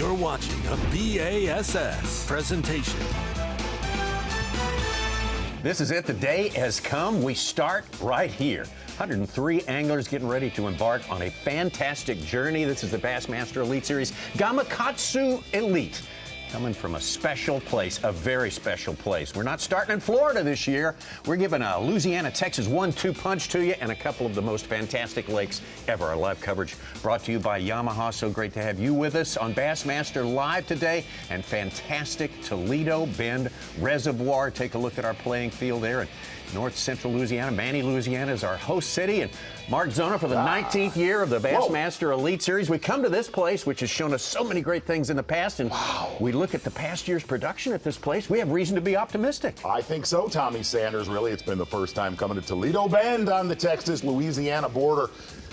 You're watching a B.A.S.S. presentation. This is it. The day has come. We start right here. 103 anglers getting ready to embark on a fantastic journey. This is the Bassmaster Elite Series. Gamakatsu Elite. Coming from a special place, a very special place. We're not starting in Florida this year. We're giving a Louisiana, Texas 1-2 punch to you and a couple of the most fantastic lakes ever. Our live coverage brought to you by Yamaha. So great to have you with us on Bassmaster Live today. And fantastic Toledo Bend Reservoir. Take a look at our playing field there in North Central Louisiana. Manny, Louisiana is our host city. And Mark Zona for the 19th year of the Bassmaster Elite Series. We come to this place, which has shown us so many great things in the past. And we look at the past year's production at this place. We have reason to be optimistic. I think so, Tommy Sanders. Really, it's been the first time coming to Toledo Bend on the Texas-Louisiana border.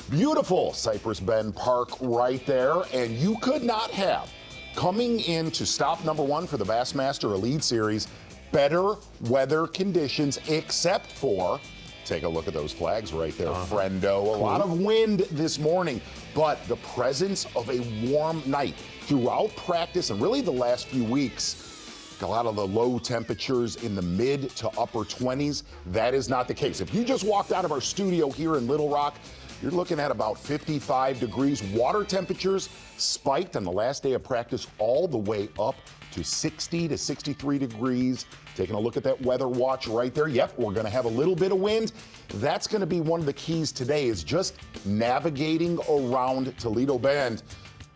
Beautiful Cypress Bend Park right there. And you could not have, coming into stop number one for the Bassmaster Elite Series, better weather conditions, except for, take a look at those flags right there, friendo. A lot of wind this morning, but the presence of a warm night throughout practice and really the last few weeks. A lot of the low temperatures in the mid to upper 20s. That is not the case. If you just walked out of our studio here in Little Rock, you're looking at about 55 degrees. Water temperatures spiked on the last day of practice all the way up to 60 to 63 degrees. Taking a look at that weather watch right there. Yep, we're going to have a little bit of wind. That's going to be one of the keys today, is just navigating around Toledo Bend.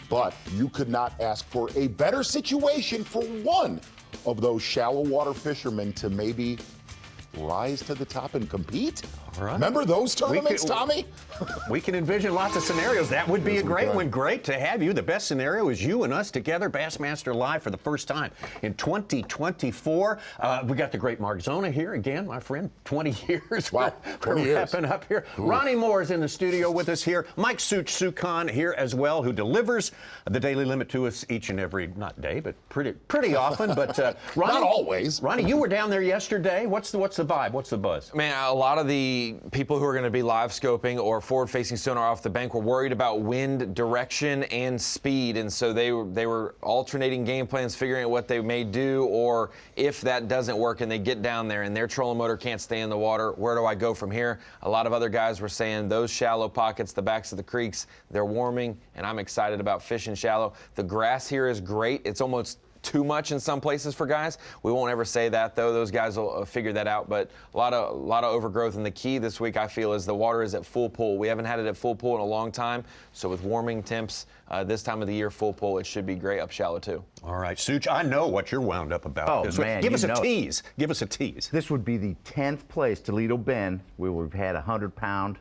But you could not ask for a better situation for one of those shallow water fishermen to maybe rise to the top and compete. All right. Remember those tournaments, Tommy? We can envision lots of scenarios. That would be a great one. Great to have you. The best scenario is you and us together, Bassmaster Live for the first time in 2024. We got the great Mark Zona here again, my friend. 20 years. Wow, 20 years. Wrapping up here. Ooh. Ronnie Moore is in the studio with us here. Mike Sukan here as well, who delivers the Daily Limit to us each and every, not day, but pretty often. But Ronnie, not always. Ronnie, you were down there yesterday. What's the vibe? What's the buzz? Man, a lot of the people who are going to be live scoping or forward-facing sonar off the bank were worried about wind direction and speed, and so they were alternating game plans, figuring out what they may do, or if that doesn't work and they get down there and their trolling motor can't stay in the water, where do I go from here? A lot of other guys were saying those shallow pockets, the backs of the creeks, they're warming, and I'm excited about fishing shallow. The grass here is great. It's almost too much in some places for guys. We won't ever say that, though. Those guys will figure that out. But a lot of overgrowth. And the key this week, I feel, is the water is at full pull. We haven't had it at full pull in a long time. So with warming temps this time of the year, full pull, it should be great up shallow too. All right, Such, I know what you're wound up about. Oh, man, give us a tease. Give us a tease. This would be the 10th place Toledo Bend where we've had 100-pound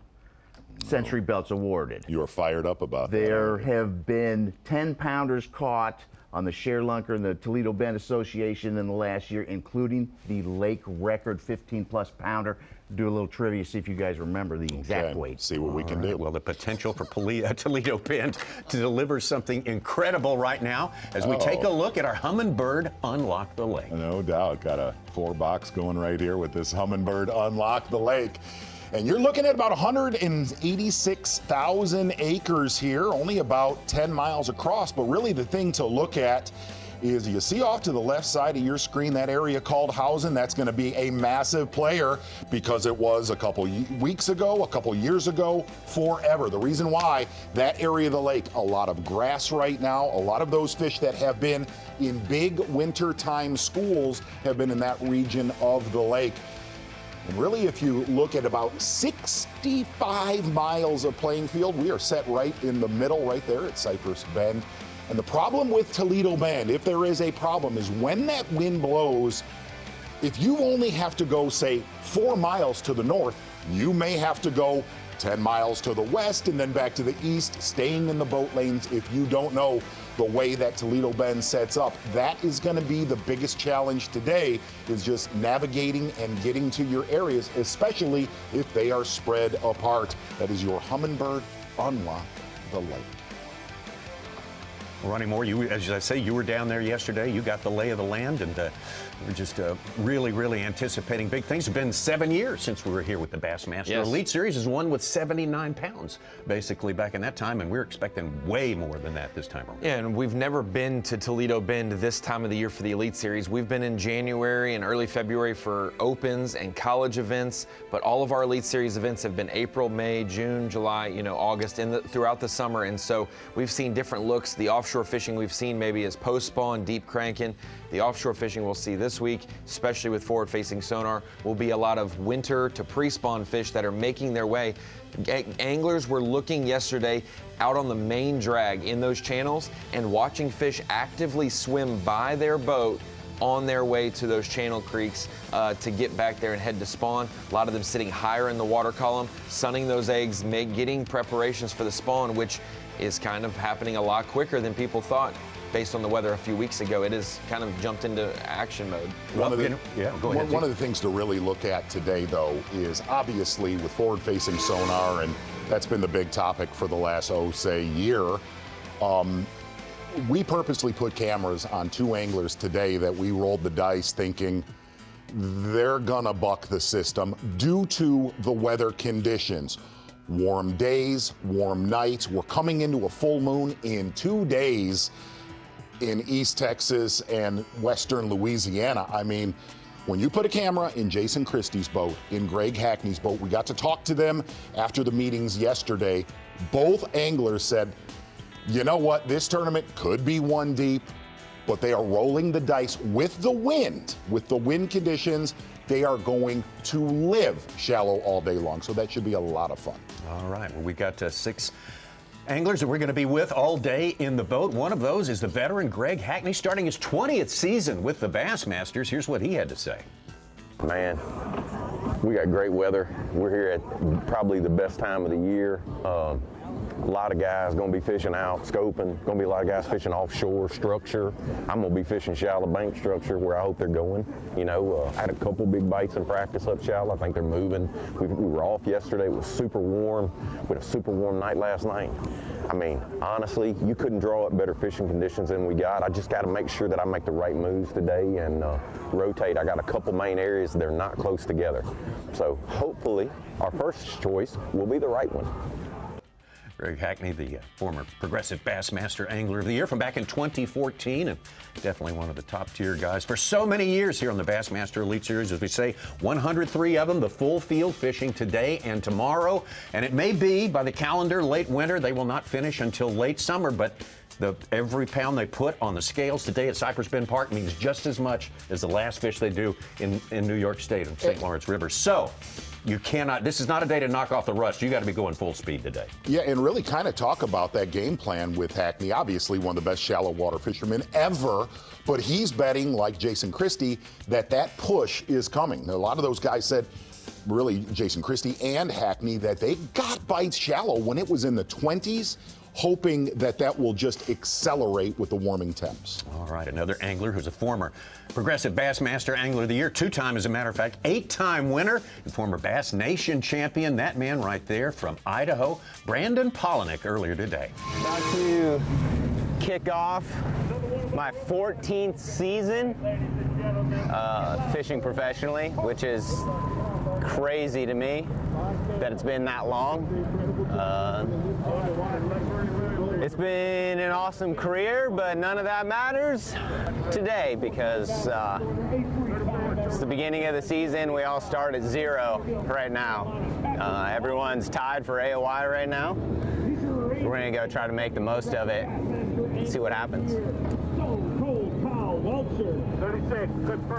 Century Belts awarded. You are fired up about that. There have been 10-pounders caught on the Share Lunker and the Toledo Bend Association in the last year, including the lake record 15-plus pounder. Do a little trivia, see if you guys remember the exact weight. See what we can do. Well, the potential for Toledo Bend to deliver something incredible right now as we take a look at our Humminbird Unlock the Lake. No doubt. Got a 4-box going right here with this Humminbird Unlock the Lake. And you're looking at about 186,000 acres here, only about 10 miles across. But really the thing to look at is you see off to the left side of your screen that area called Housen. That's going to be a massive player because it was a couple weeks ago, a couple years ago, forever. The reason why, that area of the lake, a lot of grass right now, a lot of those fish that have been in big wintertime schools have been in that region of the lake. And really, if you look at about 65 miles of playing field, we are set right in the middle right there at Cypress Bend. And the problem with Toledo Bend, if there is a problem, is when that wind blows, if you only have to go, say, 4 miles to the north, you may have to go 10 miles to the west and then back to the east, staying in the boat lanes if you don't know the way that Toledo Bend sets up. That is going to be the biggest challenge today, is just navigating and getting to your areas, especially if they are spread apart. That is your Humminbird Unlock the Lake. Ronnie Moore, as I say, you were down there yesterday. You got the lay of the land, and we're just really, really anticipating big things. It's been 7 years since we were here with the Bassmaster Elite Series. Is one with 79 pounds, basically, back in that time, and we're expecting way more than that this time around. Yeah, and we've never been to Toledo Bend this time of the year for the Elite Series. We've been in January and early February for opens and college events, but all of our Elite Series events have been April, May, June, July, August, throughout the summer, and so we've seen different looks. The offshore fishing we've seen maybe is post-spawn, deep cranking. The offshore fishing we'll see this week, especially with forward-facing sonar, will be a lot of winter to pre-spawn fish that are making their way. Anglers were looking yesterday out on the main drag in those channels and watching fish actively swim by their boat on their way to those channel creeks to get back there and head to spawn. A lot of them sitting higher in the water column, sunning those eggs, getting preparations for the spawn, which is kind of happening a lot quicker than people thought. Based on the weather a few weeks ago, it has kind of jumped into action mode. One of the things to really look at today, though, is obviously with forward-facing sonar, and that's been the big topic for the last, year. We purposely put cameras on 2 anglers today that we rolled the dice thinking they're gonna buck the system due to the weather conditions. Warm days, warm nights. We're coming into a full moon in 2 days in East Texas and Western Louisiana. I mean, when you put a camera in Jason Christie's boat, in Greg Hackney's boat, we got to talk to them after the meetings yesterday. Both anglers said, you know what, this tournament could be 1 deep, but they are rolling the dice with the wind conditions. They are going to live shallow all day long, so that should be a lot of fun. All right, well, we got 6 anglers that we're going to be with all day in the boat. One of those is the veteran Greg Hackney, starting his 20th season with the Bassmasters. Here's what he had to say. Man, we got great weather. We're here at probably the best time of the year. A lot of guys going to be fishing out, scoping. Going to be a lot of guys fishing offshore structure. I'm going to be fishing shallow bank structure where I hope they're going. I had a couple big bites in practice up shallow. I think they're moving. We were off yesterday. It was super warm. We had a super warm night last night. I mean, honestly, you couldn't draw up better fishing conditions than we got. I just got to make sure that I make the right moves today and rotate. I got a couple main areas. They're not close together. So hopefully our first choice will be the right one. Greg Hackney, the former Progressive Bassmaster Angler of the Year from back in 2014, and definitely one of the top-tier guys for so many years here on the Bassmaster Elite Series. As we say, 103 of them, the full field fishing today and tomorrow. And it may be, by the calendar, late winter. They will not finish until late summer, but every pound they put on the scales today at Cypress Bend Park means just as much as the last fish they do in New York State and St. Lawrence River. So you cannot, this is not a day to knock off the rust. You got to be going full speed today. Yeah, and really kind of talk about that game plan with Hackney. Obviously one of the best shallow water fishermen ever, but he's betting, like Jason Christie, that push is coming. A lot of those guys said, really Jason Christie and Hackney, that they got bites shallow when it was in the 20s, hoping that will just accelerate with the warming temps. All right, another angler who's a former Progressive Bassmaster Angler of the Year, 2-time, as a matter of fact, 8-time winner and former Bass Nation champion. That man right there from Idaho, Brandon Polinick, earlier today. About to kick off my 14th season fishing professionally, which is crazy to me that it's been that long. It's been an awesome career, but none of that matters today because it's the beginning of the season. We all start at 0 right now. Everyone's tied for AOI right now. We're gonna go try to make the most of it, see what happens.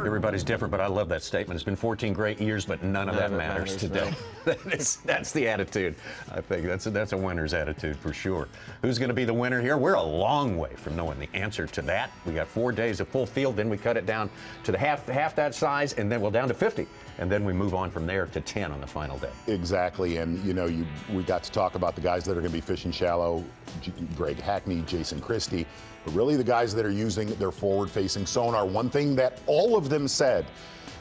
Everybody's different, but I love that statement. It's been 14 great years, but none of that matters today. That's the attitude. I think that's a winner's attitude for sure. Who's going to be the winner here? We're a long way from knowing the answer to that. We got 4 days of full field, then we cut it down to the half that size, and then we'll down to 50, and then we move on from there to 10 on the final day. Exactly, and we got to talk about the guys that are going to be fishing shallow, Greg Hackney, Jason Christie, but really the guys that are using their forward-facing sonar. One thing that all of them said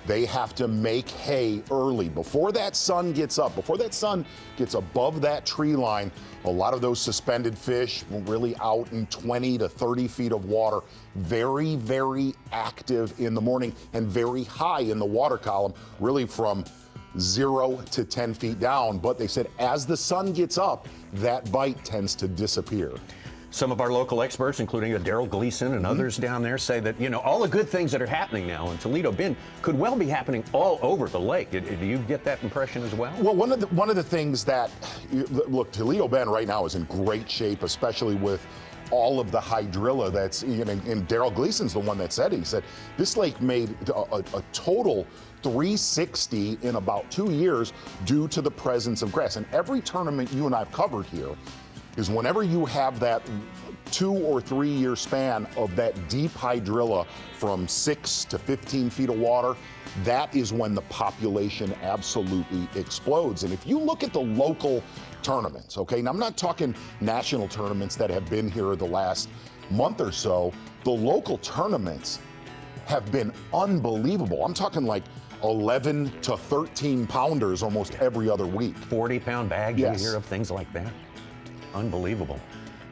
They have to make hay early before that sun gets up, before that sun gets above that tree line. A lot of those suspended fish really out in 20 to 30 feet of water, very, very active in the morning and very high in the water column, really from 0 to 10 feet down. But they said as the sun gets up, that bite tends to disappear. Some of our local experts, including Daryl Gleason and others down there, say that, you know, all the good things that are happening now in Toledo Bend could well be happening all over the lake. Do you get that impression as well? Well, one of the things that, look, Toledo Bend right now is in great shape, especially with all of the hydrilla that's, you know, and Daryl Gleason's the one that said it. He said this lake made a total 360 in about 2 years due to the presence of grass. And every tournament you and I have covered here is whenever you have that 2 or 3 year span of that deep hydrilla from 6 to 15 feet of water, that is when the population absolutely explodes. And if you look at the local tournaments, okay, now I'm not talking national tournaments that have been here the last month or so, the local tournaments have been unbelievable. I'm talking like 11 to 13 pounders almost every other week. 40-pound bags, Yes. you hear of things like that. Unbelievable.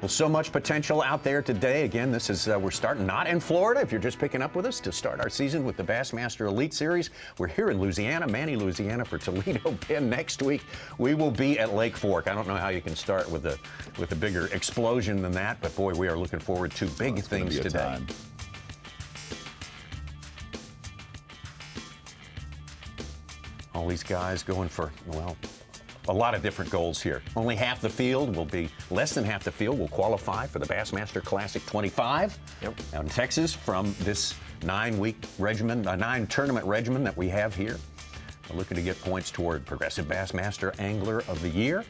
Well, so much potential out there today. Again, this is, we're starting not in Florida, if you're just picking up with us, to start our season with the Bassmaster Elite Series. We're here in Louisiana, Manny, Louisiana, for Toledo Bend. Next week, we will be at Lake Fork. I don't know how you can start with a bigger explosion than that, but boy, we are looking forward to big things today. Time. All these guys going for, well, a lot of different goals here. Only half the field will be, less than half the field will qualify for the Bassmaster Classic 25 out in Texas from this 9-week regimen, a 9-tournament regimen that we have here. We're looking to get points toward Progressive Bassmaster Angler of the Year.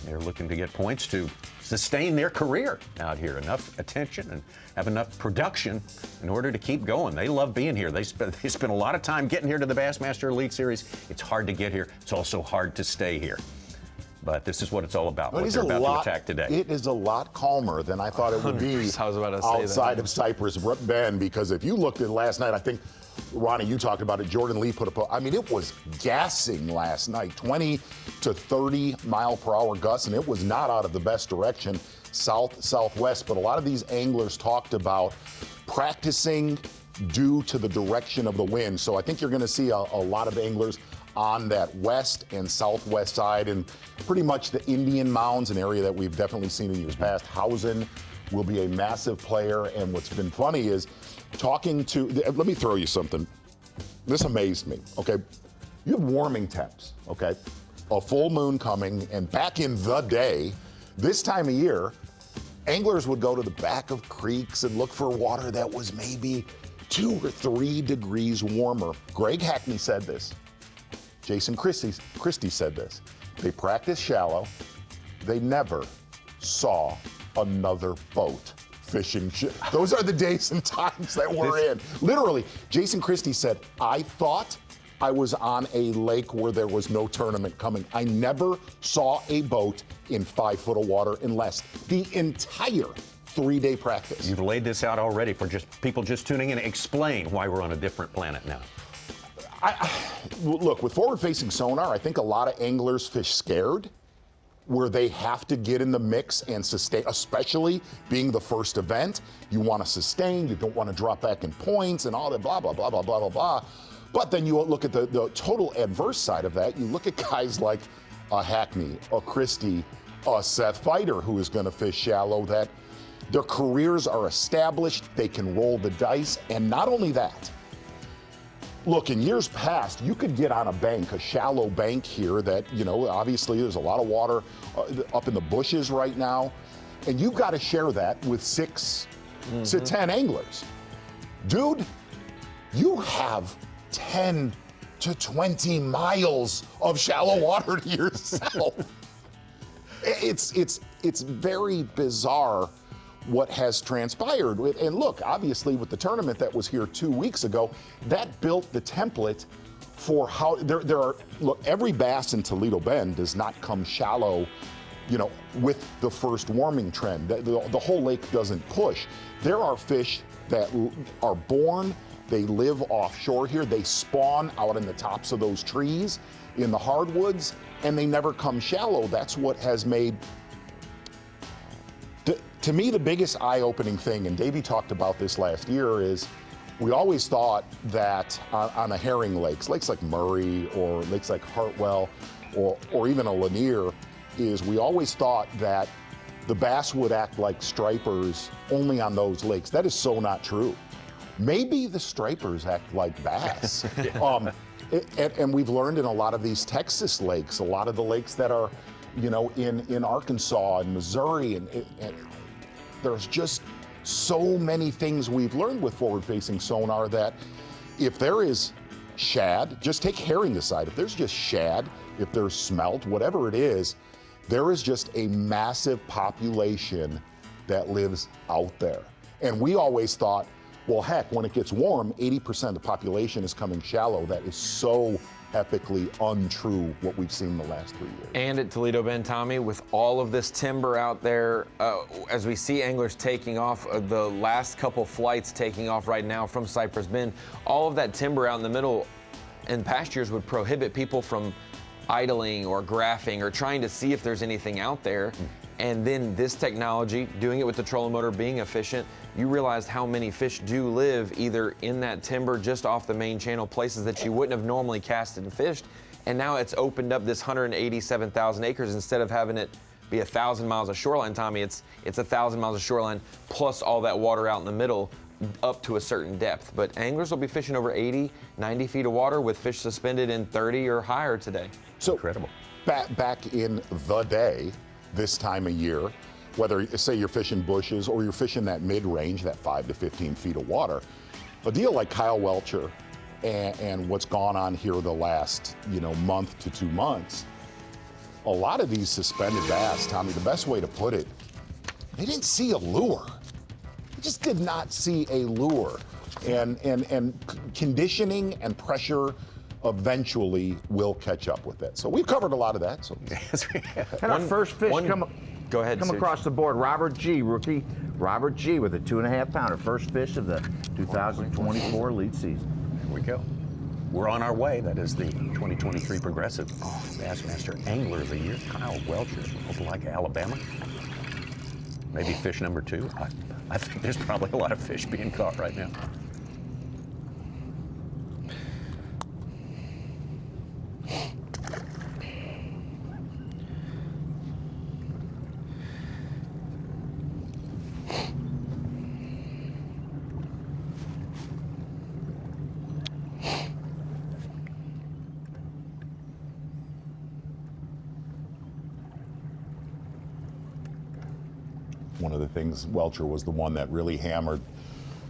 They're looking to get points to sustain their career out here. Enough attention and have enough production in order to keep going. They love being here. They spend a lot of time getting here to the Bassmaster Elite Series. It's hard to get here. It's also hard to stay here. But this is what it's all about, what they're about to attack today. It is a lot calmer than I thought it would be I was about to say outside that. of Cypress Bend, because if you looked at last night, I think, Ronnie, you talked about it, Jordan Lee put a post. I mean, it was gassing last night, 20 to 30 mile per hour gusts, and it was not out of the best direction, southwest. But a lot of these anglers talked about practicing due to the direction of the wind. So I think you're going to see a lot of anglers on that west and southwest side, and pretty much the Indian Mounds, an area that we've definitely seen in years past. Housen will be a massive player, and what's been funny is talking to, let me throw you something. This amazed me, okay? You have warming temps, okay? A full moon coming, and back in the day, this time of year, anglers would go to the back of creeks and look for water that was maybe 2 or 3 degrees warmer. Greg Hackney said this. Jason Christie said this. They practice shallow. They never saw another boat fishing. Those are the days and times that we're in. Literally, Jason Christie said, I thought I was on a lake where there was no tournament coming. I never saw a boat in 5 foot of water in less. The entire 3-day practice. You've laid this out already for just people just tuning in. Explain why we're on a different planet now. Look, with forward-facing sonar, I think a lot of anglers fish scared, where they have to get in the mix and sustain, especially being the first event. You want to sustain, you don't want to drop back in points and all that blah, blah, blah, blah, blah, blah, blah. But then you look at the total adverse side of that. You look at guys like a Hackney, a Christie, a Seth Fighter, who is going to fish shallow, that their careers are established, they can roll the dice, and not only that, look, in years past, you could get on a bank, a shallow bank here that, you know, obviously there's a lot of water up in the bushes right now, and you've got to share that with 6 to 10 anglers. Dude, you have 10 to 20 miles of shallow water to yourself. It's very bizarre what has transpired. And look, obviously with the tournament that was here 2 weeks ago, that built the template for how there are, look, every bass in Toledo Bend does not come shallow, you know, with the first warming trend. The whole lake doesn't push. There are fish that are born They live offshore here. They spawn out in the tops of those trees in the hardwoods, and they never come shallow. That's what has made, to me, the biggest eye-opening thing, and Davey talked about this last year, is we always thought that on the herring lakes like Murray or lakes like Hartwell or even a Lanier, is we always thought that the bass would act like stripers only on those lakes. That is so not true. Maybe the stripers act like bass. And we've learned in a lot of these Texas lakes, a lot of the lakes that are, you know, in Arkansas and Missouri, and there's just so many things we've learned with forward-facing sonar that if there is shad, just take herring aside, if there's just shad, if there's smelt, whatever it is, there is just a massive population that lives out there. And we always thought, well, heck, when it gets warm, 80% of the population is coming shallow. That is so epically untrue, what we've seen the last 3 years. And at Toledo Bend, Tommy, with all of this timber out there, as we see anglers taking off, the last couple flights taking off right now from Cypress Bend, all of that timber out in the middle in past years would prohibit people from idling or graphing or trying to see if there's anything out there. And then this technology, doing it with the trolling motor, being efficient, you realized how many fish do live either in that timber just off the main channel, places that you wouldn't have normally casted and fished. And now it's opened up this 187,000 acres. Instead of having it be 1,000 miles of shoreline, Tommy, it's 1,000 miles of shoreline plus all that water out in the middle up to a certain depth. But anglers will be fishing over 80, 90 feet of water with fish suspended in 30 or higher today. So Incredible. Back in the day, this time of year, whether say you're fishing bushes or you're fishing that mid-range, that 5 to 15 feet of water, a deal like Kyle Welcher and what's gone on here the last, you know, month to 2 months, a lot of these suspended bass, Tommy, the best way to put it, they didn't see a lure. They just did not see a lure. And conditioning and pressure eventually will catch up with it. So we've covered a lot of that. So And our first fish Go ahead, come Sue. across the board. Robert G, rookie. Robert G with a 2.5 pounder. First fish of the 2024 lead season. Here we go. We're on our way. That is the 2023 Progressive Bassmaster Angler of the Year, Kyle Welcher, Opelika, Alabama. Maybe fish number 2. I think there's probably a lot of fish being caught right now. one of the things, Welcher was the one that really hammered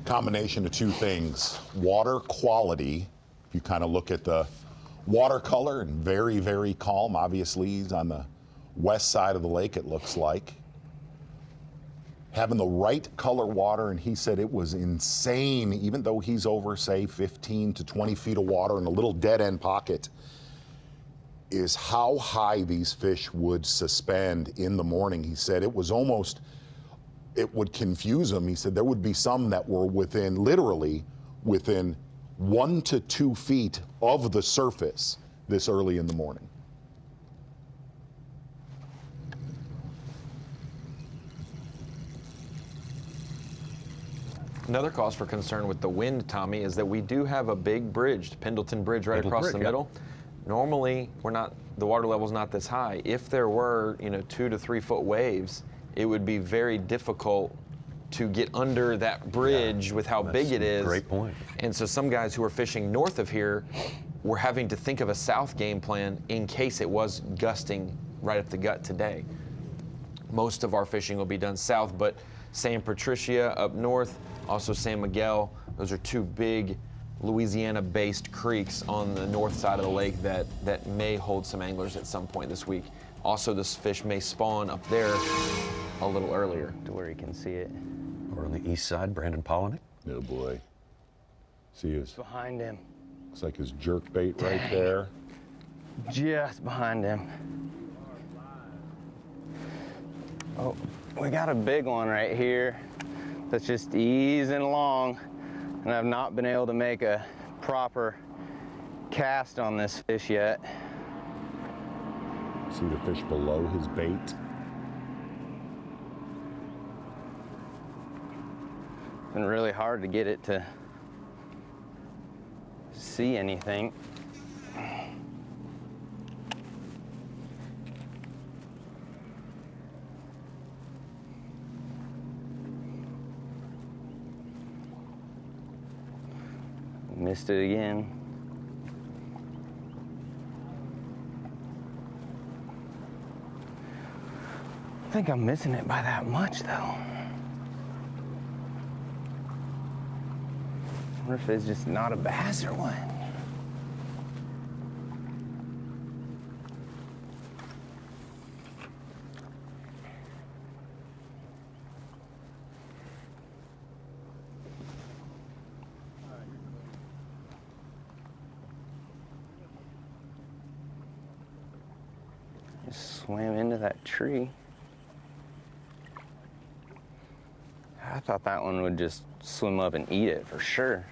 combination of two things. Water quality, if you kind of look at the watercolor, and very, very calm. Obviously, he's on the west side of the lake, it looks like. Having the right color water, and he said it was insane, even though he's over, say, 15 to 20 feet of water in a little dead end pocket, is how high these fish would suspend in the morning. He said it was almost, it would confuse him. He said there would be some that were within, literally within 1 to 2 feet of the surface this early in the morning. Another cause for concern with the wind, Tommy, is that we do have a big bridge, Pendleton Bridge, right across the middle. Normally, the water level's not this high. If there were, 2 to 3 foot waves, it would be very difficult to get under that bridge with how big it is. Great point. And so some guys who are fishing north of here were having to think of a south game plan in case it was gusting right up the gut today. Most of our fishing will be done south, but San Patricia up north, also San Miguel, those are two big Louisiana-based creeks on the north side of the lake that may hold some anglers at some point this week. Also, this fish may spawn up there a little earlier. To where you can see it. Or on the east side, Brandon Polinick. Oh boy. See his, Behind him. looks like his jerk bait right there. Just behind him. Oh, we got a big one right here that's just easing along. And And I've not been able to make a proper cast on this fish yet. See the fish below his bait. It's been really hard to get it to see anything. Missed it again. I think I'm missing it by that much, though. I wonder if it's just not a bass or what. Just swam into that tree. I thought that one would just swim up and eat it for sure.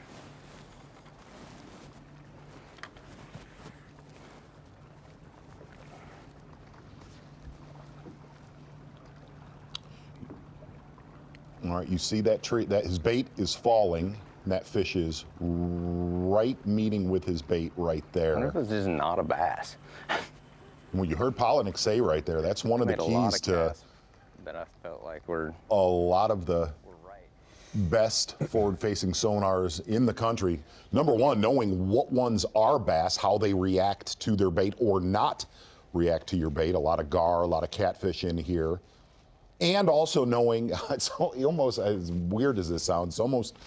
All right, you see that tree, that his bait is falling, and that fish is right meeting with his bait right I wonder there. if it's just not a bass. Well, you heard Polinick say right there, that's one of the Made a lot keys of to casts, but I felt like we're a lot of the right. best forward-facing sonars in the country. Number one, knowing what ones are bass, how they react to their bait or not react to your bait. A lot of gar, a lot of catfish in here. And also knowing, it's almost, as weird as this sounds, it's almost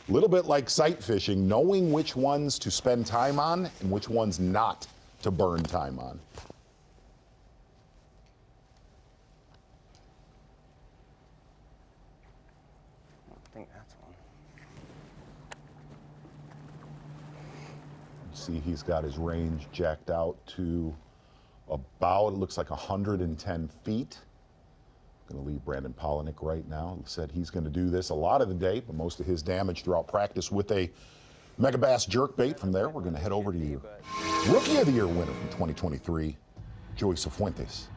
a little bit like sight fishing, knowing which ones to spend time on and which ones not to burn time on. I think that's one. See, he's got his range jacked out to about, it looks like 110 feet. Going to leave Brandon Polinick right now. He said he's going to do this a lot of the day, but most of his damage throughout practice with a Mega Bass jerkbait. From there, we're going to head over to you. Rookie of the Year winner from 2023, Joey Cifuentes.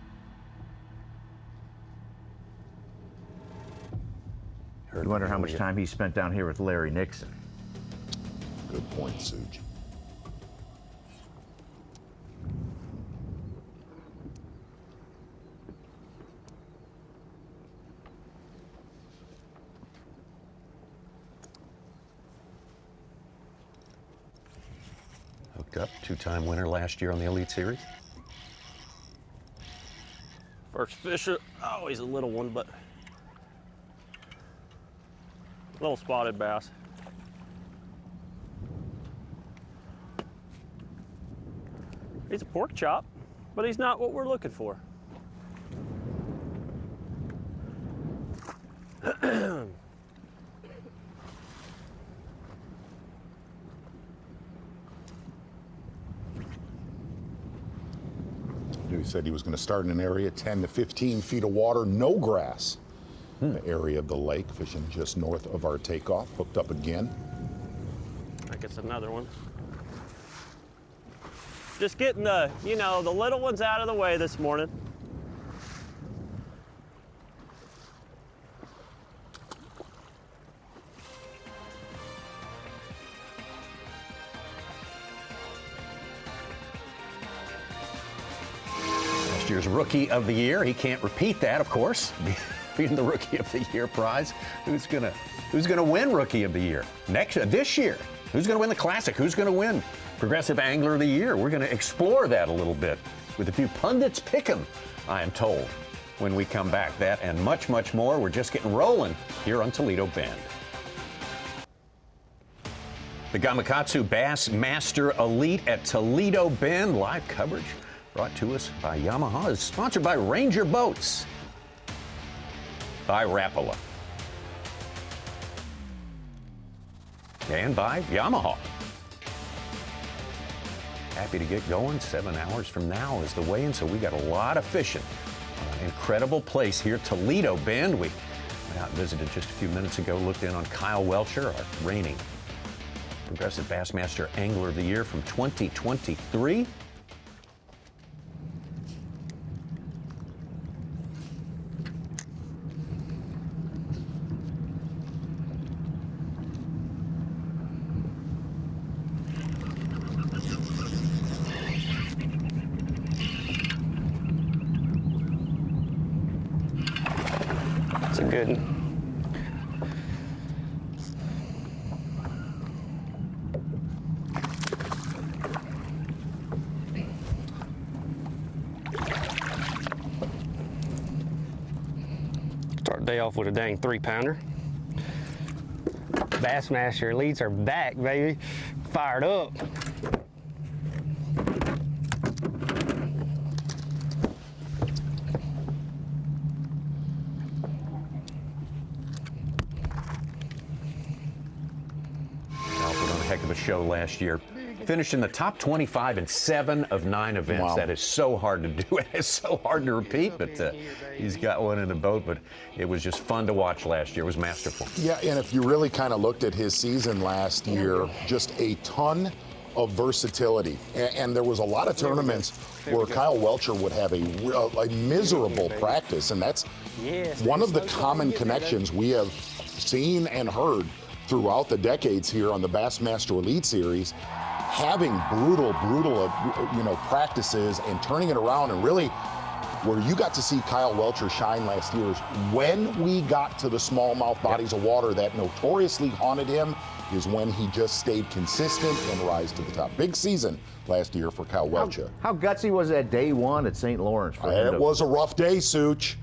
You wonder how much time he spent down here with Larry Nixon. Good point, Suge. Hooked up, two-time winner last year on the Elite Series. First fish, always a little one, but little spotted bass. He's a pork chop, but he's not what we're looking for. He said he was going to start in an area 10 to 15 feet of water, no grass. The area of the lake, fishing just north of our takeoff. Hooked up again. I guess another one. Just getting the, you know, the little ones out of the way this morning. Last year's Rookie of the Year. He can't repeat that, of course, being the Rookie of the Year prize. Who's gonna win Rookie of the Year this year? Who's gonna win the Classic? Who's gonna win Progressive Angler of the Year? We're gonna explore that a little bit with a few pundits pick 'em, I am told, when we come back. That and much, much more. We're just getting rolling here on Toledo Bend. The Gamakatsu Bassmaster Elite at Toledo Bend. Live coverage brought to us by Yamaha. Is sponsored by Ranger Boats, by Rapala, and by Yamaha. Happy to get going. 7 hours from now is the weigh-in, so we got a lot of fishing. An incredible place here, Toledo Bend. We went out and visited just a few minutes ago, looked in on Kyle Welcher, our reigning Progressive Bassmaster Angler of the Year from 2023. It's a good one. Start the day off with a dang 3-pounder. Bassmaster Elites are back, baby. Fired up. Heck of a show last year. Finished in the top 25 in 7 of 9 events. Wow. That is so hard to do. It's so hard to repeat, but he's got one in the boat. But it was just fun to watch last year. It was masterful. Yeah, and if you really kind of looked at his season last year, just a ton of versatility. And there was a lot of tournaments where Kyle Welcher would have a miserable practice, and that's one of the common connections we have seen and heard throughout the decades here on the Bassmaster Elite Series, having brutal, practices and turning it around. And really, where you got to see Kyle Welcher shine last year is when we got to the smallmouth bodies of water that notoriously haunted him, is when he just stayed consistent and rise to the top. Big season last year for Kyle Welcher. How gutsy was that day one at St. Lawrence for him? It was a rough day, Such.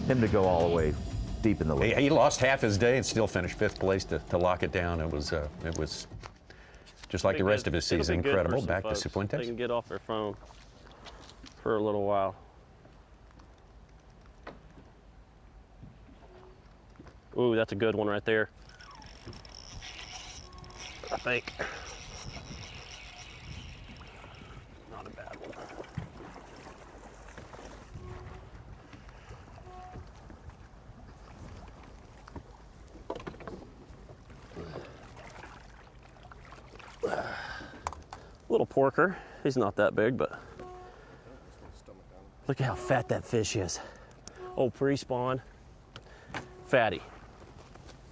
Him to go all the way deep in the lake. He lost half his day and still finished 5th place to lock it down. It was just like the rest of his season. Incredible. Back to Cifuentes. They can get off their phone for a little while. Ooh, that's a good one right there. I think. Not a bad one. Little porker. He's not that big, but look at how fat that fish is. Oh, pre-spawn. Fatty.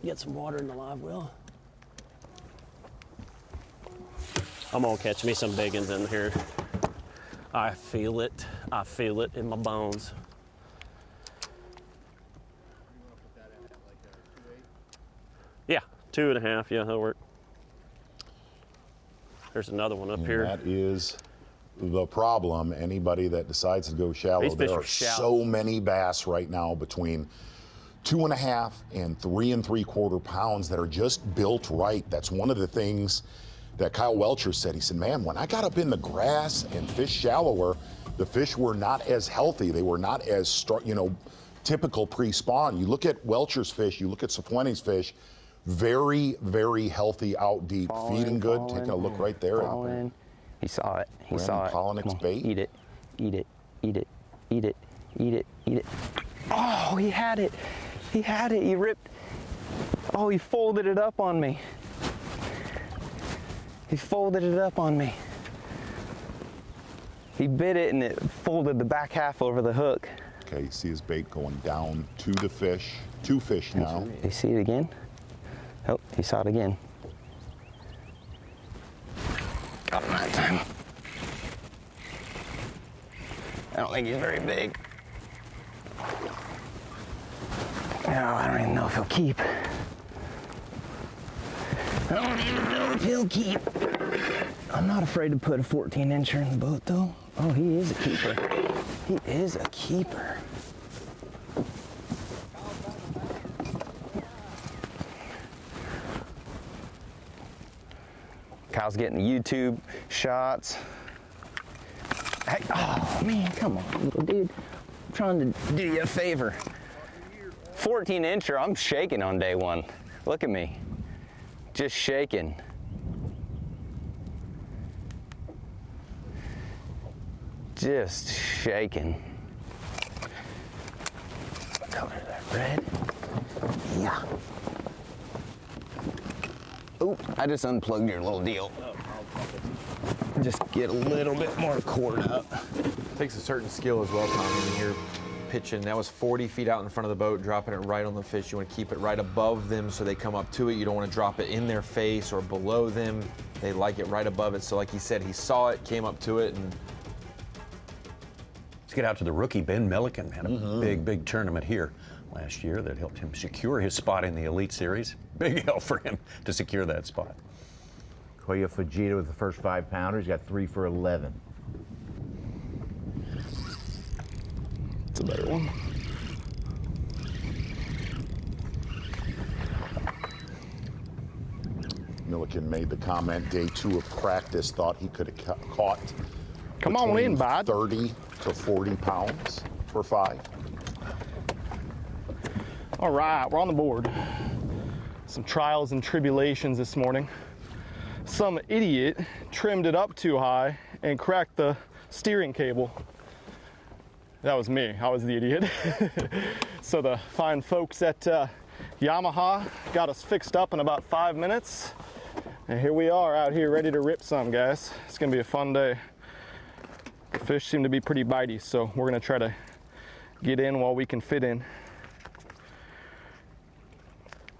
Get some water in the live well. I'm gonna catch me some big ones in here. I feel it. I feel it in my bones. Yeah, 2.5. Yeah, that'll work. There's another one up here. That is the problem. Anybody that decides to go shallow, These fish there are are shallow. so many bass right now between 2.5 and 3 3/4 pounds that are just built right. That's one of the things that Kyle Welcher said. He said, man, when I got up in the grass and fished shallower, the fish were not as healthy. They were not as, typical pre-spawn. You look at Welcher's fish, you look at Cifuentes' fish, very, very healthy out deep, feeding good. Taking a look right there. He saw it. He saw it. Pollinix bait. Eat it. Eat it. Eat it. Eat it. Eat it. Eat it. Oh, he had it. He had it. He ripped. Oh, he folded it up on me. He folded it up on me. He bit it and it folded the back half over the hook. Okay, you see his bait going down to the fish. 2 fish now. You see it again? Oh, he saw it again. Got him that time. I don't think he's very big. No, I don't even know if he'll keep. I don't even know if he'll keep. I'm not afraid to put a 14-incher in the boat, though. Oh, he is a keeper. He is a keeper. Kyle's getting the YouTube shots. Hey, oh man, come on, little dude. I'm trying to do you a favor. 14-incher, I'm shaking on day one. Look at me, just shaking. Just shaking. What color is that? Red? Yeah. Oop, I just unplugged your little deal. Just get a little bit more cord up. Takes a certain skill as well, Tommy. When you're pitching, that was 40 feet out in front of the boat, dropping it right on the fish. You want to keep it right above them so they come up to it. You don't want to drop it in their face or below them. They like it right above it. So like he said, he saw it, came up to it, and Let's get out to the rookie. Ben Milliken had a big tournament here last year that helped him secure his spot in the Elite Series. Big help for him to secure that spot. Koya Fujita with the first 5-pounder. He's got 3 for 11. It's a better one. Milliken made the comment day 2 of practice, thought he could have caught Come on between in, bud. 30 to 40 pounds for 5. All right, we're on the board. Some trials and tribulations this morning. Some idiot trimmed it up too high and cracked the steering cable. That was me, I was the idiot. So the fine folks at Yamaha got us fixed up in about 5 minutes. And here we are out here ready to rip some, guys. It's gonna be a fun day. The fish seem to be pretty bitey, so we're gonna try to get in while we can fit in.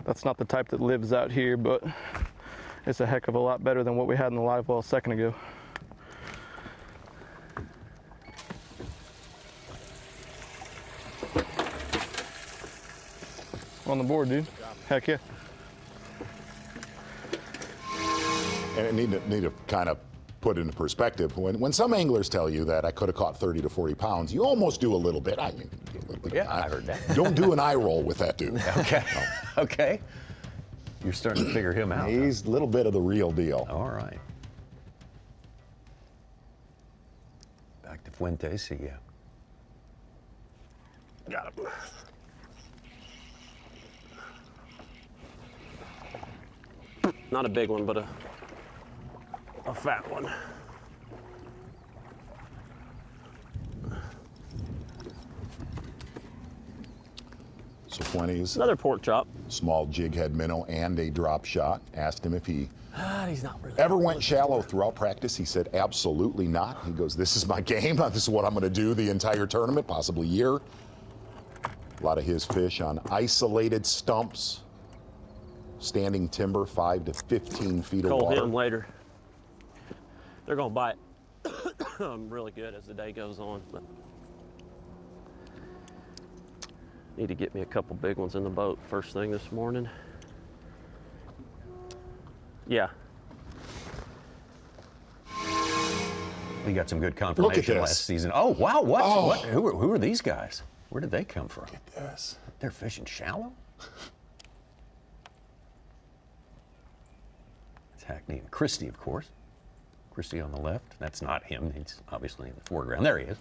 That's not the type that lives out here, but it's a heck of a lot better than what we had in the live well a second ago. On the board, dude. Heck yeah. And I need to kind of put into perspective. When some anglers tell you that I could have caught 30 to 40 pounds, you almost do a little bit. I mean, a little bit. Yeah, I heard that. Don't do an eye roll with that dude. Okay. No. Okay. You're starting to figure him out. He's a little bit of the real deal. All right. Back to Fuentes. See ya. Got him. Not a big one, but a fat one. So Fuentes, Another pork chop. small jig head minnow and a drop shot. Asked him if he He's not really. ever went shallow throughout practice. He said absolutely not. He goes, this is my game. This is what I'm going to do the entire tournament, possibly year. A lot of his fish on isolated stumps, standing timber, 5 to 15 feet of Call water. him later. They're gonna bite really good as the day goes on. But need to get me a couple big ones in the boat first thing this morning. Yeah. We got some good confirmation this. last season. Oh, wow. What? Oh. What? Who are these guys? Where did they come from? Yes. They're fishing shallow? It's Hackney and Christie, of course. Christie on the left. That's not him. He's obviously in the foreground. There he is.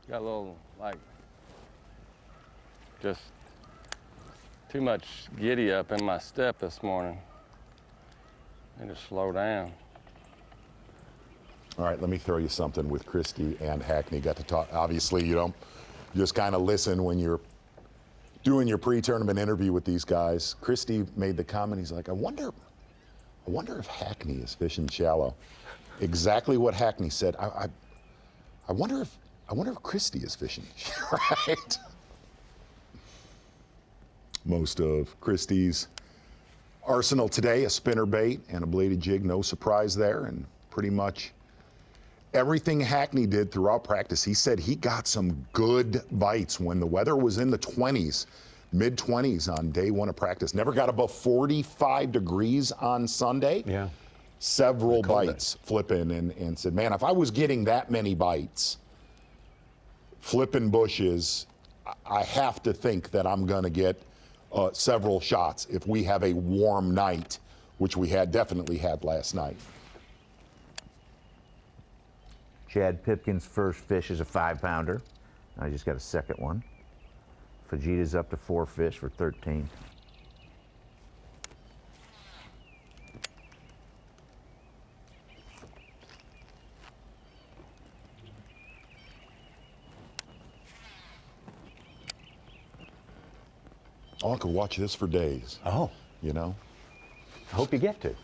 Got a little, like, just too much giddy up in my step this morning. I need to slow down. All right, let me throw you something with Christie and Hackney. Got to talk. Obviously, you don't just kind of listen when you're doing your pre-tournament interview with these guys. Christie made the comment. He's like, I wonder if Hackney is fishing shallow. Exactly what Hackney said. I wonder if Christie is fishing, right? Most of Christie's arsenal today, a spinner bait and a bladed jig, no surprise there, and pretty much everything Hackney did throughout practice. He said he got some good bites when the weather was in the 20s, mid-20s on day 1 of practice. Never got above 45 degrees on Sunday. Yeah. Several bites flipping and said, man, if I was getting that many bites, flipping bushes, I have to think that I'm going to get several shots if we have a warm night, which we definitely had last night. Chad Pipkin's first fish is a 5-pounder. I just got a second one. Fujita's up to 4 fish for 13. Oh, I could watch this for days. Oh. You know? I hope you get to.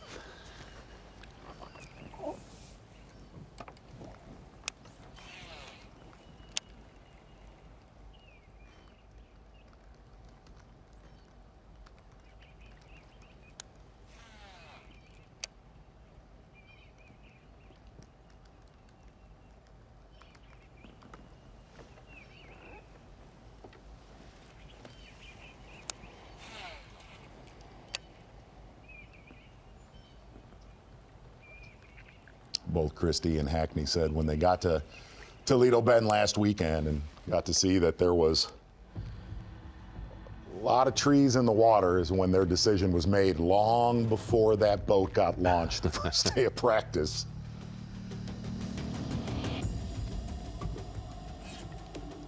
Both Christie and Hackney said when they got to Toledo Bend last weekend and got to see that there was a lot of trees in the water is when their decision was made long before that boat got launched the first day of practice.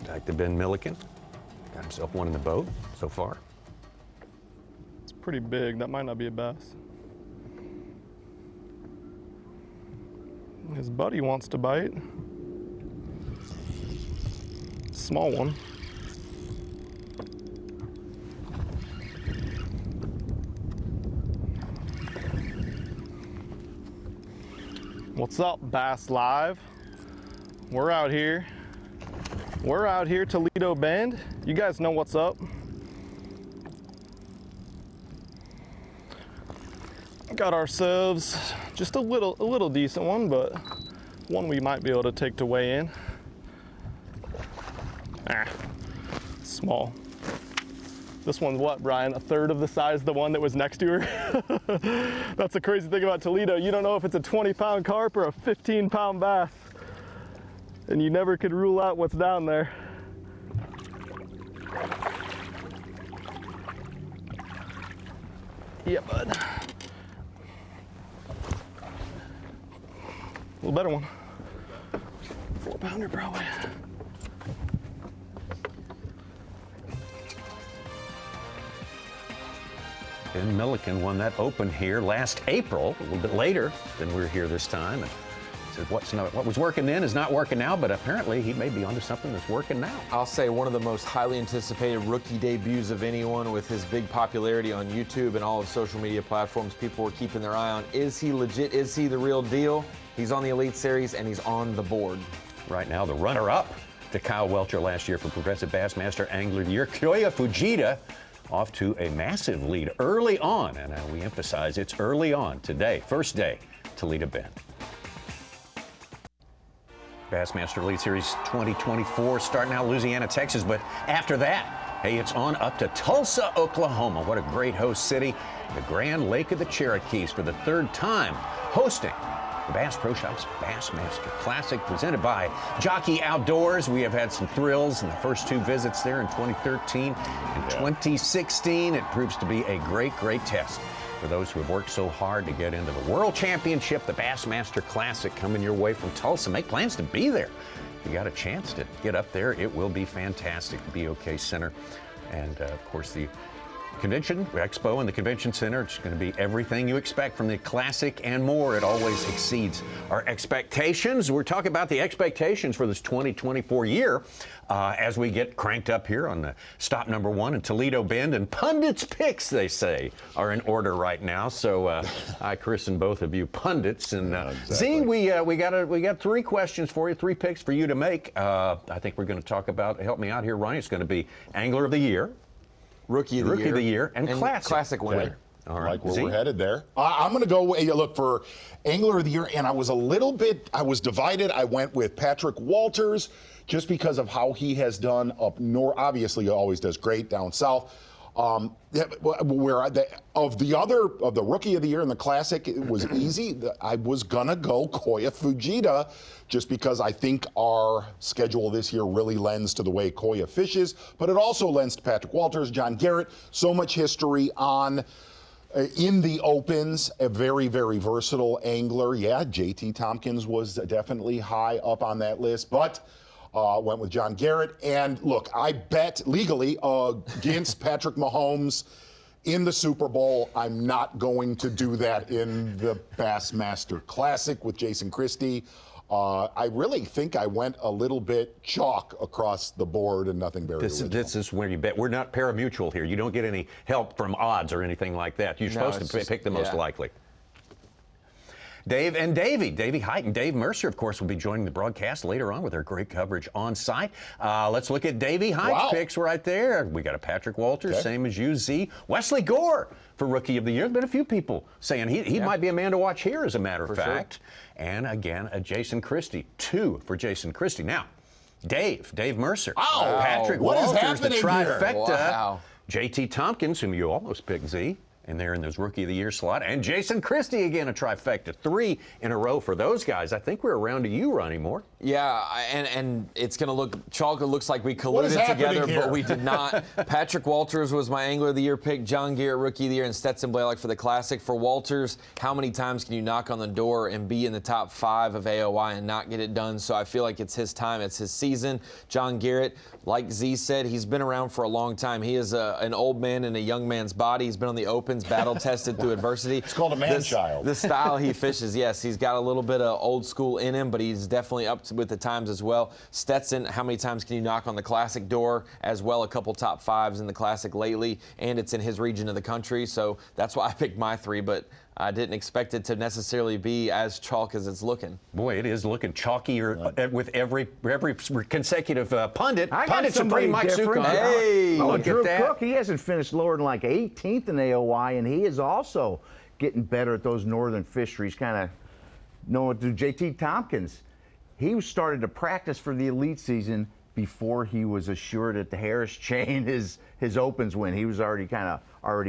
Back to Ben Milliken. Got himself one in the boat so far. It's pretty big. That might not be a bass. His buddy wants to bite. Small one. What's up, Bass Live? We're out here. We're out here, Toledo Bend. You guys know what's up. Got ourselves just a little decent one, but one we might be able to take to weigh in. Small. This one's what, Brian? A third of the size of the one that was next to her? That's the crazy thing about Toledo. You don't know if it's a 20-pound carp or a 15-pound bass. And you never could rule out what's down there. Yeah, bud. A little better one. 4-pounder probably. Ben Milliken won that Open here last April, a little bit later than we were here this time. And said what was working then is not working now, but apparently he may be onto something that's working now. I'll say one of the most highly anticipated rookie debuts of anyone with his big popularity on YouTube and all of social media platforms. People were keeping their eye on, is he legit? Is he the real deal? He's on the Elite Series and he's on the board. Right now, the runner-up to Kyle Welcher last year for Progressive Bassmaster Angler of the Year, Kyoya Fujita, off to a massive lead early on. And we emphasize it's early on today, first day, Toledo Bend. Bassmaster Elite Series 2024 starting out Louisiana, Texas, but after that, hey, it's on up to Tulsa, Oklahoma. What a great host city. The Grand Lake of the Cherokees for the third time hosting the Bass Pro Shops Bassmaster Classic presented by Jockey Outdoors. We have had some thrills in the first two visits there in 2013 and 2016. It proves to be a great, great test for those who have worked so hard to get into the World Championship, the Bassmaster Classic coming your way from Tulsa. Make plans to be there. If you got a chance to get up there, it will be fantastic. The BOK Center and, of course, the Convention Expo and the Convention Center. It's going to be everything you expect from the Classic and more. It always exceeds our expectations. We're talking about the expectations for this 2024 year as we get cranked up here on the stop number one in Toledo Bend. And pundits' picks, they say, are in order right now. So I christen both of you pundits. And Zing, we got three questions for you, three picks for you to make. I think we're going to talk about, help me out here, Ronnie. It's going to be Angler of the Year, Rookie of the Year, and Classic winner. Okay. All right, like where we're headed there. I'm going to go look for Angler of the Year, and I was divided. I went with Patrick Walters just because of how he has done up north. Obviously, he always does great down south. Of the Rookie of the Year and the Classic, it was easy. I was going to go Kyoya Fujita just because I think our schedule this year really lends to the way Kyoya fishes, but it also lends to Patrick Walters, John Garrett, so much history on in the Opens, a very, very versatile angler. Yeah, JT Tompkins was definitely high up on that list, but went with John Garrett. And look, I bet legally against Patrick Mahomes in the Super Bowl. I'm not going to do that in the Bassmaster Classic with Jason Christie. I really think I went a little bit chalk across the board and nothing very original. This is where you bet. We're not pari-mutuel here. You don't get any help from odds or anything like that. You're supposed to pick the most likely. Dave and Davey Height and Dave Mercer, of course, will be joining the broadcast later on with their great coverage on site. Let's look at Davey Height's picks right there. We got a Patrick Walters, same as you, Z. Wesley Gore for Rookie of the Year. There's been a few people saying he might be a man to watch here, as a matter of fact. Sure. And again, a Jason Christie. 2 for Jason Christie. Now, Dave Mercer, Patrick Walters, the trifecta. JT Tompkins, whom you almost picked, Z. And they're in those Rookie of the Year slot. And Jason Christie again, a trifecta. 3 in a row for those guys. I think we're around to you, Ronnie Moore. Yeah, and it's going to look, chalk, it looks like we colluded together, but we did not. Patrick Walters was my Angler of the Year pick, John Garrett Rookie of the Year, and Stetson Blaylock for the Classic. For Walters, how many times can you knock on the door and be in the top 5 of AOY and not get it done? So I feel like it's his time, it's his season. John Garrett, like Z said, he's been around for a long time. He is an old man in a young man's body. He's been on the Opens, battle-tested through adversity. It's called a man-child. The style he fishes, yes, he's got a little bit of old school in him, but he's definitely up with the times as well. Stetson, how many times can you knock on the Classic door as well? A couple top 5s in the Classic lately, and it's in his region of the country, so that's why I picked my 3, but I didn't expect it to necessarily be as chalk as it's looking. Boy, it is looking chalkier with every consecutive pundit. I got Pundits are pretty Mike Sucon. Hey, look Drew at that. Cook, he hasn't finished lower than like 18th in AOY, and he is also getting better at those northern fisheries, kind of knowing to JT Tompkins. He started to practice for the elite season before he was assured at the Harris chain his Opens win. He was already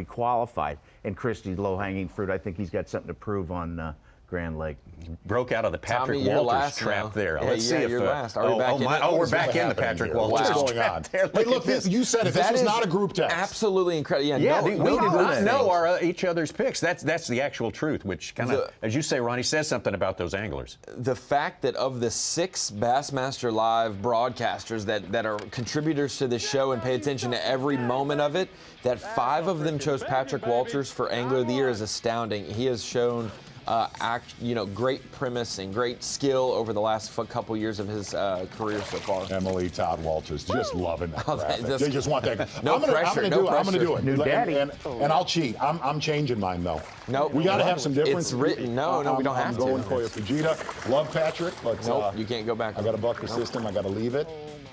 qualified. And Christie's low-hanging fruit. I think he's got something to prove on Grand Lake. Broke out of the Patrick Tommy, Walters trap now. there. Yeah, Let's see if you're last. Are we back in it? we're back in the Patrick Walters trap there. Hey, look, you said it. This was not a group text. Absolutely incredible. We did not know each other's picks. That's the actual truth, which kind of, as you say, Ronnie, says something about those anglers. The fact that of the 6 Bassmaster Live broadcasters that are contributors to the show and pay attention to every moment of it, that 5 of them chose Patrick Walters for Angler of the Year is astounding. He has shown great premise and great skill over the last couple years of his career so far. Emily Todd Walters, just loving that graphic. They just want that. No pressure. I'm going to do it. New daddy. And I'll cheat. I'm changing mine, though. Nope. We got to have some difference. It's written. No, we don't have to. I'm going Koya Fujita. Love Patrick, but nope, you can't go back. I got to buck the system. I got to leave it.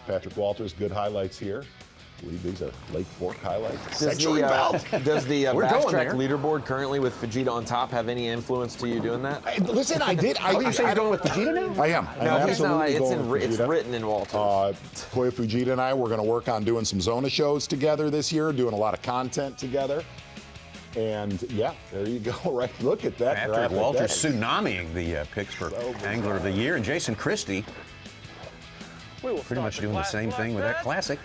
Patrick Walters, good highlights here. I believe these are Lake Fork highlights. Does the Bass Track leaderboard currently with Fujita on top have any influence to you doing that? Listen, I did. You say you're going with Fujita now? I am. No, I'm absolutely going with Fujita. It's written in Walters. Koya Fujita and I, we're going to work on doing some Zona shows together this year, doing a lot of content together. And yeah, there you go. Right, look at that. Patrick Walters tsunamiing the picks for Angler of the Year, and Jason Christie pretty much doing the same thing with that Classic.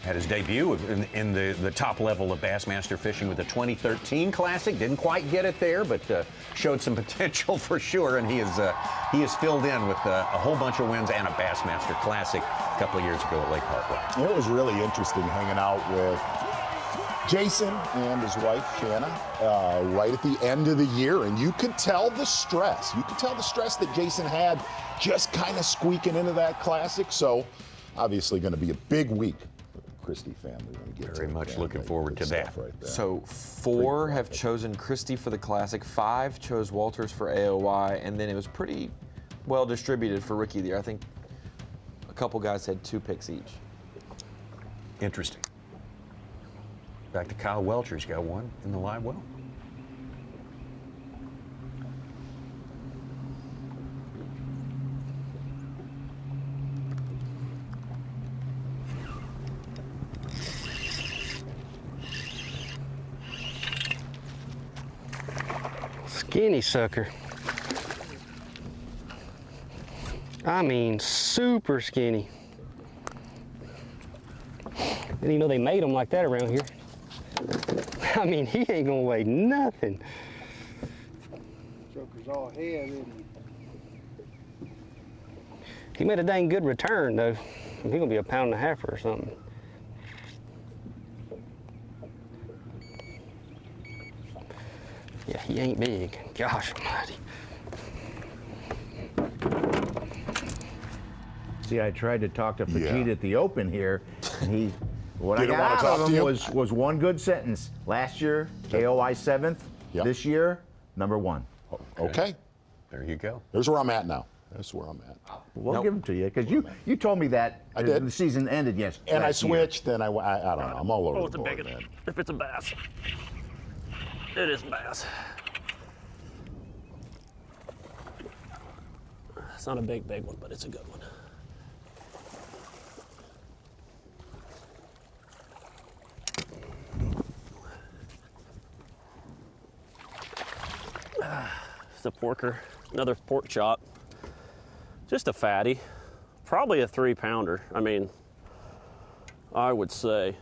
Had his debut in the top level of Bassmaster fishing with the 2013 Classic. Didn't quite get it there, but showed some potential for sure. And he is filled in with a whole bunch of wins and a Bassmaster Classic a couple of years ago at Lake Parkway. It was really interesting hanging out with Jason and his wife, Shanna, right at the end of the year. And you could tell the stress. You could tell the stress that Jason had just kind of squeaking into that Classic. So obviously going to be a big week. Christie family. Very much looking forward to that. Right there. So 4 have chosen Christie for the Classic, 5 chose Walters for AOY, and then it was pretty well distributed for Rookie of the Year. I think a couple guys had 2 picks each. Interesting. Back to Kyle Welcher's got 1 in the live well. Skinny sucker. I mean, super skinny. Didn't even know they made them like that around here. I mean, he ain't gonna weigh nothing. Joker's all head, isn't he? He made a dang good return, though. He's gonna be a pound and a half or something. Yeah, he ain't big. Gosh almighty. See, I tried to talk to Fajita at the Open here, and what Didn't I wanna got talk out of to him you? was one good sentence. Last year, KOI 7th. Yep. This year, #1. Okay. There you go. There's where I'm at now. That's where I'm at. We'll give him to you because you told me that I did. the season ended yesterday. And I switched, then I don't know. I'm all over Oh, the it's a board, big one. man. If it's a bass. It is bass. It's not a big one, but it's a good one. It's a porker, another pork chop. Just a fatty, probably a 3-pounder. I mean, I would say.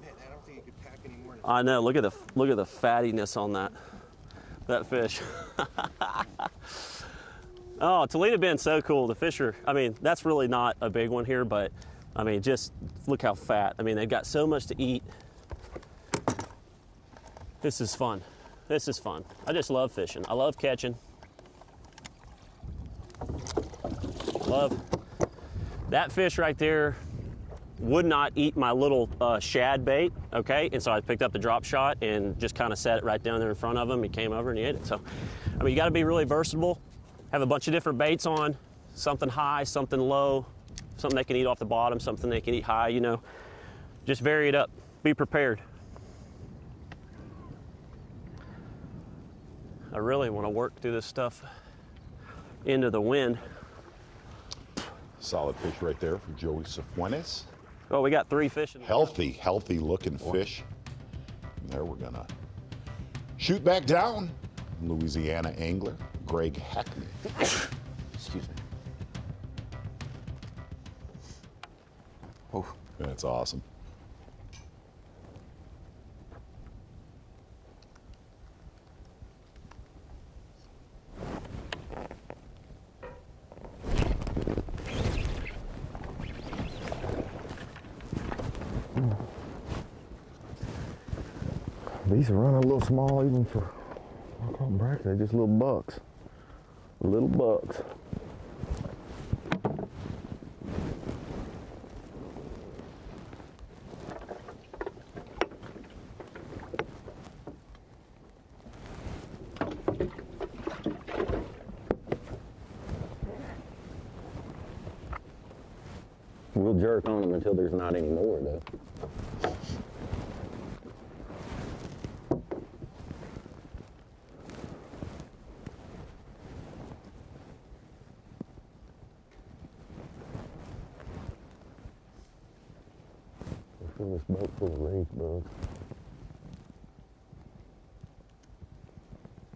Man, I don't think you could pack any more. I know. Look at the fattiness on that fish. Oh, Toledo Bend's so cool. The fish are. I mean, that's really not a big one here, but I mean, just look how fat. I mean, they've got so much to eat. This is fun. This is fun. I just love fishing. I love catching. Love that fish right there. Would not eat my little shad bait, okay? And so I picked up the drop shot and just kind of set it right down there in front of him. He came over and he ate it. So, I mean, you got to be really versatile. Have a bunch of different baits on, something high, something low, something they can eat off the bottom, something they can eat high, you know. Just vary it up. Be prepared. I really want to work through this stuff into the wind. Solid fish right there for Joey Cifuentes. Oh, we got 3 fish in the Healthy looking fish. And there we're gonna shoot back down. Louisiana angler Greg Hackney. Excuse me. Oh, that's awesome. These are running a little small even for, I call them bracket, they're just little bucks. Little bucks. We'll jerk on them until there's not any more though. Fill this boat full of rage bugs.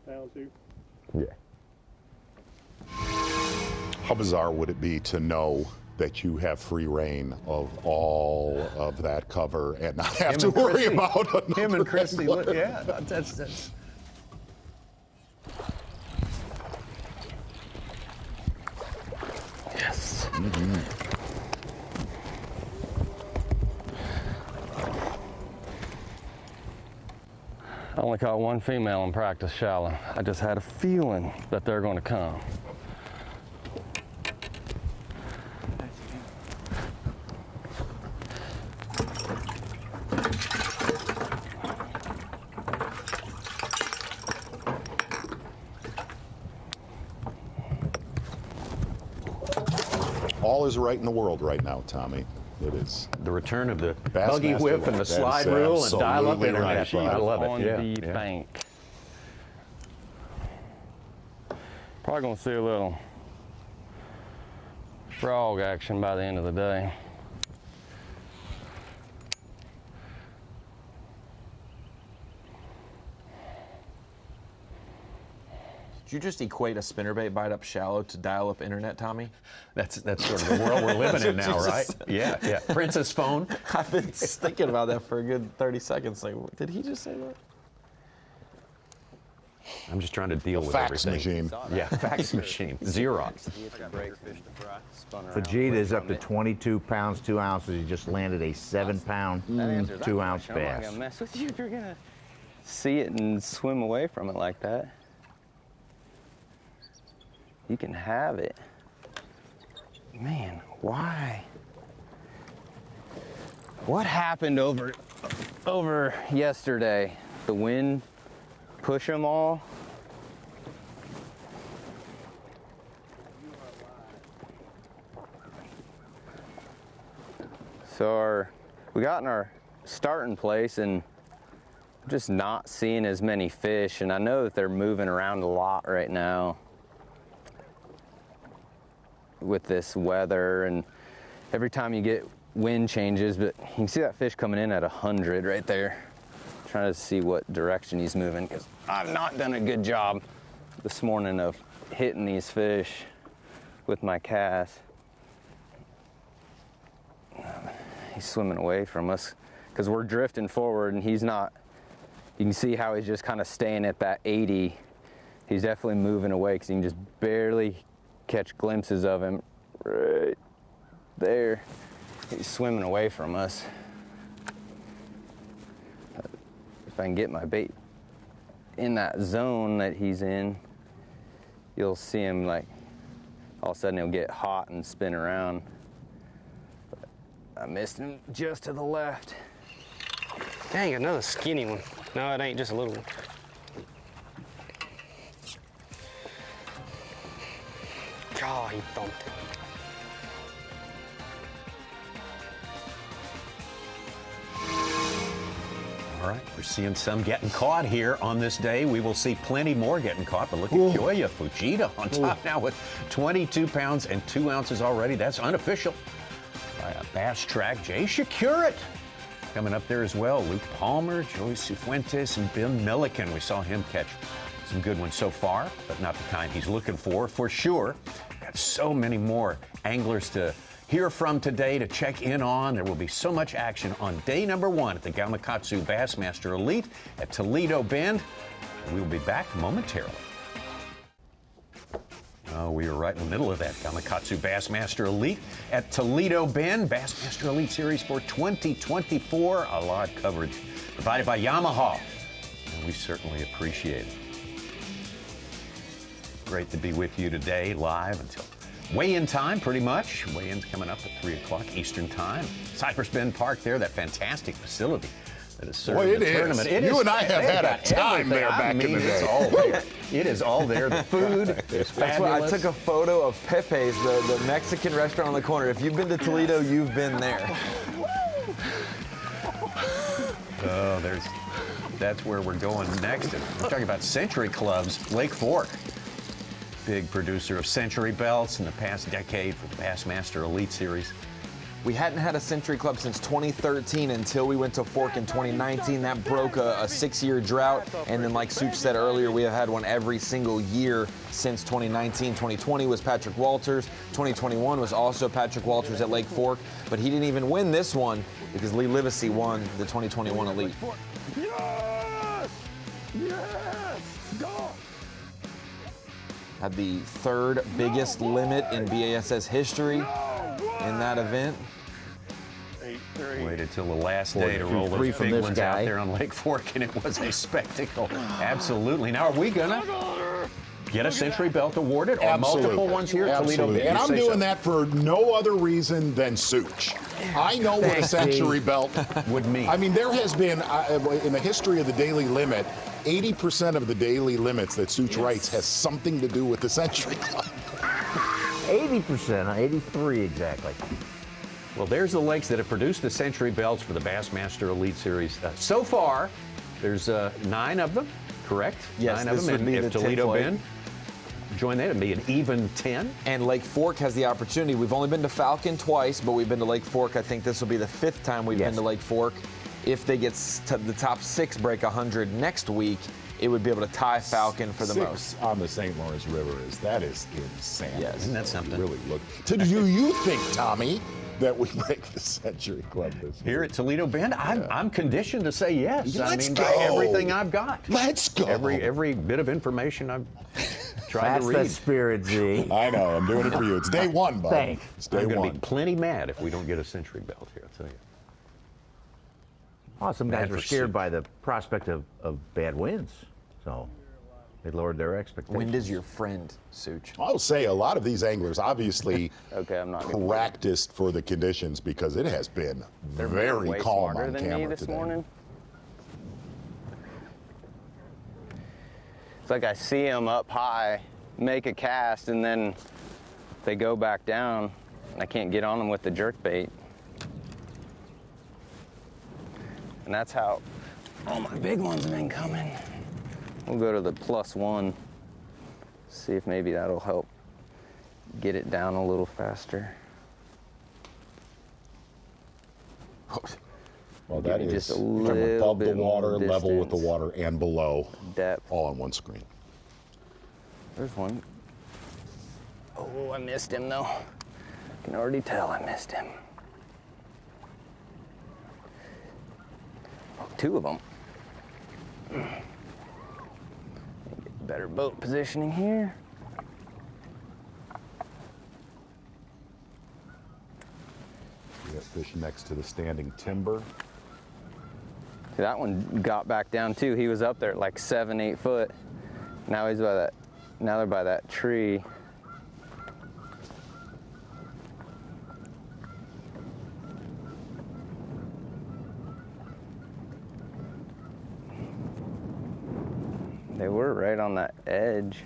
Down 2. Yeah. How bizarre would it be to know that you have free reign of all of that cover and not have to worry about him and Christy. angler? Yeah, that's. Yes. I only caught one female in practice shallow. I just had a feeling that they're going to come. All is right in the world right now, Tommy. It is. The return of the Bassmaster buggy whip and the that is slide rule and dial-up absolutely internet. right. I love it. On the bank. Probably going to see a little frog action by the end of the day. Did you just equate a spinnerbait bite up shallow to dial-up internet, Tommy? That's sort of the world we're living in now, right? Yeah, yeah. Princess phone. I've been thinking about that for a good 30 seconds. Like, did he just say that? I'm just trying to deal with Fax everything. machine. Yeah, fax machine. Xerox. Vegeta is up to 22 pounds, 2 ounces. He just landed a 7-pound, 2-ounce I'm not bass. gonna mess with you if you're gonna see it and swim away from it like that. You can have it. Man, why? What happened over yesterday? The wind push them all? So we got in our starting place and just not seeing as many fish, and I know that they're moving around a lot right now with this weather, and every time you get wind changes, but you can see that fish coming in at 100 right there. Trying to see what direction he's moving, because I've not done a good job this morning of hitting these fish with my cast. He's swimming away from us because we're drifting forward and he's not. You can see how he's just kind of staying at that 80. He's definitely moving away because you can just barely catch glimpses of him right there. He's swimming away from us. If I can get my bait in that zone that he's in, you'll see him like all of a sudden he'll get hot and spin around. I missed him just to the left. Dang, another skinny one. No, it ain't, just a little one. Oh, he thumped it. All right, we're seeing some getting caught here on this day. We will see plenty more getting caught, but look at Kyoya Fujita on top now with 22 pounds and 2 ounces already. That's unofficial. By a bass track, Jay Shakurit coming up there as well. Luke Palmer, Joey Cifuentes, and Ben Milliken. We saw him catch some good ones so far, but not the kind he's looking for sure. Got so many more anglers to hear from today, to check in on. There will be so much action on day number 1 at the Gamakatsu Bassmaster Elite at Toledo Bend. We'll be back momentarily. We are right in the middle of that Gamakatsu Bassmaster Elite at Toledo Bend. Bassmaster Elite Series for 2024. A lot of coverage provided by Yamaha, and we certainly appreciate it. Great to be with you today, live until weigh-in time, pretty much. Weigh-in's coming up at 3 o'clock Eastern Time. Cypress Bend Park there, that fantastic facility that is serving the tournament. You and I have had a time there back in the day. It's all there. It is all there. The food is fabulous. That's why I took a photo of Pepe's, the Mexican restaurant on the corner. If you've been to Toledo, you've been there. Oh, that's where we're going next. And we're talking about Century Clubs, Lake Fork. Big producer of Century belts in the past decade for the Bassmaster Elite Series. We hadn't had a Century Club since 2013 until we went to Fork in 2019. That broke a 6-year drought. And then like Such said earlier, we have had one every single year since 2019. 2020 was Patrick Walters. 2021 was also Patrick Walters at Lake Fork. But he didn't even win this one because Lee Livesey won the 2021 Elite. Yes! Yes! Go! Had the 3rd biggest limit in B.A.S.S history in that event. Waited till the last day to roll those big ones out there on Lake Fork, and it was a spectacle. Absolutely. Now, are we gonna get a Century belt awarded, or multiple ones here at Toledo? And I'm doing that for no other reason than Such. I know what a Century belt would mean. I mean, there has been, in the history of the daily limit, 80% of the daily limits that Such writes has something to do with the Century Club. 80%, 83 exactly. Well, there's the lakes that have produced the Century belts for the Bassmaster Elite Series. So far, there's 9 of them, correct? Yes, 9 of them. And if Toledo Bend join that, it'd be an even 10. And Lake Fork has the opportunity. We've only been to Falcon twice, but we've been to Lake Fork. I think this will be the 5th time we've been to Lake Fork. If they get to the top 6 break 100 next week, it would be able to tie Falcon for the most. On the St. Lawrence River that is insane. Yes, isn't that something? Really look. So do you think, Tommy, that we break the Century Club this year? Here at Toledo Bend, I'm conditioned to say yes. Let's go. By everything I've got. Let's go. Every bit of information I've tried to read. That's the spirit, Z. I know. I'm doing it for you. It's day 1, bud. Thanks. It's day I'm going 1. to be plenty mad if we don't get a Century belt here, I'll tell you. Oh, some guys were scared by the prospect of bad winds. So They lowered their expectations. Wind is your friend, Such. I'll say a lot of these anglers obviously Okay, I'm not gonna practiced for the conditions because it has been They're very way calm smarter on than me camera this today. morning. It's like I see them up high, make a cast, and then they go back down, and I can't get on them with the jerk bait. And that's how all my big ones have been coming. We'll go to the +1, see if maybe that'll help get it down a little faster. Well, that Give me is just a from little above the bit more water, level with the distance. water, and below, Depth. all on one screen. There's one. Oh, I missed him though. I can already tell I missed him. Oh, 2 of them. Better boat positioning here. We got fish next to the standing timber. See, that one got back down too. He was up there at like 7, 8 foot. Now he's by that. Now they're by that tree. They were right on that edge.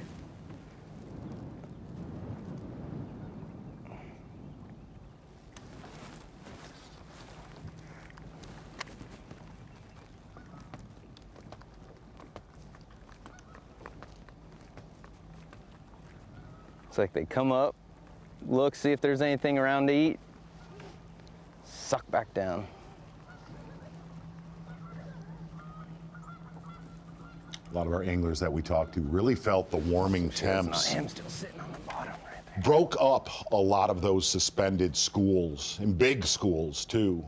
It's like they come up, look, see if there's anything around to eat, suck back down. A lot of our anglers that we talked to really felt the warming temps I am still sitting on the bottom right there. broke up a lot of those suspended schools, and big schools too.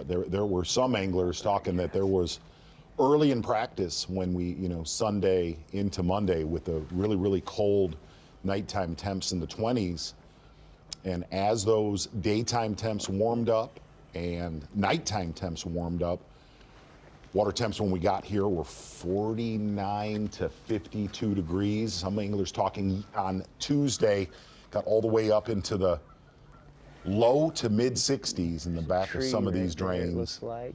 There were some anglers talking that there was early in practice when we, Sunday into Monday with the really, really cold nighttime temps in the 20s. And as those daytime temps warmed up and nighttime temps warmed up, water temps when we got here were 49 to 52 degrees. Some anglers talking on Tuesday got all the way up into the low to mid 60s in the back of some of these drains. Looks like.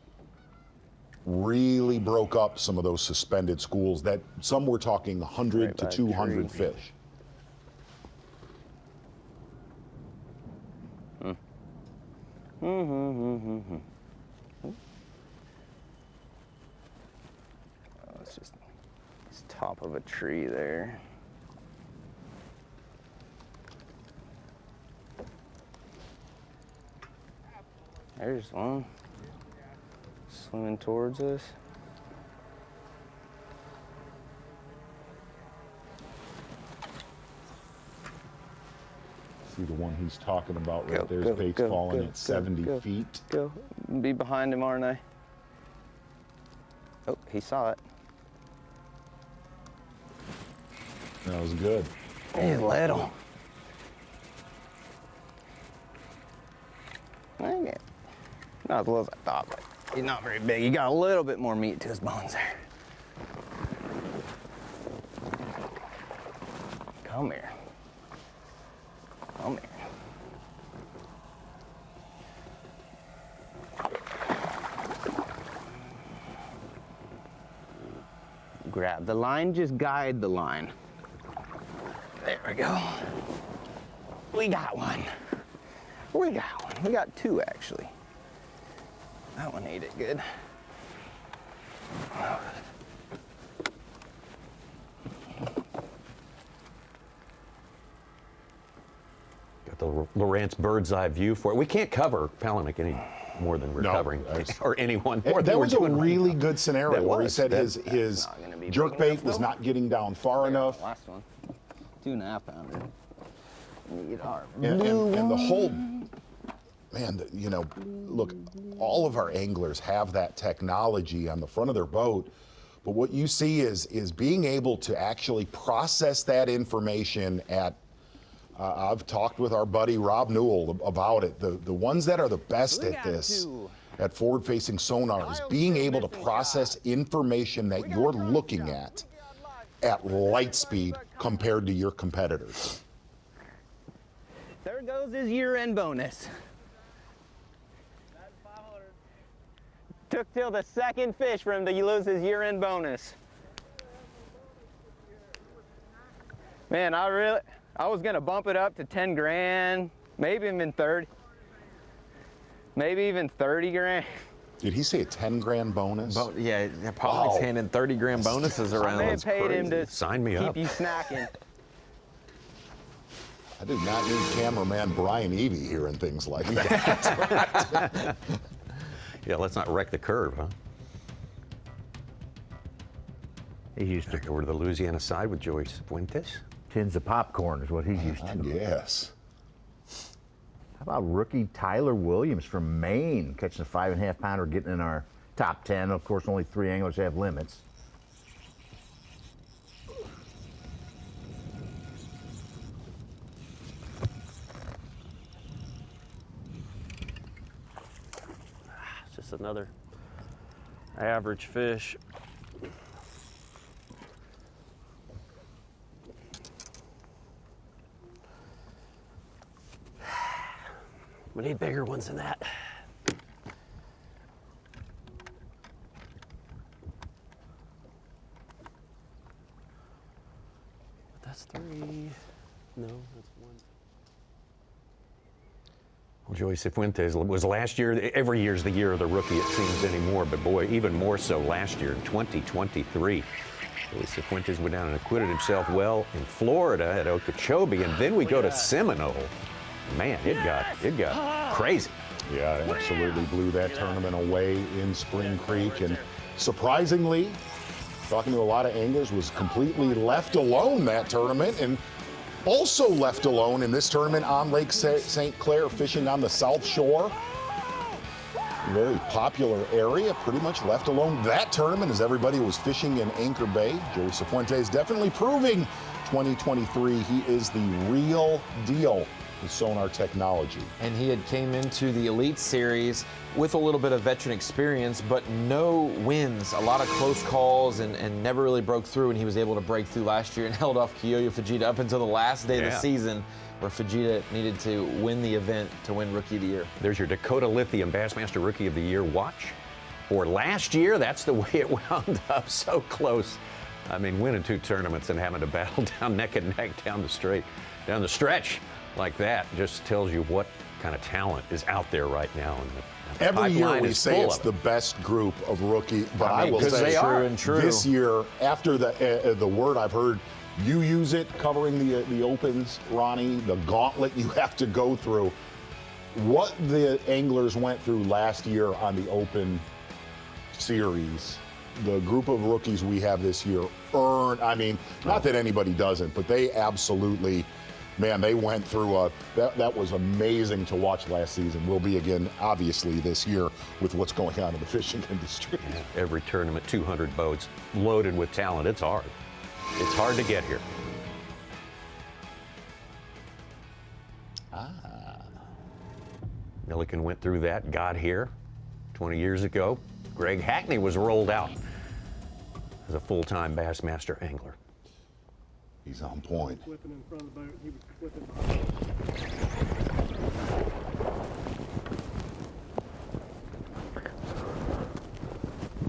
Really broke up some of those suspended schools that some were talking 100 Right to by the 200 tree. fish. Oh, it's top of a tree there. There's one swimming towards us. See the one he's talking about right there. His bait's falling at 70 feet. Go. Be behind him, aren't I? Oh, he saw it. That was good. He's little. Okay. Not as little as I thought, but he's not very big. He got a little bit more meat to his bones there. Come here. Come here. Grab the line, just guide the line. There we go. We got one. We got one. We got 2 actually. That one ate it good. Got the Lowrance bird's eye view for it. We can't cover Palaniuk any more than we're covering, or anyone more than That we're was a doing right really now. good scenario That where he was. said That- his not gonna be jerk big bait enough, was though. not getting down far enough. Last one. 2.5 pounder. Need our And blue the whole, one. man, look, all of our anglers have that technology on the front of their boat, but what you see is being able to actually process that information at, I've talked with our buddy Rob Newell about it, the ones that are the best at this, at forward-facing sonar, is being able to process information that you're looking at at light speed compared to your competitors? There goes his year-end bonus. Took till the second fish for him to lose his year-end bonus. Man, I was gonna bump it up to 10 grand, maybe even 30. Maybe even 30 grand. Did he say a 10 grand bonus? Yeah, Polly's handing 30 grand bonuses around. I may have paid him to Sign me up. keep you snacking. I did not need cameraman Brian Evie hearing things like that. Yeah, let's not wreck the curve, huh? He's used to Back over to the Louisiana side with Joey Fuentes. tins of popcorn is what he's used to. Yes. How about rookie Tyler Williams from Maine catching a 5.5 pounder, getting in our top 10. Of course, only 3 anglers have limits. It's just another average fish. We need bigger ones than that. That's 3. No, that's 1. Well, Joey Fuentes was last year. Every year's the year of the rookie, it seems anymore. But boy, even more so last year in 2023. Joey Fuentes went down and acquitted himself well in Florida at Okeechobee, and then we go to Seminole. Man, it got crazy. Yeah, it absolutely blew that tournament away in Spring Creek. And surprisingly, talking to a lot of anglers, was completely left alone that tournament, and also left alone in this tournament on Lake St. Clair, fishing on the South Shore. Very popular area, pretty much left alone that tournament as everybody was fishing in Anchor Bay. Joey Fuentes definitely proving 2023 he is the real deal with sonar technology. And he had came into the Elite Series with a little bit of veteran experience, but no wins, a lot of close calls, and never really broke through, and he was able to break through last year and held off Kiyoya Fujita up until the last day of the season, where Fujita needed to win the event to win Rookie of the Year. There's your Dakota Lithium Bassmaster Rookie of the Year watch. For last year, that's the way it wound up, so close. I mean, winning 2 tournaments and having to battle down neck and neck down the stretch like that just tells you what kind of talent is out there right now. And the every year pipeline we is say full it's of the it. best group of rookie, but I, I mean, will 'cause say they are. this year, after the word I've heard you use it covering the opens, Ronnie, the gauntlet you have to go through. What the anglers went through last year on the Open Series, the group of rookies we have this year earned, I mean, not that anybody doesn't, but they absolutely, man, they went through that was amazing to watch last season. Will be again, obviously, this year with what's going on in the fishing industry. Yeah, every tournament, 200 boats loaded with talent. It's hard. It's hard to get here. Milliken went through that, got here 20 years ago. Greg Hackney was rolled out as a full-time Bassmaster angler. He's on point. Flipping in front of the boat, he was flipping.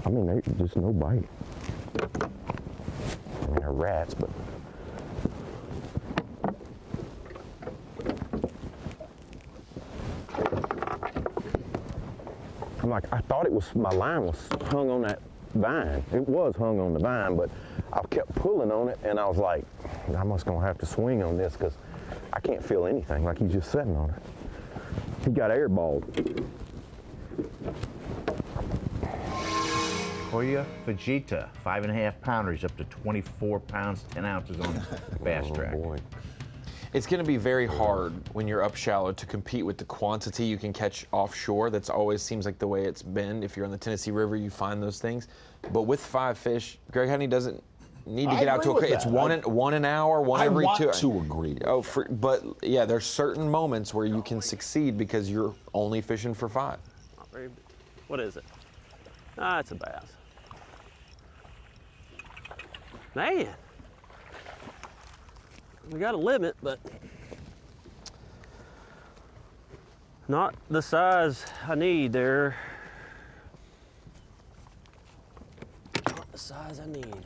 I mean, there's just no bite. I mean, they're rats, but. I'm like, I thought it was, my line was hung on that vine. It was hung on the vine, but I kept pulling on it, and I was like, I must gonna have to swing on this because I can't feel anything, like he's just sitting on it. He got airballed. Kiyoya Fujita, 5.5 pounders, up to 24 pounds, 10 ounces on Bass Track. Boy. It's going to be very hard when you're up shallow to compete with the quantity you can catch offshore. That's always seems like the way it's been. If you're on the Tennessee River, you find those things. But with 5 fish, Greg Hackney doesn't need to get out to a. It's one an hour, one every 2. I want to agree. But yeah, there's certain moments where you can succeed because you're only fishing for 5. What is it? Ah, it's a bass. Man, We got a limit, but not the size I need there. Not the size I need.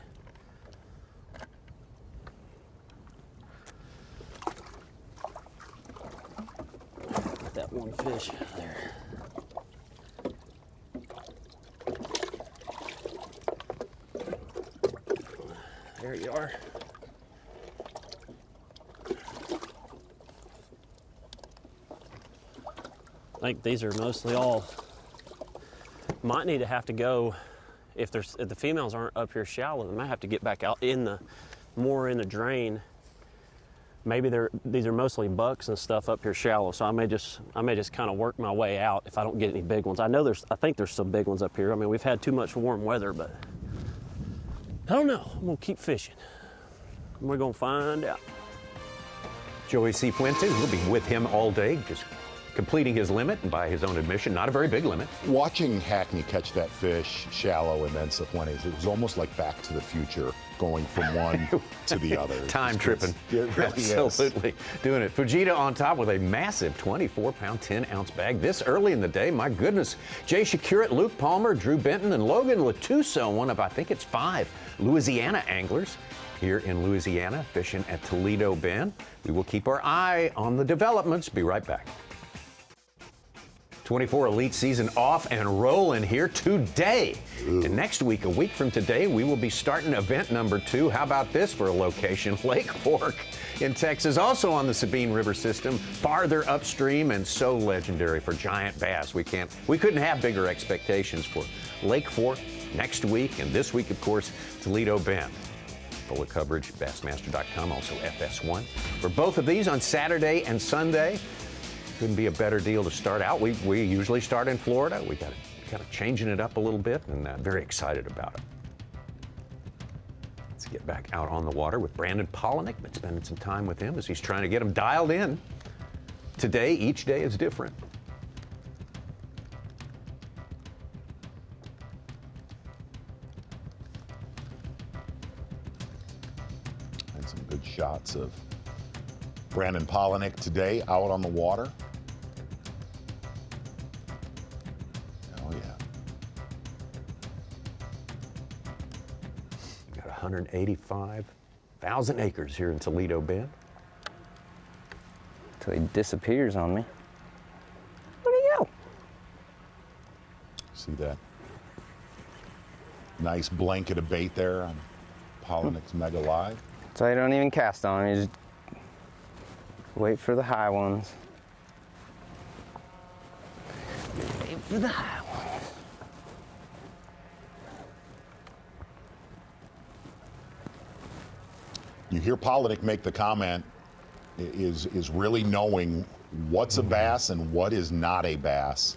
Get that one fish out of there. There you are. I think these are mostly all. Might need to have to go if the females aren't up here shallow. They might have to get back out in the more in the drain. Maybe these are mostly bucks and stuff up here shallow. So I may just kind of work my way out if I don't get any big ones. I think there's some big ones up here. I mean, we've had too much warm weather, but I don't know. I'm gonna keep fishing. We're gonna find out. Joey Cifuentes, we'll be with him all day, just completing his limit, and by his own admission, not a very big limit. Watching Hackney catch that fish shallow and then Cifuentes, it was almost like Back to the Future, going from one to the other. Time tripping. It really Absolutely doing it. Fujita on top with a massive 24-pound, 10-ounce bag this early in the day. My goodness. Jay Shakurat, Luke Palmer, Drew Benton, and Logan Latuso, one of, I think it's 5 Louisiana anglers here in Louisiana, fishing at Toledo Bend. We will keep our eye on the developments. Be right back. 24 Elite season off and rolling here today. And next week, a week from today, we will be starting event number 2. How about this for a location? Lake Fork in Texas, also on the Sabine River system, farther upstream and so legendary for giant bass. We couldn't have bigger expectations for Lake Fork next week, and this week, of course, Toledo Bend. Full of coverage, Bassmaster.com, also FS1. For both of these on Saturday and Sunday, couldn't be a better deal to start out. We usually start in Florida. We got kind of changing it up a little bit, and very excited about it. Let's get back out on the water with Brandon Polinick. Been spending some time with him as he's trying to get him dialed in. Today, each day is different. And some good shots of Brandon Polinick today out on the water. Oh, yeah. We got 185,000 acres here in Toledo Bend. Until he disappears on me. Where'd he go? See that nice blanket of bait there on Polinick's Mega Live. So you don't even cast on him. You just wait for the high ones. Wait for the high ones. You hear Polinick make the comment, is really knowing what's a bass and what is not a bass.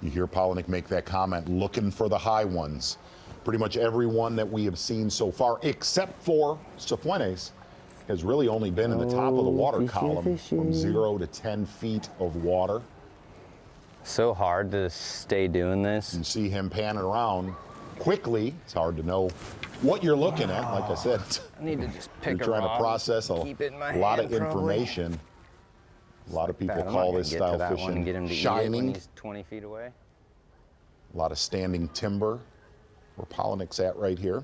You hear Polinick make that comment, looking for the high ones. Pretty much every one that we have seen so far, except for Cifuentes, has really only been in the top of the water column from 0 to 10 feet of water. So hard to stay doing this. You see him panning around quickly. It's hard to know what you're looking at. Like I said, I need to just pick you're trying to process a lot of information. A lot of people call this style fishing shining. When he's 20 feet away. A lot of standing timber where Polinick's at right here.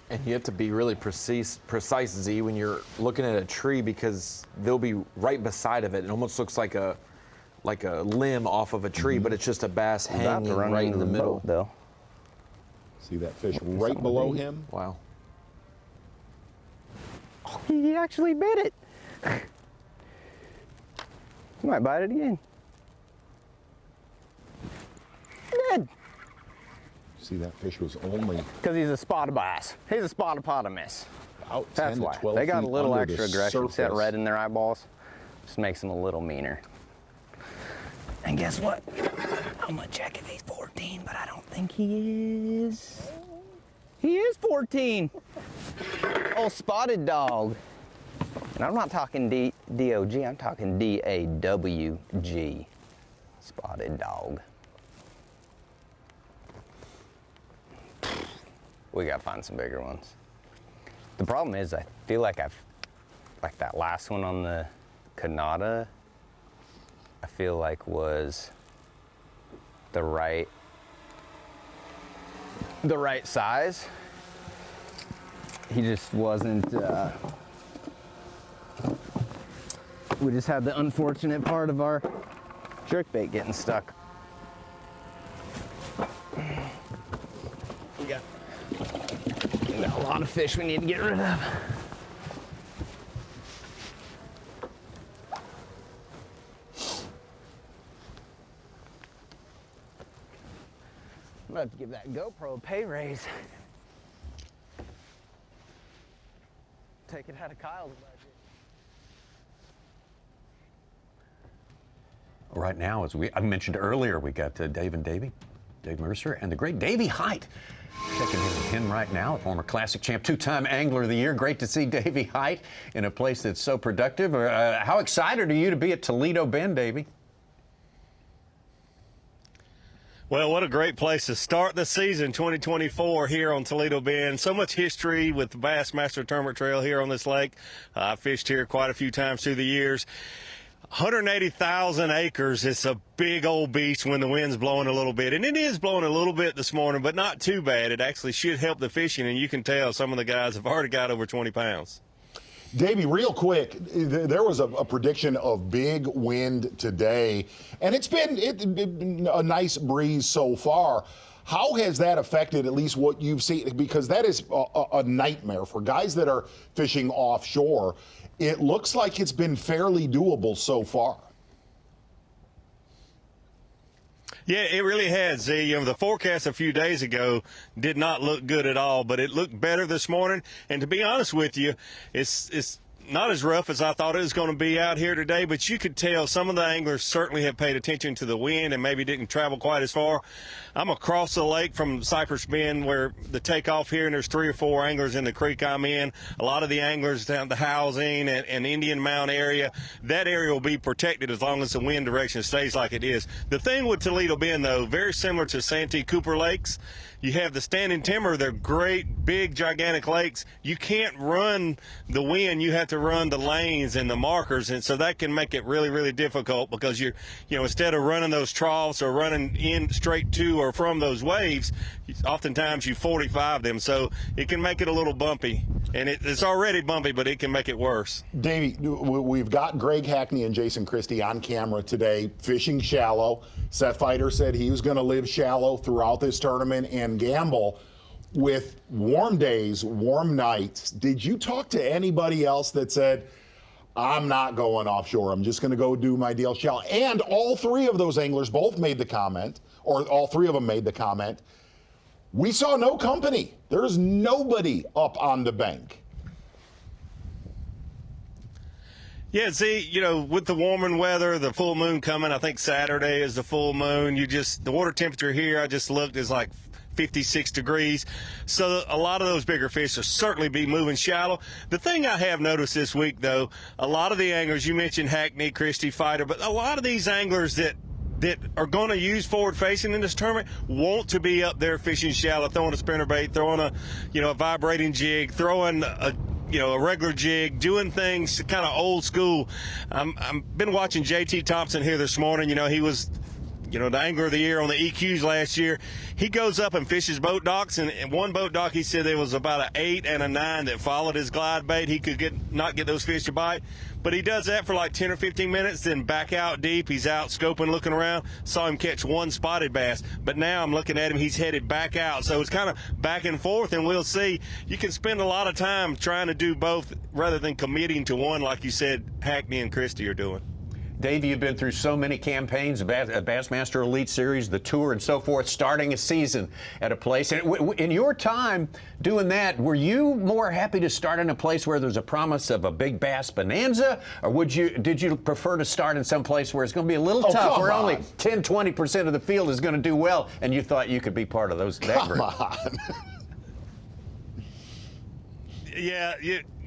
And you have to be really precise, Z, when you're looking at a tree, because they'll be right beside of it. It almost looks like a limb off of a tree, but it's just a bass hanging right in the middle. Though. See that fish right below him? Wow. Oh, he actually bit it. He might bite it again. Good. See, that fish was only... Because he's a spotted bass. He's a spottopotamus. That's why. They got a little extra aggression set red in their eyeballs. Just makes them a little meaner. And guess what? I'm gonna check if he's 14, but I don't think he is. He is 14. Oh, spotted dog. And I'm not talking D-O-G, I'm talking D-A-W-G. Spotted dog. We gotta find some bigger ones. The problem is I feel like I've like that last one on the Kanata, I feel like was the right size. He just wasn't, we just had the unfortunate part of our jerkbait getting stuck. We got a lot of fish we need to get rid of. I'm gonna have to give that GoPro a pay raise. Take it out of Kyle's budget. Right now, as I mentioned earlier, we got Dave Mercer, and the great Davey Height checking in with him right now, former Classic champ, two-time Angler of the Year. Great to see Davey Height in a place that's so productive. How excited are you to be at Toledo Bend, Davey? Well, what a great place to start the season 2024 here on Toledo Bend. So much history with the Bassmaster Tournament Trail here on this lake. I fished here quite a few times through the years. 180,000 acres. It's a big old beast when the wind's blowing a little bit. And it is blowing a little bit this morning, but not too bad. It actually should help the fishing, and you can tell some of the guys have already got over 20 pounds. Davey, real quick, there was a prediction of big wind today, and it's been a nice breeze so far. How has that affected at least what you've seen? Because that is a nightmare for guys that are fishing offshore. It looks like it's been fairly doable so far. Yeah, it really has. The forecast a few days ago did not look good at all, but it looked better this morning. And to be honest with you, it's not as rough as I thought it was going to be out here today, but you could tell some of the anglers certainly have paid attention to the wind and maybe didn't travel quite as far. I'm across the lake from Cypress Bend where the takeoff here, and there's 3 or 4 anglers in the creek I'm in. A lot of the anglers down the housing and Indian Mound area, that area will be protected as long as the wind direction stays like it is. The thing with Toledo Bend, though, very similar to Santee Cooper Lakes, you have the standing timber. They're great, big, gigantic lakes. You can't run the wind. You have to run the lanes and the markers, and so that can make it really, really difficult because instead of running those troughs or running in straight to or from those waves, oftentimes you 45 them, so it can make it a little bumpy. And it's already bumpy, but it can make it worse. Davey, we've got Greg Hackney and Jason Christie on camera today fishing shallow. Seth Feider said he was going to live shallow throughout this tournament and gamble with warm days, warm nights. Did you talk to anybody else that said, I'm not going offshore, I'm just going to go do my deal shallow? And all 3 of those anglers both made the comment, or all 3 of them made the comment, we saw no company. There's nobody up on the bank. Yeah, see, with the warming weather, the full moon coming, I think Saturday is the full moon. The water temperature here, I just looked, is like 56 degrees. So a lot of those bigger fish will certainly be moving shallow. The thing I have noticed this week, though, a lot of the anglers, you mentioned Hackney, Christie, Feider, but a lot of these anglers that are going to use forward facing in this tournament want to be up there fishing shallow, throwing a spinnerbait, throwing a vibrating jig, throwing a regular jig, doing things kind of old school. I've been watching JT Thompson here this morning. He was the Angler of the Year on the EQs last year. He goes up and fishes boat docks, and one boat dock, he said there was about an 8 and a 9 that followed his glide bait. He could not get those fish to bite, but he does that for like 10 or 15 minutes, then back out deep. He's out scoping, looking around. Saw him catch 1 spotted bass, but now I'm looking at him, he's headed back out. So it's kind of back and forth, and we'll see. You can spend a lot of time trying to do both rather than committing to one, like you said Hackney and Christie are doing. Dave, you've been through so many campaigns, Bassmaster Elite Series, the Tour, and so forth, starting a season at a place. And in your time doing that, were you more happy to start in a place where there's a promise of a big bass bonanza, or did you prefer to start in some place where it's going to be a little tough, where only 10-20% of the field is going to do well, and you thought you could be part of that group? Yeah,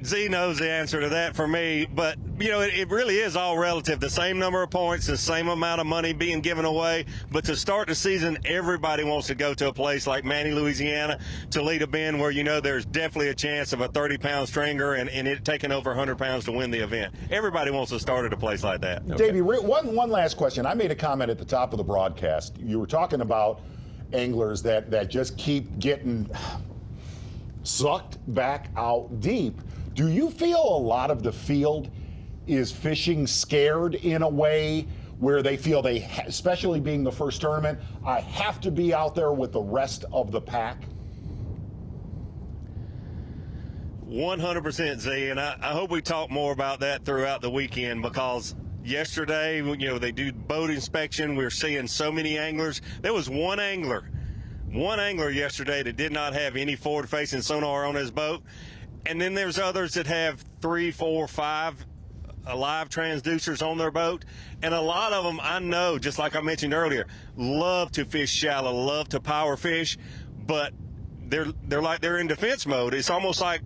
Z knows the answer to that for me, but you know, it really is all relative. The same number of points, the same amount of money being given away. But to start the season, everybody wants to go to a place like Manny, Louisiana, Toledo Bend, where you know there's definitely a chance of a 30-pound stringer and it taking over 100 pounds to win the event. Everybody wants to start at a place like that. Okay. Davey, one last question. I made a comment at the top of the broadcast. You were talking about anglers that just keep getting sucked back out deep. Do you feel a lot of the field is fishing scared in a way where they feel especially being the first tournament, I have to be out there with the rest of the pack? 100% Z, and I hope we talk more about that throughout the weekend, because yesterday, you know, they do boat inspection. We're seeing so many anglers. There was one angler yesterday that did not have any forward-facing sonar on his boat. And then there's others that have 3, 4, 5 live transducers on their boat. And a lot of them, I know, just like I mentioned earlier, love to fish shallow, love to power fish, but they're in defense mode. It's almost like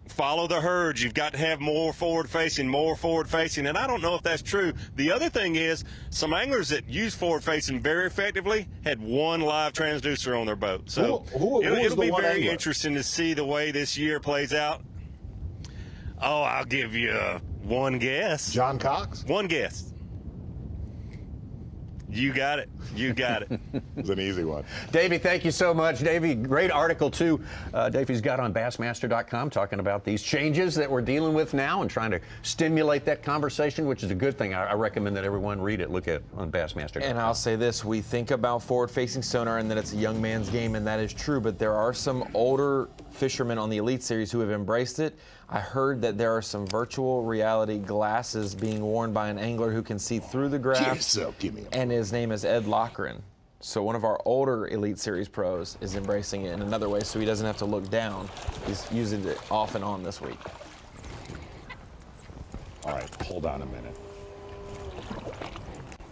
follow the herd. You've got to have more forward facing. And I don't know if that's true. The other thing is, some anglers that use forward facing very effectively had one live transducer on their boat. So it'll be very interesting to see the way this year plays out. Oh, I'll give you one guess. John Cox? One guess. You got it. You got it. It's an easy one. Davey, thank you so much. Davey, great article, too. Davey's got on Bassmaster.com talking about these changes that we're dealing with now and trying to stimulate that conversation, which is a good thing. I recommend that everyone read it. Look at it on Bassmaster.com. And I'll say this. We think about forward-facing sonar and that it's a young man's game, and that is true. But there are some older fishermen on the Elite Series who have embraced it. I heard that there are some virtual reality glasses being worn by an angler who can see through the graph. And his name is Ed Lochran. So one of our older Elite Series pros is embracing it in another way, so he doesn't have to look down. He's using it off and on this week. All right, hold on a minute.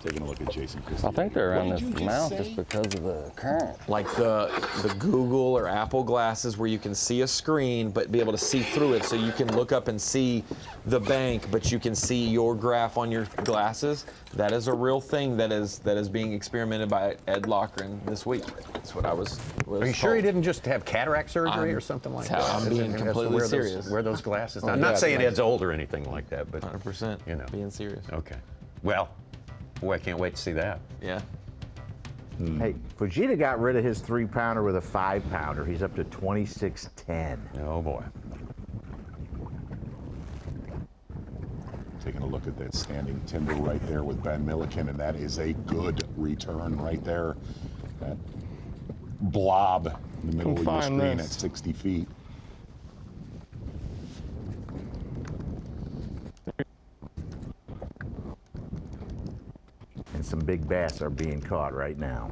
Taking a look at Jason Christie. I think they're around this mouth just because of the current. Like the Google or Apple glasses where you can see a screen but be able to see through it, so you can look up and see the bank, but you can see your graph on your glasses. That is a real thing that is being experimented by Ed Lochran this week. That's what I was Are you sure he didn't just have cataract surgery or something like that? I'm being completely serious. Wear those glasses. I'm not saying Ed's old or anything like that, but 100%. You know, being serious. Okay. Well, boy, I can't wait to see that. Yeah. Hey, Fujita got rid of his 3-pounder with a 5-pounder. He's up to 26.10. Oh boy. Taking a look at that standing timber right there with Ben Milliken, and that is a good return right there. That blob in the middle of your screen at 60 feet. And some big bass are being caught right now.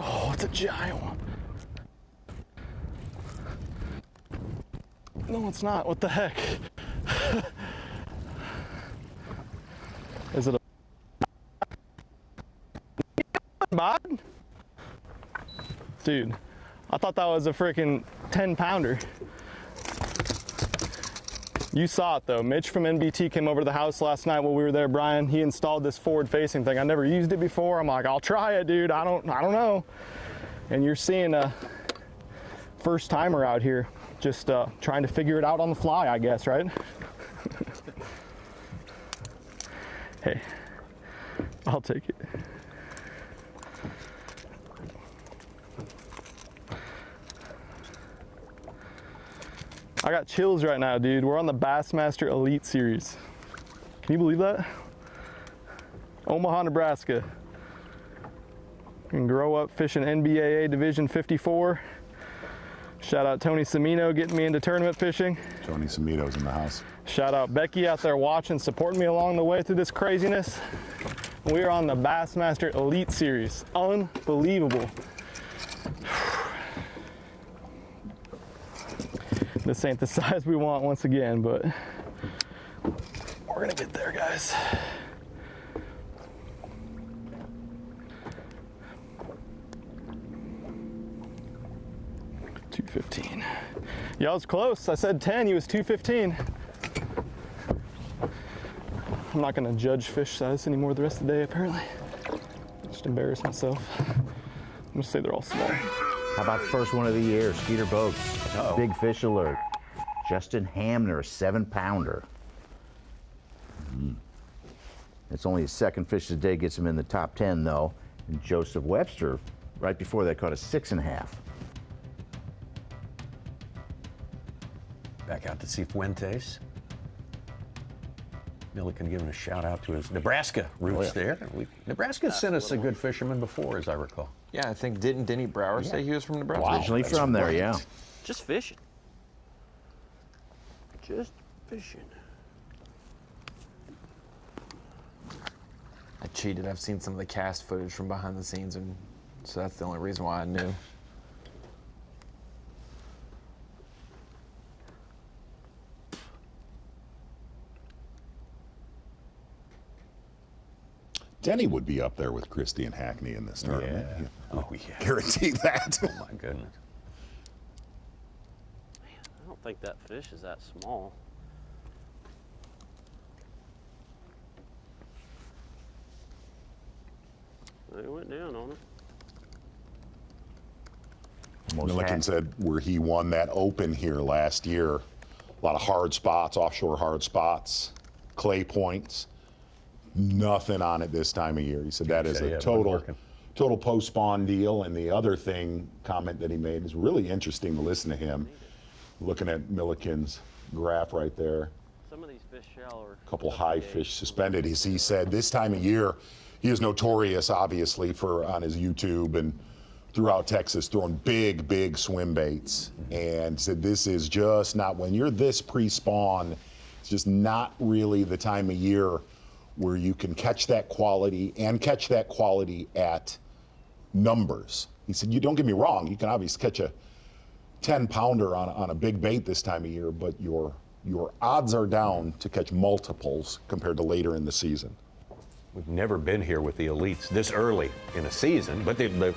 Oh, it's a giant one. No, it's not. What the heck? Is it a bod? Dude, I thought that was a freaking 10-pounder. You saw it though. Mitch from NBT came over to the house last night while we were there, Brian. He installed this forward-facing thing. I never used it before. I'm like, I'll try it, dude. I don't know. And you're seeing a first timer out here, just trying to figure it out on the fly, I guess, right? Hey, I'll take it. I got chills right now, dude. We're on the Bassmaster Elite Series. Can you believe that? Omaha, Nebraska. You can grow up fishing NBAA Division 54. Shout out Tony Cimino getting me into tournament fishing. Tony Cimino's in the house. Shout out Becky out there watching, supporting me along the way through this craziness. We are on the Bassmaster Elite Series. Unbelievable. This ain't the size we want once again, but we're gonna get there, guys. 215. Yeah, I was close. I said 10, he was 215. I'm not gonna judge fish size anymore the rest of the day, apparently. Just embarrass myself. I'm gonna say they're all small. How about the first one of the year, Skeeter Boats? Big fish alert. Justin Hamner, 7-pounder. It's only his second fish of the day, gets him in the top 10 though. And Joseph Webster, right before that, caught a 6.5. Back out to Cifuentes. Milliken giving a shout out to his Nebraska roots there. Nebraska sent us a good fisherman before, as I recall. Yeah, I think didn't Denny Brower say he was from Nebraska? Originally from there, yeah. Just fishing. Just fishing. I cheated. I've seen some of the cast footage from behind the scenes, and so that's the only reason why I knew. Denny would be up there with Christie and Hackney in this tournament. Yeah. Oh, yeah. Guarantee that. Oh, my goodness. Man, I don't think that fish is that small. They went down on it. Milliken said where he won that Open here last year, a lot of hard spots, offshore hard spots, clay points. Nothing on it this time of year. He said that is a total post-spawn deal. And the other comment that he made is really interesting to listen to him. Looking at Milliken's graph right there. Some of these fish shallower. A couple high fish suspended. He said this time of year, he is notorious, obviously, for on his YouTube and throughout Texas throwing big swim baits. And said this is just not, when you're this pre-spawn, it's just not really the time of year where you can catch that quality and catch that quality at numbers. He said, you don't get me wrong, you can obviously catch a 10-pounder on a big bait this time of year, but your odds are down to catch multiples compared to later in the season. We've never been here with the elites this early in a season, but the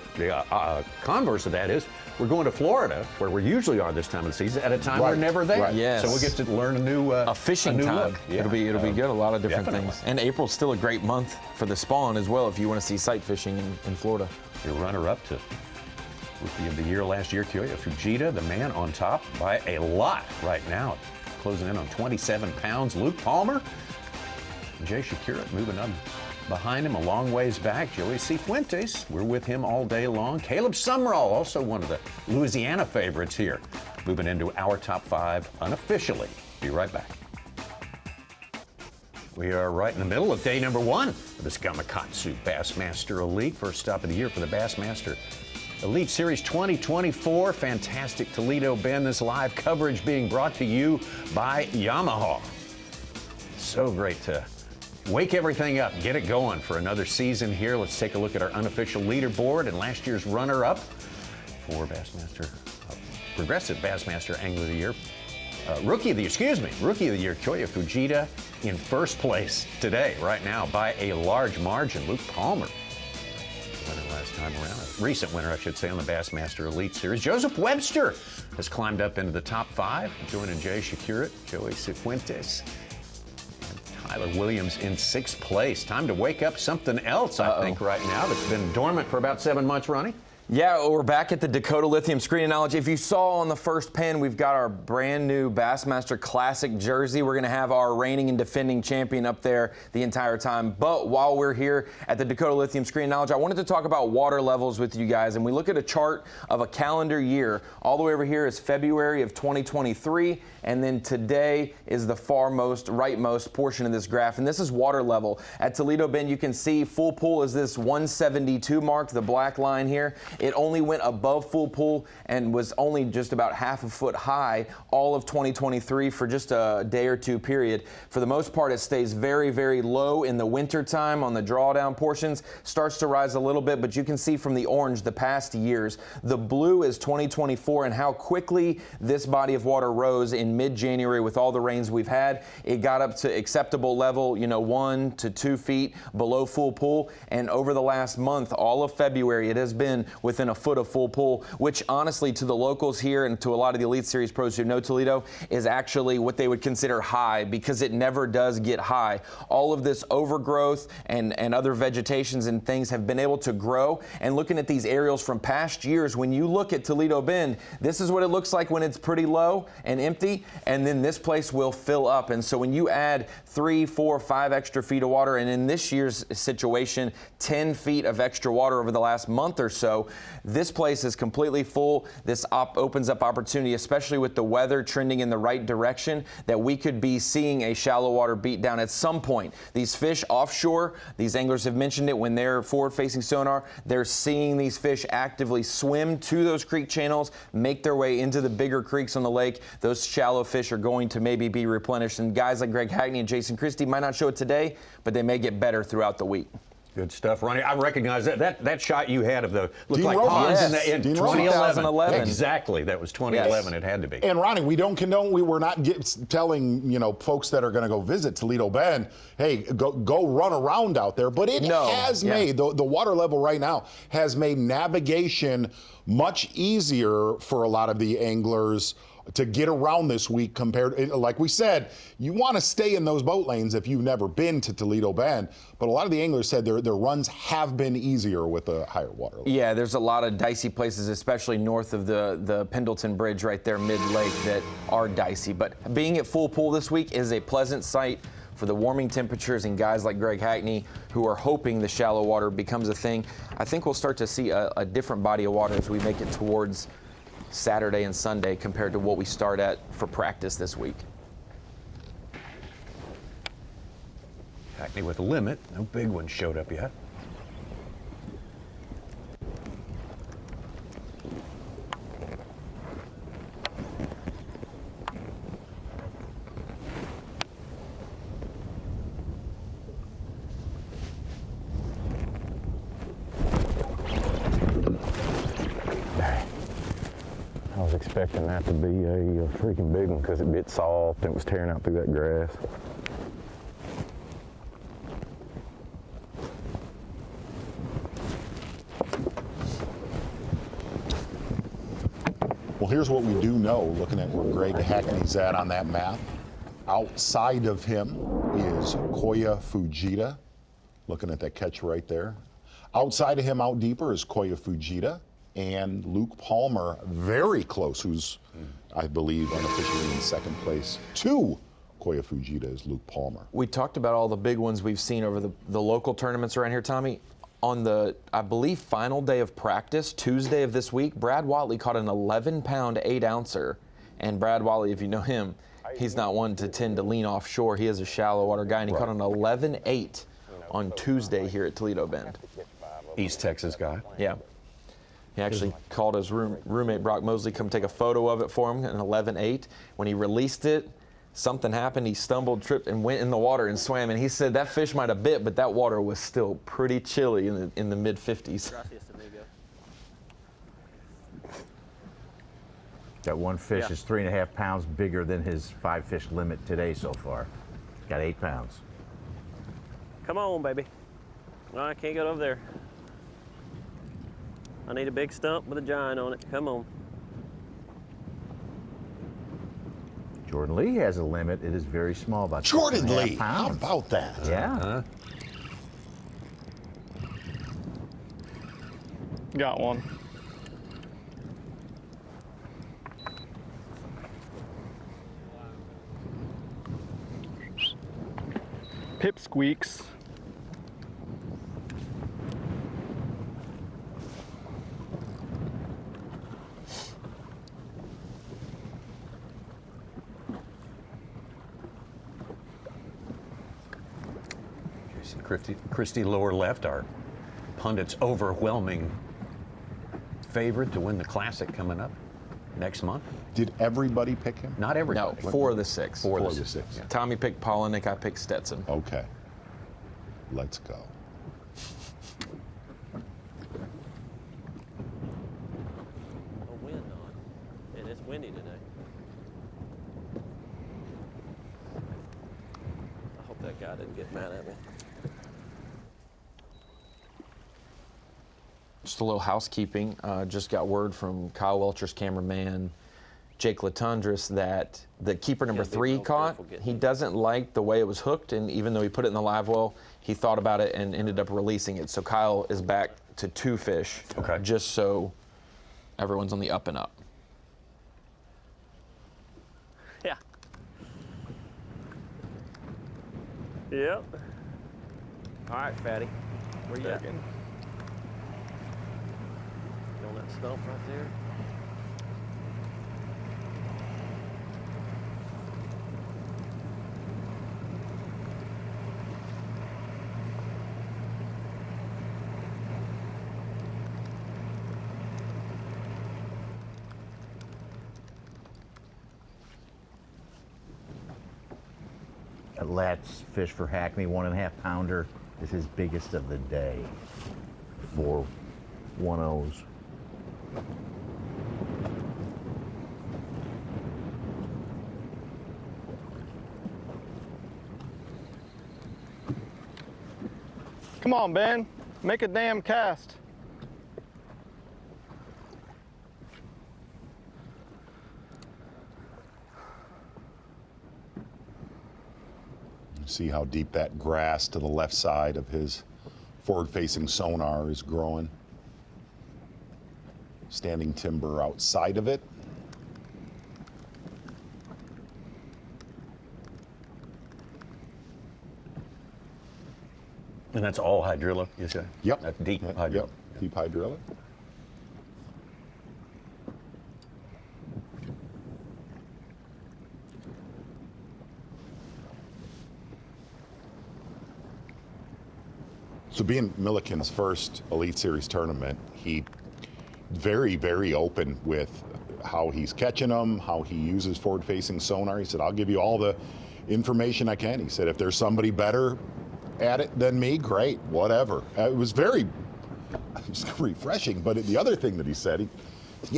converse of that is we're going to Florida, where we usually are this time of the season, at a time we're never there. Right. Yes. So we'll get to learn a fishing new time. look. Yeah. It'll be good. A lot of different Definitely. things. And April's still a great month for the spawn as well if you want to see sight fishing in Florida. Your runner-up to Rookie of the Year last year, Kyoya Fujita, the man on top by a lot right now, closing in on 27 pounds. Luke Palmer, Jay Shakira moving up behind him a long ways back. Joey Cifuentes, we're with him all day long. Caleb Sumrall, also one of the Louisiana favorites here, moving into our top 5 unofficially. Be right back. We are right in the middle of day number 1 of this Gamakatsu Bassmaster Elite. First stop of the year for the Bassmaster Elite Series 2024. Fantastic Toledo Bend. This live coverage being brought to you by Yamaha. So great to wake everything up, get it going for another season here. Let's take a look at our unofficial leaderboard and last year's runner-up for Bassmaster, Progressive Bassmaster Angler of the Year. Rookie of the Year, Kyoya Fujita in first place today, right now, by a large margin. Luke Palmer, winner last time around, a recent winner, I should say, on the Bassmaster Elite Series. Joseph Webster has climbed up into the top 5, joining Jay Shakira, Joey Cifuentes, Tyler Williams in 6th place. Time to wake up something else, I think, right now that's been dormant for about 7 months, Ronnie. Yeah, we're back at the Dakota Lithium Screen and Knowledge. If you saw on the first pen, we've got our brand new Bassmaster Classic jersey. We're going to have our reigning and defending champion up there the entire time. But while we're here at the Dakota Lithium Screen and Knowledge, I wanted to talk about water levels with you guys. And we look at a chart of a calendar year. All the way over here is February of 2023. And then today is the rightmost portion of this graph. And this is water level. At Toledo Bend, you can see full pool is this 172 mark, the black line here. It only went above full pool and was only just about half a foot high all of 2023 for just a day or two period. For the most part, it stays very, very low in the winter time on the drawdown portions. Starts to rise a little bit, but you can see from the orange the past years. The blue is 2024 and how quickly this body of water rose in mid-January with all the rains we've had. It got up to acceptable level, 1 to 2 feet below full pool. And over the last month, all of February, it has been within a foot of full pull, which honestly to the locals here and to a lot of the Elite Series pros who know Toledo is actually what they would consider high, because it never does get high. All of this overgrowth and other vegetations and things have been able to grow. And looking at these aerials from past years, when you look at Toledo Bend, this is what it looks like when it's pretty low and empty, and then this place will fill up. And so when you add 3, 4, 5 extra feet of water, and in this year's situation, 10 feet of extra water over the last month or so, this place is completely full. This opens up opportunity, especially with the weather trending in the right direction, that we could be seeing a shallow water beat down at some point. These fish offshore, these anglers have mentioned it, when they're forward-facing sonar, they're seeing these fish actively swim to those creek channels, make their way into the bigger creeks on the lake. Those shallow fish are going to maybe be replenished, and guys like Greg Hackney and Jason Christie might not show it today, but they may get better throughout the week. Good stuff, Ronnie. I recognize that shot you had of the looked Dean like Rojas. ponds in 2011. 2011. Exactly, that was 2011. It had to be. And Ronnie, we don't condone. We're not telling folks that are going to go visit Toledo Bend, hey, go run around out there. But it has made the water level right now has made navigation much easier for a lot of the anglers to get around this week compared, like we said, you want to stay in those boat lanes if you've never been to Toledo Bend. But a lot of the anglers said their runs have been easier with a higher water level. Yeah, there's a lot of dicey places, especially north of the Pendleton Bridge right there mid-lake, that are dicey. But being at full pool this week is a pleasant sight for the warming temperatures and guys like Greg Hackney who are hoping the shallow water becomes a thing. I think we'll start to see a different body of water as we make it towards Saturday and Sunday compared to what we start at for practice this week. Hackney with a limit. No big one showed up yet. I was expecting that to be a freaking big one because it bit soft and it was tearing out through that grass. Well, here's what we do know, looking at where Greg Hackney's at on that map. Outside of him is Koya Fujita, looking at that catch right there. Outside of him, out deeper, is Koya Fujita and Luke Palmer, very close, who's, I believe, unofficially in second place to Koya Fujita is Luke Palmer. We talked about all the big ones we've seen over the local tournaments around here, Tommy. On the, I believe, final day of practice, Tuesday of this week, Brad Watley caught an 11-pound 8-ouncer. And Brad Watley, if you know him, he's not one to tend to lean offshore. He is a shallow water guy, and he caught an 11-8 on Tuesday here at Toledo Bend. East Texas guy. Yeah. He actually called his roommate Brock Mosley come take a photo of it for him, an 11-8. When he released it, something happened. He stumbled, tripped, and went in the water and swam. And he said that fish might have bit, but that water was still pretty chilly in the mid-50s. That one fish is 3.5 pounds bigger than his 5-fish limit today so far. Got 8 pounds. Come on, baby. No, I can't get over there. I need a big stump with a giant on it. Come on. Jordan Lee has a limit. It is very small, about Jordan 6.5 Lee, how pounds. about that? Yeah. Got one. Pipsqueaks. Christie lower left, our pundit's overwhelming favorite to win the Classic coming up next month. Did everybody pick him? Not everybody. No, 4 of the 6. 4 of the 6. Yeah. Tommy picked Polinick, I picked Stetson. Okay. Let's go. A wind on. And it's windy today. I hope that guy didn't get mad at me. It's a little housekeeping. Just got word from Kyle Welcher's cameraman, Jake Latundris, that the keeper number 3 caught. He doesn't like the way it was hooked, and even though he put it in the live well, he thought about it and ended up releasing it. So Kyle is back to 2 fish, just so everyone's on the up and up. Yeah. Yep. All right, Fatty. Where you at? You on that stump right there? Lat's fish for Hackney, 1.5 pounder, is his biggest of the day. 4 1-0s. Come on, Ben. Make a damn cast. See how deep that grass to the left side of his forward-facing sonar is growing. Standing timber outside of it. And that's all hydrilla, you say? Yep. That's deep hydrilla. Yep. Deep hydrilla. So being Milliken's first Elite Series tournament, he very, very open with how he's catching them, how he uses forward-facing sonar. He said, I'll give you all the information I can. He said, if there's somebody better at it than me, great, whatever. It was very refreshing. But the other thing that he said,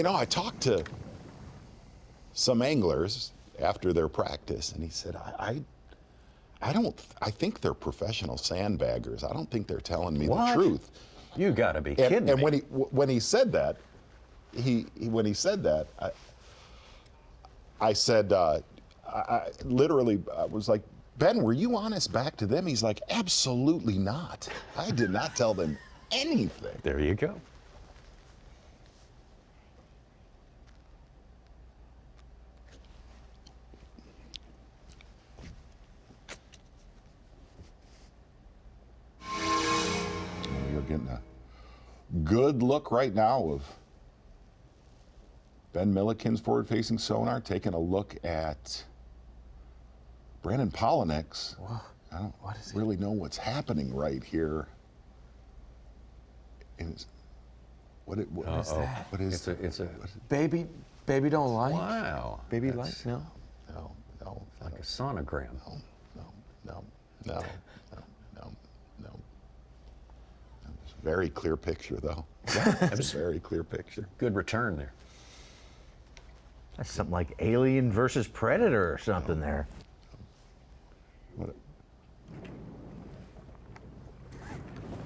I talked to some anglers after their practice, and he said, I think they're professional sandbaggers. I don't think they're telling me the truth. You gotta be kidding and me. when he said that, I said, I literally was like, Ben, were you honest back to them? He's like, absolutely not. I did not tell them anything. There you go. You're getting a good look right now of Ben Milliken's forward-facing sonar, taking a look at Brandon Polonek's. I don't really know what's happening right here. What is that? What is it's a Baby don't like. wow. Baby like? No. No. Like a sonogram. No. It's a very clear picture, though. It's a very clear picture. Good return there. That's something like Alien versus Predator or something there.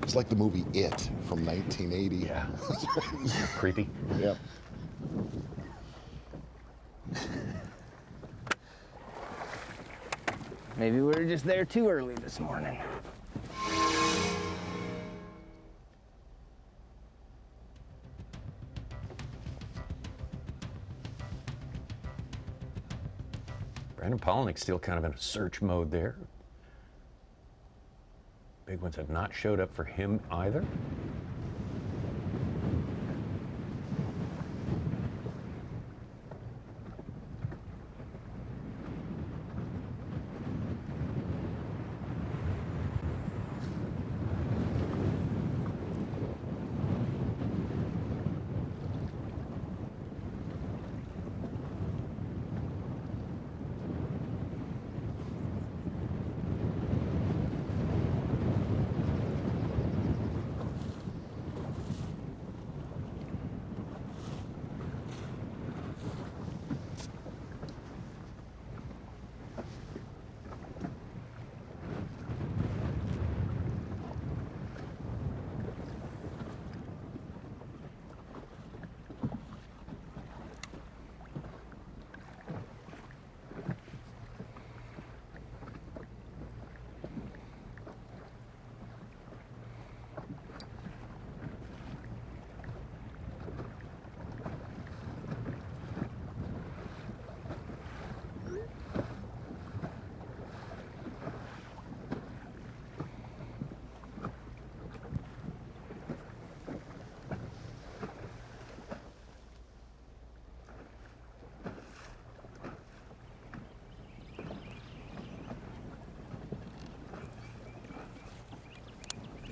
It's like the movie It from 1980. Yeah. Creepy. Yep. Maybe we were just there too early this morning. Brandon Polonek's still kind of in a search mode there. Big ones have not showed up for him either.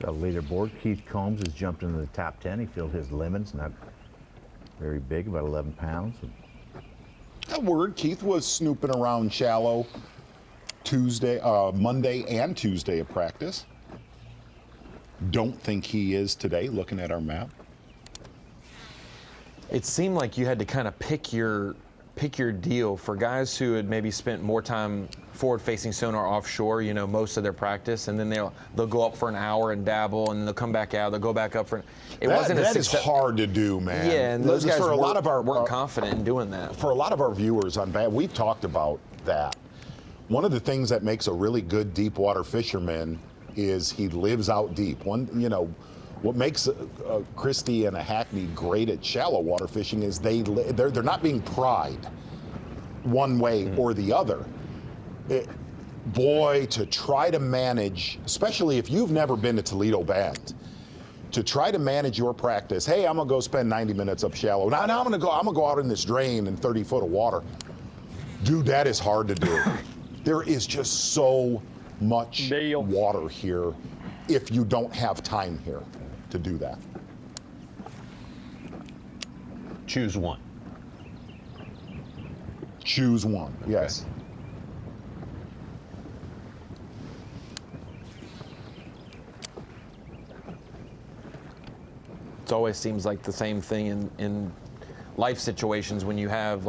The leaderboard, Keith Combs has jumped into the top 10. He filled his lemons, not very big, about 11 pounds. That word, Keith was snooping around shallow Monday and Tuesday of practice. Don't think he is today, looking at our map. It seemed like you had to kind of pick your deal for guys who had maybe spent more time forward-facing sonar offshore, you know, most of their practice, and then they'll go up for an hour and dabble, and they'll come back out. They'll go back up for. That is hard to do, man. Yeah, and those guys weren't confident in doing that. For a lot of our viewers on BASS, we've talked about that. One of the things that makes a really good deep water fisherman is he lives out deep. What makes Christie and a Hackney great at shallow water fishing is they're not being pried one way or the other. To try to manage, especially if you've never been to Toledo Bend, to try to manage your practice. Hey, I'm gonna go spend 90 minutes up shallow. Now I'm gonna go out in this drain in 30 foot of water. Dude, that is hard to do. There is just so much water here if you don't have time here to do that. Choose one. Choose one, yes. It always seems like the same thing in life situations when you have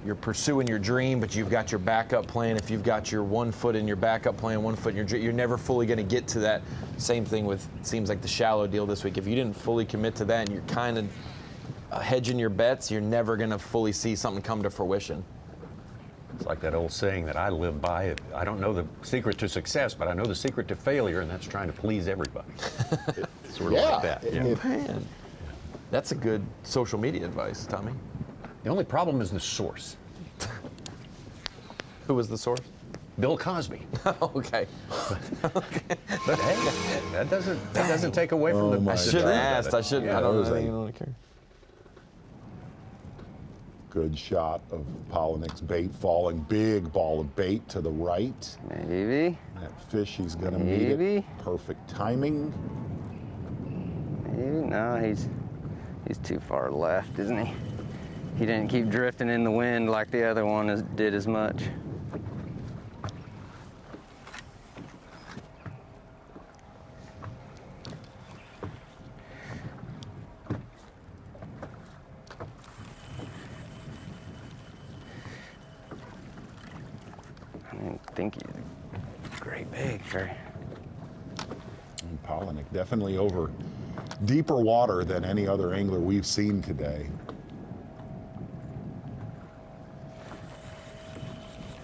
you're pursuing your dream, but you've got your backup plan. If you've got your 1 foot in your backup plan, 1 foot in your dream, you're never fully going to get to that. Same thing with, seems like the shallow deal this week. If you didn't fully commit to that and you're kind of hedging your bets, you're never going to fully see something come to fruition. It's like that old saying that I live by. I don't know the secret to success, but I know the secret to failure, and that's trying to please everybody. It's sort of like that. Yeah. Man. That's a good social media advice, Tommy. The only problem is the source. Who was the source? Bill Cosby. Okay. But hey, that doesn't take away from the. I should have asked. I shouldn't. Yeah, I don't care. Good shot of Polinick's bait falling. Big ball of bait to the right. Maybe. That fish, he's gonna meet it. Perfect timing. Maybe. No, he's too far left, isn't he? He didn't keep drifting in the wind like the other one did as much. I didn't think he's a great bait. And Polinick definitely over deeper water than any other angler we've seen today.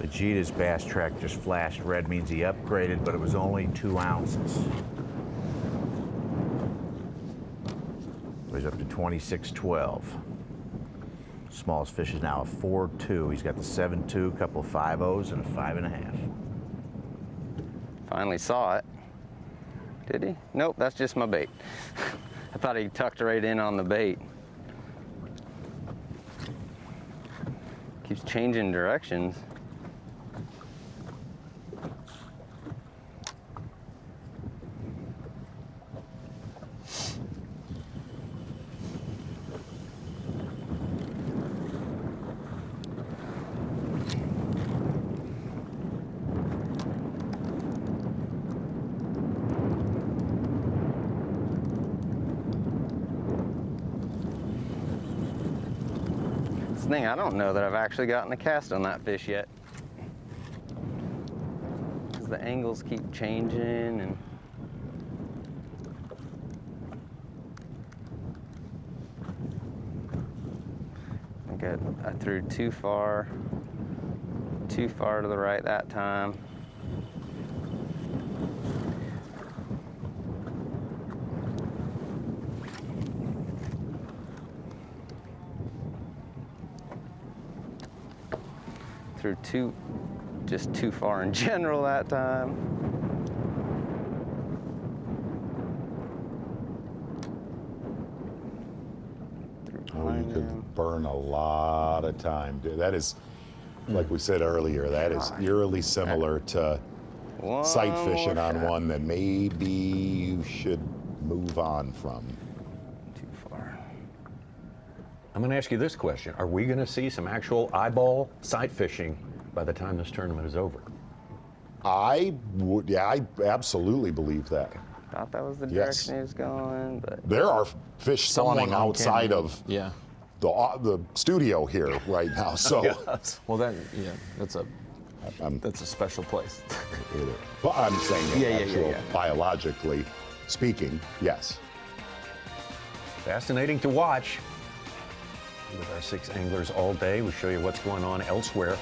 Vegeta's bass track just flashed red, means he upgraded, but it was only 2 ounces. So he's up to 26.12. Smallest fish is now a 4.2. He's got the 7.2, couple of 5.0s, and a 5.5. Finally saw it. Did he? Nope, that's just my bait. I thought he tucked right in on the bait. Keeps changing directions. Thing, I don't know that I've actually gotten a cast on that fish yet. Because the angles keep changing and I think I threw too far to the right that time. Threw just too far in general that time. Oh, you could burn a lot of time. Dude, that is, like we said earlier, that is eerily similar to sight fishing on one that maybe you should move on from. Too far. I'm going to ask you this question. Are we going to see some actual eyeball sight fishing by the time this tournament is over? I absolutely believe that. Thought that was the direction he was going, but There are fish swimming outside of the studio here right now. So, well, that's a special place. But I'm saying biologically speaking, yes. Fascinating to watch. With our 6 anglers all day, we show you what's going on elsewhere.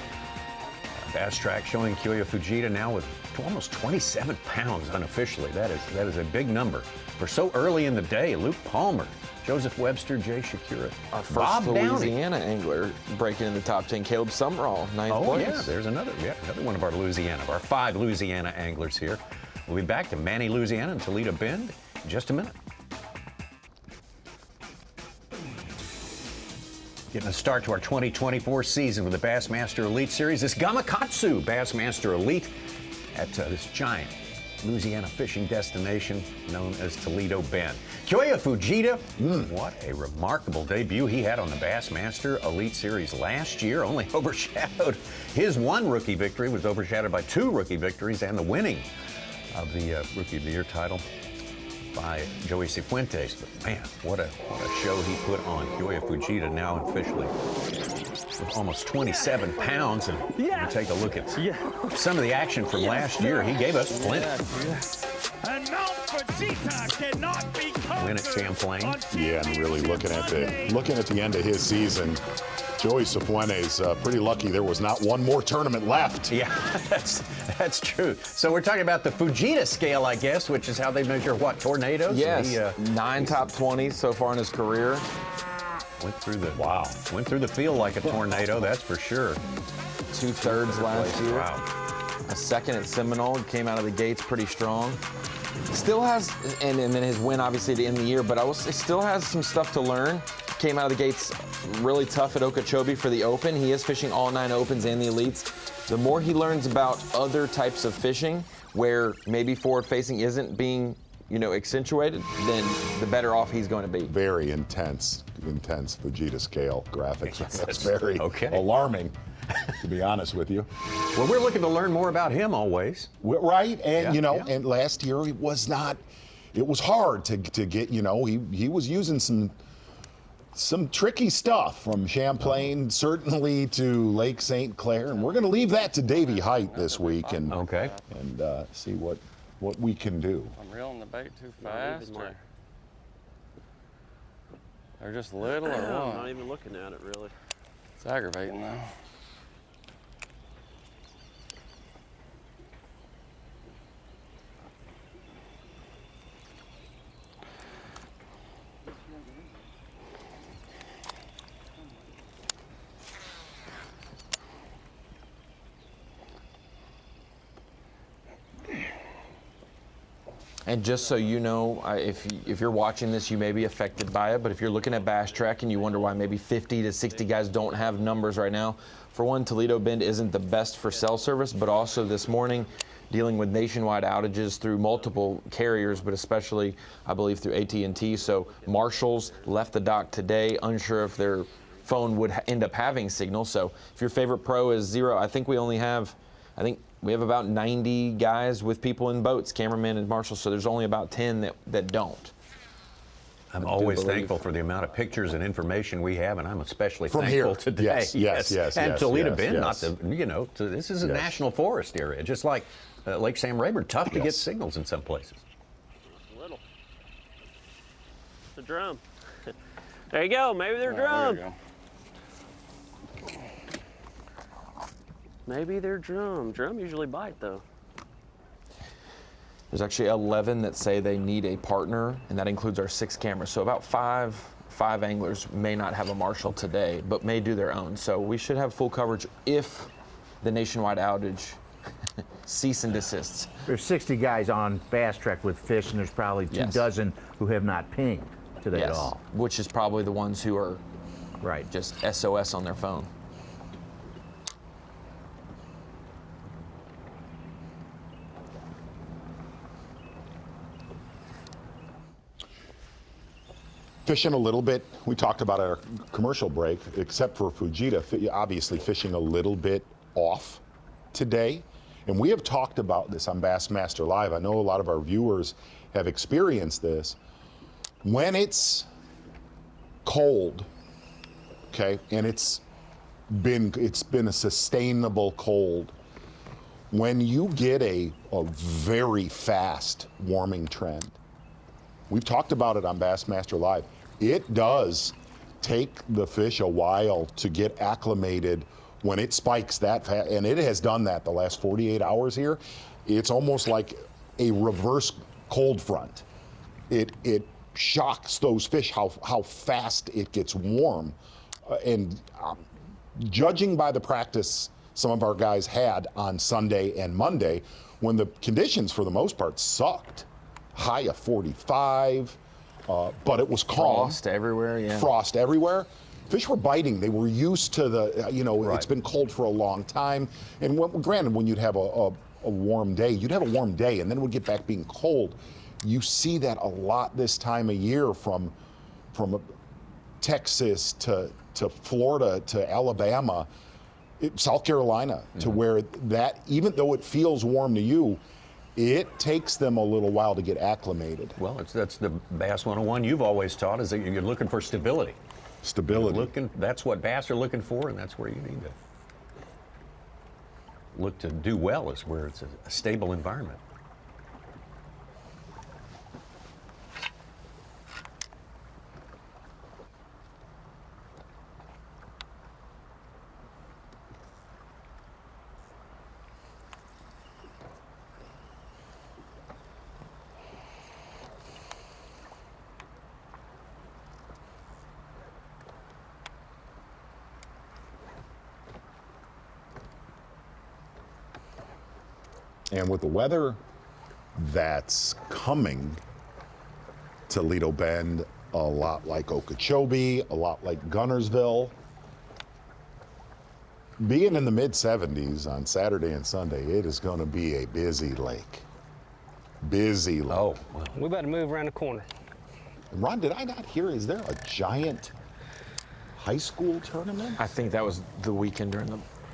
Bass Track showing Kyoya Fujita now with almost 27 pounds unofficially. That is a big number. For so early in the day, Luke Palmer, Joseph Webster, Jay Shakira, Our first Bob Louisiana angler breaking in the top 10, Caleb Sumrall, 9th place. Yeah, there's another one of our Louisiana, our 5 Louisiana anglers here. We'll be back to Manny, Louisiana and Toledo Bend in just a minute. Getting a start to our 2024 season with the Bassmaster Elite Series. This Gamakatsu Bassmaster Elite at this giant Louisiana fishing destination known as Toledo Bend. Kyoya Fujita, what a remarkable debut he had on the Bassmaster Elite Series last year. Only overshadowed. His 1 rookie victory was overshadowed by 2 rookie victories and the winning of the Rookie of the Year title by Joey Cifuentes. But man, what a show he put on. Kyoya Fujita now officially with almost 27 pounds. And you take a look at some of the action from last year. He gave us plenty. And now Fujita cannot be covered. Win at Champlain. Yeah, and really looking at the end of his season, Joey Cifuentes pretty lucky there was not one more tournament left. Yeah, that's true. So we're talking about the Fujita scale, I guess, which is how they measure what, tornadoes? Yes, 9 top 20s so far in his career. Went through the field like a tornado, that's for sure. 2/3 last year. Wow. A 2nd at Seminole, came out of the gates pretty strong. Still has, and then his win obviously to end the year, but still has some stuff to learn. Came out of the gates really tough at Okeechobee for the Open. He is fishing all 9 Opens and the Elites. The more he learns about other types of fishing, where maybe forward facing isn't being, accentuated, then the better off he's going to be. Very intense Fujita scale graphics. Yes, that's very alarming, to be honest with you. Well, we're looking to learn more about him always. Right, and and last year it was hard to get, he was using some tricky stuff from Champlain certainly to Lake St. Clair, and we're going to leave that to Davey Height this week and see what we can do. I'm reeling the bait too fast, or they're just little, or what? I'm not even looking at it really. It's aggravating though. And just so you know, if you're watching this, you may be affected by it, but if you're looking at Bass Track and you wonder why maybe 50 to 60 guys don't have numbers right now, for one, Toledo Bend isn't the best for cell service, but also this morning dealing with nationwide outages through multiple carriers, but especially, I believe, through AT&T. So Marshalls left the dock today, unsure if their phone would end up having signal. So if your favorite pro is 0, I think we have about 90 guys with people in boats, cameramen and marshals, so there's only about 10 that don't. I'm always thankful for the amount of pictures and information we have, and I'm especially From thankful here. today. Yes. And Toledo Bend, yes. This is a national forest area, just like Lake Sam Rayburn. Tough to get signals in some places. Little. It's a drum. There you go. Maybe they're drum. There you go. Maybe they're drum. Drum usually bite though. There's actually 11 that say they need a partner, and that includes our 6 cameras. So about five anglers may not have a marshal today, but may do their own. So we should have full coverage if the nationwide outage cease and desists. There's 60 guys on Bass Track with fish, and there's probably 2 dozen who have not pinged today at all. Which is probably the ones who are just SOS on their phone. fishing a little bit. We talked about our commercial break, except for Fujita, obviously fishing a little bit off today. And we have talked about this on Bassmaster Live. I know a lot of our viewers have experienced this. When it's cold, okay, and it's been a sustainable cold, when you get a very fast warming trend, we've talked about it on Bassmaster Live, it does take the fish a while to get acclimated when it spikes that fast, and it has done that the last 48 hours here. It's almost like a reverse cold front. It shocks those fish how fast it gets warm. Judging by the practice some of our guys had on Sunday and Monday, when the conditions for the most part sucked, high of 45, but it was calm. Frost everywhere, yeah. Frost everywhere. Fish were biting. They were used to the, it's been cold for a long time. And granted, when you'd have a warm day, you'd have a warm day, and then it would get back being cold. You see that a lot this time of year from Texas to Florida to Alabama, South Carolina, to where that, even though it feels warm to you, it takes them a little while to get acclimated. Well, that's the Bass 101 you've always taught, is that you're looking for stability. Stability. That's what bass are looking for, and that's where you need to look to do well, is where it's a stable environment. And with the weather that's coming, Toledo Bend, a lot like Okeechobee, a lot like Gunnersville, being in the mid-70s on Saturday and Sunday, it is going to be a busy lake. Busy lake. Oh, well. We better move around the corner. Ron, did I not hear, is there a giant high school tournament? I think that was the weekend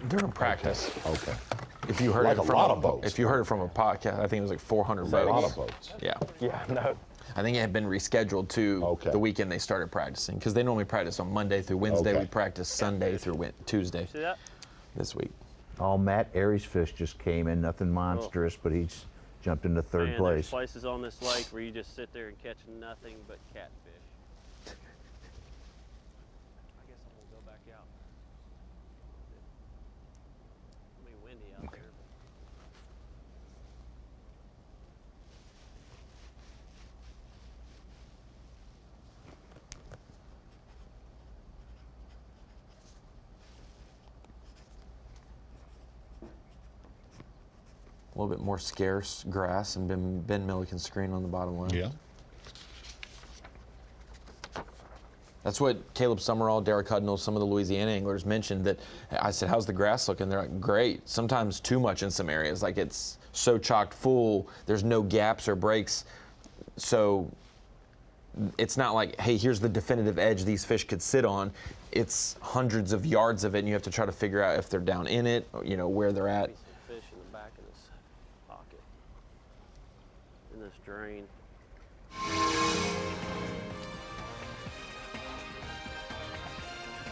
during practice. Okay. If you heard Like it a from lot of boats. If you heard it from a podcast, I think it was like 400 boats. A lot of boats. Yeah. Yeah, no. I think it had been rescheduled to the weekend they started practicing, because they normally practice on Monday through Wednesday. Okay. We practice Sunday through Tuesday. See that? This week. Oh, Matt Aries fish just came in, nothing monstrous, but he's jumped into third Man, place. There's places on this lake where you just sit there and catch nothing but catfish. I guess I'm gonna go back out. It's gonna be windy out there. A little bit more scarce grass, and Ben Milliken's screen on the bottom line. Yeah. That's what Caleb Summerall, Derek Hudnall, some of the Louisiana anglers mentioned. That I said, "How's the grass looking?" They're like, "Great." Sometimes too much in some areas, like it's so chocked full. There's no gaps or breaks, so it's not like, "Hey, here's the definitive edge these fish could sit on." It's hundreds of yards of it, and you have to try to figure out if they're down in it, or, where they're at. Fish in the back of this pocket. In this drain.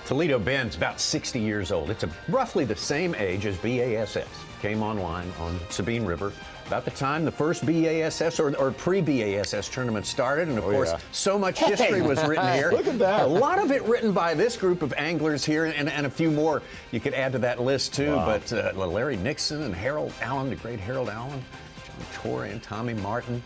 Toledo Bend's about 60 years old. It's roughly the same age as B.A.S.S. Came online on Sabine River about the time the first B.A.S.S. or pre-B.A.S.S. tournament started. And of course, so much history was written here. Look at that. A lot of it written by this group of anglers here, and a few more you could add to that list too. Wow. But Larry Nixon and Harold Allen, the great Harold Allen, John Torrey and Tommy Martin.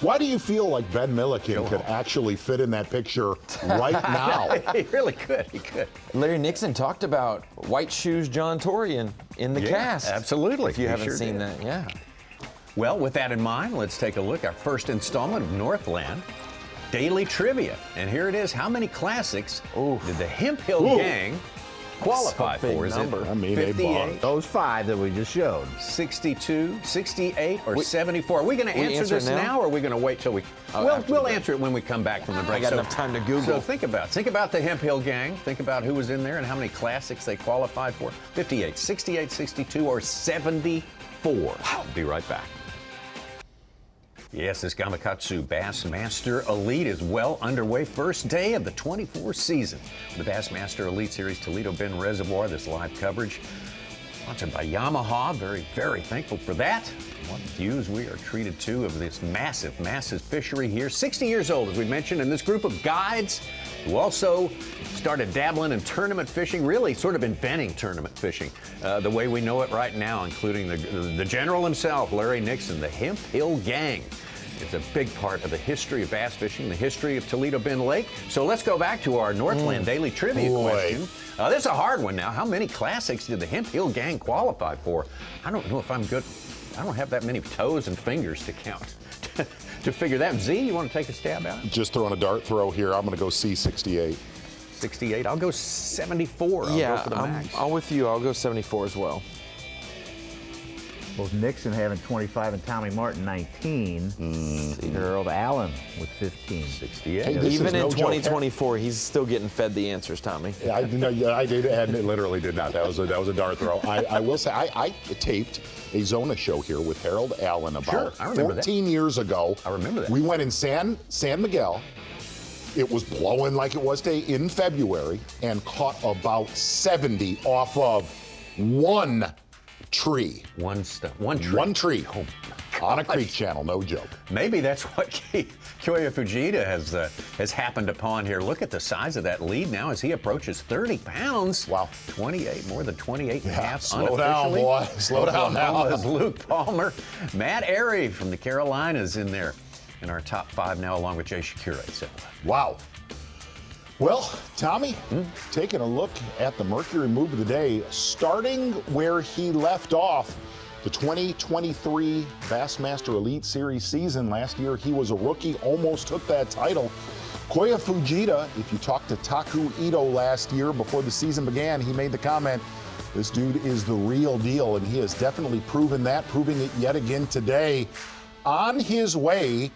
Why do you feel like Ben Milliken could actually fit in that picture right now? He really could. He could. Larry Nixon talked about White Shoes John Torrey in the cast. Absolutely. If you He haven't sure seen did. that, yeah. Well, with that in mind, let's take a look at our first installment of Northland Daily Trivia. And here it is. How many classics did the Hemp Hill Gang qualify for? Is it I mean, 58? Those 5 that we just showed. 62, 68, or 74? Are we going to answer answer this it now? now, or are we going to wait till we? We'll answer it when we come back from the break. I got enough time to Google. So think about the Hemp Hill Gang. Think about who was in there and how many classics they qualified for. 58, 68, 62, or 74. Wow. Be right back. Yes, this Gamakatsu Bassmaster Elite is well underway. First day of the 24 season. The Bassmaster Elite Series Toledo Bend Reservoir, this live coverage sponsored by Yamaha. Very, very thankful for that. What views we are treated to of this massive, massive fishery here. 60 years old, as we mentioned, and this group of guides who also started dabbling in tournament fishing, really sort of inventing tournament fishing the way we know it right now, including the general himself, Larry Nixon, the Hemp Hill Gang. It's a big part of the history of bass fishing, the history of Toledo Bend Lake. So let's go back to our Northland Daily Trivia question. This is a hard one now. How many classics did the Hemp Hill Gang qualify for? I don't know if I'm good. I don't have that many toes and fingers to count to figure that. Z, you want to take a stab at it? Just throwing a dart throw here. I'm going to go C68. 68. I'll go 74. I'll go for the max. I'm with you. I'll go 74 as well. Both Nixon having 25 and Tommy Martin 19. Harold Allen with 15. 68. Hey, Even in no 2024, he's still getting fed the answers, Tommy. Yeah, I did, and it literally did not. That was a dart throw. I will say, I taped a Zona show here with Harold Allen about 14 years ago. I remember that. We went in San Miguel. It was blowing like it was today in February, and caught about 70 off of one tree. One tree. One tree. On a creek channel, no joke. Maybe that's what Koya Fujita has happened upon here. Look at the size of that lead now as he approaches 30 pounds. Wow. 28, more than 28 and a half Slow down, boy. Slow down now. Luke Palmer. Matt Airy from the Carolinas in there in our top 5 now, along with Jay Shakira. So, wow. Well, Tommy, taking a look at the Mercury move of the day, starting where he left off, the 2023 Bassmaster Elite Series season. Last year, he was a rookie, almost took that title. Koya Fujita, if you talked to Taku Ito last year before the season began, he made the comment, this dude is the real deal, and he has definitely proven that, proving it yet again today. On his way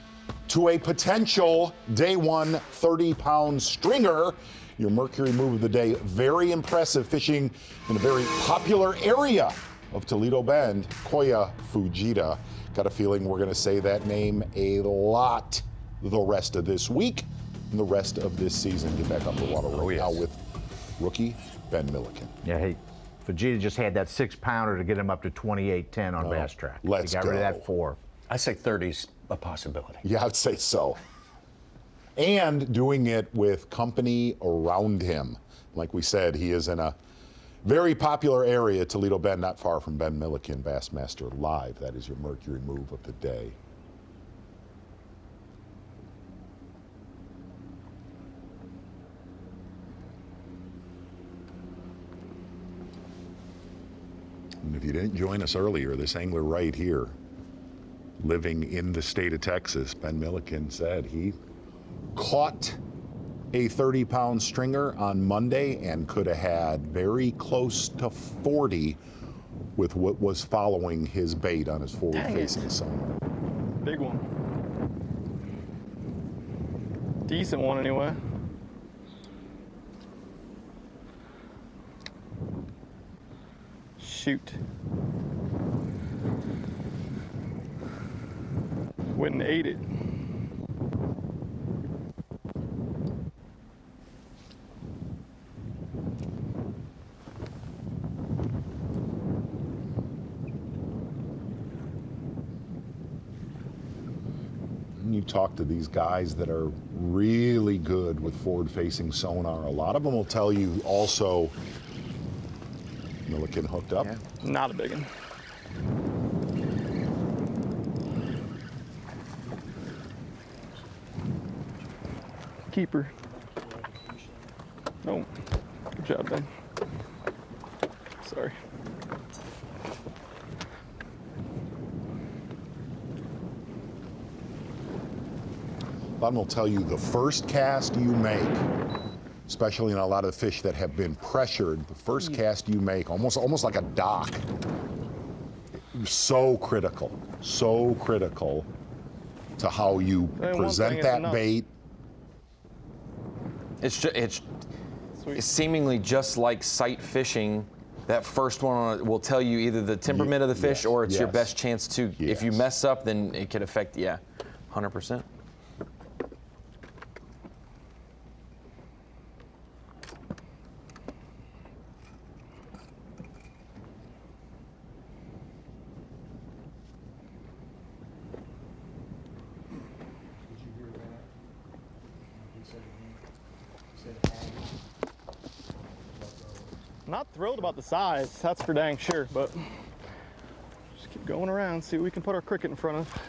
to a potential day one 30-pound stringer. Your Mercury move of the day, very impressive, fishing in a very popular area of Toledo Bend, Koya Fujita. Got a feeling we're going to say that name a lot the rest of this week and the rest of this season. Get back up the water right now with rookie Ben Milliken. Yeah, hey, Fujita just had that 6-pounder to get him up to 28.10 on Bass Track. Let's he got go. rid of that 4. I say 30's a possibility. Yeah, I'd say so. And doing it with company around him. Like we said, he is in a very popular area, Toledo Bend, not far from Ben Milliken, Bassmaster Live. That is your Mercury move of the day. And if you didn't join us earlier, this angler right here, living in the state of Texas, Ben Milliken said he caught a 30-pound stringer on Monday and could have had very close to 40 with what was following his bait on his forward-facing sonar. Big one. Decent one anyway. Shoot. Went and ate it. You talk to these guys that are really good with forward-facing sonar. A lot of them will tell you also, Milliken hooked up. Yeah, not a big one. Keeper. Oh, good job, Ben. Sorry. A lot of them will tell you the first cast you make, especially in a lot of the fish that have been pressured. The first cast you make, almost like a dock, so critical to how you present that bait. It's seemingly just like sight fishing. That first one will tell you either the temperament of the fish or it's your best chance to. If you mess up, then it could affect. 100%. Not thrilled about the size, that's for dang sure, but just keep going around, see what we can put our cricket in front of.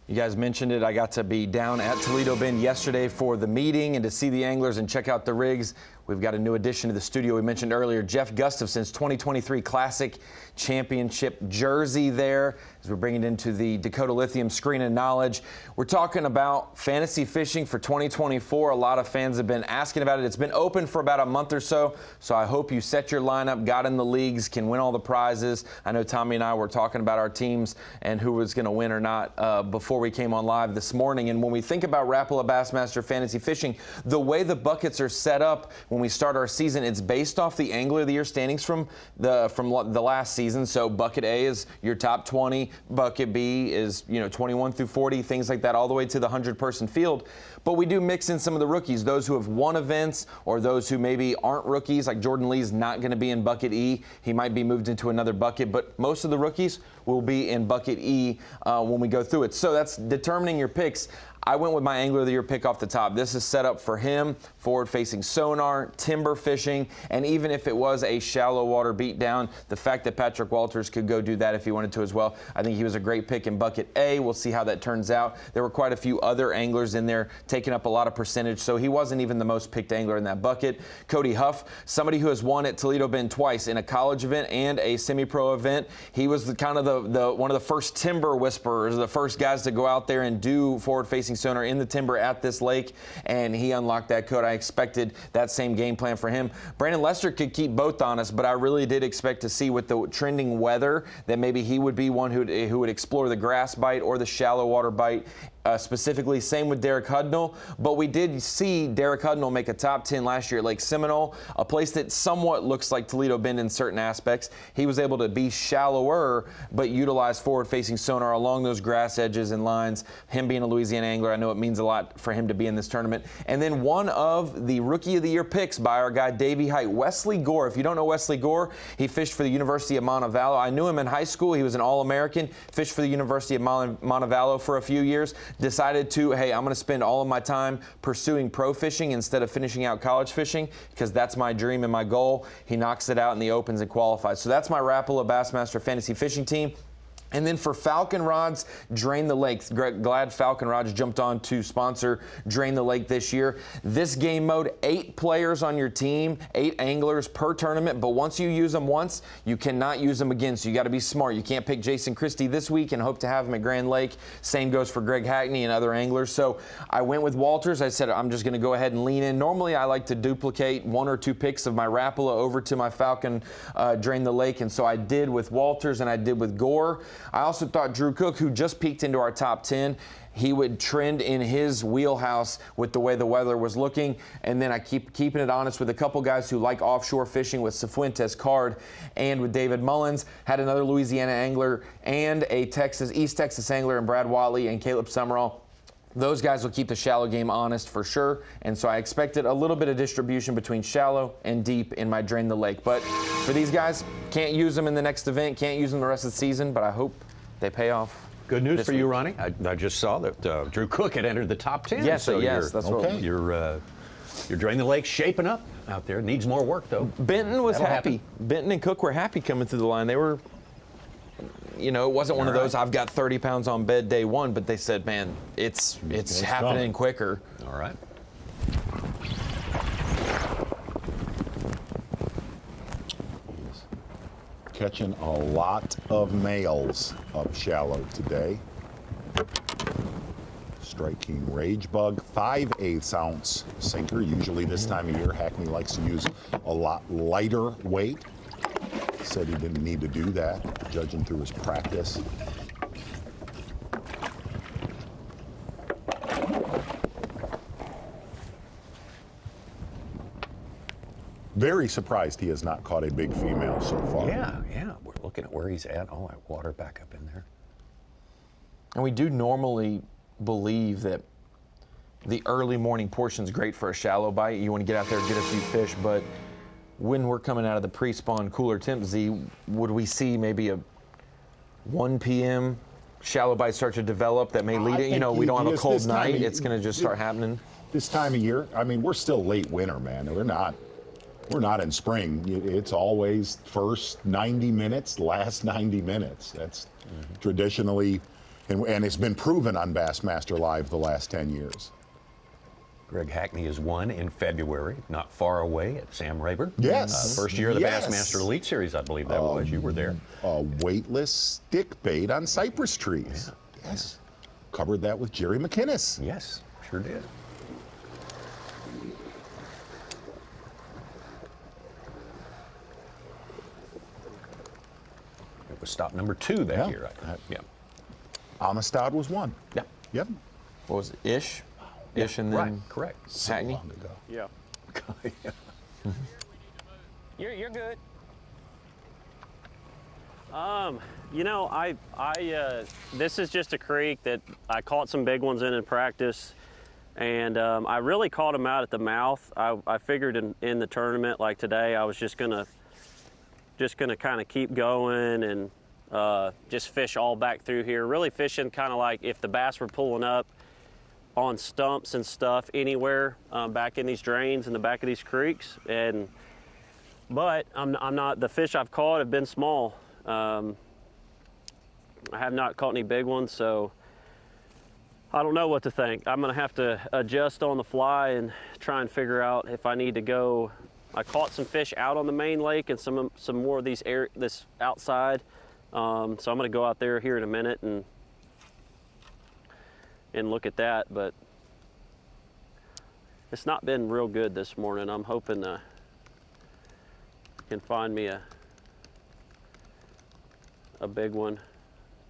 You guys mentioned it. I got to be down at Toledo Bend yesterday for the meeting and to see the anglers and check out the rigs. We've got a new addition to the studio. We mentioned earlier, Jeff Gustafson's 2023 Classic Championship jersey there as we're bringing it into the Dakota Lithium Screen of Knowledge. We're talking about fantasy fishing for 2024. A lot of fans have been asking about it. It's been open for about a month or so, so I hope you set your lineup, got in the leagues, can win all the prizes. I know Tommy and I were talking about our teams and who was going to win or not before we came on live this morning. And when we think about Rapala Bassmaster Fantasy Fishing, the way the buckets are set up when we start our season, it's based off the Angler of the Year standings from the last season. So bucket A is your top 20, bucket B is 21 through 40, things like that, all the way to the 100-person field. But we do mix in some of the rookies, those who have won events or those who maybe aren't rookies, like Jordan Lee's not going to be in bucket E. He might be moved into another bucket, but most of the rookies will be in bucket E when we go through it. So that's determining your picks. I went with my Angler of the Year pick off the top. This is set up for him, forward-facing sonar, timber fishing, and even if it was a shallow water beatdown, the fact that Patrick Walters could go do that if he wanted to as well, I think he was a great pick in bucket A. We'll see how that turns out. There were quite a few other anglers in there taking up a lot of percentage, so he wasn't even the most picked angler in that bucket. Cody Huff, somebody who has won at Toledo Bend twice in a college event and a semi-pro event. He was one of the first timber whisperers, the first guys to go out there and do forward-facing sonar in the timber at this lake, and he unlocked that code. I expected that same game plan for him. Brandon Lester could keep both honest, but I really did expect to see with the trending weather that maybe he would be one who would explore the grass bite or the shallow water bite. Specifically, same with Derek Hudnall, but we did see Derek Hudnall make a top 10 last year at Lake Seminole, a place that somewhat looks like Toledo Bend in certain aspects. He was able to be shallower, but utilize forward-facing sonar along those grass edges and lines. Him being a Louisiana angler, I know it means a lot for him to be in this tournament. And then one of the Rookie of the Year picks by our guy Davey Height, Wesley Gore. If you don't know Wesley Gore, he fished for the University of Montevallo. I knew him in high school. He was an All-American, fished for the University of Montevallo for a few years. Decided to, hey, I'm going to spend all of my time pursuing pro fishing instead of finishing out college fishing because that's my dream and my goal. He knocks it out in the opens and qualifies. So that's my Rapala Bassmaster Fantasy Fishing team. And then for Falcon Rods, Drain the Lake. Glad Falcon Rods jumped on to sponsor Drain the Lake this year. This game mode, 8 players on your team, 8 anglers per tournament, but once you use them once, you cannot use them again, so you got to be smart. You can't pick Jason Christie this week and hope to have him at Grand Lake. Same goes for Greg Hackney and other anglers. So I went with Walters. I said I'm just going to go ahead and lean in. Normally I like to duplicate 1 or 2 picks of my Rapala over to my Falcon Drain the Lake, and so I did with Walters and I did with Gore. I also thought Drew Cook, who just peaked into our top 10, he would trend in his wheelhouse with the way the weather was looking. And then I keeping it honest with a couple guys who like offshore fishing with Cifuentes Card and with David Mullins. Had another Louisiana angler and a East Texas angler in Brad Watley and Caleb Summerall. Those guys will keep the shallow game honest for sure. And so I expected a little bit of distribution between shallow and deep in my Drain the Lake. But for these guys, can't use them in the next event, can't use them the rest of the season, but I hope they pay off. Good news for you, Ronnie. I just saw that Drew Cook had entered the top 10. Yes, so yes, that's okay. Your Drain the Lake shaping up out there. Needs more work, though. Benton was happy. Benton and Cook were happy coming through the line. They were, it wasn't one of those, I've got 30 pounds on bed day one, but they said, man, it's happening quicker. All right. Catching a lot of males up shallow today. Striking Rage Bug, 5/8 ounce sinker. Usually this time of year, Hackney likes to use a lot lighter weight. Said he didn't need to do that, judging through his practice. Very surprised he has not caught a big female so far. Yeah, we're looking at where he's at. Oh, I water back up in there. And we do normally believe that the early morning portion is great for a shallow bite. You want to get out there and get a few fish, but when we're coming out of the pre-spawn cooler temp, Z, would we see maybe a 1 p.m. shallow bite start to develop that may lead it? You know, we don't have a cold night. It's going to just start happening. This time of year, I mean, we're still late winter, man. We're not in spring. It's always first 90 minutes, last 90 minutes. That's traditionally, and it's been proven on Bassmaster Live the last 10 years. Greg Hackney has won in February, not far away at Sam Rayburn. Yes. First year of the Yes. Bassmaster Elite Series, I believe that was. You were there. A weightless stick bait on cypress trees. Yeah. Yes. Covered that with Jerry McInnes. Yes, sure did. It was stop number 2 that year. Yeah. Amistad was 1. Yeah. Yep. What was it? Ish? Ish and then Right, correct. Hackney? Long ago. Yeah. You're good. You know, this is just a creek that I caught some big ones in practice, and I really caught them out at the mouth. I figured in the tournament like today, I was just gonna kind of keep going and just fish all back through here. Really fishing kind of like if the bass were pulling up on stumps and stuff anywhere back in these drains in the back of these creeks. But I'm not. The fish I've caught have been small. I have not caught any big ones, so I don't know what to think. I'm gonna have to adjust on the fly and try and figure out if I need to go. I caught some fish out on the main lake and some more of this outside. So I'm gonna go out there here in a minute and look at that, but it's not been real good this morning. I'm hoping I can find me a big one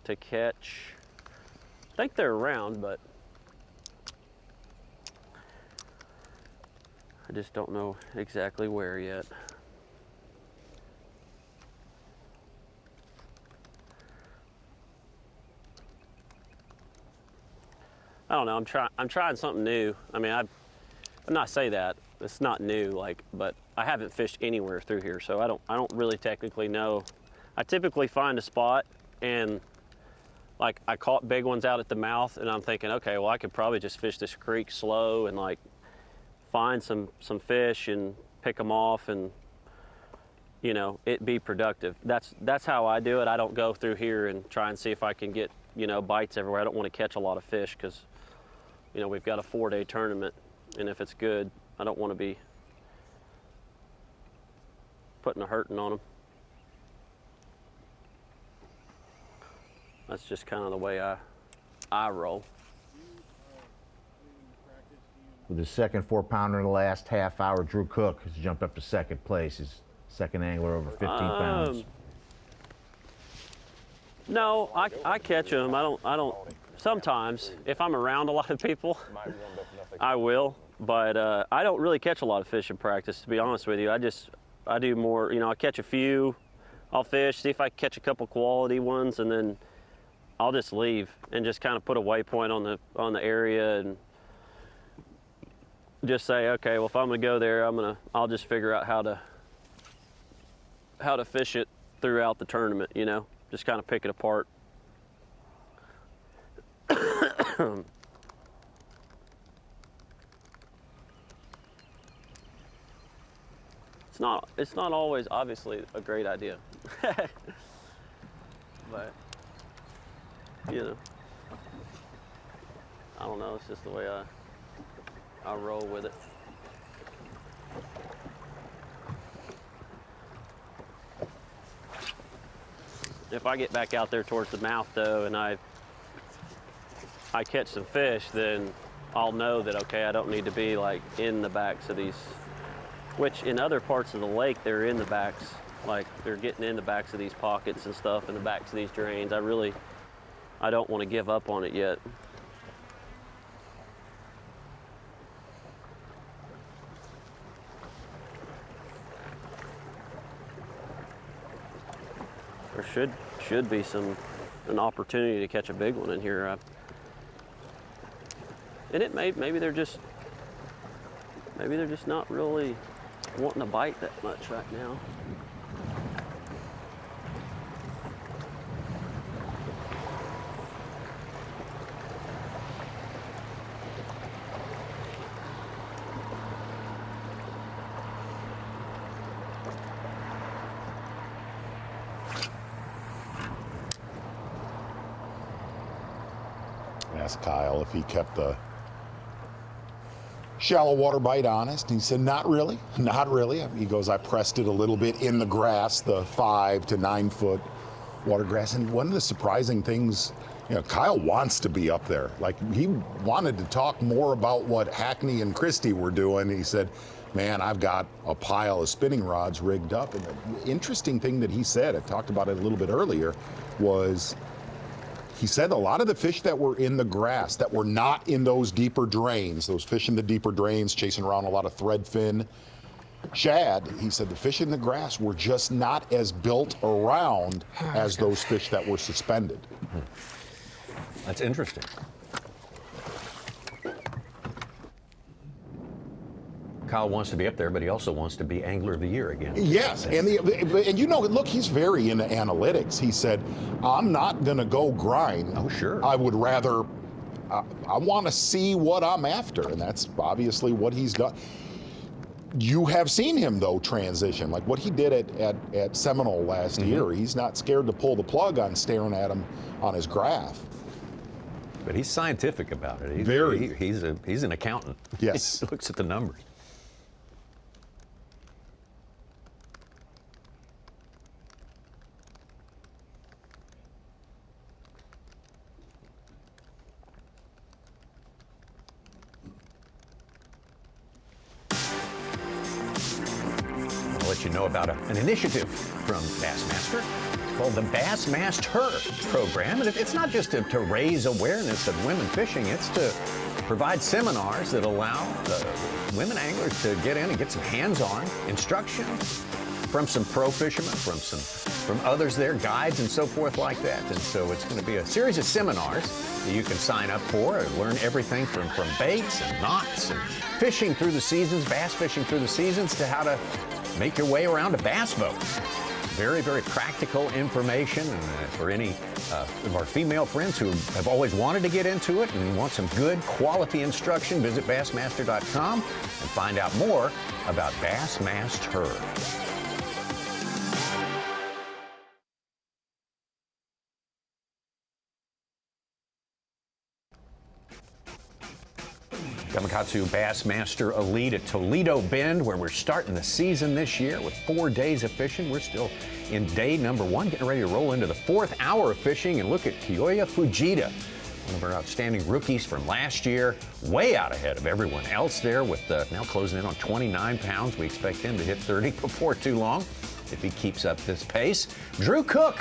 to catch. I think they're around, but I just don't know exactly where yet. I don't know. I'm trying something new. I mean, I'm not say that it's not new, but I haven't fished anywhere through here, so I don't really technically know. I typically find a spot and like I caught big ones out at the mouth, and I'm thinking, okay, well I could probably just fish this creek slow and like find some fish and pick them off and it be productive. That's how I do it. I don't go through here and try and see if I can get bites everywhere. I don't want to catch a lot of fish because we've got a 4-day tournament, and if it's good, I don't want to be putting a hurting on them. That's just kind of the way I roll. With his second 4-pounder in the last half hour, Drew Cook has jumped up to second place. His second angler over 15 pounds. No, I catch them. I don't. Sometimes, if I'm around a lot of people, I will. But I don't really catch a lot of fish in practice, to be honest with you. I do more. I catch a few. I'll fish, see if I catch a couple quality ones, and then I'll just leave and just kind of put a waypoint on the area and just say, okay, well if I'm gonna go there, I'll just figure out how to fish it throughout the tournament. Just kind of pick it apart. It's not always obviously a great idea, but I don't know. It's just the way I roll with it. If I get back out there towards the mouth though, and I catch some fish, then I'll know that, okay, I don't need to be like in the backs of these, which in other parts of the lake, they're in the backs, like they're getting in the backs of these pockets and stuff, in the backs of these drains. I don't want to give up on it yet. There should be an opportunity to catch a big one in here. And maybe they're just not really wanting to bite that much right now. Asked Kyle if he kept the shallow water bite honest. He said, not really, not really. He goes, I pressed it a little bit in the grass, the 5 to 9 foot water grass. And one of the surprising things, Kyle wants to be up there. Like, he wanted to talk more about what Hackney and Christie were doing. He said, man, I've got a pile of spinning rods rigged up. And the interesting thing that he said, I talked about it a little bit earlier, was he said a lot of the fish that were in the grass, that were not in those deeper drains, those fish in the deeper drains chasing around a lot of threadfin shad, he said the fish in the grass were just not as built around as those fish that were suspended. That's interesting. Kyle wants to be up there, but he also wants to be Angler of the Year again. Yes, and look, he's very into analytics. He said, I'm not going to go grind. Oh, sure. I would rather, I want to see what I'm after, and that's obviously what he's done. You have seen him, though, transition. Like what he did at Seminole last year. He's not scared to pull the plug on staring at him on his graph. But he's scientific about it. He's an accountant. Yes. He looks at the numbers. I'll let you know about an initiative from Bassmaster. It's called the Bassmaster program. And it's not just to raise awareness of women fishing, it's to provide seminars that allow women anglers to get in and get some hands-on instruction from some pro fishermen, from others there, guides and so forth like that. And so it's going to be a series of seminars that you can sign up for and learn everything from baits and knots and fishing through the seasons, bass fishing through the seasons, to how to make your way around a bass boat. Very, very practical information, and for any of our female friends who have always wanted to get into it and want some good quality instruction, visit Bassmaster.com and find out more about Bassmaster. Gamakatsu Bassmaster Elite at Toledo Bend, where we're starting the season this year with 4 days of fishing. We're still in day number 1, getting ready to roll into the 4th hour of fishing and look at Kiyoya Fujita, one of our outstanding rookies from last year, way out ahead of everyone else there, with now closing in on 29 pounds. We expect him to hit 30 before too long if he keeps up this pace. Drew Cook,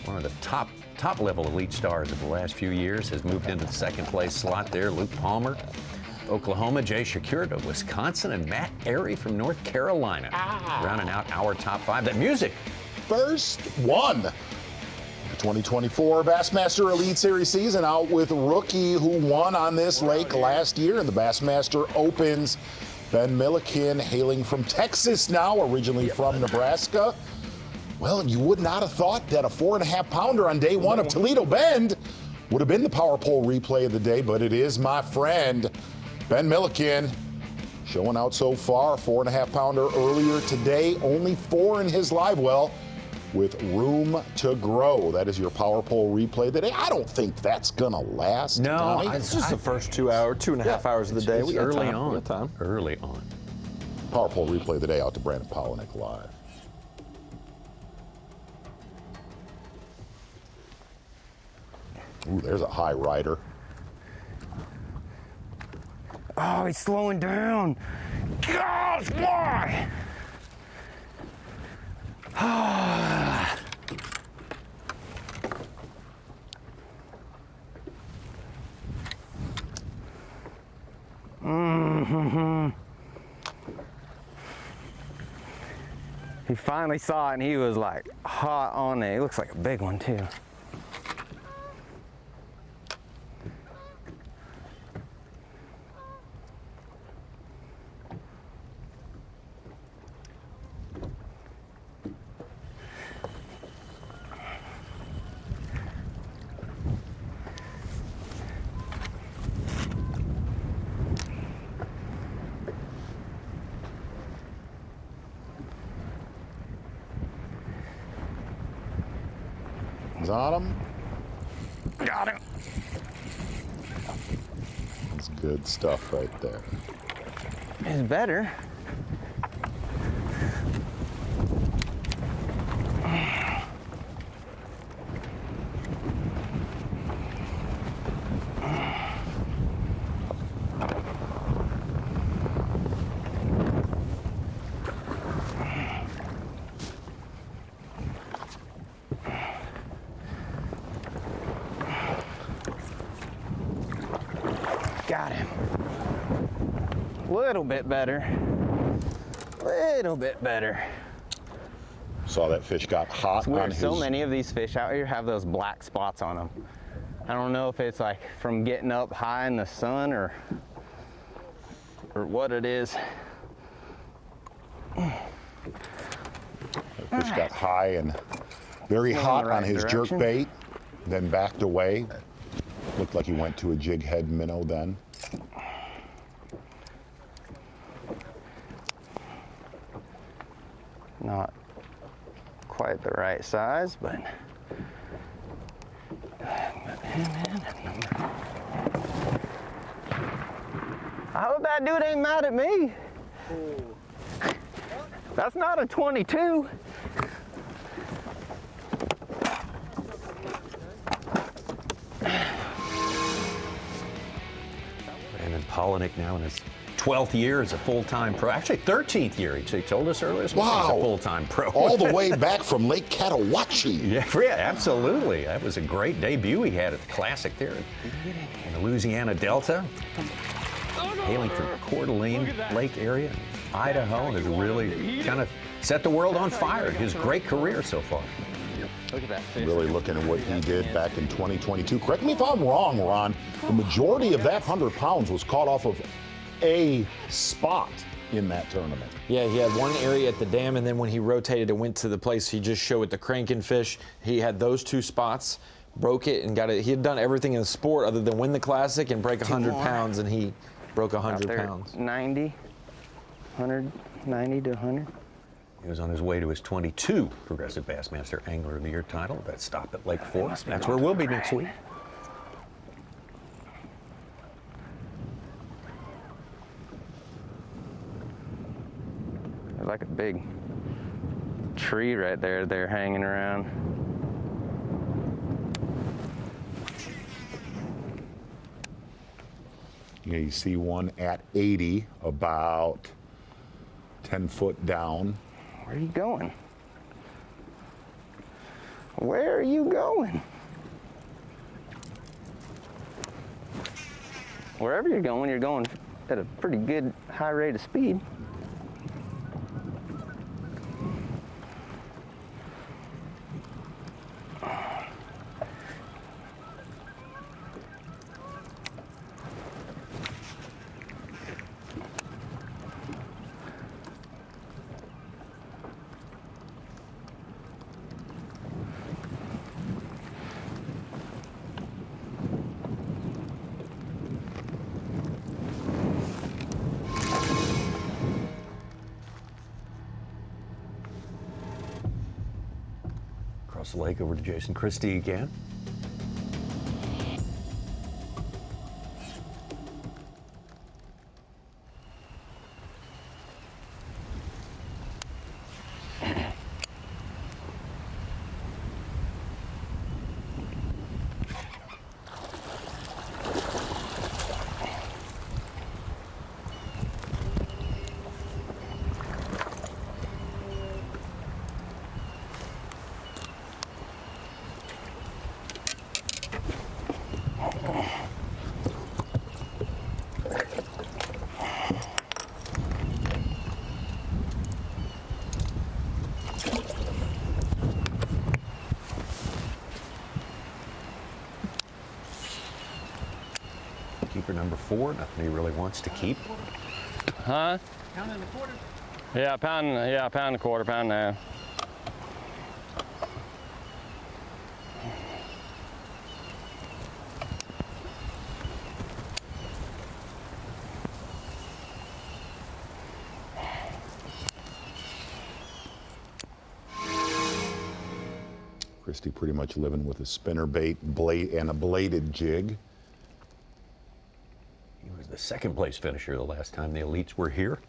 one of the top level elite stars of the last few years, has moved into the 2nd place slot there. Luke Palmer, Oklahoma, Jay Shakira to Wisconsin, and Matt Airy from North Carolina, rounding out our top 5. That music. First one. The 2024 Bassmaster Elite Series season out with rookie who won on this lake last year in the Bassmaster Opens. Ben Milliken, hailing from Texas now, originally from Nebraska. Well, you would not have thought that a 4.5 pounder on day 1 of Toledo Bend would have been the power pole replay of the day, but it is my friend Ben Milliken showing out so far. 4.5 pounder earlier today, only 4 in his live well with room to grow. That is your power pole replay of the day. I don't think that's gonna last. No, it's just the first 2.5 hours of the day. It's early on. Early on. Power pole replay of the day out to Brandon Polinick live. Ooh, there's a high rider. Oh, he's slowing down. Gosh, why? He finally saw it and he was like hot on it. It looks like a big one too. He's on him. Got him. That's good stuff right there. It's better. Got him. Little bit better. Little bit better. Saw that fish got hot It's weird. on his... So many of these fish out here have those black spots on them. I don't know if it's like from getting up high in the sun or what it is. That fish got high and very hot on his jerk bait, then backed away. Looked like he went to a jig head minnow then. Not quite the right size, but I hope that dude ain't mad at me. That's not a 22. Brandon Polinick now in his 12th year as a full-time pro. Actually, 13th year. He told us earlier this morning he's a full-time pro. All the way back from Lake Catawatchee. Yeah, absolutely. That was a great debut he had at the Classic there in the Louisiana Delta. Hailing from Coeur d'Alene Lake area, Idaho, has really kind of set the world on fire in his great career so far. Look at that fish. Really looking at what he did back in 2022. Correct me if I'm wrong, Ron. The majority of that 100 pounds was caught off of a spot in that tournament. Yeah, he had one area at the dam, and then when he rotated and went to the place he just showed with the cranking fish, he had those two spots, broke it, and got it. He had done everything in the sport other than win the Classic and break 100 pounds, and he broke 100 pounds. 90, 100, 90 to 100. He was on his way to his 22 Progressive Bassmaster Angler of the Year title. That stop at Lake Forest. That's where we'll be next week. There's like a big tree right there they're hanging around. Yeah, you see one at 80, about 10 foot down. Where are you going? Where are you going? Wherever you're going at a pretty good high rate of speed. Across the lake over to Jason Christie again. number 4, nothing he really wants to keep. Huh? Pound and a quarter. Yeah, pound and a quarter, pound and a half. Christy pretty much living with a spinner bait, blade, and a bladed jig. He was the second place finisher the last time the Elites were here.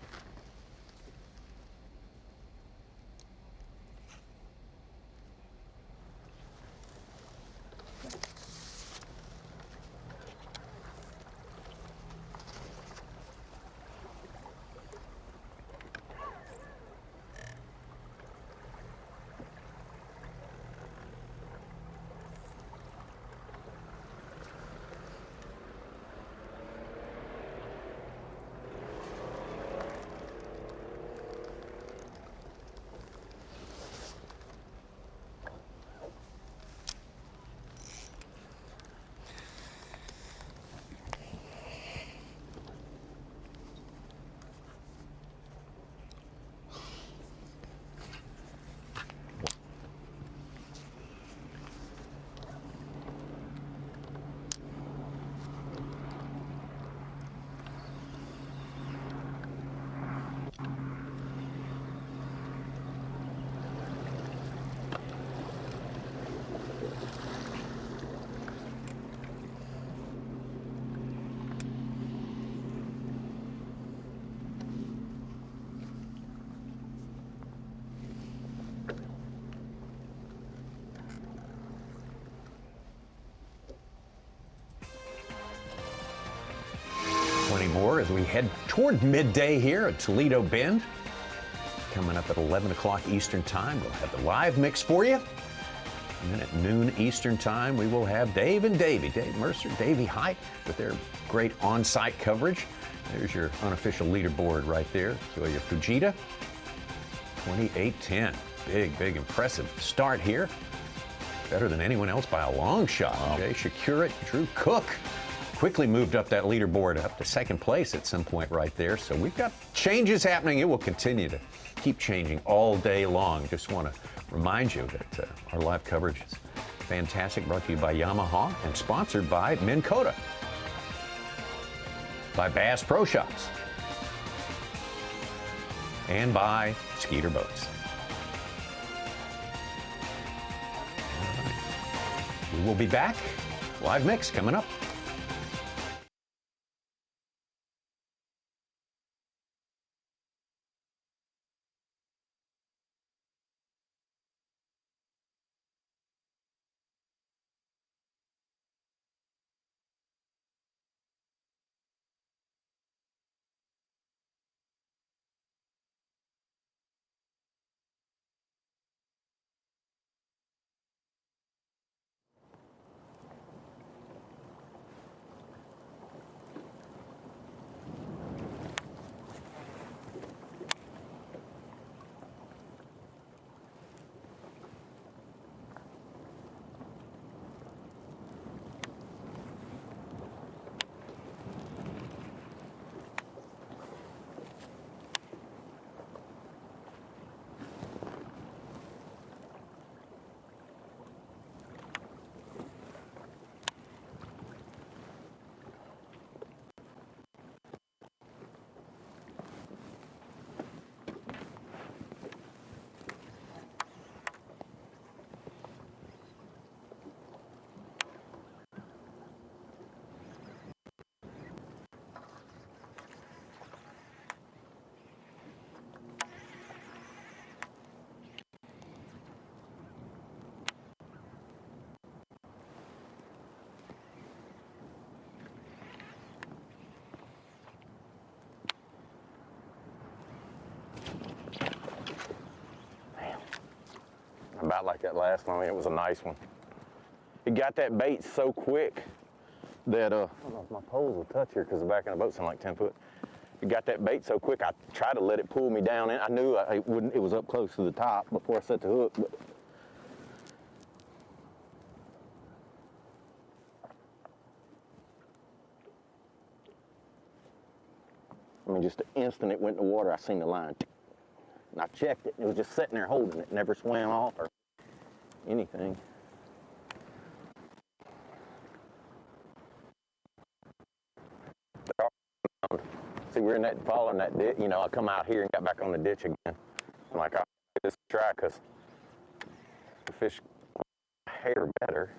More as we head toward midday here at Toledo Bend. Coming up at 11 o'clock Eastern Time, we'll have the live mix for you. And then at noon Eastern Time, we will have Dave and Davey, Dave Mercer, Davey Height, with their great on-site coverage. There's your unofficial leaderboard right there. Zoya Fujita, 28-10. Big, impressive start here. Better than anyone else by a long shot. Wow. Jay Shakurit, Drew Cook quickly moved up that leaderboard up to second place at some point right there. So we've got changes happening. It will continue to keep changing all day long. Just want to remind you that our live coverage is fantastic, brought to you by Yamaha and sponsored by Minn Kota, by Bass Pro Shops, and by Skeeter Boats. All right. We will be back. Live mix coming up. About like that last one. I mean, it was a nice one. It got that bait so quick that, I don't know if my poles will touch here because the back of the boat's in like 10 foot. It got that bait so quick, I tried to let it pull me down, and I knew it was up close to the top before I set the hook. But I mean, just the instant it went in the water, I seen the line. And I checked it, and it was just sitting there holding it, never swam off or anything. See, we're in that, following that ditch. You know, I come out here and got back on the ditch again. I'm like, I'll just try, because the fish hair better.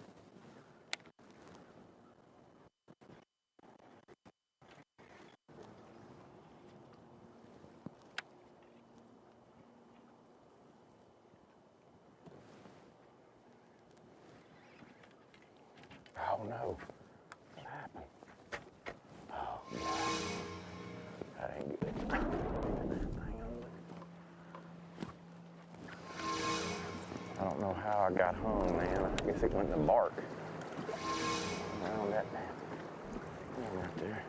Oh no, what happened? Oh God, that ain't good. Hang on. I don't know how I got hung, man. I guess it went in the bark. Around that thing right there.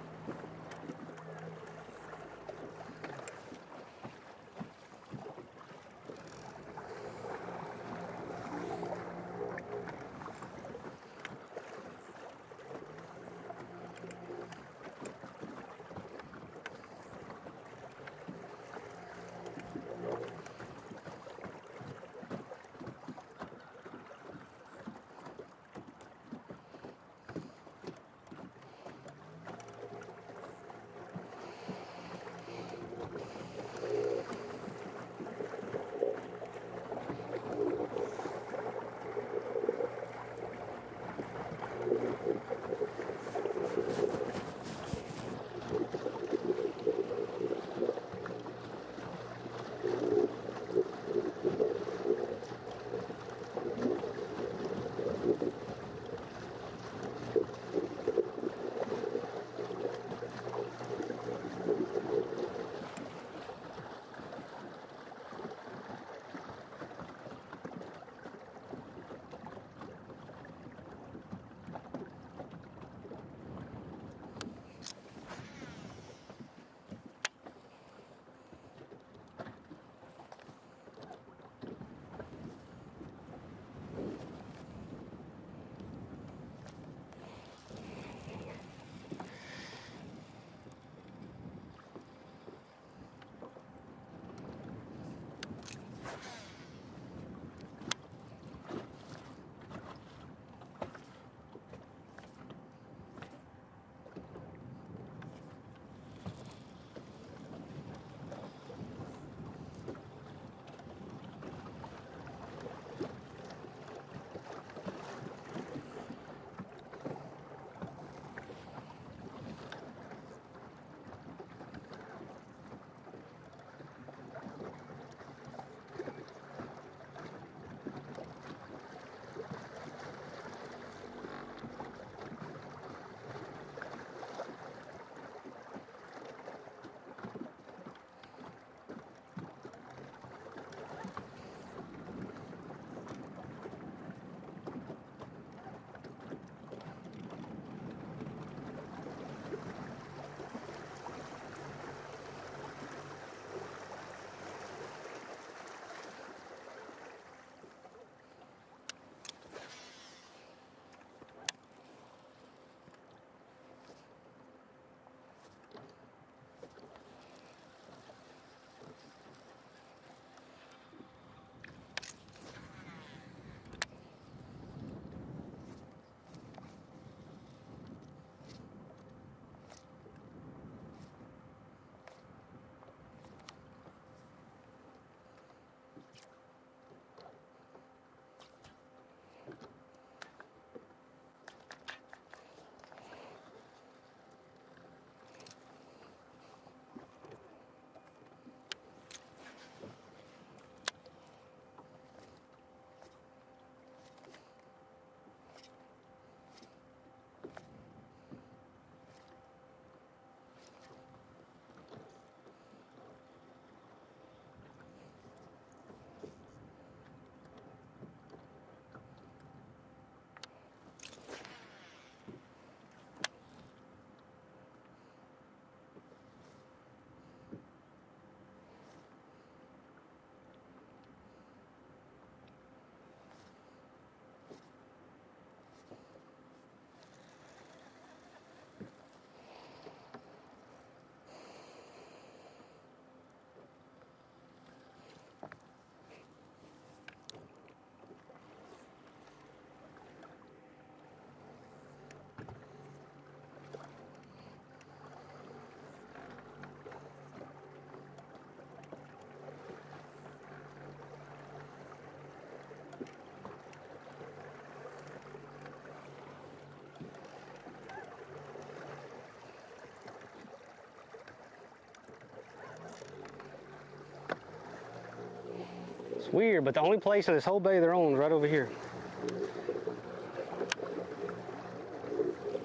It's weird, but the only place in this whole bay they're on is right over here.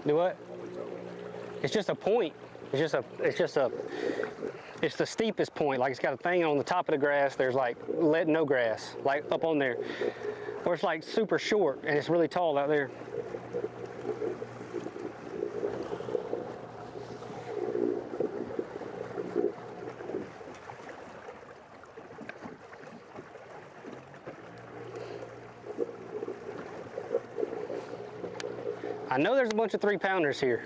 Do what? It's just a point. It's the steepest point. Like it's got a thing on the top of the grass. There's like no grass, like up on there. Or it's like super short and it's really tall out there. I know there's a bunch of 3-pounders here.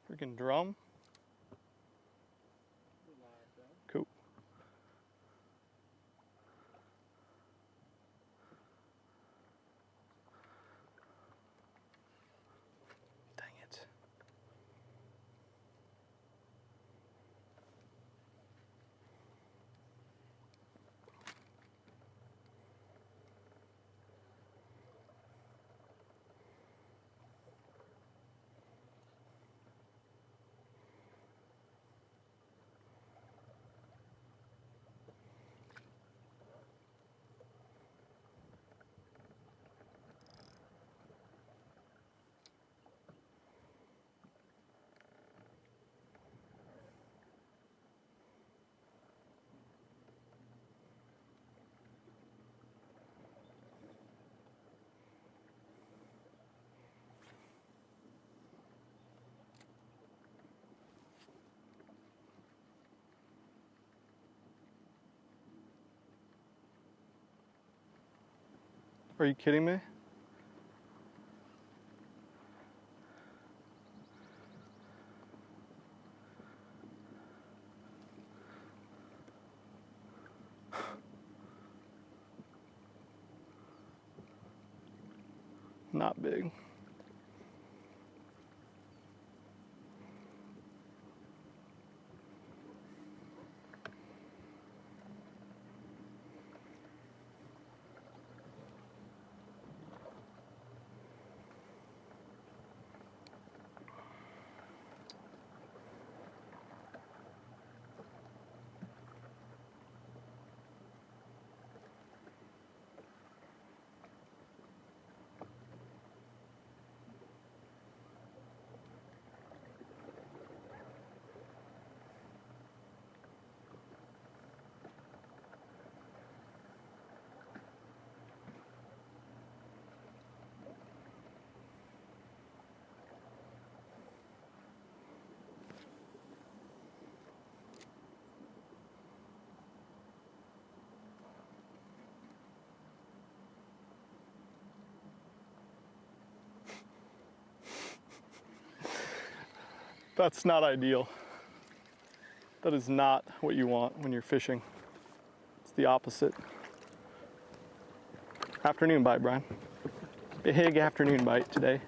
Freaking drum. Cool. Dang it. Are you kidding me? Not big. That's not ideal. That is not what you want when you're fishing. It's the opposite. Afternoon bite, Brian. Big afternoon bite today.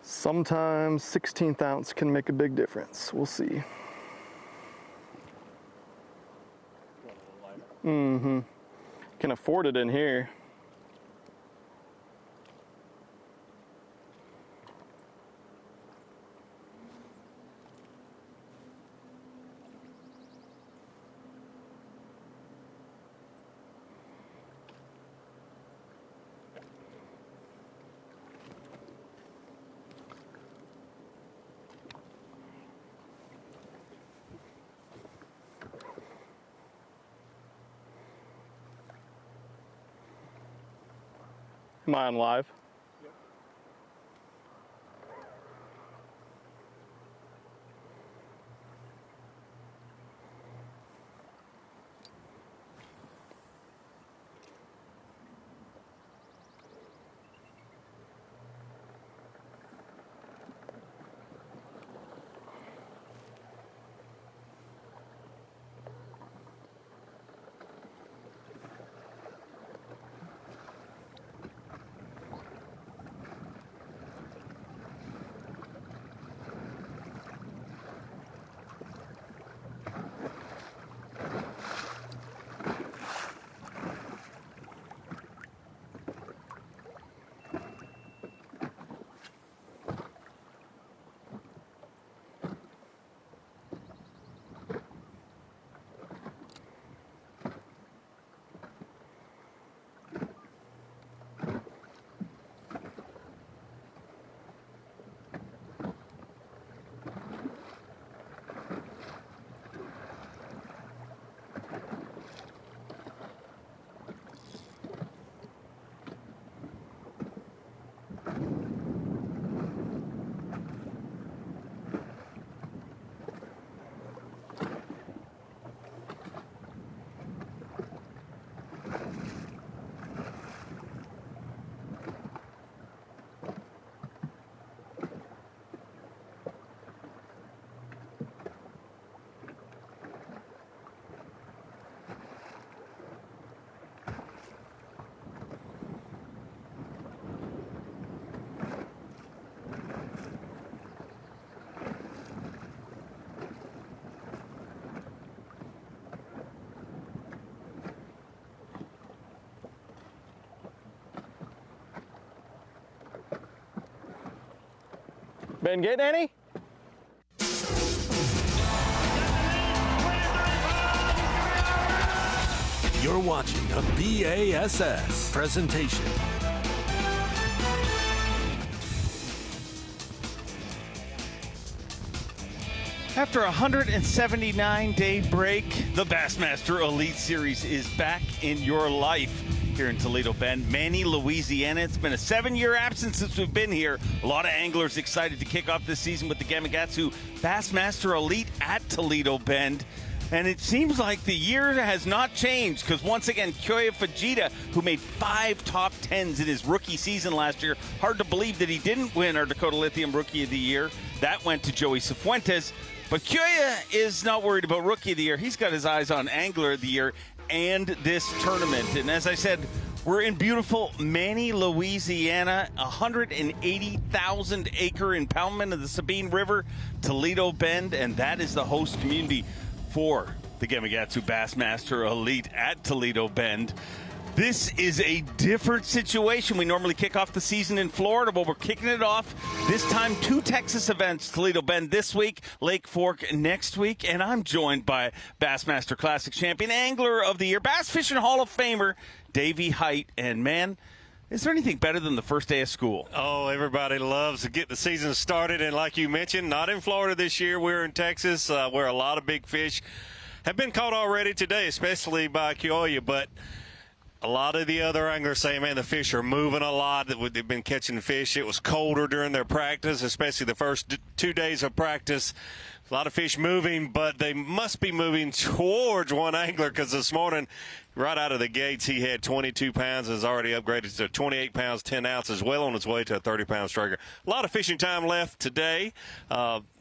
Sometimes 16th ounce can make a big difference. We'll see. Mm-hmm. Can afford it in here. Am I on live? Yep. Ben getting any? You're watching a B.A.S.S. presentation. After a 179-day break, the Bassmaster Elite Series is back in your life here in Toledo Bend, Manny, Louisiana. It's been a 7-year absence since we've been here. A lot of anglers excited to kick off this season with the Gamakatsu Bassmaster Elite at Toledo Bend. And it seems like the year has not changed because once again, Kyoya Fujita, who made 5 top 10s in his rookie season last year, hard to believe that he didn't win our Dakota Lithium Rookie of the Year. That went to Joey Cifuentes. But Kyoya is not worried about Rookie of the Year. He's got his eyes on Angler of the Year and this tournament. And as I said, we're in beautiful Manny, Louisiana, 180,000 acre impoundment of the Sabine River, Toledo Bend, and that is the host community for the Gamakatsu Bassmaster Elite at Toledo Bend. This is a different situation. We normally kick off the season in Florida, but we're kicking it off this time 2 Texas events, Toledo Bend this week, Lake Fork next week, and I'm joined by Bassmaster Classic champion, Angler of the Year, Bass Fishing Hall of Famer, Davey Height. And man, is there anything better than the first day of school? Oh, everybody loves to get the season started, and like you mentioned, not in Florida this year. We're in Texas, where a lot of big fish have been caught already today, especially by Kyoya, but A lot of the other anglers say, man, the fish are moving a lot. They've been catching fish. It was colder during their practice, especially the first 2 days of practice. A lot of fish moving, but they must be moving towards one angler, because this morning, right out of the gates, he had 22 pounds, has already upgraded to 28 pounds, 10 ounces, well on his way to a 30-pound striker. A lot of fishing time left today.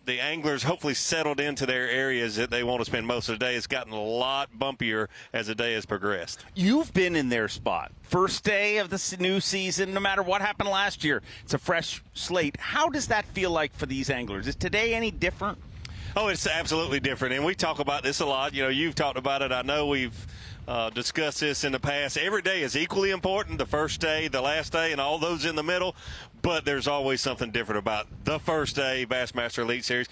The anglers hopefully settled into their areas that they want to spend most of the day. It's gotten a lot bumpier as the day has progressed. You've been in their spot. First day of the new season, no matter what happened last year, it's a fresh slate. How does that feel like for these anglers? Is today any different? Oh, it's absolutely different, and we talk about this a lot. You know, you've talked about it. I know we've discussed this in the past. Every day is equally important, the first day, the last day, and all those in the middle, but there's always something different about the first day Bassmaster Elite Series,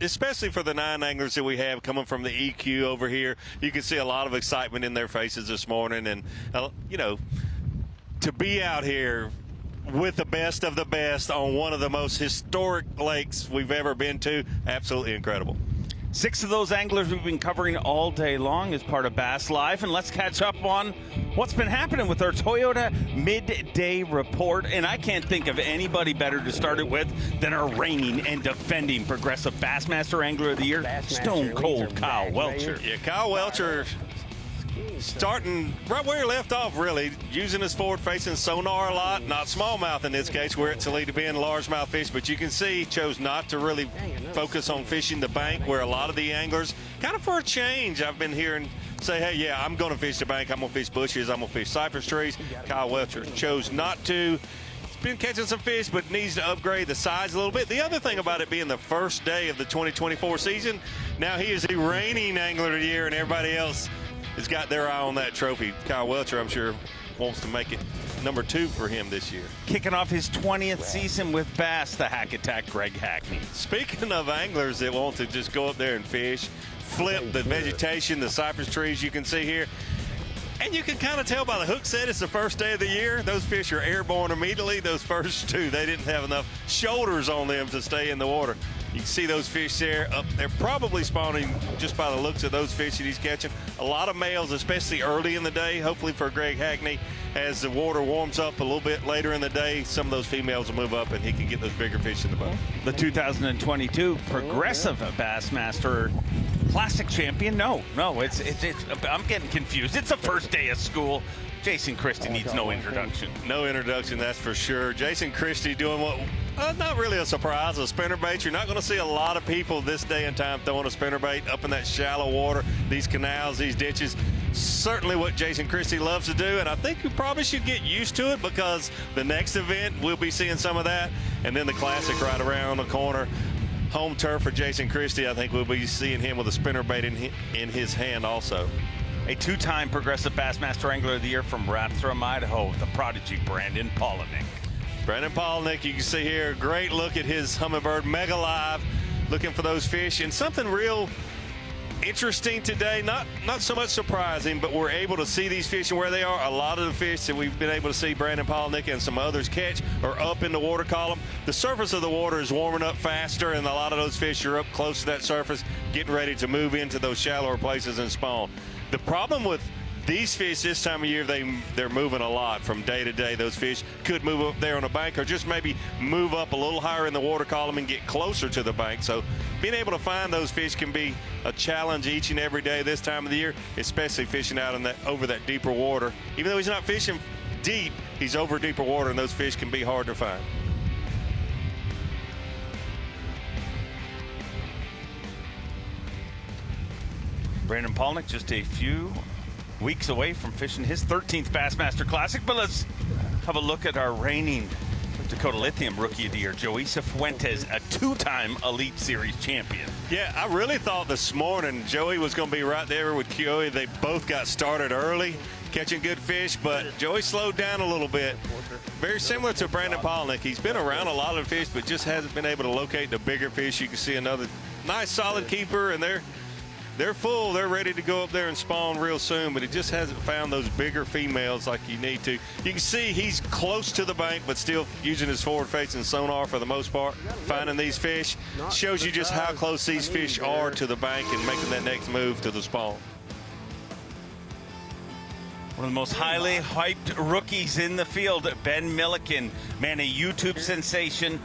especially for the 9 anglers that we have coming from the EQ over here. You can see a lot of excitement in their faces this morning, and, you know, to be out here with the best of the best on one of the most historic lakes we've ever been to, absolutely incredible. 6 of those anglers we've been covering all day long as part of Bass Live, and let's catch up on what's been happening with our Toyota midday report. And I can't think of anybody better to start it with than our reigning and defending Progressive Bassmaster Angler of the Year, Stone Cold Kyle Welcher. Yeah, Kyle Welcher starting right where he left off, really, using his forward-facing sonar a lot, not smallmouth in this case. We're at Toledo Bend, largemouth fish, but you can see he chose not to really focus on fishing the bank, where a lot of the anglers, kind of for a change, I've been hearing say, hey, yeah, I'm going to fish the bank, I'm going to fish bushes, I'm going to fish cypress trees. Kyle Welcher chose not to. He's been catching some fish, but needs to upgrade the size a little bit. The other thing about it being the first day of the 2024 season, now he is the reigning angler of the year, and everybody else has got their eye on that trophy. Kyle Welcher, I'm sure, wants to make it number 2 for him this year. Kicking off his 20th season with Bass, the Hack Attack, Greg Hackney. Speaking of anglers that want to just go up there and fish, flip the vegetation, the cypress trees you can see here, and you can kind of tell by the hook set it's the first day of the year. Those fish are airborne immediately. Those first 2, they didn't have enough shoulders on them to stay in the water. You can see those fish there. They're probably spawning just by the looks of those fish that he's catching. A lot of males, especially early in the day, hopefully for Greg Hackney. As the water warms up a little bit later in the day, some of those females will move up and he can get those bigger fish in the boat. The 2022 Progressive Bassmaster Classic champion? No, it's I'm getting confused. It's the first day of school. Jason Christie needs no introduction. No introduction, that's for sure. Jason Christie doing what, not really a surprise, a spinnerbait. You're not going to see a lot of people this day and time throwing a spinnerbait up in that shallow water, these canals, these ditches. Certainly what Jason Christie loves to do, and I think you probably should get used to it, because the next event we'll be seeing some of that, and then the Classic right around the corner. Home turf for Jason Christie. I think we'll be seeing him with a spinnerbait in his hand also. A 2-time Progressive Bassmaster Angler of the Year from Rathdrum, Idaho, the prodigy Brandon Polinick. Brandon Polinick, you can see here, great look at his Humminbird, mega live, looking for those fish. And something real interesting today, not so much surprising, but we're able to see these fish and where they are. A lot of the fish that we've been able to see Brandon Polinick and some others catch are up in the water column. The surface of the water is warming up faster, and a lot of those fish are up close to that surface, getting ready to move into those shallower places and spawn. The problem with these fish this time of year, they're moving a lot from day to day. Those fish could move up there on a bank, or just maybe move up a little higher in the water column and get closer to the bank. So being able to find those fish can be a challenge each and every day this time of the year, especially fishing out in over that deeper water. Even though he's not fishing deep, he's over deeper water, and those fish can be hard to find. Brandon Polinick just a few weeks away from fishing his 13th Bassmaster Classic, but let's have a look at our reigning Dakota Lithium Rookie of the Year, Joisa Fuentes, a 2-time Elite Series champion. Yeah, I really thought this morning Joey was going to be right there with Kyoe. They both got started early, catching good fish, but Joey slowed down a little bit. Very similar to Brandon Polinick. He's been around a lot of fish, but just hasn't been able to locate the bigger fish. You can see another nice solid keeper, and they're full. They're ready to go up there and spawn real soon, but he just hasn't found those bigger females like you need to. You can see he's close to the bank, but still using his forward-facing sonar for the most part, finding these fish. Shows you just how close these fish are to the bank and making that next move to the spawn. One of the most highly hyped rookies in the field, Ben Milliken. Man, a YouTube sensation.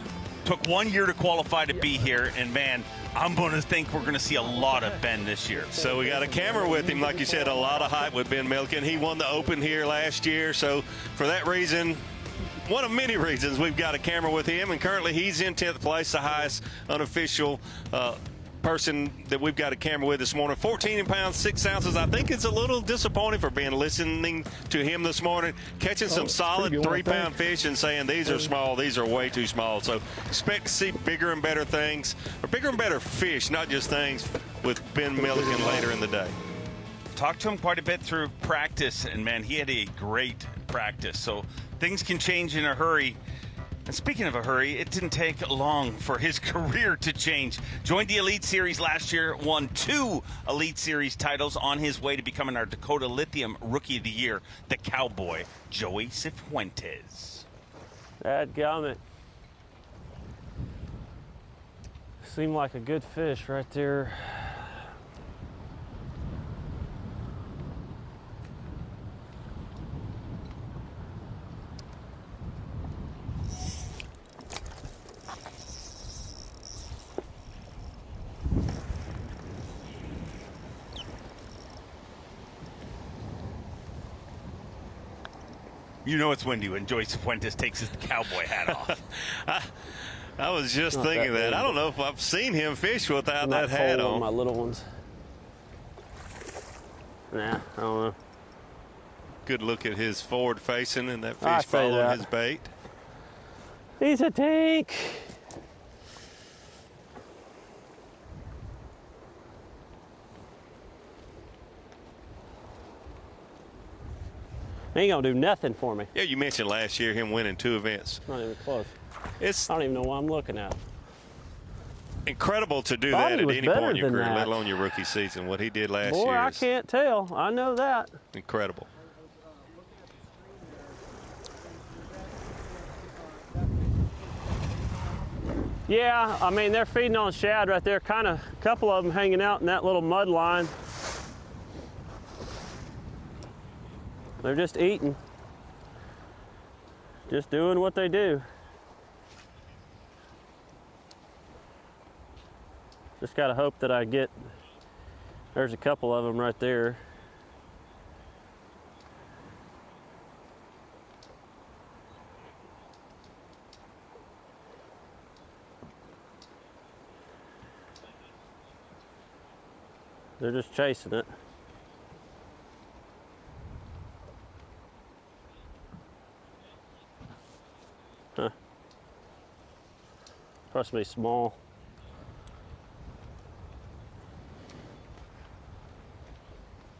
Took 1 year to qualify to be here, and man, I'm going to think we're going to see a lot of Ben this year. So we got a camera with him, like you said, a lot of hype with Ben Milliken. He won the Open here last year, so for that reason, one of many reasons we've got a camera with him, and currently he's in 10th place, the highest unofficial person that we've got a camera with this morning. 14 pounds 6 ounces. I think it's a little disappointing for being listening to him this morning, catching some solid 3-pound fish and saying these are small, these are way too small. So expect to see bigger and better things, or bigger and better fish, not just things, with Ben Milliken later in the day. Talked to him quite a bit through practice, and man, he had a great practice. So things can change in a hurry. And speaking of a hurry, it didn't take long for his career to change. Joined the Elite Series last year, won 2 Elite Series titles on his way to becoming our Dakota Lithium Rookie of the Year, the Cowboy, Joey Cifuentes. Dadgummit. Seemed like a good fish right there. You know it's windy when Joey Cifuentes takes his cowboy hat off. I was just thinking that. I don't know if I've seen him fish without that hat on. My little ones. Nah, I don't know. Good look at his forward facing and that fish following his bait. He's a tank. He ain't gonna do nothing for me. Yeah, you mentioned last year him winning 2 events. Not even close. I don't even know what I'm looking at. Incredible to do that at any point in your career, let alone your rookie season. What he did last year. Boy, I can't tell. I know that. Incredible. Yeah, I mean, they're feeding on shad right there. Kind of, a couple of them hanging out in that little mud line. They're just eating. Just doing what they do. Just gotta hope that I get, there's a couple of them right there. They're just chasing it. Huh. Possibly small.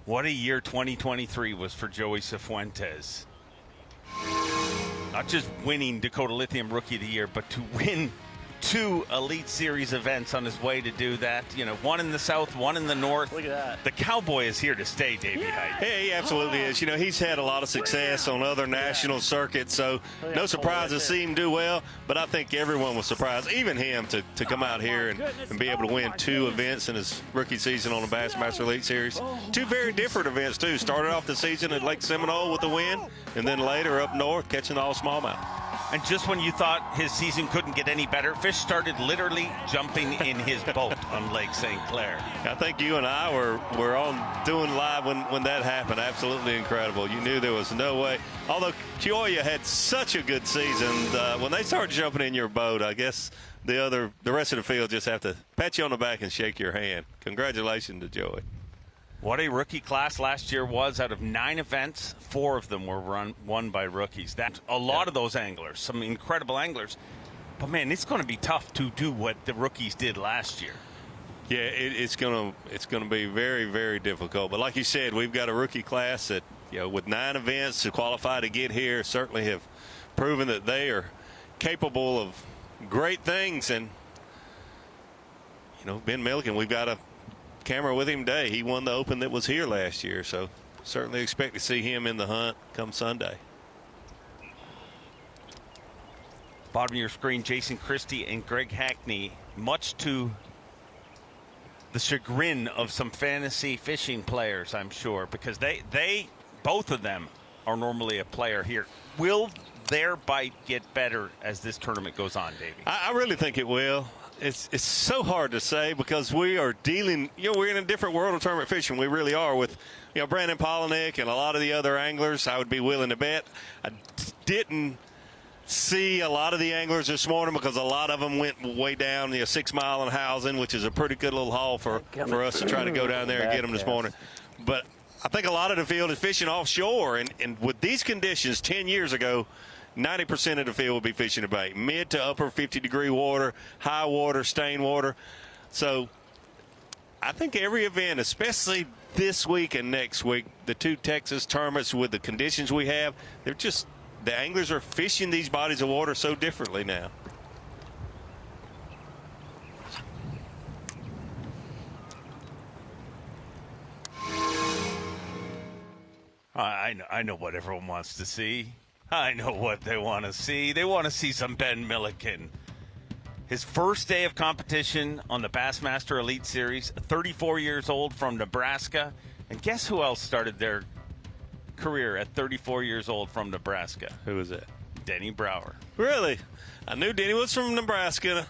What a year 2023 was for Joey Cifuentes. Not just winning Dakota Lithium Rookie of the Year, but to win 2 Elite Series events on his way to do that. You know, one in the south, one in the north. Look at that. The Cowboy is here to stay, Davey Height. Yeah, he absolutely is. You know, he's had a lot of success on other national circuits, so no surprise to see him do well, but I think everyone was surprised, even him, to come out here and be able to win 2 events in his rookie season on the Bassmaster Elite Series. 2 very different events, too. Started off the season at Lake Seminole with the win, and then later up north catching all smallmouth. And just when you thought his season couldn't get any better, fish started literally jumping in his boat on Lake St. Clair. I think you and I were on doing live when that happened. Absolutely incredible. You knew there was no way. Although Kioya had such a good season, when they start jumping in your boat, I guess the rest of the field just have to pat you on the back and shake your hand. Congratulations to Joey. What a rookie class last year was. Out of 9 events, 4 of them were won by rookies. That's a lot of those anglers, some incredible anglers. But man, it's going to be tough to do what the rookies did last year. Yeah, it's gonna be very, very difficult. But like you said, we've got a rookie class that, you know, with 9 events to qualify to get here, certainly have proven that they are capable of great things. And you know, Ben Milliken, we've got a camera with him today. He won the Open that was here last year, so certainly expect to see him in the hunt come Sunday. Bottom of your screen, Jason Christie and Greg Hackney, much to the chagrin of some fantasy fishing players, I'm sure, because they both of them are normally a player here. Will their bite get better as this tournament goes on, Davey? I really think it will. It's so hard to say because we are dealing, we're in a different world of tournament fishing. We really are with, Brandon Polinick and a lot of the other anglers. I would be willing to bet. I didn't see a lot of the anglers this morning because a lot of them went way down 6 Mile and Housing, which is a pretty good little haul for us to try to go down there and get them this morning. But I think a lot of the field is fishing offshore, and with these conditions 10 years ago, 90% of the field would be fishing a bait. Mid to upper 50-degree water, high water, stained water. So I think every event, especially this week and next week, the 2 Texas tournaments with the conditions we have, the anglers are fishing these bodies of water so differently now. I know what everyone wants to see. I know what they want to see. They want to see some Ben Milliken. His first day of competition on the Bassmaster Elite Series, 34 years old from Nebraska. And guess who else started their career at 34 years old from Nebraska? Who is that? Denny Brower. Really? I knew Denny was from Nebraska,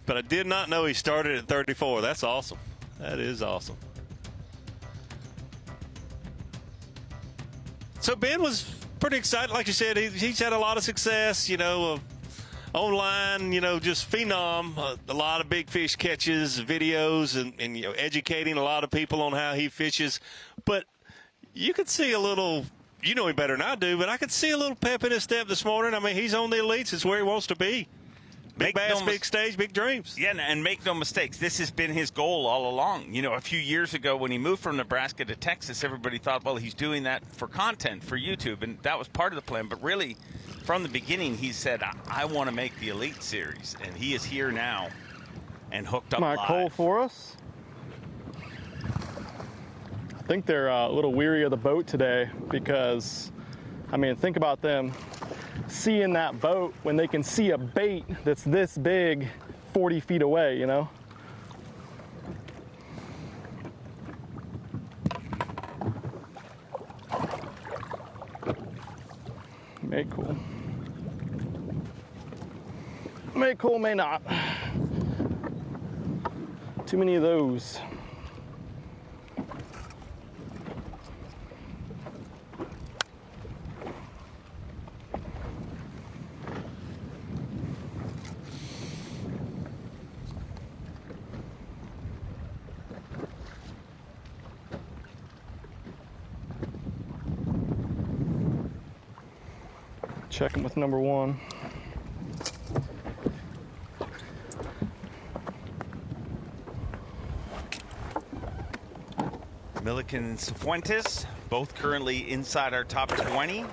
but I did not know he started at 34. That's awesome. That is awesome. So Ben was pretty excited. Like you said, he's had a lot of success, online, just phenom. A lot of big fish catches, videos, and educating a lot of people on how he fishes. But you could see a little, him better than I do, but I could see a little pep in his step this morning. I mean, he's on the elites. It's where he wants to be. Big bass, big stage, big dreams. Yeah, and make no mistakes. This has been his goal all along. A few years ago when he moved from Nebraska to Texas, everybody thought, well, he's doing that for content, for YouTube, and that was part of the plan. But really, from the beginning, he said, I want to make the Elite Series, and he is here now and hooked up live. Cole for us. I think they're a little weary of the boat today because, think about them seeing that boat when they can see a bait that's this big 40 feet away, May cool. May cool, may not. Too many of those. Check him with number 1. Milliken and Cifuentes, both currently inside our top 20.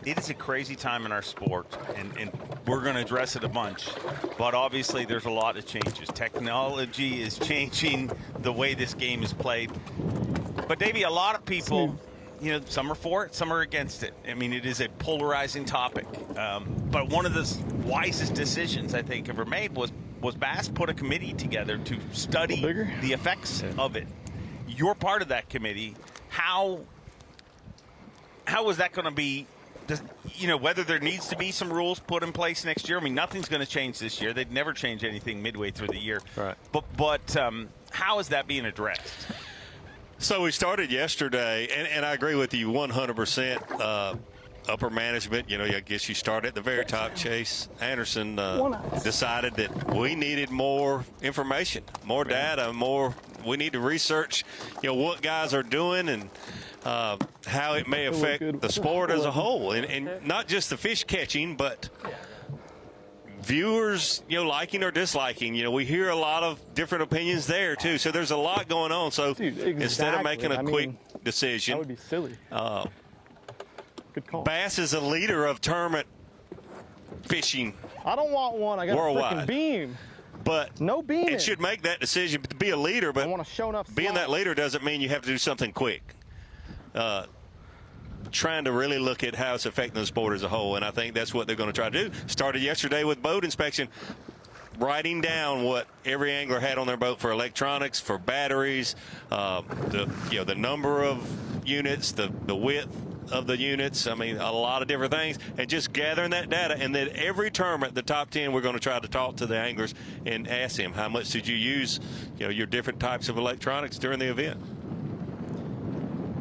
It is a crazy time in our sport, and we're going to address it a bunch. But obviously, there's a lot of changes. Technology is changing the way this game is played. But, Davey, a lot of people, some are for it, some are against it. It is a polarizing topic. But one of the wisest decisions I think ever made was B.A.S.S put a committee together to study the effects of it. You're part of that committee. How is that going to be? Whether there needs to be some rules put in place next year. Nothing's going to change this year. They'd never change anything midway through the year. Right. But how is that being addressed? So we started yesterday, and I agree with you 100%. Upper management, I guess you start at the very top. Chase Anderson decided that we needed more information, more data, we need to research, what guys are doing and how it may affect the sport as a whole, and not just the fish catching, but viewers, liking or disliking. We hear a lot of different opinions there too. So there's a lot going on. So instead of making a quick decision, that would be silly. Good call. B.A.S.S is a leader of tournament fishing. I don't want one. I got worldwide. a freaking beam. But no beam. It should make that decision to be a leader. But I want to show enough. Being that leader doesn't mean you have to do something quick. trying to really look at how it's affecting the sport as a whole, and I think that's what they're going to try to do. Started yesterday with boat inspection, writing down what every angler had on their boat for electronics, for batteries, the number of units, the width of the units. I mean, a lot of different things, and just gathering that data. And then every tournament, the top 10, we're going to try to talk to the anglers and ask them, how much did you use, your different types of electronics during the event?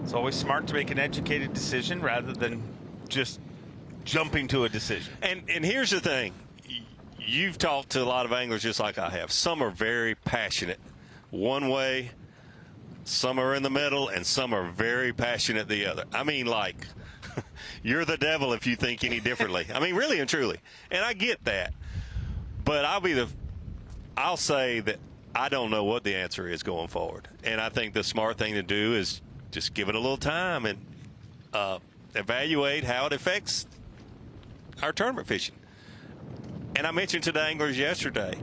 It's always smart to make an educated decision rather than just jumping to a decision. And here's the thing. You've talked to a lot of anglers just like I have. Some are very passionate one way, some are in the middle, and some are very passionate the other. I mean, like, you're the devil if you think any differently. I mean, really and truly. And I get that. But I'll say that I don't know what the answer is going forward. And I think the smart thing to do is just give it a little time and evaluate how it affects our tournament fishing. And I mentioned to the anglers yesterday,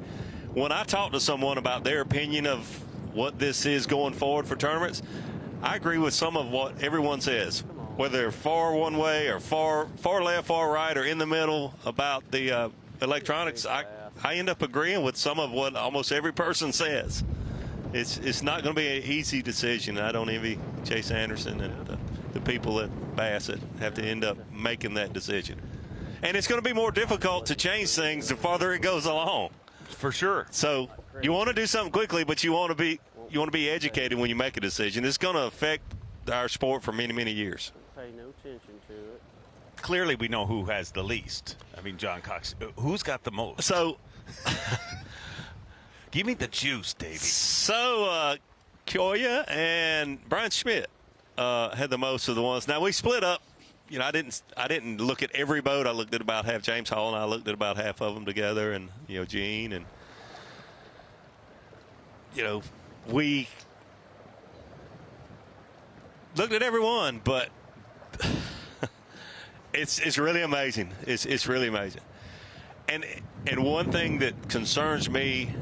when I talked to someone about their opinion of what this is going forward for tournaments, I agree with some of what everyone says, whether they're far one way or far left, far right, or in the middle about the electronics. I end up agreeing with some of what almost every person says. It's not going to be an easy decision. I don't envy Chase Anderson and the people at B.A.S.S that have to end up making that decision. And it's going to be more difficult to change things the farther it goes along. For sure. So you want to do something quickly, but you want to be educated when you make a decision. It's going to affect our sport for many, many years. Pay no attention to it. Clearly, we know who has the least. I mean, John Cox. Who's got the most? So, give me the juice, Davey. So, Kyoya and Brian Schmidt had the most of the ones. Now we split up. I didn't look at every boat. I looked at about half. James Hall and I looked at about half of them together, and Gene, and we looked at every one. But it's really amazing. It's really amazing. And one thing that concerns me,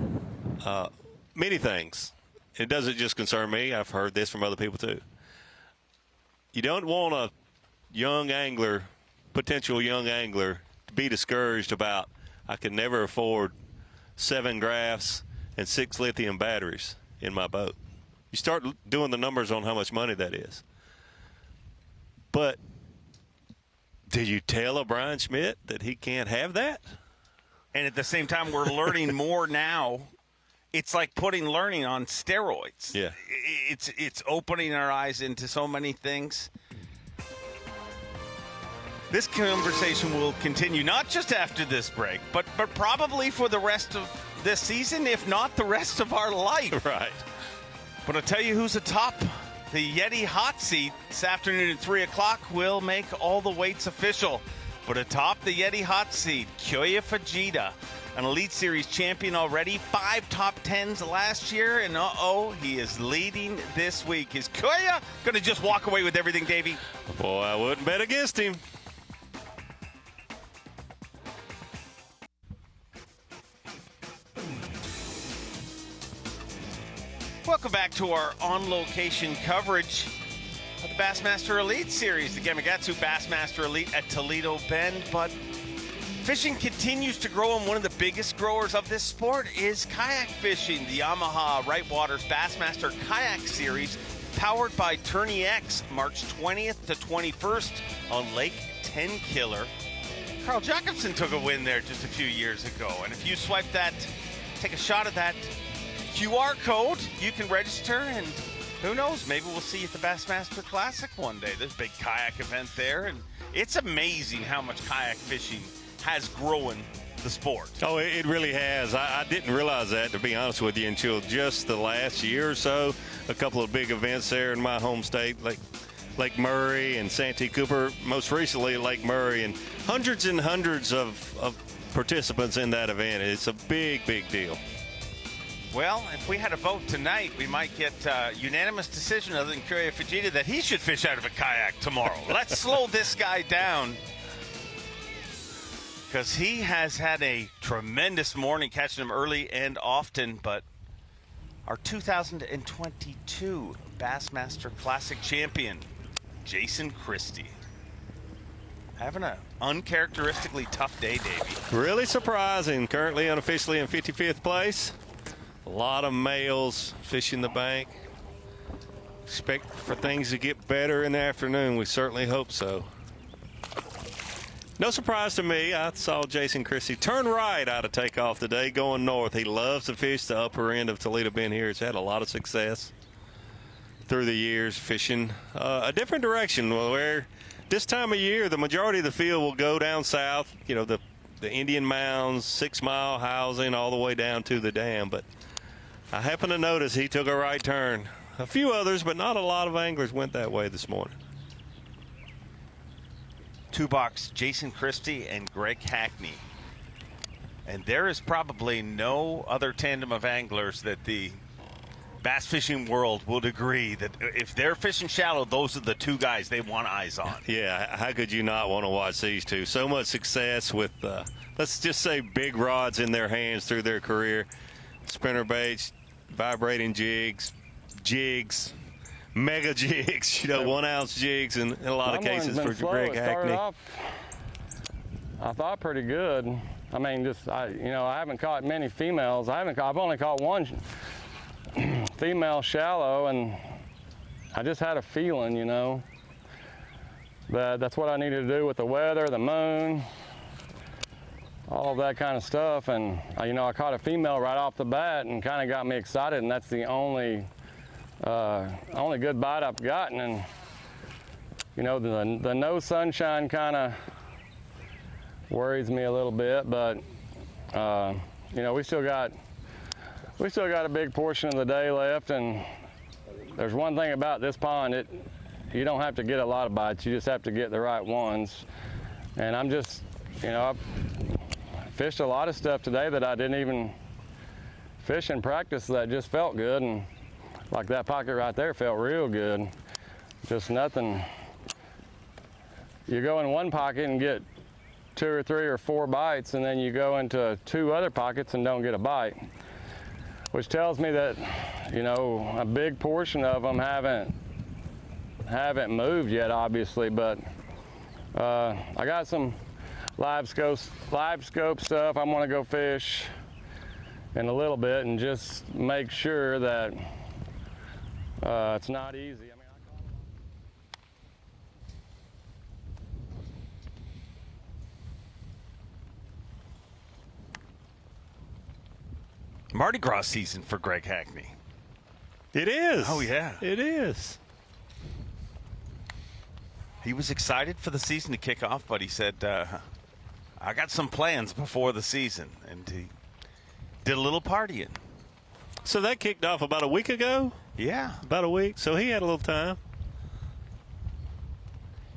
many things. It doesn't just concern me. I've heard this from other people too. You don't want a potential young angler to be discouraged about, I can never afford 7 graphs and 6 lithium batteries in my boat. You start doing the numbers on how much money that is. But did you tell a Brian Schmidt that he can't have that? And at the same time, we're learning more now. It's like putting learning on steroids. Yeah. It's opening our eyes into so many things. This conversation will continue not just after this break, but probably for the rest of this season, if not the rest of our life. Right. But I'll tell you who's atop the Yeti hot seat this afternoon at 3 o'clock. Will make all the weights official. But atop the Yeti hot seat, Kyoya Fujita, an Elite Series champion already, 5 top 10s last year, and he is leading this week. Is Kyoya going to just walk away with everything, Davey? Boy, I wouldn't bet against him. Welcome back to our on-location coverage of the Bassmaster Elite Series, the Gamakatsu Bassmaster Elite at Toledo Bend. But fishing continues to grow, and one of the biggest growers of this sport is kayak fishing. The Yamaha Right Waters Bassmaster Kayak Series, powered by Tourney X, March 20th to 21st on Lake Tenkiller. Carl Jacobson took a win there just a few years ago, and if you swipe that, take a shot at that QR code, you can register, and who knows, maybe we'll see you at the Bassmaster Classic one day. There's a big kayak event there, and it's amazing how much kayak fishing has grown the sport. Oh, it really has. I didn't realize that, to be honest with you, until just the last year or so. A couple of big events there in my home state, like Lake Murray and Santee Cooper, most recently Lake Murray, and hundreds of participants in that event. It's a big, big deal. Well, if we had a vote tonight, we might get a unanimous decision other than Kyoya Fujita that he should fish out of a kayak tomorrow. Let's slow this guy down, because he has had a tremendous morning, catching him early and often. But our 2022 Bassmaster Classic champion, Jason Christie. having an uncharacteristically tough day, Davey. Really surprising. Currently unofficially in 55th place. A lot of males fishing the bank. Expect for things to get better in the afternoon. We certainly hope so. No surprise to me. I saw Jason Christie turn right out of takeoff today going north. He loves to fish the upper end of Toledo Bend here. He's had a lot of success through the years fishing a different direction, where this time of year the majority of the field will go down south, you know, the Indian Mounds, 6 Mile housing, all the way down to the dam. But I happened to notice he took a right turn. A few others, but not a lot of anglers went that way this morning. Two-box Jason Christie and Greg Hackney. And there is probably no other tandem of anglers that the bass fishing world would agree that if they're fishing shallow, those are the two guys they want eyes on. Yeah, how could you not want to watch these two? So much success with, let's just say, big rods in their hands through their career. Spinner baits, vibrating jigs, mega jigs, you know, 1 ounce jigs in a lot of cases for Greg Hackney. I thought pretty good. I mean, I haven't caught many females. I've only caught one female shallow, and I just had a feeling, you know, that that's what I needed to do with the weather, the moon, all of that kind of stuff. And you know, I caught a female right off the bat and kind of got me excited, and that's the only good bite I've gotten. And you know, the no sunshine kind of worries me a little bit, but you know, we still got a big portion of the day left. And there's one thing about this pond, you don't have to get a lot of bites, you just have to get the right ones. And I'm just, you know, I fished a lot of stuff today that I didn't even fish in practice that just felt good. And like that pocket right there felt real good. Just nothing. You go in one pocket and get 2 or 3 or 4 bites, and then you go into 2 other pockets and don't get a bite, which tells me that, you know, a big portion of them haven't moved yet, obviously. But I got some live scope stuff. I'm gonna go fish in a little bit and just make sure that it's not easy. I mean, Mardi Gras season for Greg Hackney. It is. Oh, yeah. It is. He was excited for the season to kick off, but he said, I got some plans before the season. And he did a little partying. So that kicked off about a week ago? Yeah. About a week. So he had a little time.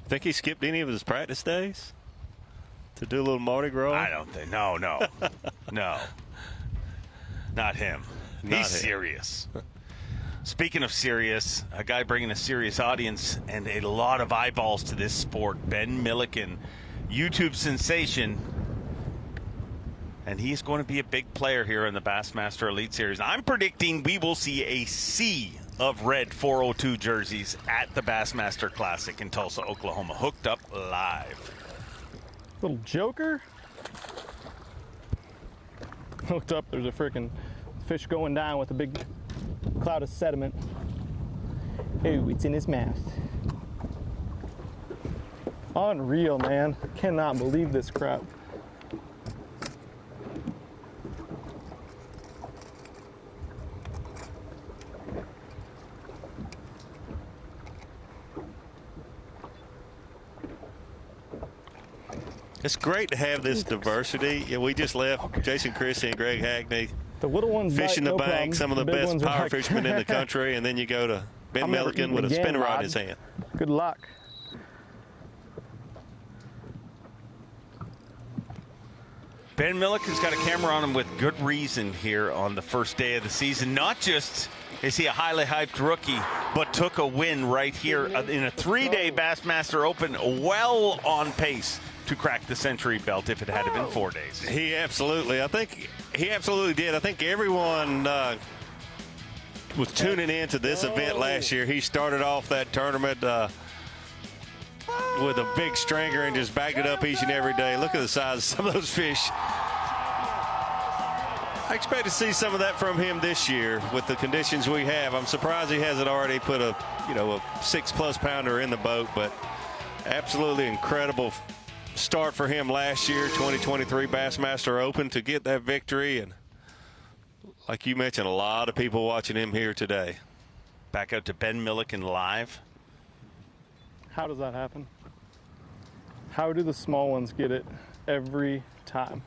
Think he skipped any of his practice days to do a little Mardi Gras? I don't think. No. No. Not him. He's serious. Speaking of serious, a guy bringing a serious audience and a lot of eyeballs to this sport, Ben Milliken, YouTube sensation. And he's going to be a big player here in the Bassmaster Elite Series. I'm predicting we will see a sea of red 402 jerseys at the Bassmaster Classic in Tulsa, Oklahoma. Hooked Up Live. Little joker. Hooked up, there's a freaking fish going down with a big cloud of sediment. Oh, it's in his mouth. Unreal, man. Cannot believe this crap. It's great to have this diversity. Yeah, we just left Jason Christie and Greg Hackney. The little ones fishing bite, the no bank, problem. some of the best big power like... fishermen in the country, and then you go to Ben Milliken with a spinner rod in his hand. Good luck. Ben Milliken's got a camera on him with good reason here on the first day of the season. Not just is he a highly hyped rookie, but took a win right here in a 3-day Bassmaster Open, well on pace to crack the century belt if it had been 4 days. He absolutely did. I think everyone was tuning into this event last year. He started off that tournament with a big stringer and just bagged it up each and every day. Look at the size of some of those fish. I expect to see some of that from him this year with the conditions we have. I'm surprised he hasn't already put a 6+ pounder in the boat, but absolutely incredible start for him last year, 2023 Bassmaster Open, to get that victory. And like you mentioned, a lot of people watching him here today. Back out to Ben Milliken live. How does that happen? How do the small ones get it every time?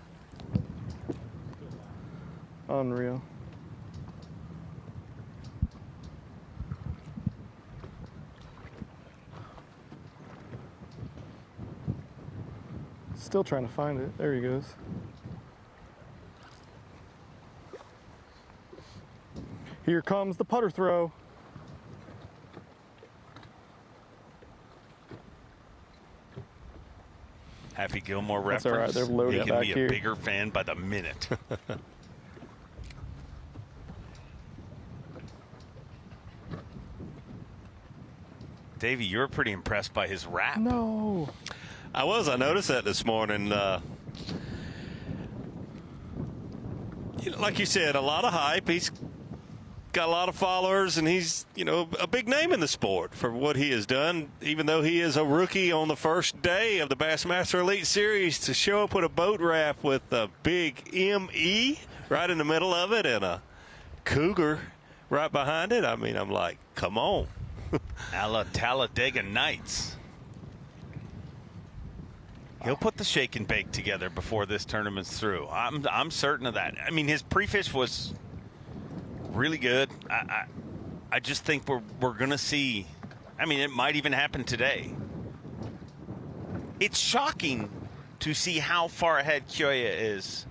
Unreal. Still trying to find it. There he goes. Here comes the putter throw. Happy Gilmore That's reference. all right, they're loaded Making back me here. a bigger fan by the minute. Davey, you were pretty impressed by his wrap. No. I was. I noticed that this morning. Like you said, a lot of hype. He's got a lot of followers, and he's, a big name in the sport for what he has done. Even though he is a rookie on the first day of the Bassmaster Elite Series, to show up with a boat wrap with a big ME right in the middle of it and a cougar right behind it. I mean, I'm like, come on. A la Talladega Nights. He'll put the shake and bake together before this tournament's through. I'm certain of that. I mean, his pre-fish was really good. I just think we're going to see. I mean, it might even happen today. It's shocking to see how far ahead Kyoya is.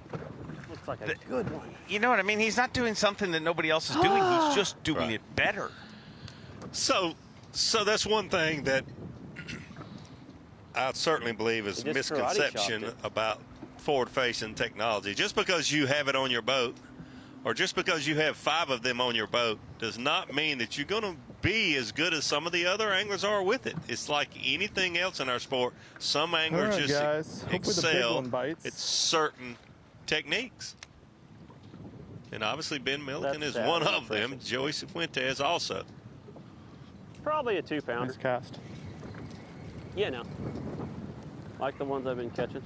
Looks like a good one. You know what I mean? He's not doing something that nobody else is doing. He's just doing it better. So that's one thing that I certainly believe is a misconception about forward-facing technology. Just because you have it on your boat, or just because you have 5 of them on your boat, does not mean that you're going to be as good as some of the other anglers are with it. It's like anything else in our sport. Some anglers just excel at certain techniques. And obviously Ben Milliken is one of them. Joey Cifuentes also. Probably a 2-pounder. Nice cast. Yeah, no. Like the ones I've been catching.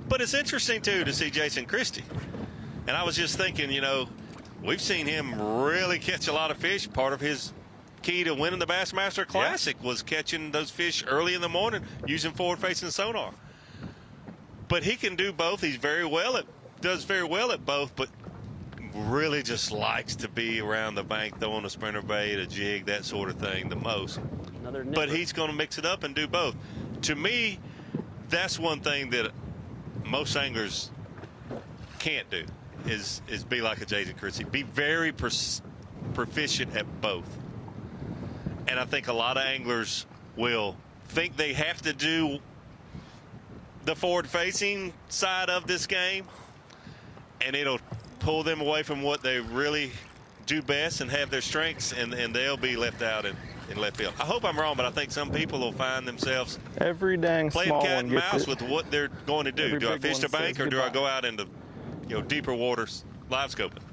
But it's interesting, too, to see Jason Christie. And I was just thinking, we've seen him really catch a lot of fish. Part of his key to winning the Bassmaster Classic was catching those fish early in the morning using forward-facing sonar. But he can do both. He's does very well at both, but really just likes to be around the bank throwing a spinnerbait, a jig, that sort of thing the most. But he's going to mix it up and do both. To me, that's one thing that most anglers can't do is be like a Jason Christie. Be very proficient at both. And I think a lot of anglers will think they have to do the forward-facing side of this game, and it'll pull them away from what they really do best and have their strengths, and they'll be left out in left field. I hope I'm wrong, but I think some people will find themselves every dang playing small cat and one gets mouse it. with what they're going to do. Every Do I big fish one the bank, says or do I goodbye. go out into deeper waters live scoping?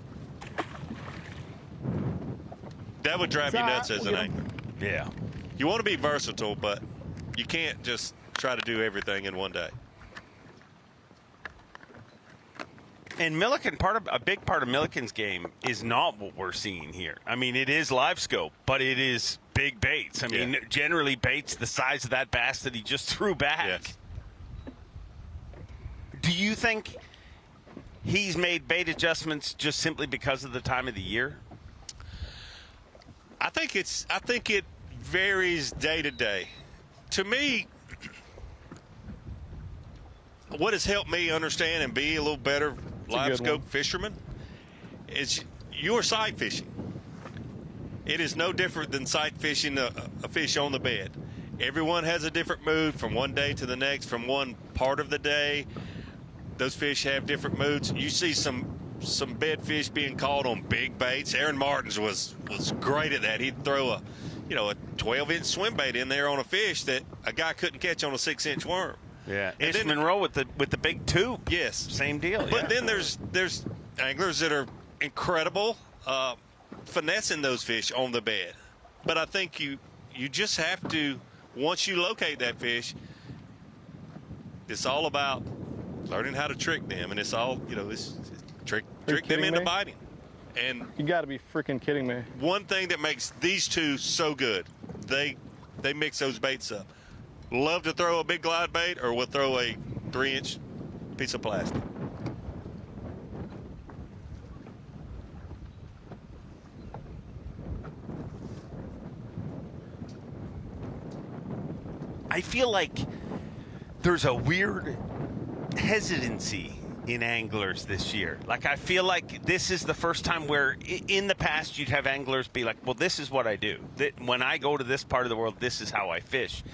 That would drive you nuts as an angler. Yeah. You want to be versatile, but you can't just try to do everything in one day. And Milliken, a big part of Milliken's game is not what we're seeing here. I mean, it is live scope, but it is big baits. I mean, generally baits the size of that bass that he just threw back. Yes. Do you think he's made bait adjustments just simply because of the time of the year? I think it varies day to day. To me, what has helped me understand and be a little better live scope fisherman is you're sight fishing. It is no different than sight fishing a fish on the bed. Everyone has a different mood from one day to the next, from one part of the day. Those fish have different moods. You see some bed fish being caught on big baits. Aaron Martins was great at that. He'd throw you know, a 12-inch swim bait in there on a fish that a guy couldn't catch on a 6-inch worm. Yeah, And Ish then- Monroe with the big tube. Yes, same deal. But then there's anglers that are incredible finessing those fish on the bed. But I think you just have to, once you locate that fish, it's all about learning how to trick them, and it's all, you know, it's trick them kidding into me? biting. And You got to be freaking kidding me. one thing that makes these two so good, they mix those baits up. Love to throw a big glide bait, or we'll throw a 3-inch piece of plastic. I feel like there's a weird hesitancy in anglers this year. Like, I feel like this is the first time where in the past you'd have anglers be like, well, this is what I do. When I go to this part of the world, this is how I fish.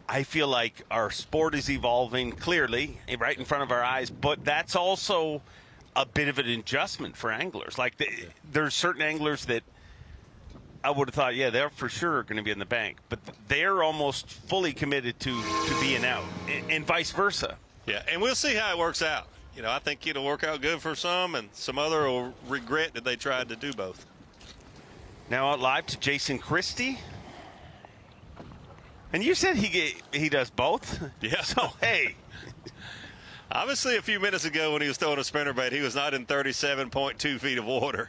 I feel like our sport is evolving clearly right in front of our eyes, but that's also a bit of an adjustment for anglers. Like, there's certain anglers that I would have thought, yeah, they're for sure going to be in the bank, but they're almost fully committed to being out, and vice versa. Yeah, and we'll see how it works out. You know, I think it'll work out good for some, and some other will regret that they tried to do both. Now out live to Jason Christie. And you said he does both? Yeah. So, hey. Obviously, a few minutes ago when he was throwing a spinnerbait, he was not in 37.2 feet of water.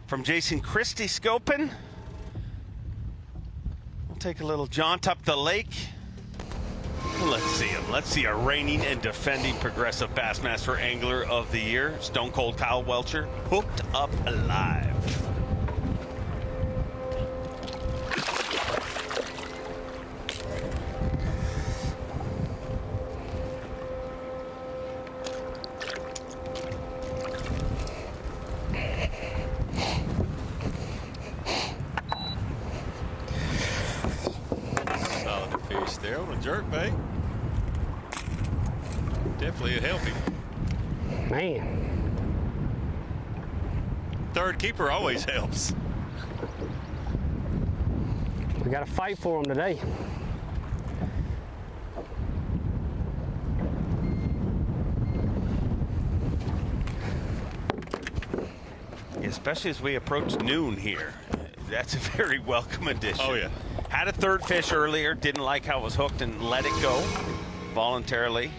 From Jason Christie scoping. We'll take a little jaunt up the lake. Let's see him. Let's see our reigning and defending Progressive Bassmaster Angler of the Year, Stone Cold Kyle Welcher, hooked up alive. Solid fish there on a jerkbait. Definitely a help him. Man. Third keeper always helps. We got to fight for him today. Especially as we approach noon here. That's a very welcome addition. Oh, yeah. Had a third fish earlier, didn't like how it was hooked and let it go voluntarily.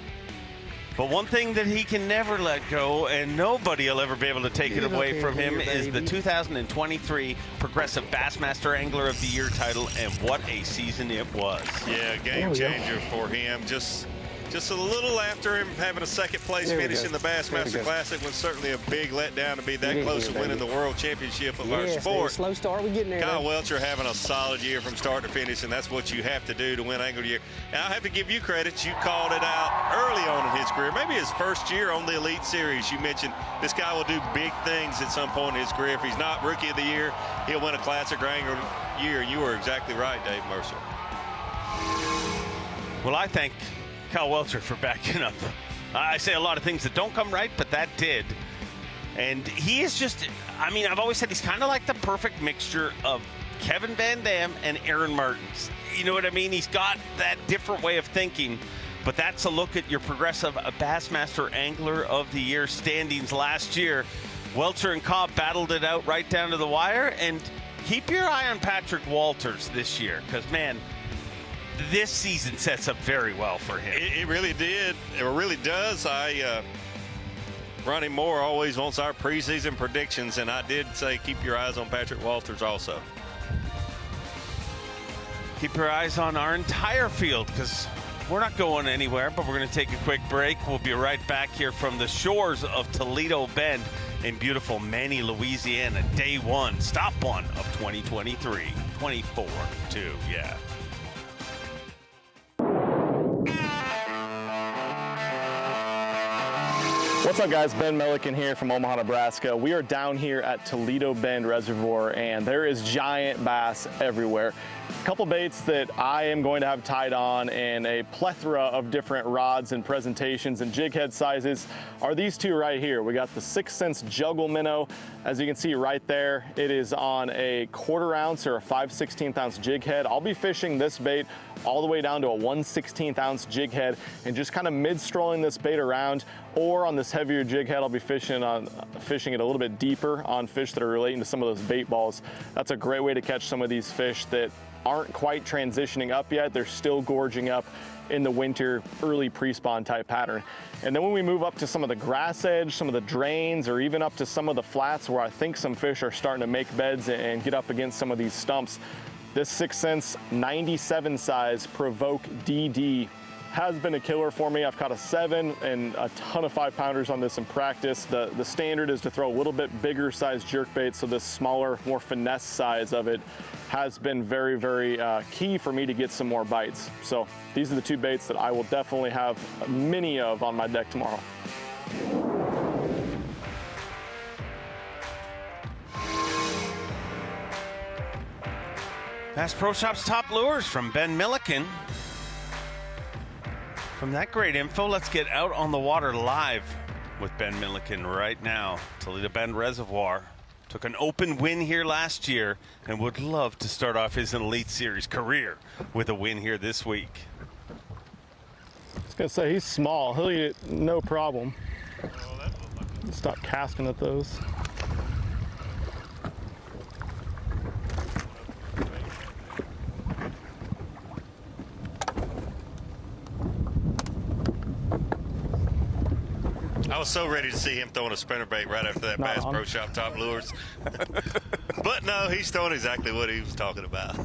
But one thing that he can never let go, and nobody will ever be able to take it away from him, is the 2023 Progressive Bassmaster Angler of the Year title, and what a season it was. Yeah, game changer for him. Just a little after him having a second place finish in the Bassmaster Classic was certainly a big letdown to be that close to winning the World Championship of our sport. Slow start, we getting there. Kyle Welcher having a solid year from start to finish, and that's what you have to do to win Angler of the Year. And I'll have to give you credit. You called it out early on in his career, maybe his first year on the Elite Series. You mentioned this guy will do big things at some point in his career. If he's not Rookie of the Year, he'll win a Classic or Angler of the Year. You were exactly right, Dave Mercer. Well, I thank Kyle Welcher for backing up. I say a lot of things that don't come right, but that did. And he is just, I mean, I've always said he's kind of like the perfect mixture of Kevin Van Dam and Aaron Martens. You know what I mean? He's got that different way of thinking, but that's a look at your Progressive Bassmaster Angler of the Year standings last year. Welcher and Cobb battled it out right down to the wire, and keep your eye on Patrick Walters this year, because, man, this season sets up very well for him. It really did. It really does. Ronnie Moore always wants our preseason predictions, and I did say keep your eyes on Patrick Walters also. Keep your eyes on our entire field, because we're not going anywhere, but we're going to take a quick break. We'll be right back here from the shores of Toledo Bend in beautiful Manny, Louisiana. Day one, stop one of 2023. 24, too, yeah. What's up, guys? Ben Milliken here from Omaha, Nebraska. We are down here at Toledo Bend Reservoir, and there is giant bass everywhere. Couple baits that I am going to have tied on in a plethora of different rods and presentations and jig head sizes are these two right here. We got the 6 cents juggle minnow. As you can see right there, it is on a 1/4 ounce or a 5/16 ounce jig head. I'll be fishing this bait all the way down to a 1/16 ounce jig head and just kind of mid-strolling this bait around, or on this heavier jig head, I'll be fishing it a little bit deeper on fish that are relating to some of those bait balls. That's a great way to catch some of these fish that aren't quite transitioning up yet. They're still gorging up in the winter, early pre-spawn type pattern. And then when we move up to some of the grass edge, some of the drains, or even up to some of the flats where I think some fish are starting to make beds and get up against some of these stumps, this 6 cents 97 size Provoke DD has been a killer for me. I've caught a 7 and a ton of 5-pounders on this in practice. The standard is to throw a little bit bigger size jerkbait, so this smaller, more finesse size of it has been very, very key for me to get some more bites. So these are the two baits that I will definitely have many of on my deck tomorrow. Bass Pro Shop's top lures from Ben Milliken. From that great info, let's get out on the water live with Ben Milliken right now. Toledo Bend Reservoir took an open win here last year and would love to start off his Elite Series career with a win here this week. I was gonna say, he's small. He'll eat it no problem. Stop casting at those. I was so ready to see him throwing a spinnerbait right after that Bass Pro Shop top lures. But no, he's throwing exactly what he was talking about.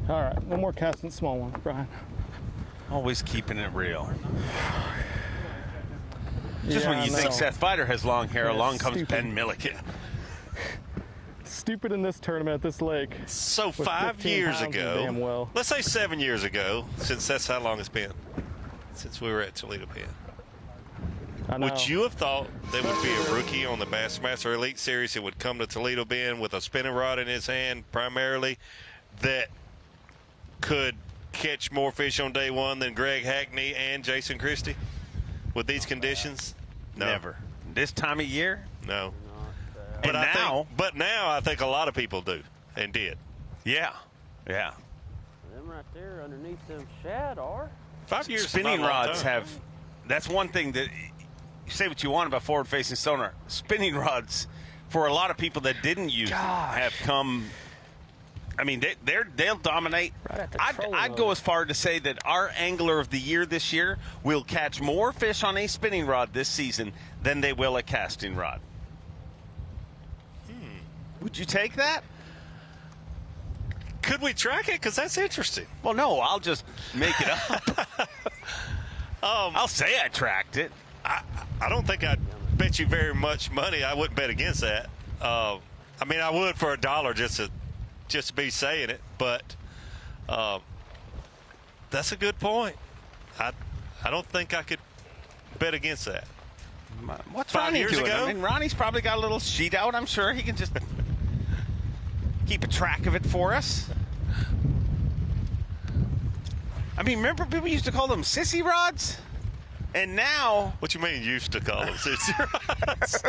All right, one more casting small one, Brian. Always keeping it real. Just Yeah, when you think no. Seth Fighter has long hair, Yeah, along comes stupid. Ben Milliken. Stupid in this tournament at this lake. So With 5 15 years pounds ago, of damn well. let's say 7 years ago, since that's how long it's been, since we were at Toledo Pen. I know. Would you have thought there would be a rookie on the Bassmaster Elite Series that would come to Toledo Bend with a spinning rod in his hand primarily that could catch more fish on day one than Greg Hackney and Jason Christie with these conditions? No. Never. This time of year? No. And But now I think a lot of people do and did. Yeah. Yeah. Them right there underneath them shad are. 5 years. Spinning rods have, that's one thing that, you say what you want about forward-facing sonar. Spinning rods, for a lot of people that didn't use them, have come, I mean, they'll dominate. Right at the I'd go as far to say that our angler of the year this year will catch more fish on a spinning rod this season than they will a casting rod. Would you take that? Could we track it? Because that's interesting. Well, no, I'll just make it up. I'll say I tracked it. I don't think I'd bet you very much money. I wouldn't bet against that. I mean, I would for $1 just to be saying it, but that's a good point. I don't think I could bet against that. What's 5 Ronnie years doing? ago? I mean, Ronnie's probably got a little sheet out. I'm sure he can just keep a track of it for us. I mean, remember people used to call them sissy rods? And now... What you mean used to call them sissy rods?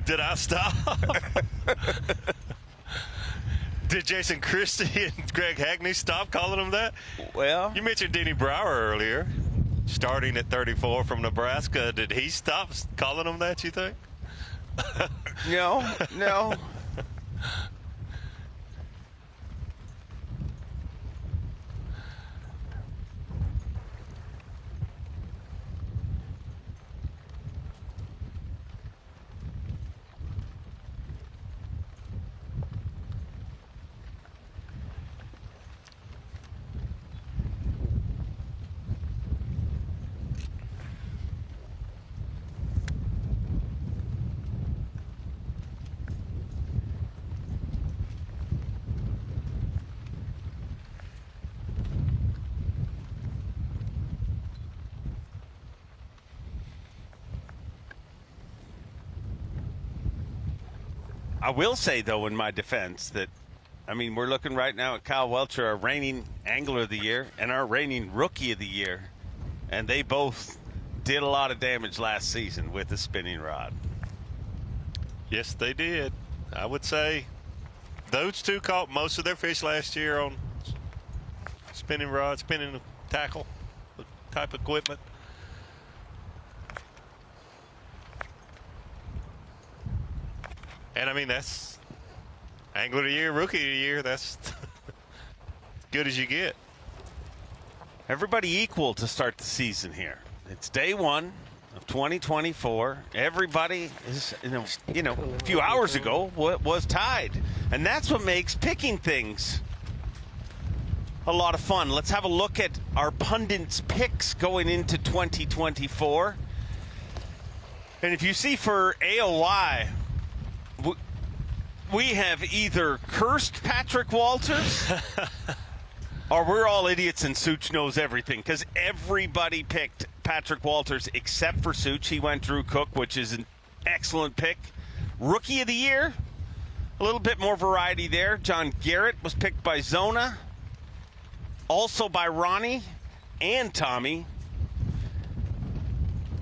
Did I stop? Did Jason Christie and Greg Hackney stop calling them that? Well... You mentioned Denny Brower earlier, starting at 34 from Nebraska. Did he stop calling them that, you think? No. I will say, though, in my defense, that, I mean, we're looking right now at Kyle Welcher, our reigning Angler of the Year, and our reigning Rookie of the Year. And they both did a lot of damage last season with the spinning rod. Yes, they did. I would say those two caught most of their fish last year on spinning rod, spinning tackle type equipment. And I mean, that's Angler of the Year, Rookie of the Year. That's as good as you get. Everybody equal to start the season here. It's day one of 2024. Everybody is, you know, a few hours ago was tied. And that's what makes picking things a lot of fun. Let's have a look at our pundits' picks going into 2024. And if you see for AOY, we have either cursed Patrick Walters or we're all idiots and Such knows everything, because everybody picked Patrick Walters except for Such. He went Drew Cook, which is an excellent pick. Rookie of the Year, a little bit more variety there. John Garrett was picked by Zona, also by Ronnie and Tommy.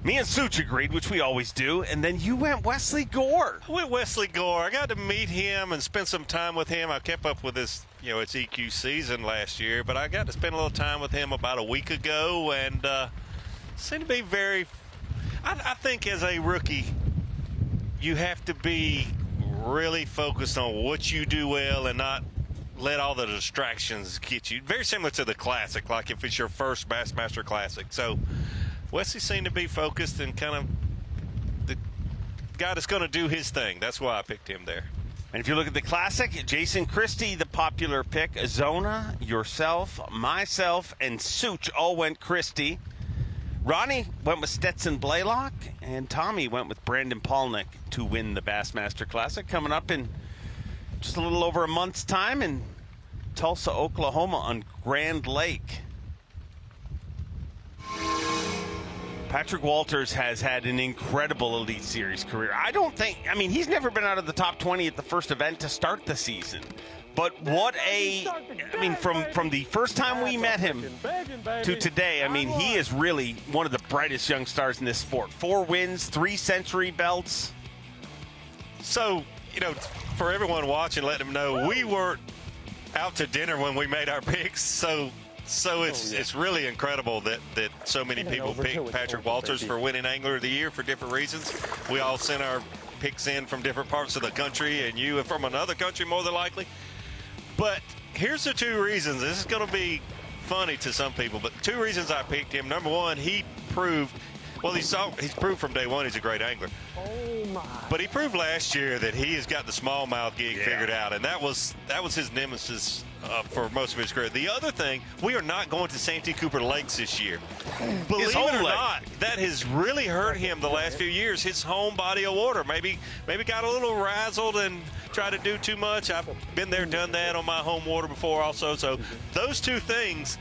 Me and Such agreed, which we always do, and then you went Wesley Gore. I went Wesley Gore. I got to meet him and spend some time with him. I kept up with his, it's EQ season last year, but I got to spend a little time with him about a week ago, and seemed to be very. I think as a rookie, you have to be really focused on what you do well and not let all the distractions get you. Very similar to the Classic, like if it's your first Bassmaster Classic. So Wesley seemed to be focused and kind of the guy that's going to do his thing. That's why I picked him there. And if you look at the Classic, Jason Christie, the popular pick. Zona, yourself, myself, and Such all went Christie. Ronnie went with Stetson Blaylock, and Tommy went with Brandon Palnick to win the Bassmaster Classic, coming up in just a little over a month's time in Tulsa, Oklahoma on Grand Lake. Patrick Walters has had an incredible Elite Series career. He's never been out of the top 20 at the first event to start the season. But from the first time we met him to today, he is really one of the brightest young stars in this sport. 4 wins, 3 Century belts. So, for everyone watching, let them know we weren't out to dinner when we made our picks. So it's really incredible that so many people picked Patrick Walters for winning Angler of the Year for different reasons. We all sent our picks in from different parts of the country, and you from another country more than likely. But here's the 2 reasons. This is going to be funny to some people, but 2 reasons I picked him. Number one, he's proved from day one he's a great angler. Oh my! But he proved last year that he has got the smallmouth gig figured out, and that was his nemesis for most of his career. The other thing, we are not going to Santee Cooper Lakes this year. Believe it or not, that has really hurt him the last few years. His home body of water maybe got a little razzled and tried to do too much. I've been there, done that on my home water before also. So those 2 things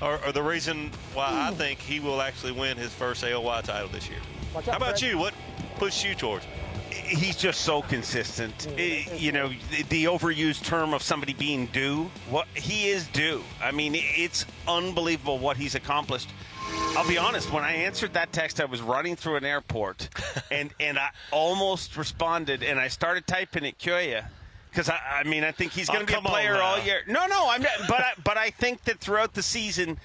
are the reason why I think he will actually win his first AOY title this year. How about you? What pushed you towards? He's just so consistent. The overused term of somebody being due. What he is due. It's unbelievable what he's accomplished. I'll be honest, when I answered that text, I was running through an airport, and I almost responded, and I started typing at Kyoya. Because I think he's going to be a player all year. No, I'm not. But I think that throughout the season,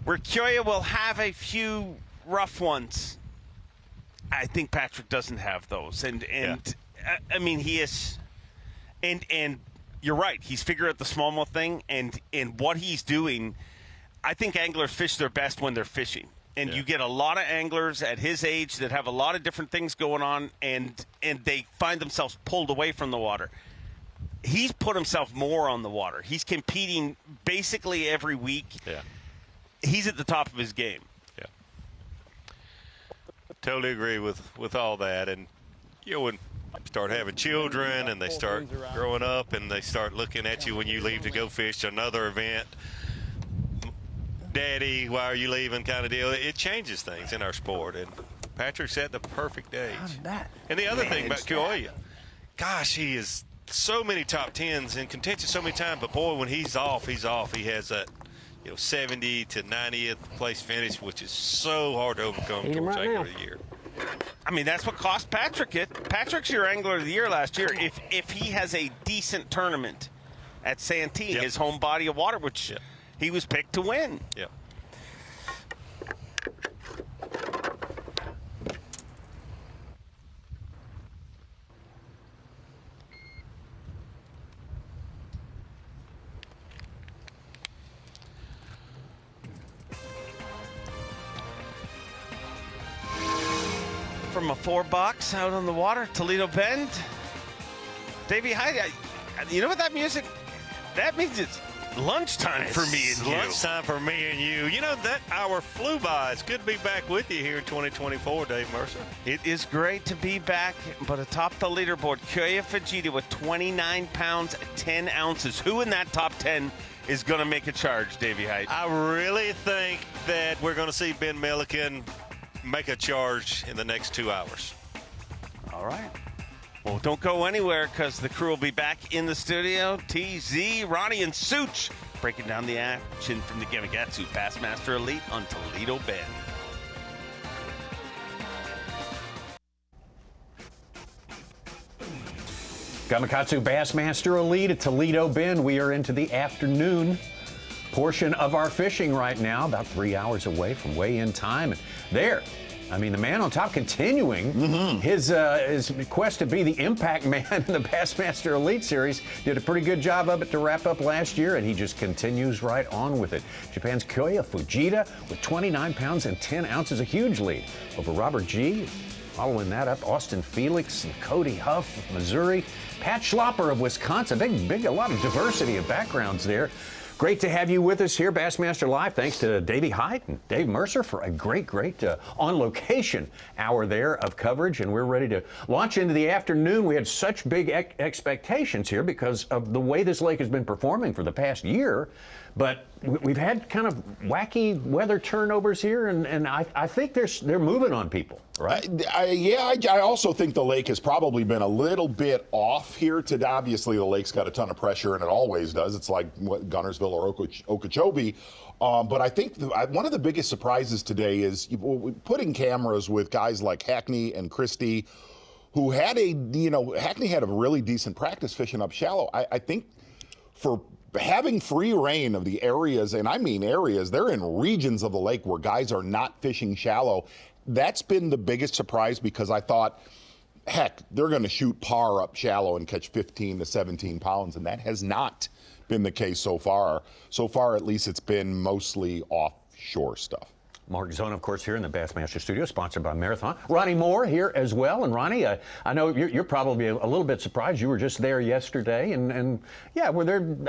where Kyoya will have a few rough ones, I think Patrick doesn't have those. And he is. And you're right. He's figured out the smallmouth thing, and what he's doing. I think anglers fish their best when they're fishing. And you get a lot of anglers at his age that have a lot of different things going on, and they find themselves pulled away from the water. He's put himself more on the water. He's competing basically every week. Yeah. He's at the top of his game. Yeah. Totally agree with all that. And, when you start having children and they start growing up and they start looking at you when you leave to go fish to another event, Daddy, why are you leaving kind of deal. It changes things in our sport, and Patrick's at the perfect age. And the other thing about Kyoya, gosh, he is so many top 10s in contention so many times. But boy, when he's off, he's off. He has that 70 to 90th place finish, which is so hard to overcome towards Angler of the Year. I mean, that's what cost Patrick it. Patrick's your Angler of the Year last year. If he has a decent tournament at Santee, his home body of water, which he was picked to win. Yeah. From a 4-box out on the water, Toledo Bend. Davey Hyde, you know what that music? That means it's lunchtime for me and you. Lunchtime for me and you. You know, that hour flew by. It's good to be back with you here in 2024, Dave Mercer. It is great to be back, but atop the leaderboard, Kyoya Fujita with 29 pounds, 10 ounces. Who in that top 10 is going to make a charge, Davey Hyde? I really think that we're going to see Ben Milliken make a charge in the next 2 hours. All right. Well, don't go anywhere because the crew will be back in the studio. TZ, Ronnie, and Such breaking down the action from the Gamakatsu Bassmaster Elite on Toledo Bend. Gamakatsu Bassmaster Elite at Toledo Bend. We are into the afternoon portion of our fishing right now, about 3 hours away from weigh-in time. And there, I mean, the man on top continuing his quest to be the impact man in the Bassmaster Elite Series. Did a pretty good job of it to wrap up last year, and he just continues right on with it. Japan's Kyoya Fujita with 29 pounds and 10 ounces, a huge lead over Robert G. Following that up, Austin Felix and Cody Huff of Missouri. Pat Schlopper of Wisconsin. A lot of diversity of backgrounds there. Great to have you with us here, Bassmaster Live. Thanks to Davey Hyde and Dave Mercer for a great on-location hour there of coverage, and we're ready to launch into the afternoon. We had such big expectations here because of the way this lake has been performing for the past year, but we've had kind of wacky weather turnovers here, and I think they're moving on people, right? I also think the lake has probably been a little bit off here today. Obviously, the lake's got a ton of pressure, and it always does. It's like Gunnersville or Okeechobee. But I think one of the biggest surprises today is putting cameras with guys like Hackney and Christie, who had Hackney had a really decent practice fishing up shallow. I think for having free reign of the areas, and I mean areas, they're in regions of the lake where guys are not fishing shallow. That's been the biggest surprise because I thought, heck, they're going to shoot par up shallow and catch 15 to 17 pounds, and that has not been the case so far. So far, at least, it's been mostly offshore stuff. Mark Zona, of course, here in the Bassmaster Studio, sponsored by Marathon. Ronnie Moore here as well. And Ronnie, I know you're probably a little bit surprised. You were just there yesterday, and yeah,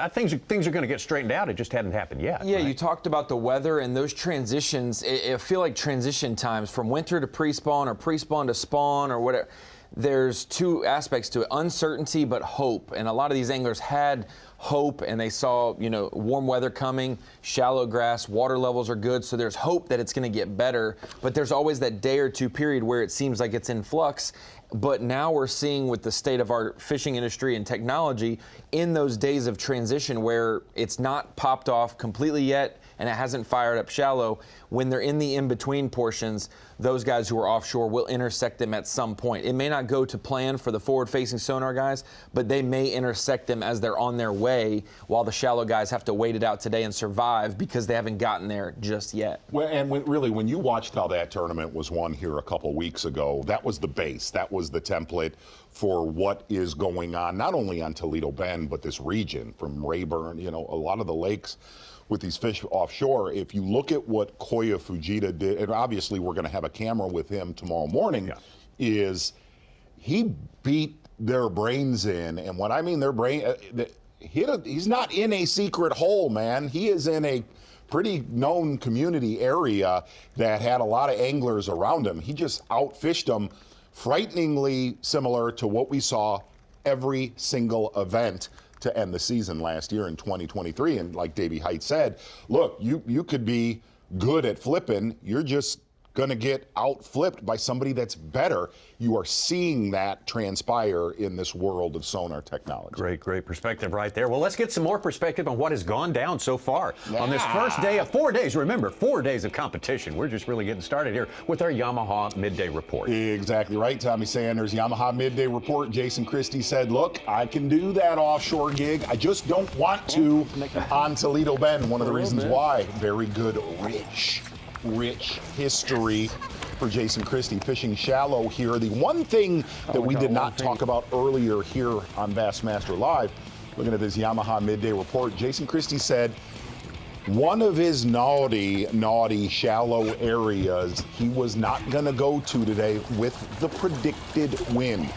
things are going to get straightened out. It just hadn't happened yet. Yeah, right? You talked about the weather and those transitions. I feel like transition times from winter to pre-spawn or pre-spawn to spawn or whatever. There's two aspects to it: uncertainty, but hope. And a lot of these anglers had hope, and they saw, warm weather coming, shallow grass, water levels are good, so there's hope that it's going to get better. But there's always that day or two period where it seems like it's in flux. But now we're seeing with the state of our fishing industry and technology in those days of transition where it's not popped off completely yet and it hasn't fired up shallow, when they're in the in-between portions, those guys who are offshore will intersect them at some point. It may not go to plan for the forward-facing sonar guys, but they may intersect them as they're on their way, while the shallow guys have to wait it out today and survive because they haven't gotten there just yet. Well, and when you watched how that tournament was won here a couple weeks ago, that was the base. That was the template for what is going on, not only on Toledo Bend, but this region from Rayburn, a lot of the lakes with these fish offshore. If you look at what Kyoya Fujita did, and obviously we're going to have a camera with him tomorrow morning, is he beat their brains in. And when I mean their brain, he's not in a secret hole, man. He is in a pretty known community area that had a lot of anglers around him. He just outfished them, frighteningly similar to what we saw every single event to end the season last year in 2023. And like Davey Hyde said, look, you could be good at flipping, you're just going to get out-flipped by somebody that's better. You are seeing that transpire in this world of sonar technology. Great perspective right there. Well, let's get some more perspective on what has gone down so far on this first day of 4 days. Remember, 4 days of competition. We're just really getting started here with our Yamaha Midday Report. Exactly right, Tommy Sanders. Yamaha Midday Report. Jason Christie said, look, I can do that offshore gig. I just don't want to on Toledo Bend. One of the reasons why. Very good, rich history for Jason Christie, fishing shallow here. The one thing that we did not talk about earlier here on Bassmaster Live, looking at this Yamaha Midday Report, Jason Christie said one of his naughty shallow areas he was not going to go to today with the predicted wind.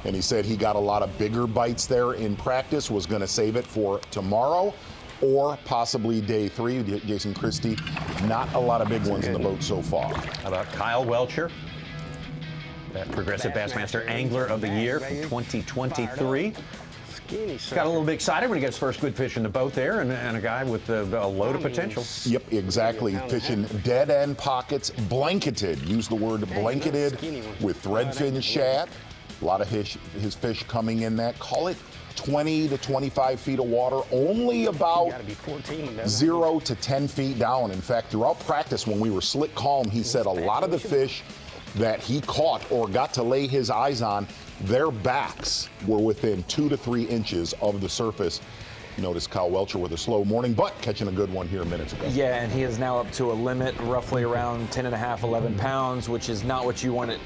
And he said he got a lot of bigger bites there in practice, was going to save it for tomorrow or possibly day 3. Jason Christie, not a lot of big ones in the boat so far. How about Kyle Welcher, that Progressive Bassmaster Angler of the Year from 2023. Got a little bit excited when he got his first good fish in the boat there, and a guy with a load of potential. Yep, exactly. Fishing dead end pockets, blanketed. Use the word blanketed with threadfin shad. A lot of his fish coming in that. Call it 20 to 25 feet of water, only about 0 to 10 feet down. In fact, throughout practice when we were slick calm, he said a lot of the fish that he caught or got to lay his eyes on, their backs were within 2 to 3 inches of the surface. Notice Kyle Welcher with a slow morning, but catching a good one here minutes ago. Yeah, and he is now up to a limit roughly around 10.5, 11 pounds, which is not what you want at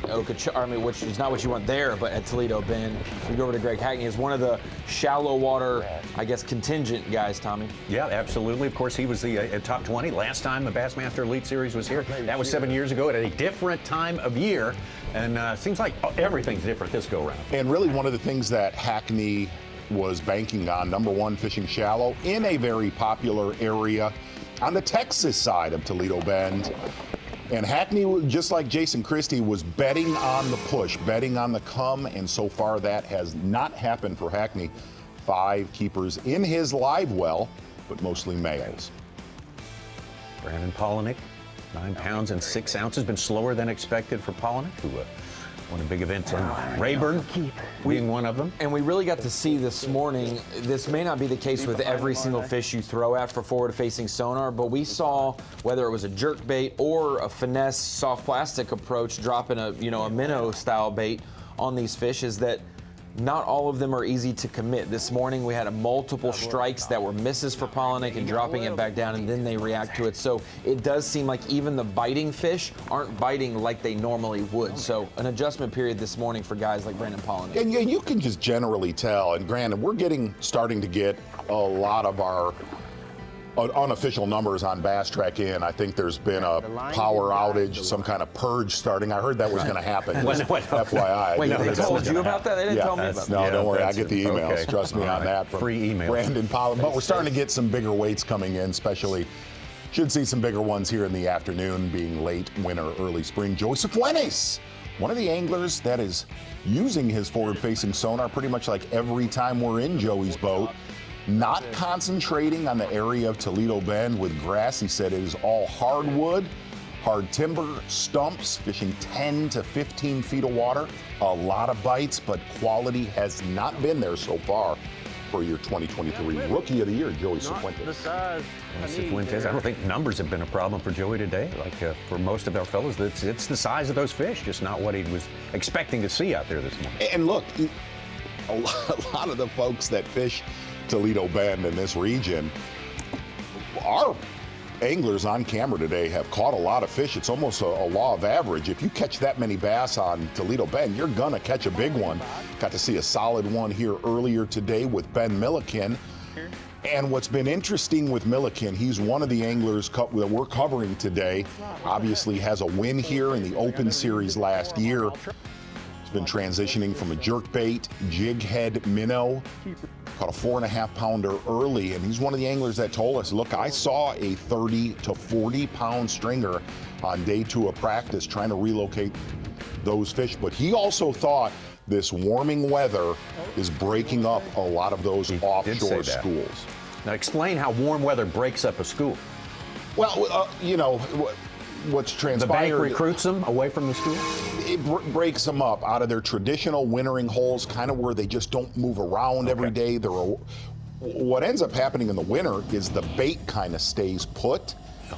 which is not what you want there, but at Toledo Bend. We go over to Greg Hackney as one of the shallow water, I guess, contingent guys, Tommy. Yeah, absolutely. Of course, he was the top 20 last time the Bassmaster Elite Series was here. That was 7 years ago at a different time of year, and seems like everything's different this go around. And really one of the things that Hackney was banking on, number one, fishing shallow in a very popular area on the Texas side of Toledo Bend. And Hackney, just like Jason Christie, was betting on the push, betting on the come, and so far that has not happened for Hackney. 5 keepers in his live well, but mostly males. Brandon Polinick, 9 pounds and 6 ounces, been slower than expected for Polinick, who won a big event in Rayburn, being one of them. And we really got to see this morning, this may not be the case with every single fish you throw at for forward-facing sonar, but we saw, whether it was a jerk bait or a finesse soft plastic approach, dropping a minnow-style bait on these fish, is that not all of them are easy to commit. This morning we had multiple strikes that were misses for Polinick and dropping it back down, and then they react to it. So it does seem like even the biting fish aren't biting like they normally would. So an adjustment period this morning for guys like Brandon Polinick. And you can just generally tell, and granted, we're starting to get a lot of our unofficial numbers on Bass Track in. I think there's been a power outage, some kind of purge starting. I heard that was going to happen. FYI. Wait, they told you about that? They didn't tell me about that. No, don't worry. I get the emails. Okay. Trust me on that. From free emails. Brandon Pollitt. But we're starting to get some bigger weights coming in, especially. Should see some bigger ones here in the afternoon, being late winter, early spring. Joey Cifuentes, one of the anglers that is using his forward-facing sonar pretty much like every time we're in Joey's boat. Not concentrating on the area of Toledo Bend with grass. He said it is all hardwood, hard timber, stumps, fishing 10 to 15 feet of water. A lot of bites, but quality has not been there so far for your 2023 Rookie of the Year, Joey Cifuentes. Cifuentes, I don't think numbers have been a problem for Joey today. Like for most of our fellows, it's the size of those fish, just not what he was expecting to see out there this morning. And look, a lot of the folks that fish Toledo Bend in this region, our anglers on camera today have caught a lot of fish. It's almost a law of average. If you catch that many bass on Toledo Bend, you're gonna catch a big one. Got to see a solid one here earlier today with Ben Milliken. And what's been interesting with Milliken, he's one of the anglers that we're covering today. Obviously has a win here in the Open Series last year. He's been transitioning from a jerkbait, jig head minnow. Caught a 4.5 pounder early, and he's one of the anglers that told us, look, I saw a 30 to 40 pound stringer on day 2 of practice trying to relocate those fish. But he also thought this warming weather is breaking up a lot of those offshore schools. Now explain how warm weather breaks up a school. Well, what's The transpired. bank recruits them away from the school? It breaks them up out of their traditional wintering holes, kind of where they just don't move around every day. What ends up happening in the winter is the bait kind of stays put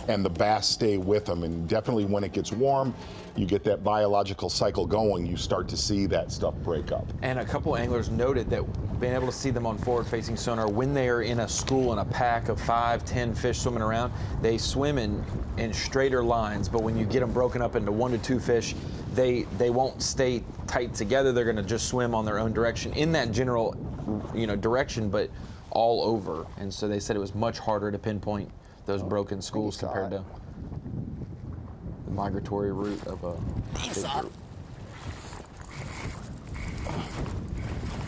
and the bass stay with them. And definitely when it gets warm, you get that biological cycle going, you start to see that stuff break up. And a couple anglers noted that being able to see them on forward-facing sonar when they are in a school in a pack of 5, 10 fish swimming around, they swim in straighter lines. But when you get them broken up into 1 to 2 fish, they won't stay tight together. They're going to just swim on their own direction in that general, direction, but all over. And so they said it was much harder to pinpoint those broken schools compared to the migratory route of a big group.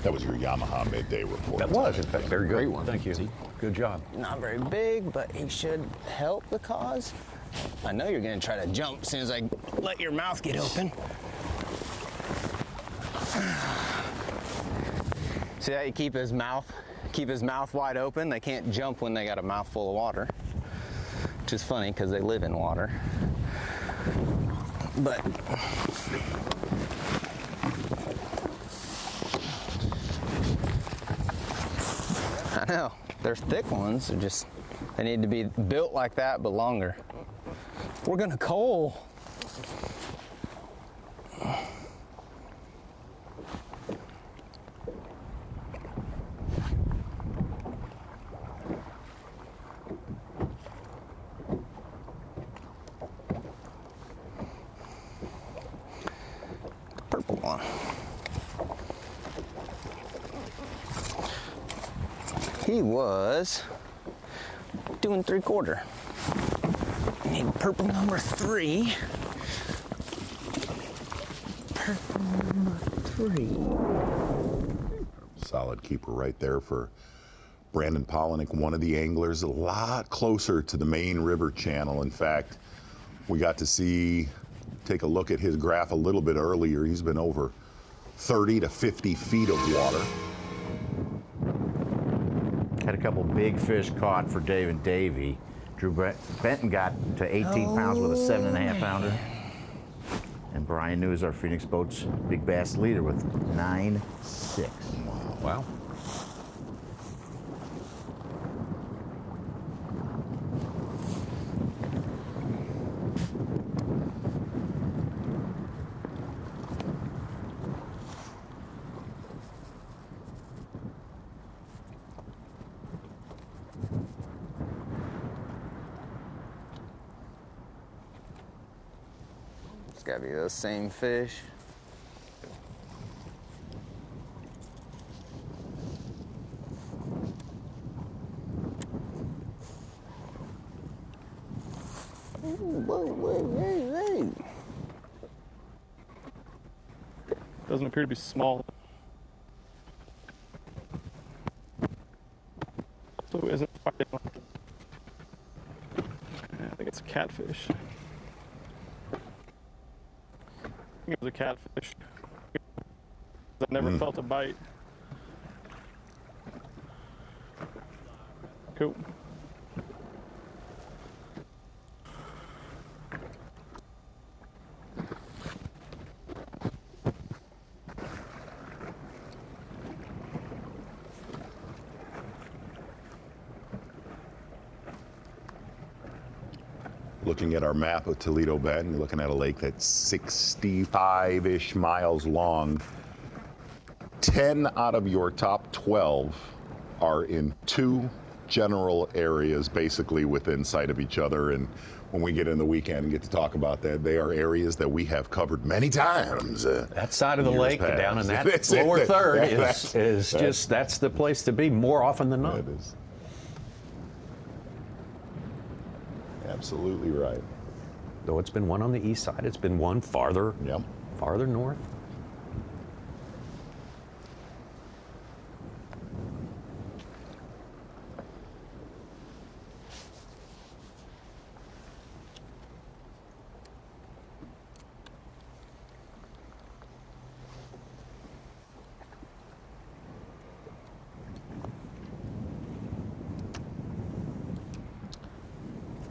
That was your Yamaha midday report. That was, in fact, very good. Great one. Thank you. Good job. Not very big, but he should help the cause. I know you're gonna try to jump as soon as I let your mouth get open. See how you keep his mouth wide open? They can't jump when they got a mouthful of water. Which is funny because they live in water. But I know, there's thick ones, they need to be built like that, but longer. We're gonna coal. The purple one. He was doing 3/4. Need purple number 3. Purple number 3. Solid keeper right there for Brandon Polinick, one of the anglers, a lot closer to the main river channel. In fact, we got to take a look at his graph a little bit earlier. He's been over 30 to 50 feet of water. Had a couple big fish caught for Dave and Davey. Drew Benton got to 18 pounds with a 7.5 pounder. And Brian News, our Phoenix Boats big bass leader, with 9.6. Wow. It's gotta be those same fish. Whoa. Doesn't appear to be small. So it isn't fighting. I think it's a catfish. It was a catfish. I never felt a bite. Cool. Looking at our map of Toledo Bend, you're looking at a lake that's 65-ish miles long. 10 out of your top 12 are in 2 general areas, basically within sight of each other. And when we get in the weekend and get to talk about that, they are areas that we have covered many times. That side of the lake, past. down in that That's lower it. third, That's that's the place to be more often than not. It is. Absolutely right. Though it's been one on the east side, it's been one farther north.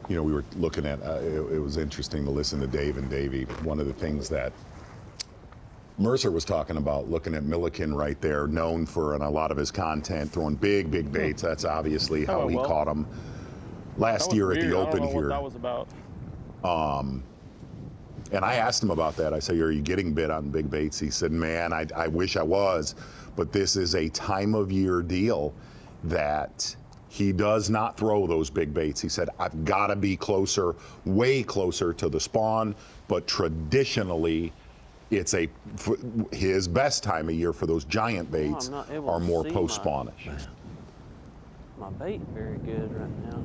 You know, we were looking at, it was interesting to listen to Dave and Davey. One of the things that Mercer was talking about, looking at Milliken right there, known for in a lot of his content, throwing big baits. That's obviously how he caught them last year at the Open here. What that was about. And I asked him about that. I said, are you getting bit on big baits? He said, man, I wish I was, but this is a time of year deal that he does not throw those big baits. He said, I've got to be closer, way closer to the spawn, but traditionally, it's his best time of year for those giant baits are more post-spawnish. My bait very good right now.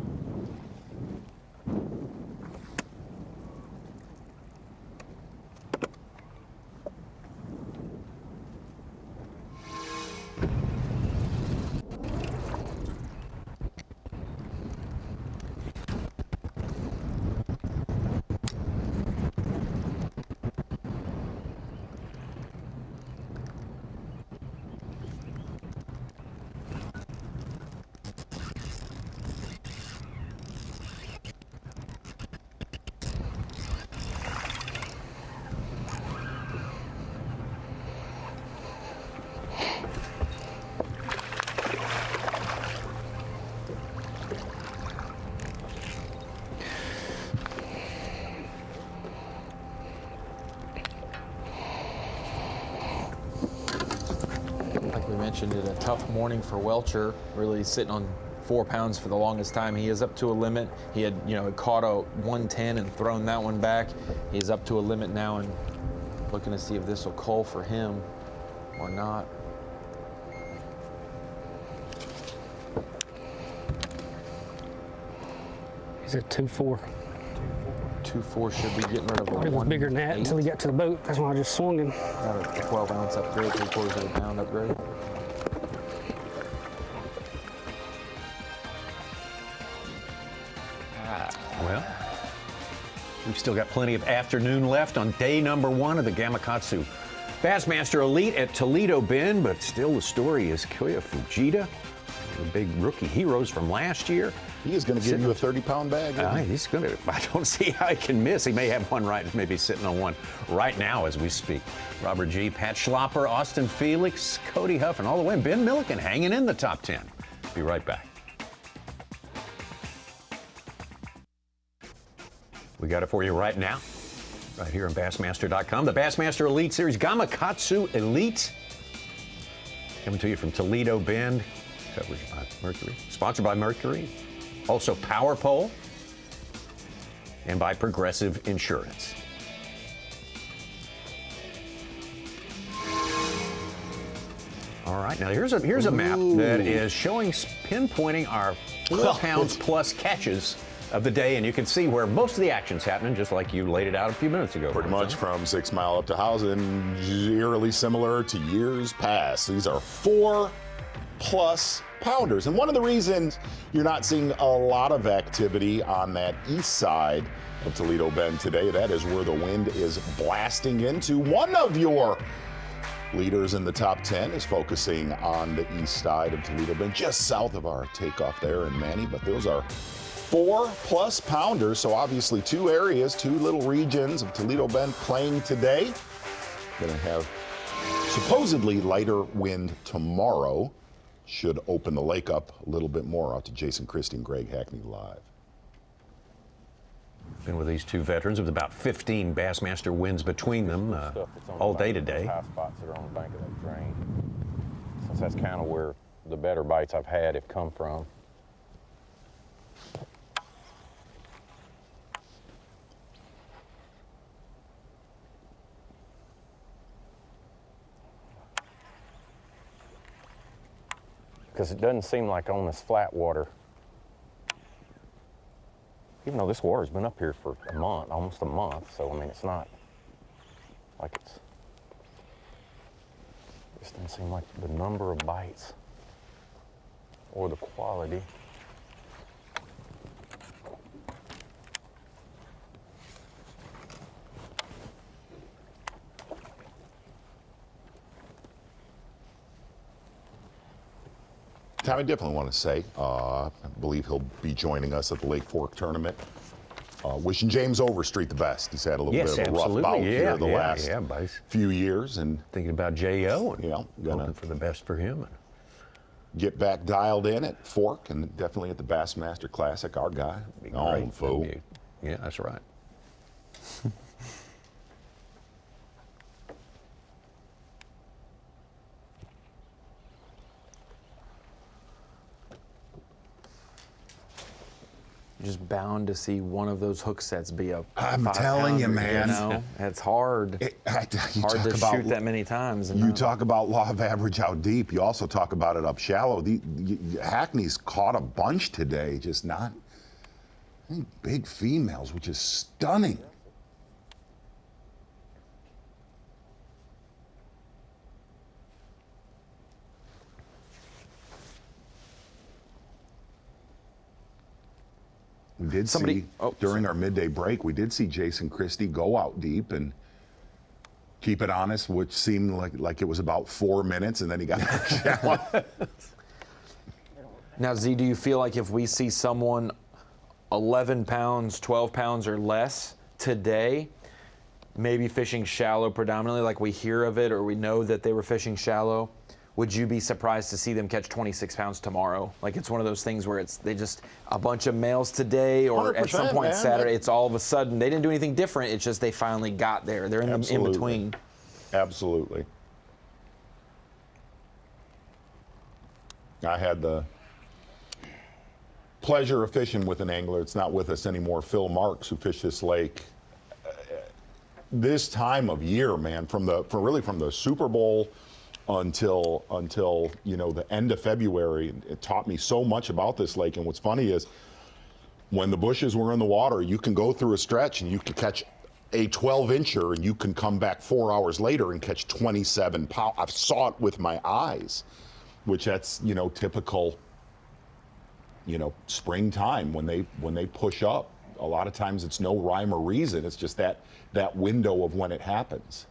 Mentioned it, a tough morning for Welcher, really sitting on 4 pounds for the longest time. He is up to a limit. He had, caught a 110 and thrown that one back. He's up to a limit now and looking to see if this will cull for him or not. He's at 2.4. 2.4 should be getting rid of a It was bigger than that until he got to the boat. That's when I just swung him. Got a 12-ounce upgrade, 3/4 of a pound upgrade. Well, we've still got plenty of afternoon left on day number 1 of the Gamakatsu Bassmaster Elite at Toledo Bend, but still the story is Kyoya Fujita, the big rookie heroes from last year. He is going to give you a 30-pound bag. He's going to. I don't see how he can miss. He may have one maybe sitting on one right now as we speak. Robert G., Pat Schlopper, Austin Felix, Cody Huff, and all the way. Ben Milliken hanging in the top 10. Be right back. We got it for you right now, right here on Bassmaster.com. The Bassmaster Elite Series, Gamakatsu Elite. Coming to you from Toledo Bend. Coverage by Mercury. Sponsored by Mercury. Also Power Pole. And by Progressive Insurance. All right, now here's a map that is showing, pinpointing our 4 pounds plus catches of the day, and you can see where most of the action's happening, just like you laid it out a few minutes ago. Pretty much from 6 Mile up to Housen, eerily similar to years past. These are 4+ pounders. And one of the reasons you're not seeing a lot of activity on that east side of Toledo Bend today, that is where the wind is blasting into. One of your leaders in the top 10 is focusing on the east side of Toledo Bend, just south of our takeoff there in Manny, but those are 4+ pounders, so obviously 2 areas, 2 little regions of Toledo Bend playing today. Gonna have supposedly lighter wind tomorrow. Should open the lake up a little bit more. Out to Jason Christie and Greg Hackney live. Been with these two veterans with about 15 Bassmaster wins between them all day today. High spots that are on the bank of that drain. Since that's kind of where the better bites I've had have come from. Because it doesn't seem like on this flat water, even though this water's been up here for a month, almost a month, so I mean, it's not like it just doesn't seem like the number of bites or the quality. Tom, I definitely want to say, I believe he'll be joining us at the Lake Fork tournament Wishing James Overstreet the best. He's had a little Yes, bit of a rough absolutely. bout here the Yeah, last Bass. few years, and Thinking about J.O. and gonna hoping for the best for him. get back dialed in at Fork and definitely at the Bassmaster Classic. Our guy, Great. fool. Yeah, that's right. Just bound to see one of those hook sets be a I'm 5 telling you, pounder, man. You know? It's hard. Hard to shoot that many times. You talk about law of average out deep. You also talk about it up shallow. Hackney's caught a bunch today, just not big females, which is stunning. We did see, during our midday break, we did see Jason Christie go out deep and keep it honest, which seemed like it was about 4 minutes, and then he got back shallow. Now, Z, do you feel like if we see someone 11 pounds, 12 pounds or less today, maybe fishing shallow predominantly, like we hear of it or we know that they were fishing shallow, would you be surprised to see them catch 26 pounds tomorrow? Like it's one of those things where they just a bunch of males today or at some point Saturday, it's all of a sudden, they didn't do anything different. It's just they finally got there. They're in between. Absolutely. I had the pleasure of fishing with an angler. It's not with us anymore, Phil Marks, who fished this lake this time of year, man, from the Super Bowl until the end of February. It taught me so much about this lake. And what's funny is when the bushes were in the water, you can go through a stretch and you can catch a 12-incher and you can come back 4 hours later and catch 27 pounds. I saw it with my eyes, which that's typical springtime when they push up. A lot of times it's no rhyme or reason. It's just that window of when it happens.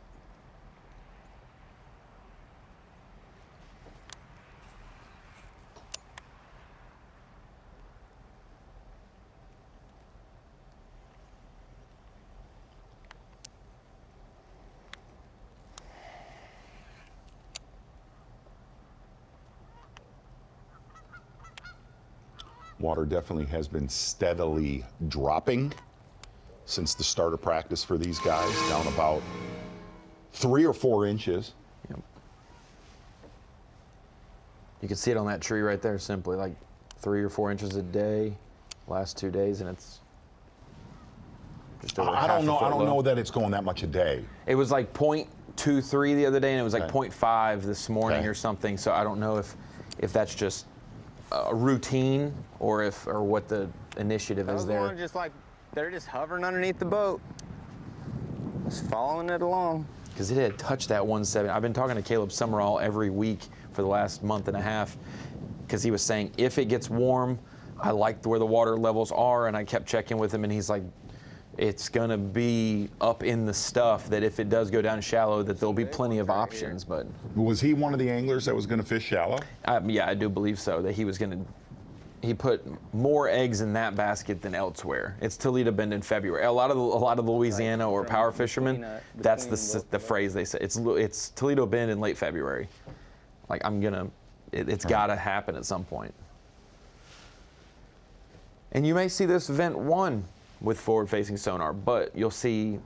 Water definitely has been steadily dropping since the start of practice for these guys, down about 3 or 4 inches. Yep. You can see it on that tree right there, simply like 3 or 4 inches a day, last 2 days, and it's just over I don't know that it's going that much a day. It was like 0.23 the other day, and it was like 0.5 this morning or something. So I don't know if that's just a routine or what the initiative is there. They're just hovering underneath the boat, just following it along. Because it had touched that 170. I've been talking to Caleb Summerall every week for the last month and a half, because he was saying if it gets warm, I like where the water levels are, and I kept checking with him, and he's like, it's going to be up in the stuff that if it does go down shallow, that there'll be plenty of options. But was he one of the anglers that was going to fish shallow? Yeah, I do believe so. That he was going to. He put more eggs in that basket than elsewhere. It's Toledo Bend in February. A lot of Louisiana or power fishermen, that's the phrase they say. It's Toledo Bend in late February. Like it's got to happen at some point. And you may see this event one with forward-facing sonar, but you'll still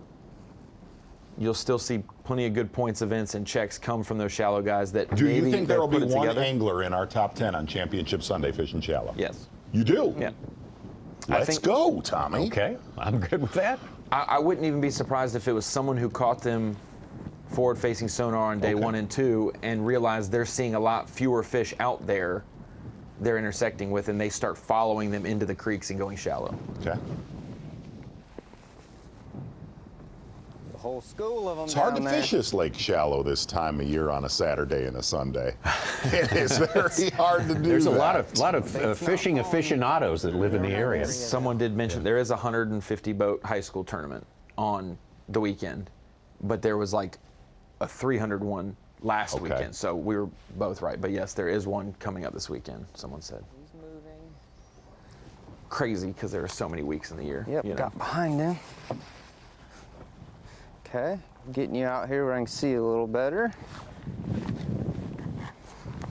see plenty of good points events and checks come from those shallow guys that Do you think there will be one together. angler in our top 10 on Championship Sunday fishing shallow? Yes. You do? Yeah. Let's go, Tommy. Okay, I'm good with that. I wouldn't even be surprised if it was someone who caught them forward-facing sonar on day 1 and 2 and realized they're seeing a lot fewer fish out there they're intersecting with, and they start following them into the creeks and going shallow. Okay. Whole school of them. It's hard to down there. fish this lake shallow this time of year on a Saturday and a Sunday. It is very hard to do. There's a lot of fishing aficionados that live in the area. Someone did mention there is a 150 boat high school tournament on the weekend, but there was like a 300 one last weekend, so we were both right. But yes, there is one coming up this weekend, someone said. crazy because there are so many weeks in the year. Yep, you know? got behind him. Okay, getting you out here where I can see you a little better.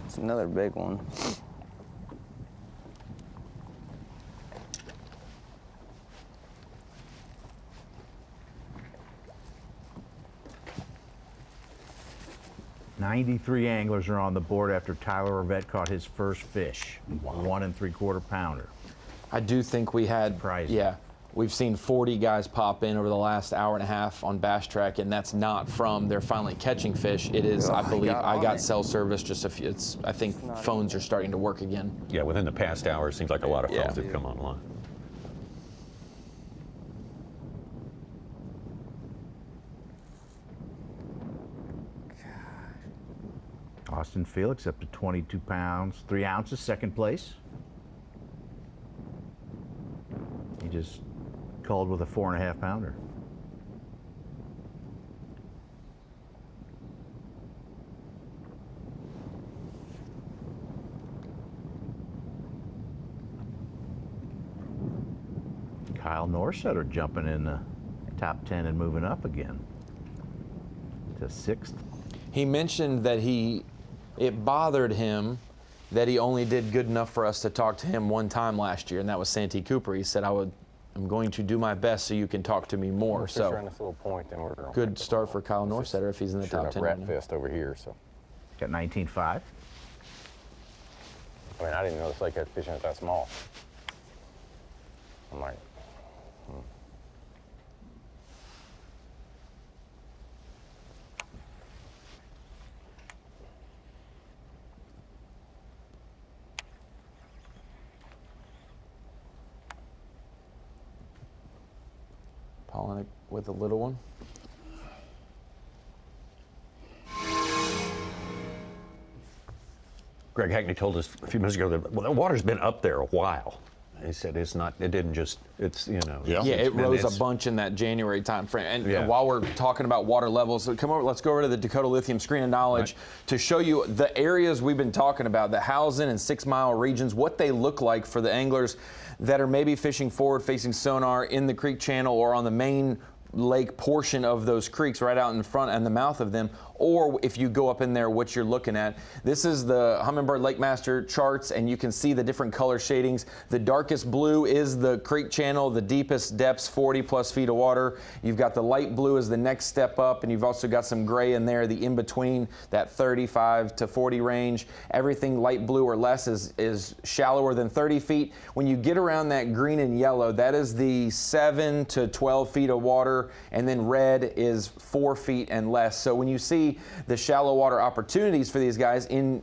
It's another big one. "93 anglers are on the board after Tyler Orvette caught his first fish. 1 3/4 pounder. I do think we had, Surprising. yeah, we've seen 40 guys pop in over the last hour and a half on Bass Track, and that's not from they're finally catching fish. It is, I believe, I got cell service. Just a few. I think phones are starting to work again. Yeah, within the past hour, it seems like a lot of phones have come online. Austin Felix up to 22 pounds, 3 ounces, second place. He just called with a 4.5 pounder. Kyle Norsetter jumping in the top 10 and moving up again to 6th. He mentioned that it bothered him that he only did good enough for us to talk to him one time last year, and that was Santee Cooper. He said, I'm going to do my best so you can talk to me more. So around this little point, then we're good start for Kyle Norsetter if he's in the top 10. Rat fest over here, so. Got 19.5. I mean, I didn't know this lake had fishing that small. I'm like, Polinick with a little one. Greg Hackney told us a few minutes ago that the water's been up there a while. He said it's not, it didn't just, it's, you know. Yeah, it rose a bunch in that January time frame. And while we're talking about water levels, come over, let's go over to the Dakota Lithium Screen of Knowledge to show you the areas we've been talking about, the Housen and 6 Mile regions, what they look like for the anglers that are maybe fishing forward-facing sonar in the creek channel or on the main lake portion of those creeks right out in front and the mouth of them, or if you go up in there, what you're looking at. This is the Humminbird Lake Master charts, and you can see the different color shadings. The darkest blue is the creek channel, the deepest depths, 40+ feet of water. You've got the light blue as the next step up, and you've also got some gray in there, the in-between, that 35 to 40 range. Everything light blue or less is shallower than 30 feet. When you get around that green and yellow, that is the 7 to 12 feet of water, and then red is 4 feet and less. So when you see the shallow water opportunities for these guys in,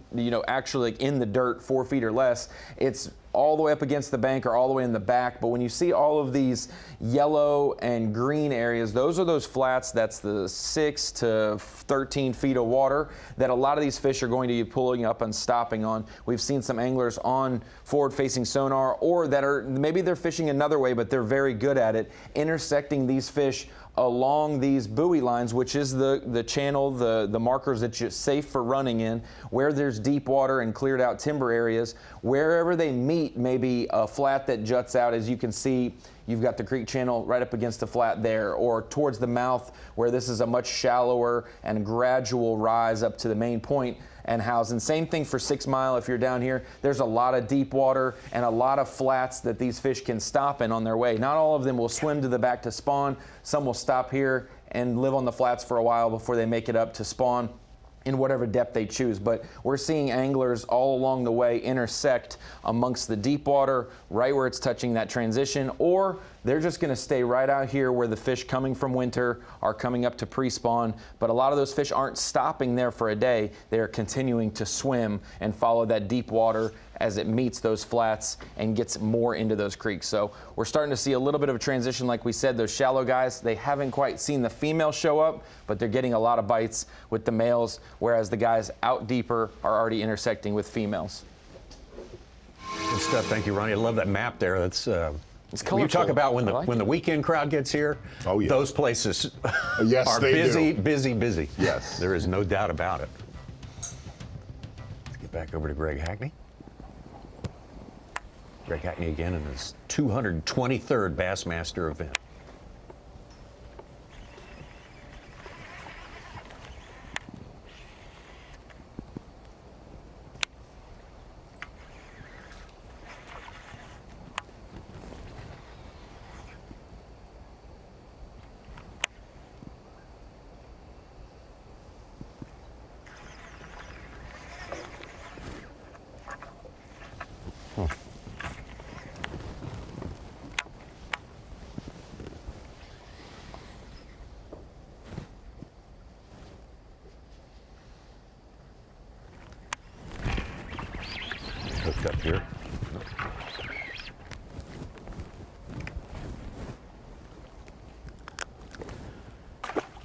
actually like in the dirt, 4 feet or less, it's all the way up against the bank or all the way in the back. But when you see all of these yellow and green areas, those are those flats. That's the 6 to 13 feet of water that a lot of these fish are going to be pulling up and stopping on. We've seen some anglers on forward-facing sonar, or that are, maybe they're fishing another way, but they're very good at it, intersecting these fish along these buoy lines, which is the channel, the markers that you're safe for running in, where there's deep water and cleared out timber areas. Wherever they meet, maybe a flat that juts out, as you can see, you've got the creek channel right up against the flat there, or towards the mouth where this is a much shallower and gradual rise up to the main point and Housen. Same thing for 6 Mile. If you're down here, there's a lot of deep water and a lot of flats that these fish can stop in on their way. Not all of them will swim to the back to spawn. Some will stop here and live on the flats for a while before they make it up to spawn in whatever depth they choose. But we're seeing anglers all along the way intersect amongst the deep water, right where it's touching that transition, or they're just gonna stay right out here where the fish coming from winter are coming up to pre-spawn. But a lot of those fish aren't stopping there for a day. They're continuing to swim and follow that deep water as it meets those flats and gets more into those creeks. So we're starting to see a little bit of a transition. Like we said, those shallow guys, they haven't quite seen the female show up, but they're getting a lot of bites with the males, whereas the guys out deeper are already intersecting with females. Good stuff. Thank you, Ronnie. I love that map there. That's colorful. You talk about when the weekend crowd gets here. Oh yeah, those places yes, are they busy. Yes, there is no doubt about it. Let's get back over to Greg Hackney. Greg Hackney again in his 223rd Bassmaster event. Hooked up here.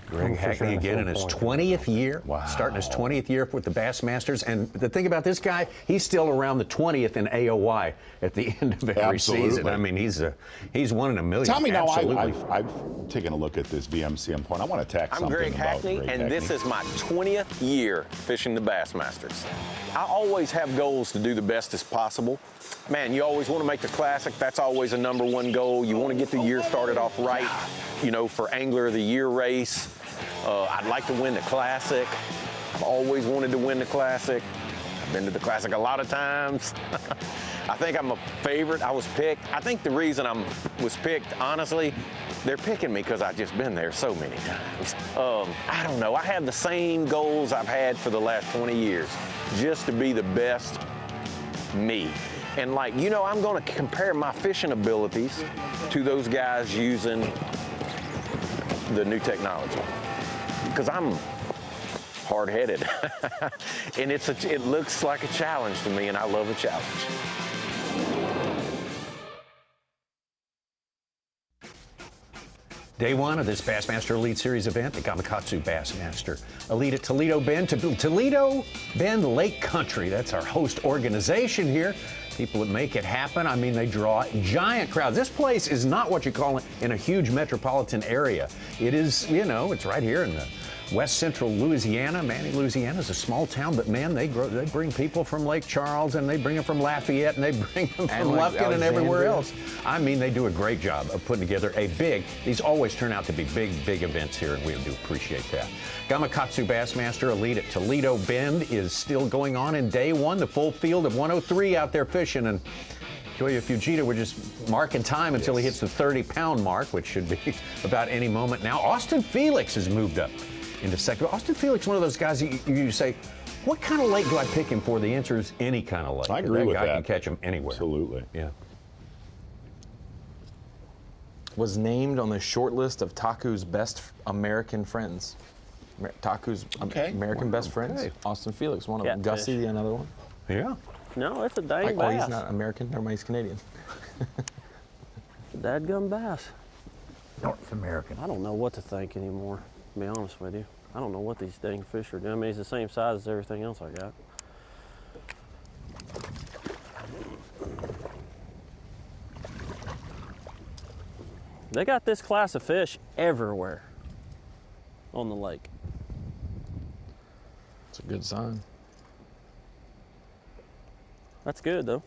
Greg Hackney again in his 20th year, starting his 20th year with the Bassmasters. And the thing about this guy, he's still around the 20th in AOY at the end of every season. I mean, he's one in a million. Tell me now, Absolutely. I've taken a look at this VMCM point. I want to tack something Greg about Hackney, Greg and Hackney. this is my 20th year fishing the Bassmasters. I always have goals to do the best as possible. Man, you always want to make the Classic. That's always a #1 goal. You want to get the year started off right, you know, for Angler of the Year race. I'd like to win the Classic. I've always wanted to win the Classic. I've been to the Classic a lot of times. I think I'm a favorite. I was picked. I think the reason I was picked, honestly, they're picking me because I've just been there so many times. I don't know. I have the same goals I've had for the last 20 years, just to be the best me. And like, you know, I'm going to compare my fishing abilities to those guys using the new technology, because I'm hard-headed. And it looks like a challenge to me, and I love a challenge. Day one of this Bassmaster Elite Series event, the Gamakatsu Bassmaster Elite at Toledo Bend. Toledo Bend Lake Country, that's our host organization here. People that make it happen. I mean, they draw giant crowds. This place is not what you call it in a huge metropolitan area. It is, you know, it's right here in the west central Louisiana. Manny, Louisiana is a small town, but man, they bring people from Lake Charles, and they bring them from Lafayette, and they bring them from Lufkin and everywhere else. I mean, they do a great job of putting together these always turn out to be big events here, and we do appreciate that. Gamakatsu Bassmaster Elite at Toledo Bend is still going on in day one. The full field of 103 out there fishing, and Joya Fujita, we're just marking time until he hits the 30-pound mark, which should be about any moment now. Austin Felix has moved up into second. Austin Felix, one of those guys you say, what kind of lake do I pick him for? The answer is any kind of lake. I agree with that. That guy can catch him anywhere. Absolutely. Yeah. Was named on the short list of Taku's best American friends. Taku's American best friends. Okay. Austin Felix, one of them. Gussie, another one. Yeah. No, it's a dang bass. Oh, he's not American. Never mind, he's Canadian. Dadgum bass. North American. I don't know what to think anymore, to be honest with you. I don't know what these dang fish are doing. I mean, he's the same size as everything else I got. They got this class of fish everywhere on the lake. It's a good sign. That's good, though,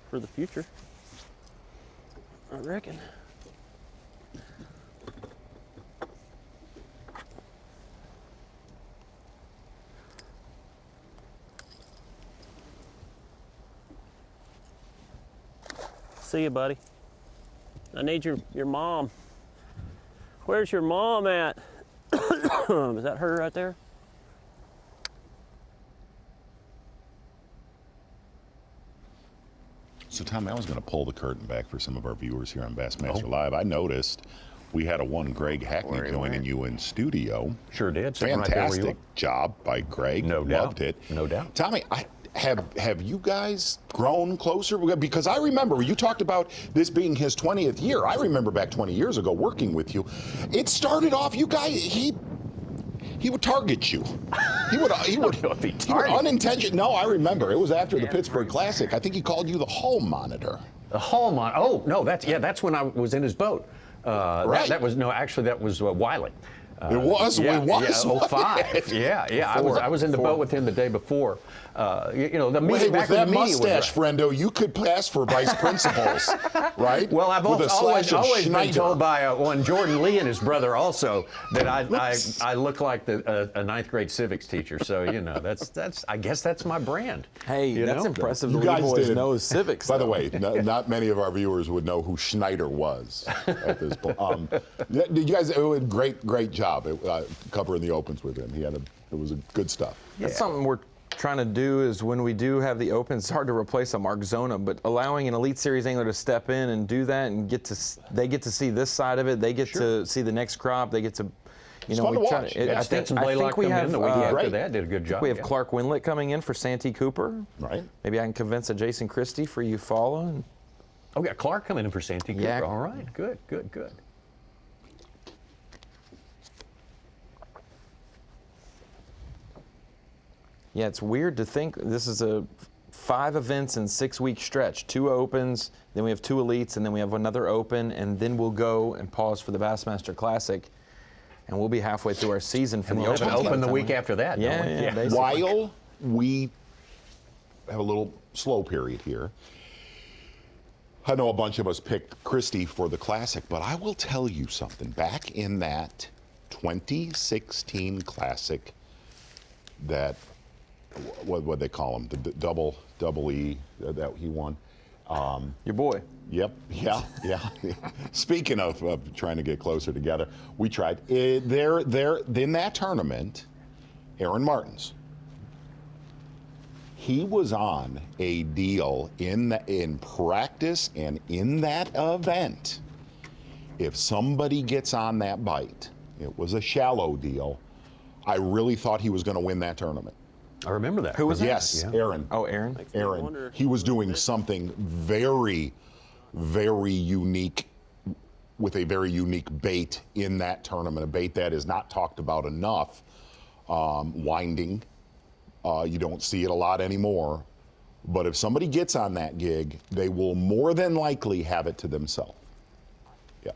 for the future, I reckon. See you, buddy. I need your mom. Where's your mom at? Is that her right there? So, Tommy, I was going to pull the curtain back for some of our viewers here on Bassmaster Live. I noticed we had Greg Hackney joining you in studio. Sure did. Fantastic job by Greg. No doubt. Loved it. No doubt. Tommy, have you guys grown closer? Because I remember you talked about this being his 20th year. I remember back 20 years ago working with you. It started off, you guys, he would target you. He would unintentionally. No, I remember. It was after the Pittsburgh Classic. I think he called you the hull monitor. The hull monitor. Oh, no, that's when I was in his boat. Right. That was Wiley. It was. Yeah, it was. Yeah, 05. Yeah. I was in the boat with him the day before. The media, With that mustache, friendo, you could pass for vice principals, right? Well, I've With a always slash of been Schneider. told by one Jordan Lee and his brother also that I look like a ninth grade civics teacher. So that's I guess that's my brand. Hey, that's impressive. You The guys boys did. know civics. By the though. way, not many of our viewers would know who Schneider was at this point. You guys did a great job covering the opens with him. It was good stuff. That's something we're trying to do is when we do have the Open, it's hard to replace a Mark Zona, but allowing an Elite Series angler to step in and do that and they get to see this side of it, they get to see the next crop, they get to, It's fun to watch. I think we have the week after that did a good job. We have Clark Winlett coming in for Santee Cooper. Right. Maybe I can convince a Jason Christie for Eufaula. And we got Clark coming in for Santee Cooper. Yeah. All right, good. Yeah, it's weird to think this is a 5 events in 6-week stretch. 2 opens, then we have 2 elites, and then we have another open, and then we'll go and pause for the Bassmaster Classic, and we'll be halfway through our season for And the we'll open. have an open the week after that. Yeah, don't we? yeah, basically. While we have a little slow period here, I know a bunch of us picked Christie for the Classic, but I will tell you something. Back in that 2016 Classic, that what they call him, the double E that he won. Your boy. Yep. Yeah. Speaking of trying to get closer together, we tried. There in that tournament, Aaron Martins. He was on a deal in practice and in that event. If somebody gets on that bite, it was a shallow deal. I really thought he was going to win that tournament. I remember that. Who was that? Yes, Yeah. Aaron. Oh, Aaron. Aaron. He was doing something very, very unique with a very unique bait in that tournament, a bait that is not talked about enough. Winding. You don't see it a lot anymore. But if somebody gets on that gig, they will more than likely have it to themselves. Yeah.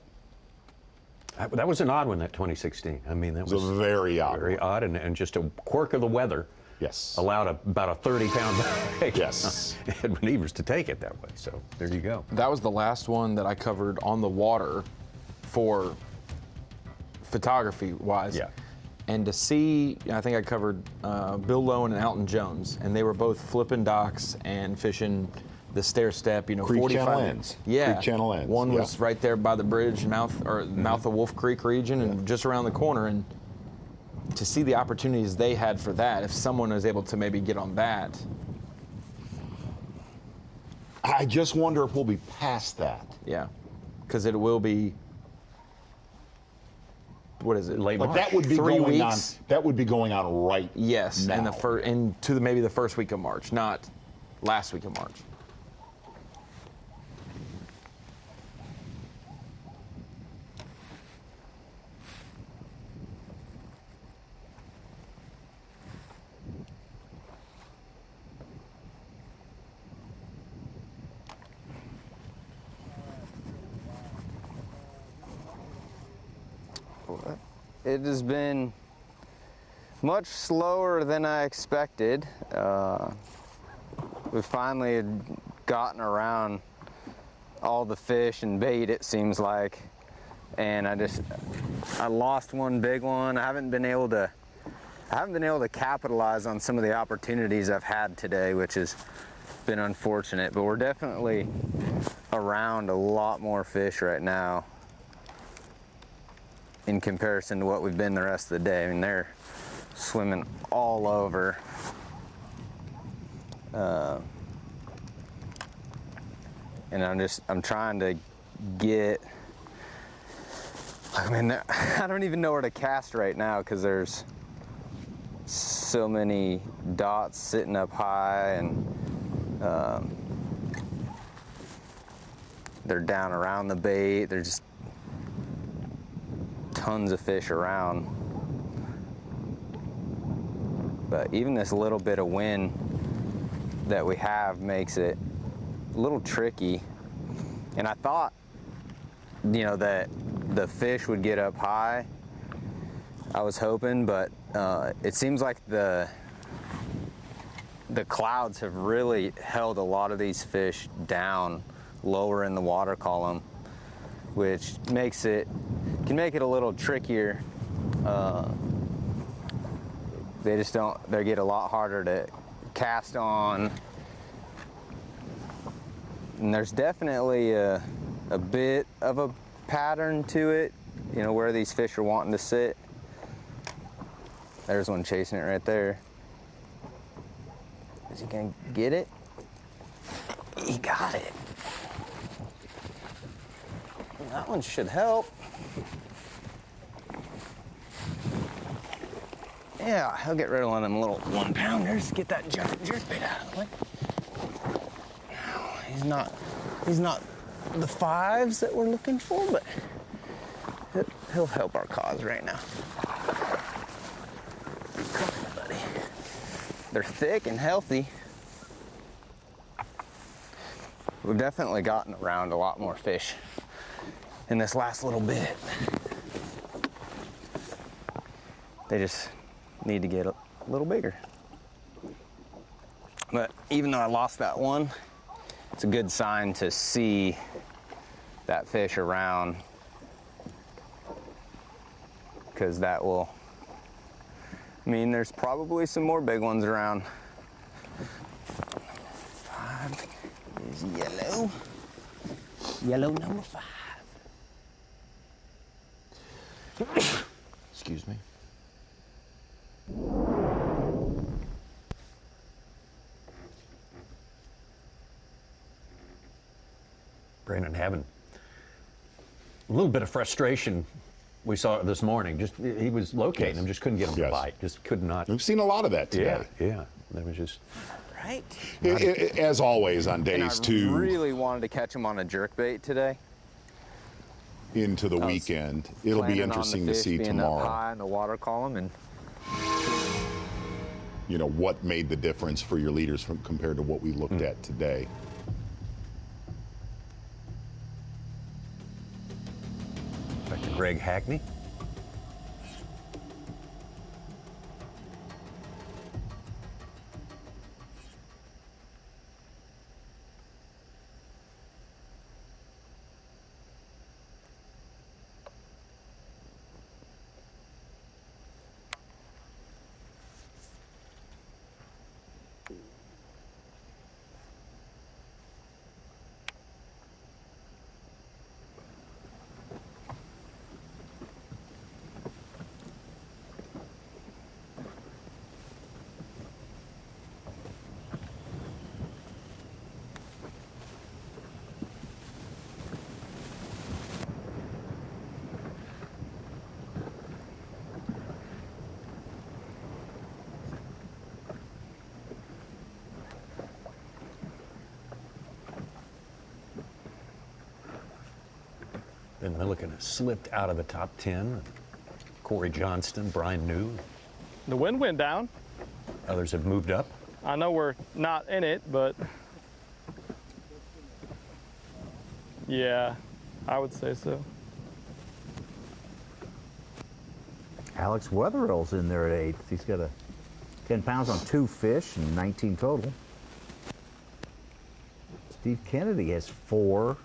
That was an odd one, that 2016. I mean, that was a very odd Very odd, and just a quirk of the weather. Yes. Allowed about a 30-pound bag. Yes. Edwin Evers to take it that way. So there you go. That was the last one that I covered on the water for photography-wise. Yeah. And to see, I think I covered Bill Lowen and Alton Jones, and they were both flipping docks and fishing the stair step, Creek 45 Channel ends. Yeah. Creek Channel ends. One was Yeah. right there by the bridge, mouth of Wolf Creek region, and just around the corner. And to see the opportunities they had for that, if someone was able to maybe get on that. I just wonder if we'll be past that. Yeah, because it will be. What is it? Late But March. that would be 3 going on. weeks? That would be going on right Yes, now. and maybe the first week of March, not last week of March. It has been much slower than I expected. We finally gotten around all the fish and bait, it seems like, and I lost one big one. I haven't been able to capitalize on some of the opportunities I've had today, which has been unfortunate, but we're definitely around a lot more fish right now in comparison to what we've been the rest of the day. I mean, they're swimming all over. And I'm trying to get, I mean, I don't even know where to cast right now because there's so many dots sitting up high, and they're down around the bait. There's just tons of fish around. But even this little bit of wind that we have makes it a little tricky. And I thought, that the fish would get up high I was hoping, but it seems like the clouds have really held a lot of these fish down lower in the water column, which can make it a little trickier. They get a lot harder to cast on. And there's definitely a bit of a pattern to it, you know, where these fish are wanting to sit. There's one chasing it right there. Is he gonna get it? He got it. That one should help. Yeah, he'll get rid of one of them little 1-pounders. Get that jerkbait out of the way. He's not the 5s that we're looking for, but he'll help our cause right now. Come on, buddy. They're thick and healthy. We've definitely gotten around a lot more fish in this last little bit. They just need to get a little bigger. But even though I lost that one, it's a good sign to see that fish around, because that will mean there's probably some more big ones around. 5 is yellow. Yellow number 5. Excuse me. Brandon having a little bit of frustration. We saw it this morning. Just he was locating him, just couldn't get him to bite. Just could not. We've seen a lot of that today. Yeah. That was just right. As always on days two. I really wanted to catch him on a jerkbait today. Into the weekend, it'll be interesting to see tomorrow. High in the water column, and you know what made the difference for your leaders compared to what we looked at today. Back to Greg Hackney. Then Milliken has slipped out of the top 10. Corey Johnston, Brian New. The wind went down. Others have moved up. I know we're not in it, but yeah, I would say so. Alex Wetherell's in there at 8th. He's got 10 pounds on 2 fish and 19 total. Steve Kennedy has 4.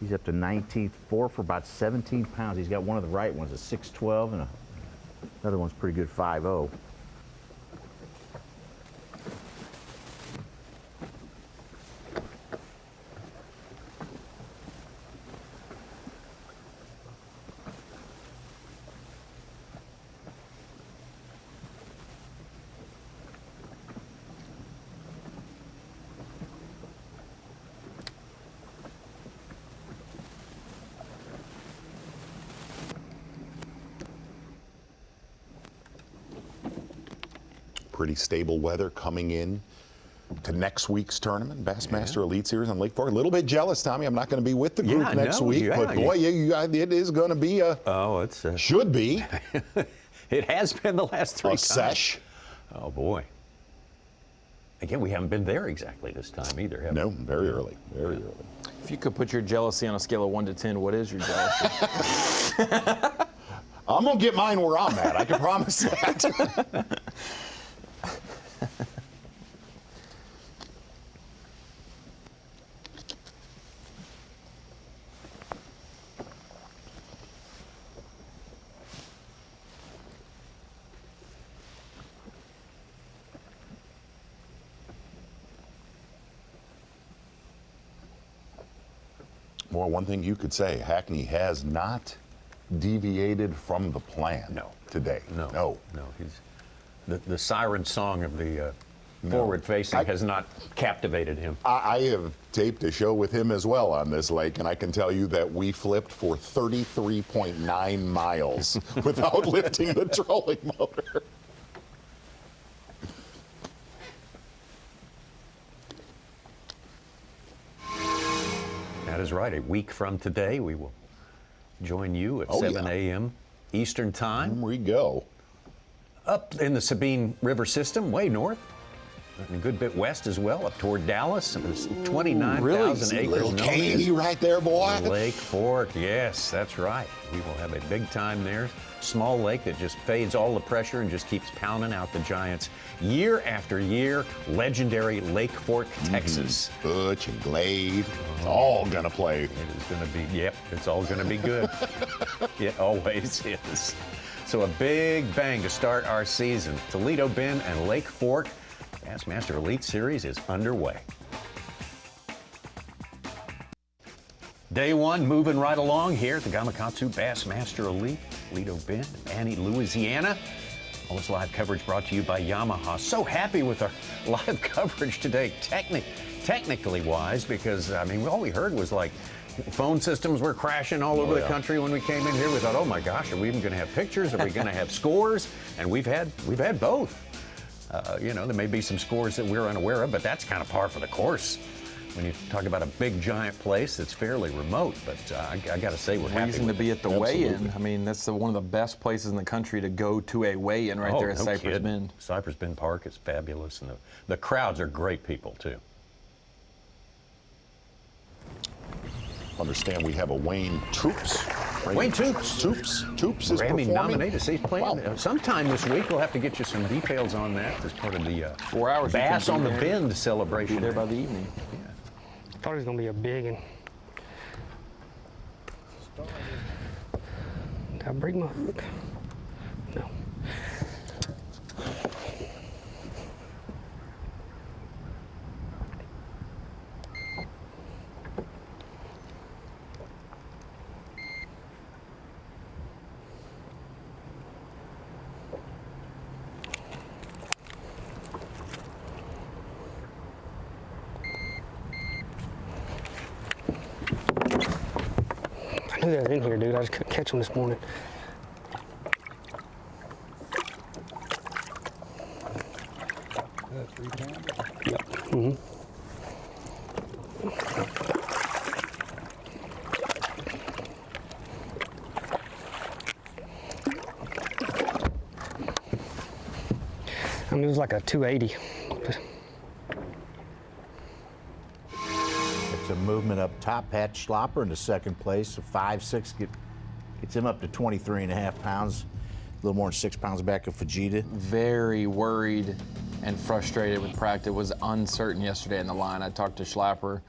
He's up to 19th, 4 for about 17 pounds. He's got one of the right ones, a 612, and another one's pretty good, 5.0. Pretty stable weather coming in to next week's tournament, Bassmaster Elite Series on Lake Fork. A little bit jealous, Tommy. I'm not going to be with the group next week, but boy, it is going to be a. Oh, it's should be. It has been the last 3 times. Sesh. Oh boy. Again, we haven't been there exactly this time either, have we? No, very early. Very early. If you could put your jealousy on a scale of 1 to 10, what is your jealousy? I'm going to get mine where I'm at. I can promise that. Well, one thing you could say, Hackney has not deviated from the plan today. No. He's the siren song of the forward-facing has not captivated him. I have taped a show with him as well on this lake, and I can tell you that we flipped for 33.9 miles without lifting the trolling motor. That is right. A week from today, we will join you at 7 a.m. Eastern Time. Here we go. Up in the Sabine River system, way north, and a good bit west as well, up toward Dallas. It's 29,000 acres. Little Katy right there, boy. Lake Fork, yes, that's right. We will have a big time there. Small lake that just fades all the pressure and just keeps pounding out the Giants year after year. Legendary Lake Fork, Texas. Butch and Glade, all gonna play. It is gonna be, yep, it's all gonna be good. It always is. So a big bang to start our season. Toledo Bend and Lake Fork Bassmaster Elite Series is underway. Day one moving right along here at the Gamakatsu Bassmaster Elite, Toledo Bend, Annie, Louisiana. All this live coverage brought to you by Yamaha. So happy with our live coverage today, technically wise, because I mean, all we heard was like phone systems were crashing all over the country when we came in here. We thought, oh my gosh, are we even going to have pictures? Are we going to have scores? And we've had both. You know, there may be some scores that we're unaware of, but that's kind of par for the course when you talk about a big giant place that's fairly remote. But I got to say, we're happy reason to be at the weigh-in. I mean, that's one of the best places in the country to go to a weigh-in right there at Cypress Bend. Cypress Bend Park is fabulous, and the crowds are great people too. Understand we have a Wayne Troops. Wayne Troops. Troops is Grammy performing. nominated. See, he's playing sometime this week. We'll have to get you some details on that as part of the 4 hours Bass on the Bend celebration. Be there by the evening. Yeah. Thought it was gonna be a big one. Did I break my hook? No. I knew they was in here, dude. I just couldn't catch them this morning. That's 3 pounds? Yep. Mm-hmm. I mean, it was like a 280. It's a movement up top. Pat Schlopper into second place. So 5'6" gets him up to 23.5 pounds. A little more than 6 pounds back of Fujita. Very worried and frustrated with practice. Was uncertain yesterday in the line. I talked to Schlapper, and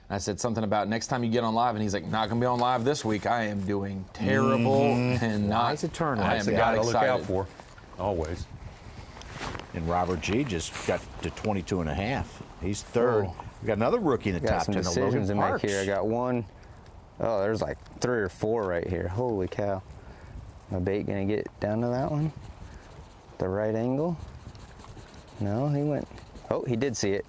I said something about next time you get on live, and he's like, not going to be on live this week. I am doing terrible and not. It's a turn. I am not excited. Look out for, always. And Robert G just got to 22.5. He's third. We got another rookie in the top 10. Got some decisions to make here. I got one. Oh, there's like 3 or 4 right here. Holy cow. My bait gonna get down to that one? The right angle? No, he went. Oh, he did see it.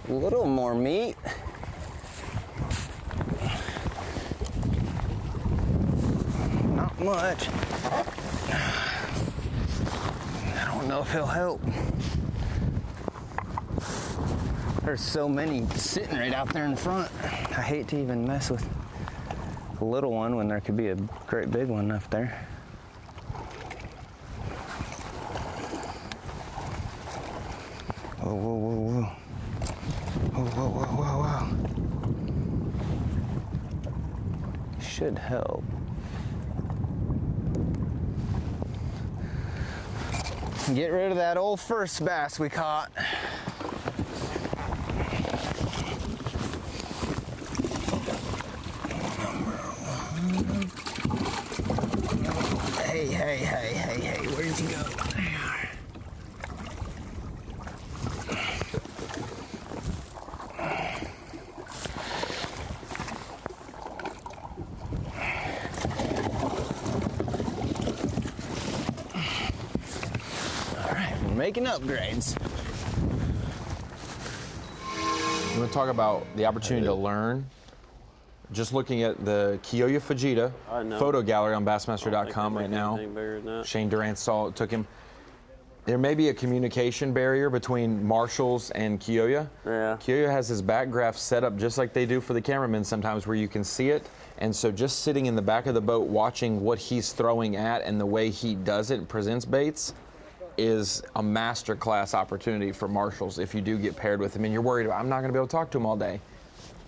A little more meat. Not much. I don't know if he'll help. There's so many sitting right out there in front. I hate to even mess with a little one when there could be a great big one up there. Whoa, whoa, whoa, whoa. Whoa, whoa, whoa, whoa, whoa. Should help. Get rid of that old first bass we caught. Hey, hey, hey, hey, hey, where did you go? All right, we're making upgrades. You want to talk about the opportunity to learn? Just looking at the Kiyoya Fujita photo gallery on Bassmaster.com right now. Shane Durant took him. There may be a communication barrier between Marshalls and Kiyoya. Yeah. Kiyoya has his back graph set up just like they do for the cameramen sometimes, where you can see it. And so just sitting in the back of the boat watching what he's throwing at and the way he does it and presents baits is a masterclass opportunity for Marshalls if you do get paired with him and you're worried about, I'm not going to be able to talk to him all day.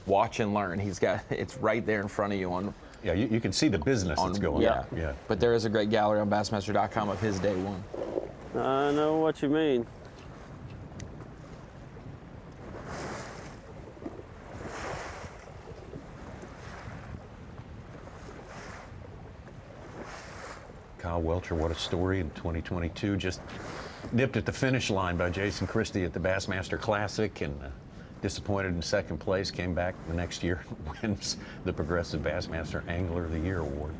Watch and learn. It's right there in front of you on. Yeah, you can see the business that's going on. Yeah. But there is a great gallery on Bassmaster.com of his day one. I know what you mean. Kyle Welcher, what a story in 2022. Just nipped at the finish line by Jason Christie at the Bassmaster Classic and disappointed in second place, came back the next year, wins the Progressive Bassmaster Angler of the Year award.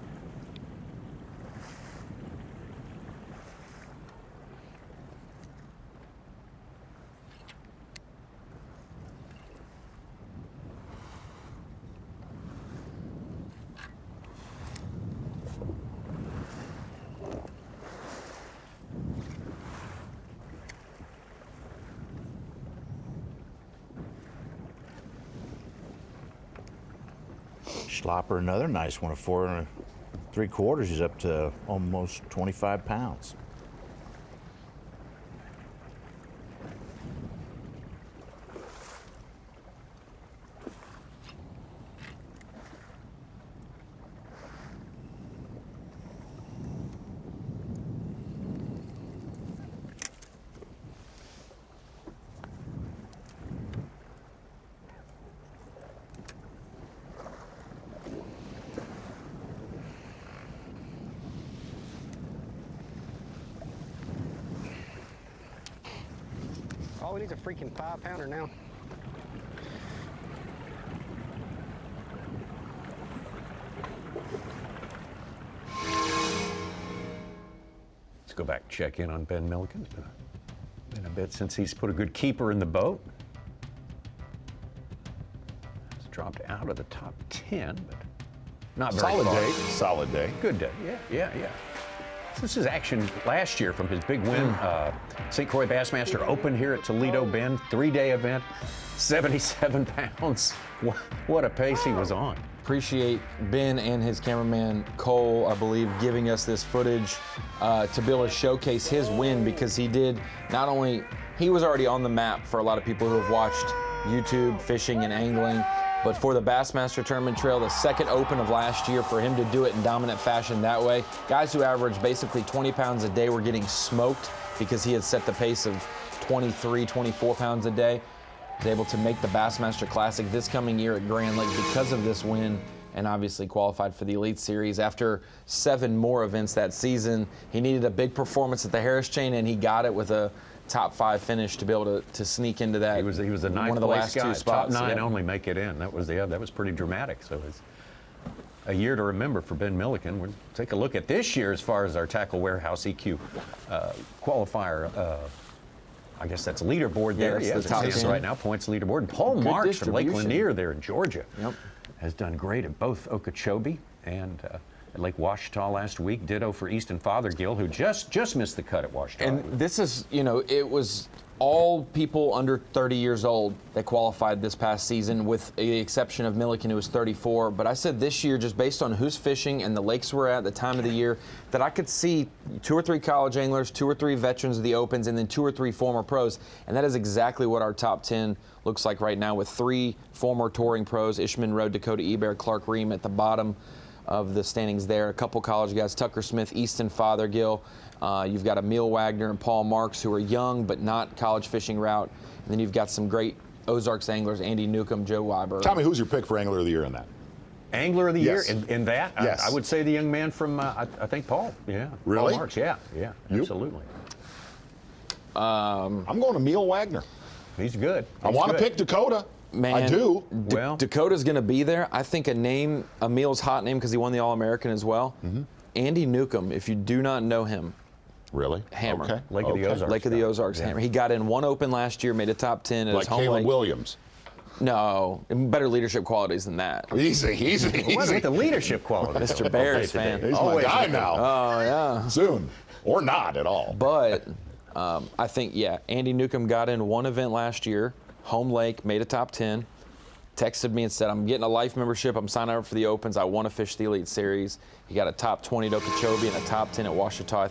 Schlopper, another nice one, a 4 3/4. He's up to almost 25 pounds. All we need is a freaking 5-pounder now. Let's go back and check in on Ben Milliken. Been a bit since he's put a good keeper in the boat. It's dropped out of the top 10, but not very Solid far. day. Solid day. Good day. Yeah. This is action last year from his big win. St. Croix Bassmaster Open here at Toledo Bend, 3-day event, 77 pounds. What a pace he was on. Appreciate Ben and his cameraman Cole, I believe, giving us this footage to be able to showcase his win, because he did not only, he was already on the map for a lot of people who have watched YouTube fishing and angling, but for the Bassmaster Tournament Trail, the second Open of last year, for him to do it in dominant fashion that way, guys who averaged basically 20 pounds a day were getting smoked because he had set the pace of 23, 24 pounds a day. Was able to make the Bassmaster Classic this coming year at Grand Lake because of this win, and obviously qualified for the Elite Series. After 7 more events that season, he needed a big performance at the Harris Chain, and he got it with a top 5 finish to be able to sneak into that. He was a ninth one of the place last guy. 2 spots. Top 9 only make it in. That was pretty dramatic. So it's a year to remember for Ben Milliken. We'll take a look at this year as far as our Tackle Warehouse EQ qualifier. I guess that's a leaderboard there. Yeah, the top 10 right now, points leaderboard. Paul Marks from Lake Lanier there in Georgia has done great at both Okeechobee and at Lake Ouachita last week. Ditto for Easton Fothergill, who just missed the cut at Ouachita. And this is, you know, it was all people under 30 years old that qualified this past season, with the exception of Milliken, who was 34. But I said this year, just based on who's fishing and the lakes we're at, the time of the year, that I could see 2 or 3 college anglers, 2 or 3 veterans of the Opens, and then 2 or 3 former pros. And that is exactly what our top 10 looks like right now, with 3 former touring pros: Ishman Road, Dakota Ebert, Clark Ream at the bottom of the standings there. A couple college guys: Tucker Smith, Easton Fothergill. You've got Emil Wagner and Paul Marks, who are young but not college fishing route. And then you've got some great Ozarks anglers: Andy Newcomb, Joe Weiber. Tommy, who's your pick for Angler of the Year in that? Angler of the Yes. Year in that? Yes. I would say the young man from, I think, Paul. Yeah. Really? Paul Marks, yeah, You? absolutely. I'm going to Emil Wagner. He's good. I want to pick Dakota. Man, I do. Dakota's going to be there. I think Emil's hot name because he won the All-American as well. Andy Newcomb, if you do not know him. Really? Hammer. Okay. Lake of the Ozarks. Lake of the Ozarks, hammer. He got in 1 Open last year, made a top 10 at Like his home Caleb lake. Williams. No, better leadership qualities than that. Easy. With the leadership quality. Mr. Bears fan. He's my guy now. Oh, yeah. Soon. Or not at all. But I think, yeah, Andy Newcomb got in 1 event last year, home lake, made a top 10, texted me and said, I'm getting a life membership, I'm signing up for the Opens, I want to fish the Elite Series. He got a top 20 at Okeechobee and a top 10 at Ouachita. I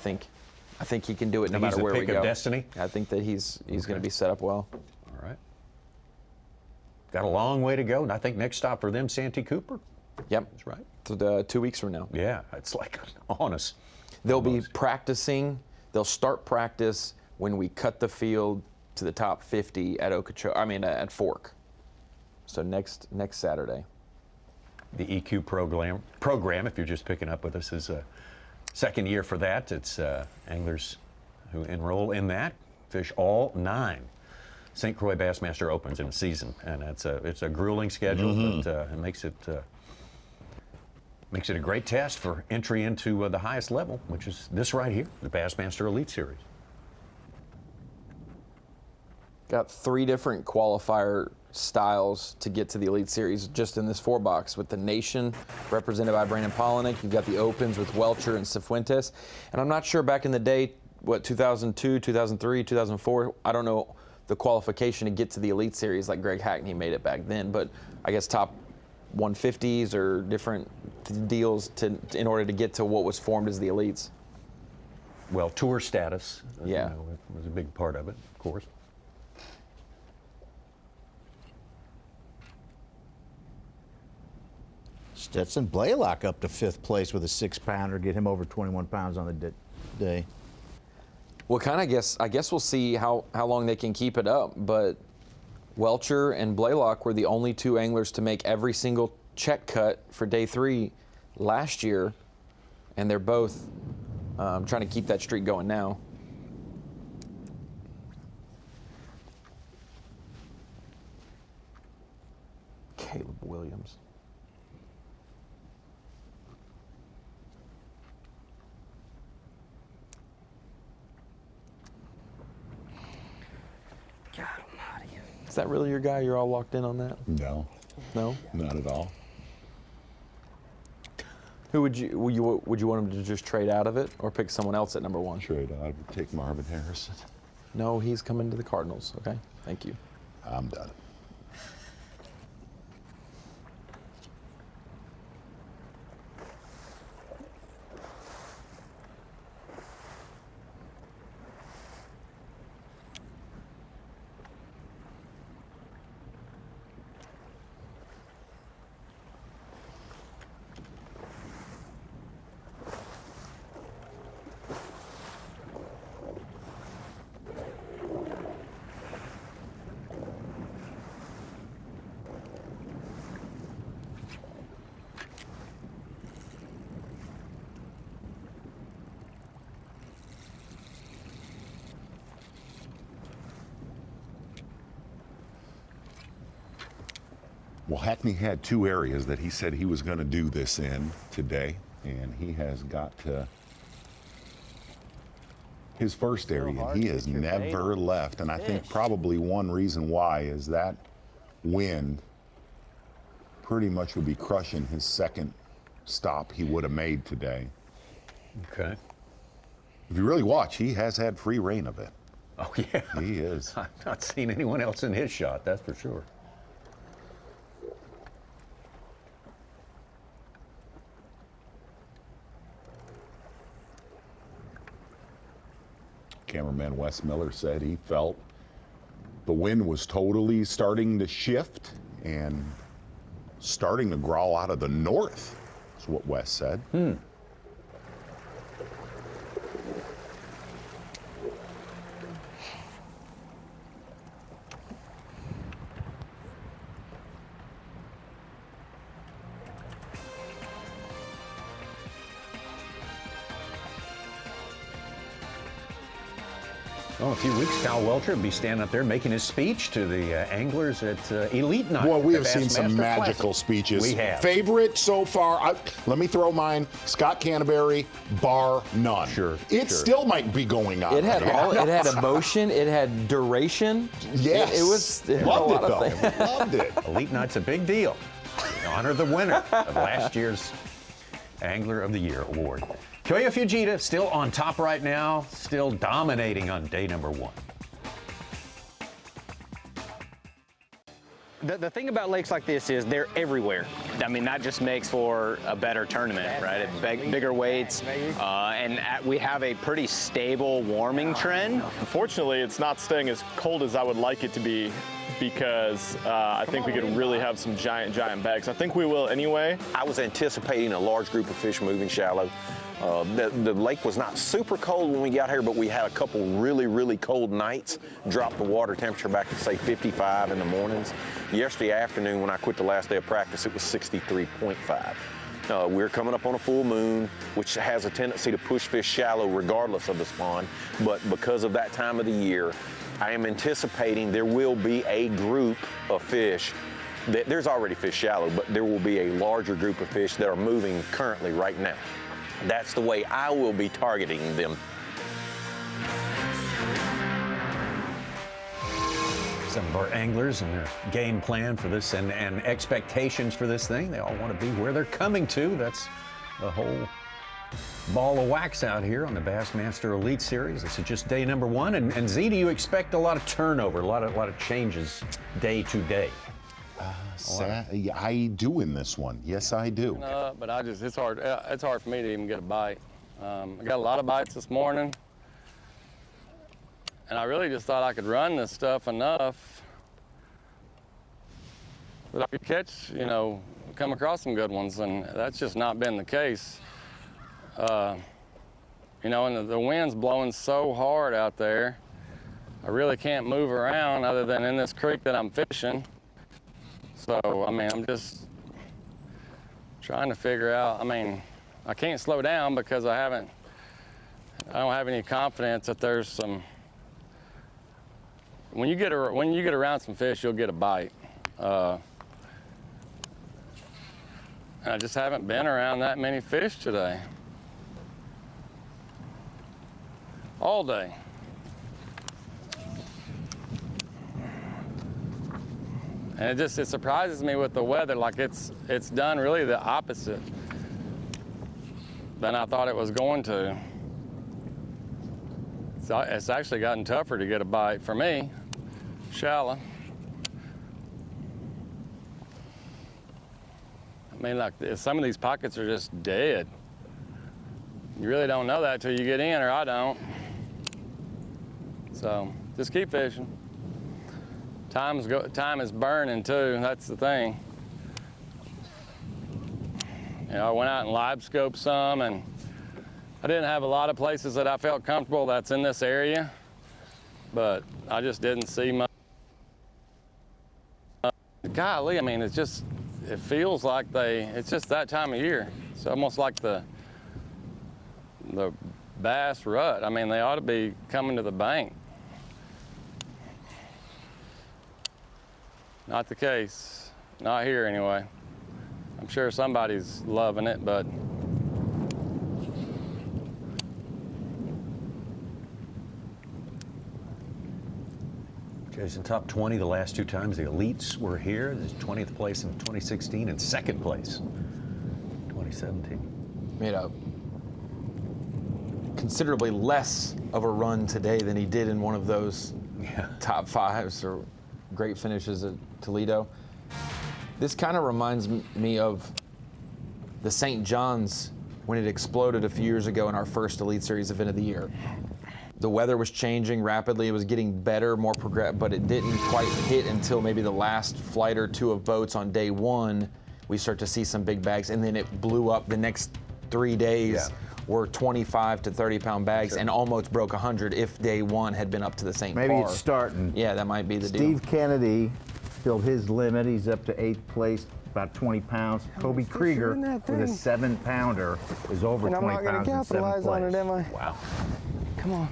think he can do it no matter where we go. He's a pick of destiny? I think that he's going to be set up well. All right. Got a long way to go, and I think next stop for them, Santee Cooper. Yep. That's right. So 2 weeks from now. Yeah, it's like on us. They'll be practicing. They'll start practice when we cut the field to the top 50 at at Fork. So next Saturday. The EQ program, if you're just picking up with us, is a second year for that. It's anglers who enroll in that fish all 9 St. Croix Bassmaster Opens in a season, and it's a grueling schedule, but it makes it a great test for entry into the highest level, which is this right here, the Bassmaster Elite Series. Got 3 different qualifier styles to get to the Elite Series just in this 4-box, with the Nation represented by Brandon Polinick. You've got the Opens with Welcher and Cifuentes. And I'm not sure back in the day, 2002, 2003, 2004, I don't know the qualification to get to the Elite Series like Greg Hackney made it back then, but I guess top 150s or different deals in order to get to what was formed as the Elites. Well, tour status, yeah, was a big part of it, of course. Stetson Blaylock up to 5th place with a 6-pounder, get him over 21 pounds on the day. Well, I guess we'll see how long they can keep it up, but Welcher and Blaylock were the only 2 anglers to make every single check cut for day 3 last year, and they're both trying to keep that streak going now. Caleb Williams. God almighty. Is that really your guy? You're all locked in on that? No. No? Not at all. Who would you want him to just trade out of it or pick someone else at number 1? Trade out. I would take Marvin Harrison. No, he's coming to the Cardinals. Okay, thank you. I'm done. Well, Hackney had 2 areas that he said he was going to do this in today, and he has got to his first area, and he has never left. And I think probably one reason why is that wind pretty much would be crushing his second stop he would have made today. Okay. If you really watch, he has had free reign of it. Oh, yeah. He is. I've not seen anyone else in his shot, that's for sure. Cameraman Wes Miller said he felt the wind was totally starting to shift and starting to growl out of the north, is what Wes said. Well, in a few weeks, Kyle Welcher will be standing up there making his speech to the anglers at Elite Night. Well, we the have seen some Bassmaster magical Classic. speeches. We have. Favorite so far? Let me throw mine. Scott Canterbury, bar none. Sure. It still might be going on. It had it had emotion. It had duration. Yes. It had Loved a it, lot of though. things. Loved it. Elite Night's a big deal. Honor the winner of last year's Angler of the Year award. Kyoya Fujita still on top right now, still dominating on day number 1. The thing about lakes like this is they're everywhere. I mean, that just makes for a better tournament, right? Bigger weights, and we have a pretty stable warming trend. Unfortunately, it's not staying as cold as I would like it to be because I think we could really have some giant bags. I think we will anyway. I was anticipating a large group of fish moving shallow. The lake was not super cold when we got here, but we had a couple really cold nights, dropped the water temperature back to say 55 in the mornings. Yesterday afternoon when I quit the last day of practice, it was 63.5. We're coming up on a full moon, which has a tendency to push fish shallow regardless of the spawn, but because of that time of the year, I am anticipating there will be a group of fish. There's already fish shallow, but there will be a larger group of fish that are moving currently right now. That's the way I will be targeting them. Some of our anglers and their game plan for this and expectations for this thing, they all want to be where they're coming to. That's the whole ball of wax out here on the Bassmaster Elite Series. This is just day number 1. And Z, do you expect a lot of turnover, a lot of changes day to day? I do in this one. Yes, I do. But it's hard for me to even get a bite. I got a lot of bites this morning, and I really just thought I could run this stuff enough that I could catch, come across some good ones, and that's just not been the case. And the wind's blowing so hard out there, I really can't move around other than in this creek that I'm fishing. So, I'm just trying to figure out, I can't slow down because I don't have any confidence that there's some, when you get around some fish, you'll get a bite. And I just haven't been around that many fish today. All day. And it surprises me with the weather, like it's done really the opposite than I thought it was going to. So it's actually gotten tougher to get a bite for me, shallow. Some of these pockets are just dead. You really don't know that till you get in, or I don't. So just keep fishing. Time is burning too, that's the thing. I went out and live scoped some, and I didn't have a lot of places that I felt comfortable that's in this area, but I just didn't see much. Golly, it feels like it's just that time of year. It's almost like the bass rut. They ought to be coming to the bank. Not the case. Not here, anyway. I'm sure somebody's loving it, but Jason, top 20 the last 2 times the Elites were here. This is 20th place in 2016 and 2nd place 2017. Made a considerably less of a run today than he did in one of those top fives or great finishes at Toledo. This kind of reminds me of the St. John's when it exploded a few years ago in our first Elite Series event of the year. The weather was changing rapidly. It was getting better, more progressive, but it didn't quite hit until maybe the last flight or two of boats on day one. We start to see some big bags, and then it blew up. The next 3 days were 25 to 30 pound bags and almost broke 100 if day one had been up to the same Maybe par. it's starting. Yeah, that might be the deal. Steve Kennedy filled his limit. He's up to 8th place, about 20 pounds. Kobe Krieger with a 7-pounder is over 20 pounds. I'm not going to capitalize on it, am I? Wow. Come on.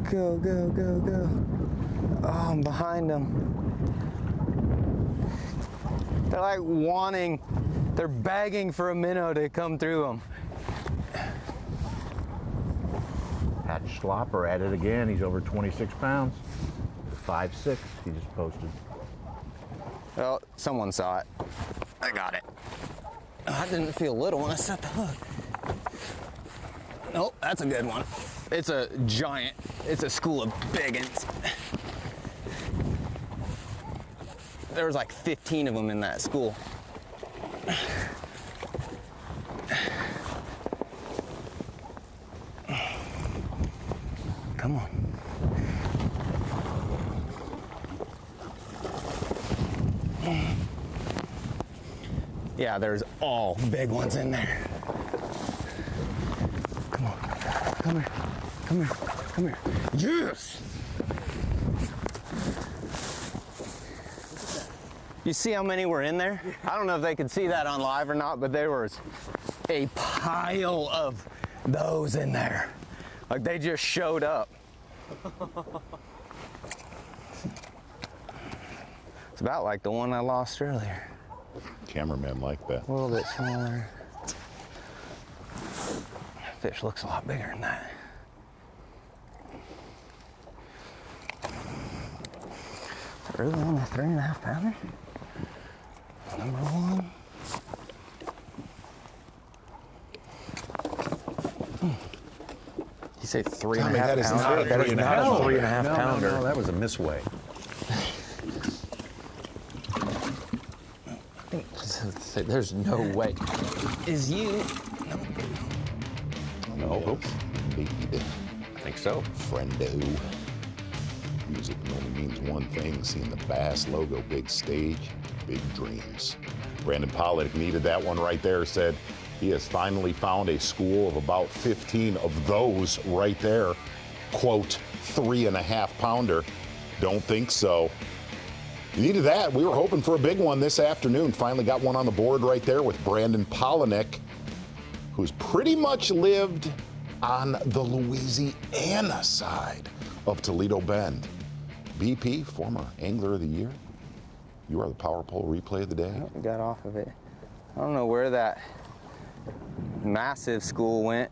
Go, go, go, go. Oh, I'm behind them. They're like they're begging for a minnow to come through them. Pat Schlopper at it again. He's over 26 pounds. 5'6", he just posted. Well, someone saw it. I got it. Oh, I didn't feel little when I set the hook. Nope, that's a good one. It's a giant. It's a school of biggins. There was like 15 of them in that school. Come on. Yeah, there's all big ones in there. Come on. Come here. Come here. Come here. Yes! You see how many were in there? I don't know if they could see that on live or not, but there was a pile of those in there. Like they just showed up. It's about like the one I lost earlier. Cameramen like that. A little bit smaller. Fish looks a lot bigger than that. Really on a 3.5 pounder? Number one. You say 3.5 Tommy, that is pounder? not a That is not a 3.5 pounder. No, that was a misway. There's no way. Is you? No. Oops. I think so. Friendo. Music only means one thing, seeing the Bass logo, big stage, big dreams. Brandon Pollock needed that one right there, said he has finally found a school of about 15 of those right there. Quote, 3.5 pounder. Don't think so. You needed that. We were hoping for a big one this afternoon. Finally got one on the board right there with Brandon Pollock, who's pretty much lived on the Louisiana side of Toledo Bend. BP, former Angler of the Year. You are the Power Pole replay of the day. I got off of it. I don't know where that massive school went.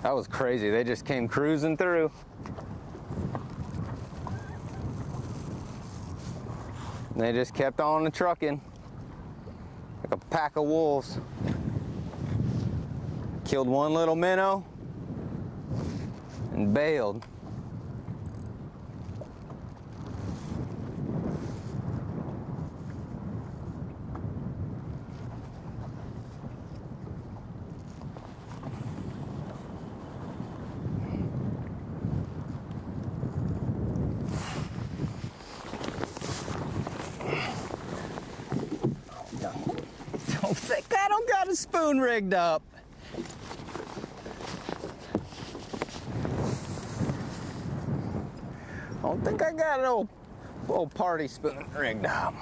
That was crazy. They just came cruising through. And they just kept on the trucking like a pack of wolves. Killed one little minnow and bailed. Don't think I don't got a spoon rigged up. I don't think I got an old party spoon rigged up.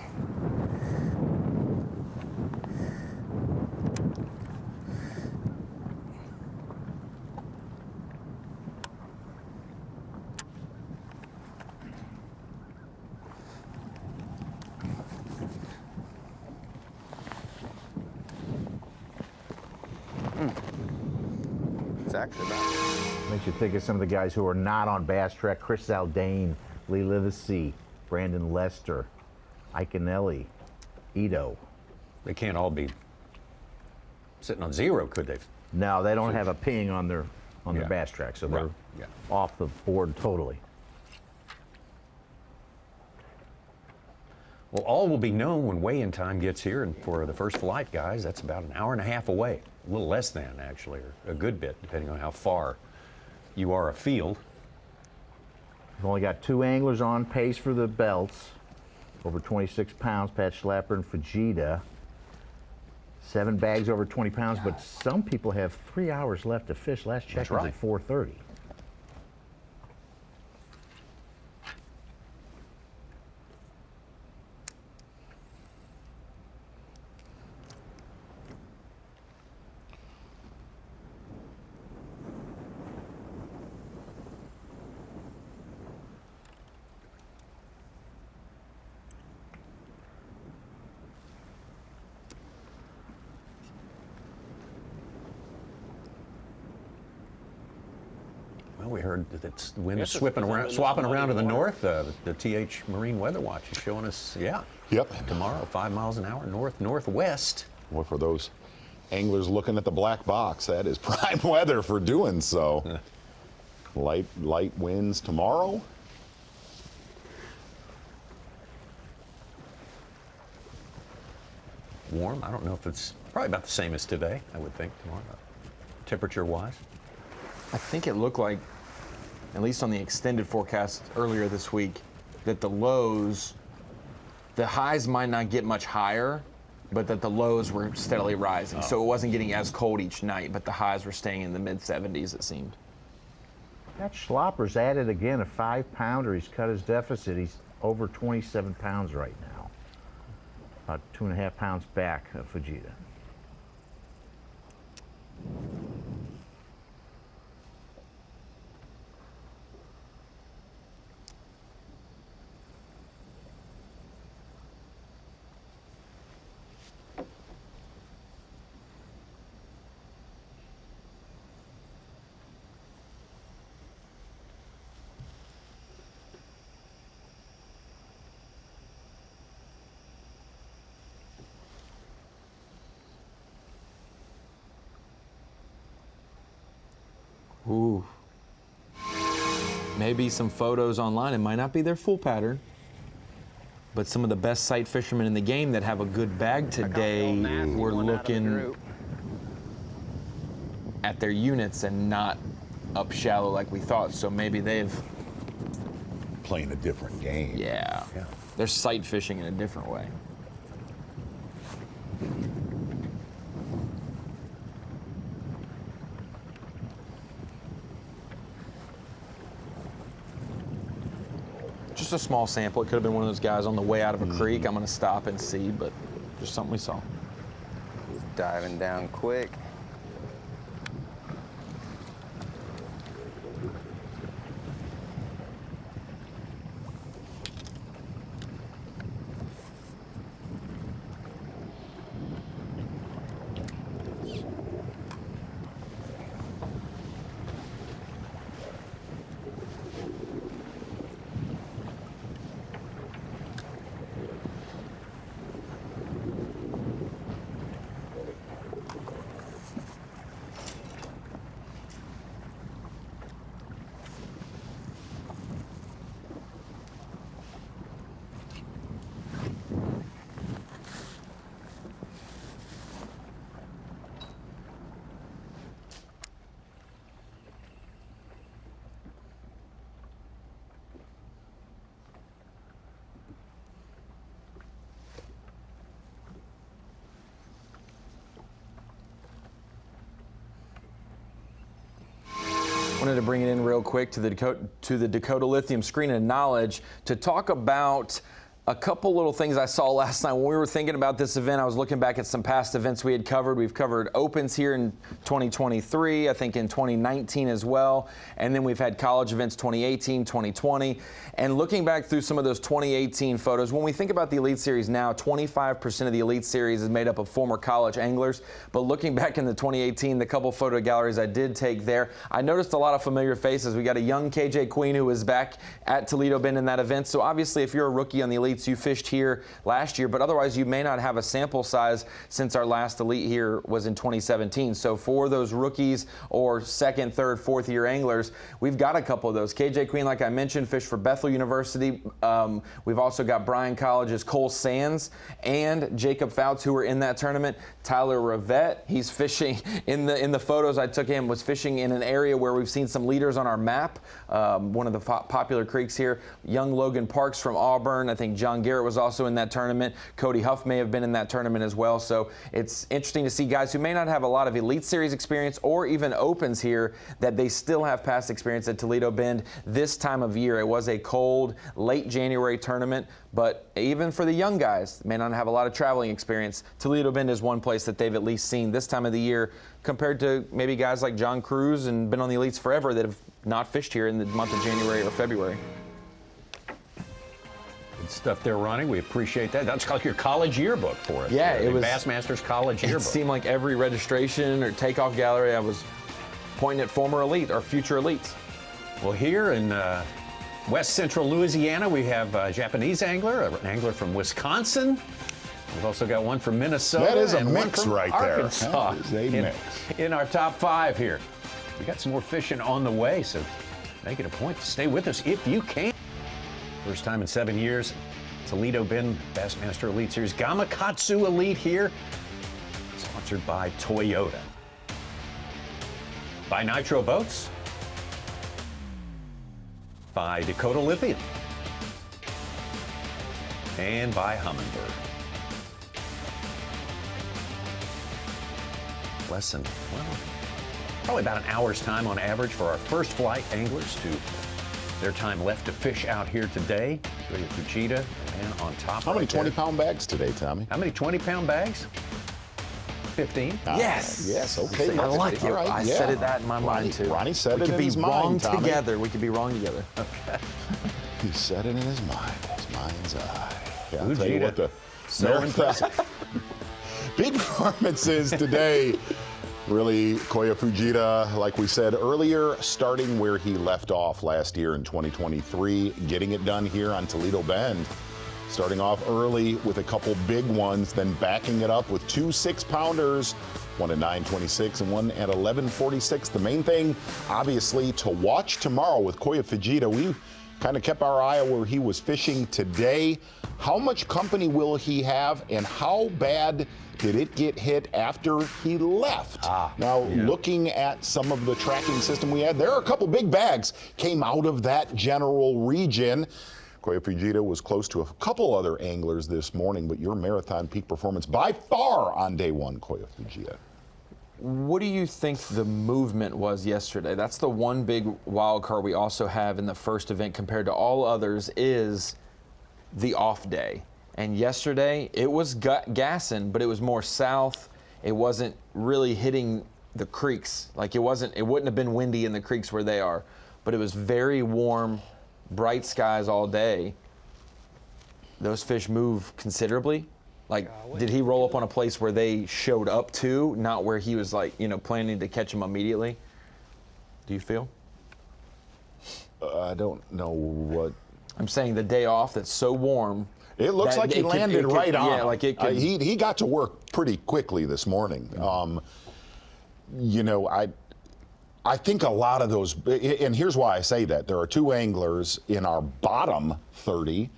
It's actually about. Makes you think of some of the guys who are not on Bass Track. Chris Zaldane Lee Livesey, Brandon Lester, Iconelli, Ito. They can't all be sitting on zero, could they? No, they don't have a ping on their bass track, so they're off the board totally. Well, all will be known when weigh-in time gets here, and for the first flight, guys, that's about an hour and a half away. A little less than, actually, or a good bit, depending on how far you are afield. We've only got 2 anglers on pace for the belts, over 26 pounds, Pat Schlapper and Fujita. 7 bags over 20 pounds, but some people have 3 hours left to fish. Last check was at 4:30. Well, we heard that the wind is swapping around to the north. The TH Marine Weather Watch is showing us, tomorrow 5 miles an hour north-northwest. Well, for those anglers looking at the black box, that is prime weather for doing so. Light winds tomorrow. Warm. I don't know if it's probably about the same as today, I would think, tomorrow, temperature-wise. I think it looked like, at least on the extended forecast earlier this week, that the lows, the highs might not get much higher, but that the lows were steadily rising. So it wasn't getting as cold each night, but the highs were staying in the mid-70s, it seemed. That Schlapper's added again a 5-pounder. He's cut his deficit. He's over 27 pounds right now. About 2.5 pounds back of Fujita. Ooh. Maybe some photos online. It might not be their full pattern, but some of the best sight fishermen in the game that have a good bag today were looking at their units and not up shallow like we thought. So maybe they've playing a different game. Yeah. They're sight fishing in a different way. Just a small sample. It could have been one of those guys on the way out of a creek. I'm going to stop and see, but just something we saw. Diving down quick. Wanted to bring it in real quick to the Dakota Lithium Screen of Knowledge to talk about A couple little things I saw last night when we were thinking about this event. I was looking back at some past events we had covered. We've covered Opens here in 2023, I think in 2019 as well. And then we've had college events 2018, 2020. And looking back through some of those 2018 photos, when we think about the Elite Series now, 25% of the Elite Series is made up of former college anglers. But looking back in the 2018, the couple photo galleries I did take there, I noticed a lot of familiar faces. We got a young KJ Queen who was back at Toledo Bend in that event. So obviously, if you're a rookie on the Elite, you fished here last year, but otherwise you may not have a sample size since our last Elite here was in 2017. So for those rookies or second, third, fourth year anglers, we've got a couple of those. KJ Queen, like I mentioned, fished for Bethel University. We've also got Bryan College's Cole Sands and Jacob Fouts, who were in that tournament. Tyler Rivette, he's fishing in the photos I took him, was fishing in an area where we've seen some leaders on our map, one of the popular creeks here. Young Logan Parks from Auburn. I think John Garrett was also in that tournament. Cody Huff may have been in that tournament as well. So it's interesting to see guys who may not have a lot of Elite Series experience or even Opens here, that they still have past experience at Toledo Bend this time of year. It was a cold, late January tournament, but even for the young guys, may not have a lot of traveling experience. Toledo Bend is one place that they've at least seen this time of the year, compared to maybe guys like John Cruz and been on the Elites forever that have not fished here in the month of January or February. Good stuff they're running. We appreciate that. That's like your college yearbook for us. Yeah, it was Bassmaster's college yearbook. It seemed like every registration or takeoff gallery I was pointing at former elite or future elites. Well, here in West Central Louisiana, we have a Japanese angler, an angler from Wisconsin. We've also got one from Minnesota. That is a and mix one from right Arkansas. there. That is a mix. In our top 5 here. We got some more fishing on the way, so make it a point to stay with us if you can. First time in 7 years, Toledo Bend Bassmaster Elite Series. Gamakatsu Elite here, sponsored by Toyota. By Nitro Boats. By Dakota Lithium. And by Humminbird. Less than, well, probably about an hour's time on average for our first flight anglers to their time left to fish out here today. Fujita and on top. How many 20-pound bags today, Tommy? How many 20-pound bags? 15. Yes. Yes. Okay. I like it. Right, I said it that in my mind too. Ronnie said it in his mind, Tommy. We could be wrong together. Okay. He said it in his mind, his mind's eye. Yeah, I'll tell you Fujita. what, the So marathon- impressive. Big performances today. Really, Koya Fujita, like we said earlier, starting where he left off last year in 2023, getting it done here on Toledo Bend. Starting off early with a couple big ones, then backing it up with 2 6-pounders, one at 9:26 and one at 11:46. The main thing, obviously, to watch tomorrow with Koya Fujita. We kind of kept our eye on where he was fishing today. How much company will he have, and how bad did it get hit after he left? Looking at some of the tracking system we had, there are a couple big bags came out of that general region. Koya Fujita was close to a couple other anglers this morning, but your marathon peak performance by far on day one, Koya Fujita. What do you think the movement was yesterday? That's the one big wild card we also have in the first event compared to all others is the off day. And yesterday, it was gassing, but it was more south. It wasn't really hitting the creeks. Like it wouldn't have been windy in the creeks where they are, but it was very warm, bright skies all day. Those fish move considerably. Like, did he roll up on a place where they showed up to, not where he was like, planning to catch them immediately? Do you feel? I don't know what. I'm saying the day off that's so warm. It looks like he landed right on. Yeah, like it could. He got to work pretty quickly this morning. I think a lot of those, and here's why I say that. There are 2 anglers in our bottom 30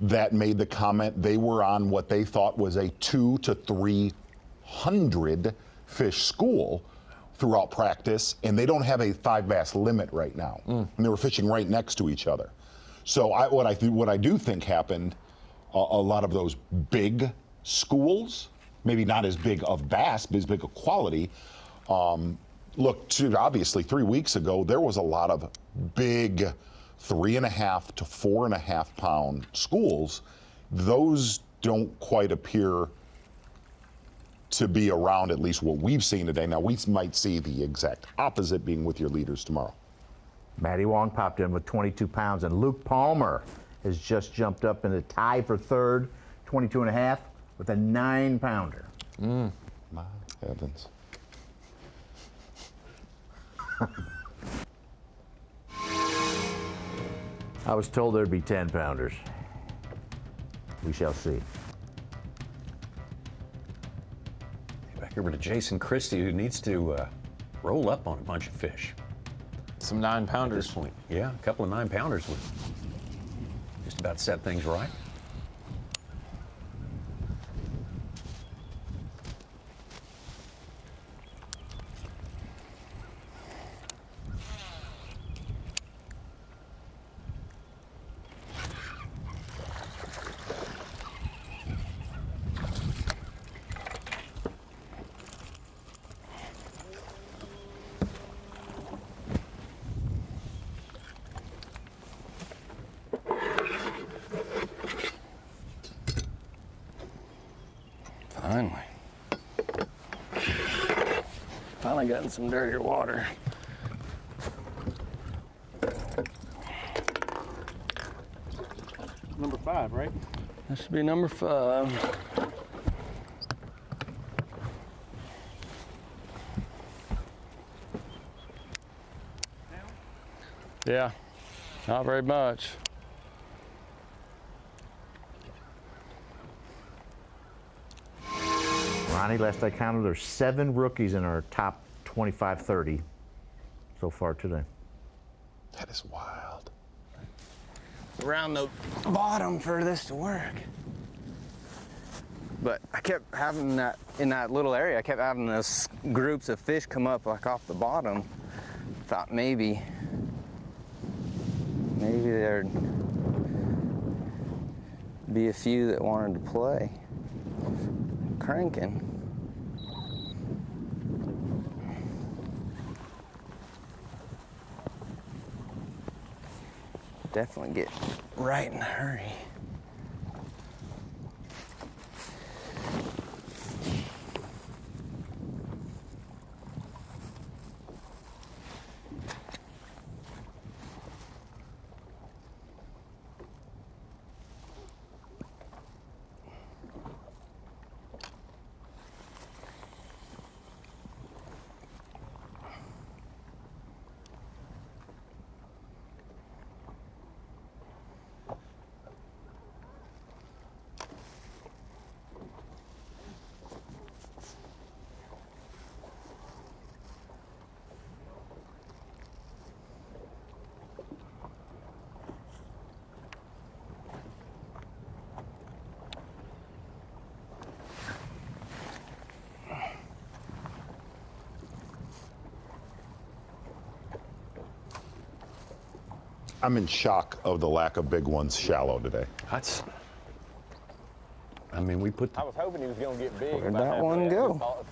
that made the comment they were on what they thought was a 200 to 300 fish school throughout practice, and they don't have a 5 bass limit right now. And they were fishing right next to each other. So what I do think happened, a lot of those big schools, maybe not as big of bass, but as big of quality. Look, obviously 3 weeks ago, there was a lot of big 3.5 to 4.5 pound schools, those don't quite appear to be around, at least what we've seen today. Now, we might see the exact opposite being with your leaders tomorrow. Matty Wong popped in with 22 pounds, and Luke Palmer has just jumped up in the tie for third, 22 and a half, with a 9-pounder. My heavens. I was told there'd be 10-pounders. We shall see. Back over to Jason Christie, who needs to roll up on a bunch of fish. Some 9-pounders. At this point, yeah, a couple of 9-pounders would just about set things right. Finally got in some dirtier water. Number 5, right? That should be number 5. Yeah, not very much. Ronnie, last I counted, there's 7 rookies in our top 25-30 so far today. That is wild. Around the bottom for this to work. But I kept having that, in that little area, I kept having those groups of fish come up like off the bottom. Thought maybe there'd be a few that wanted to play. Cranking. Definitely get right in a hurry. I'm in shock of the lack of big ones shallow today. That's, I mean, we put. I was hoping he was going to get big. Where'd that one go?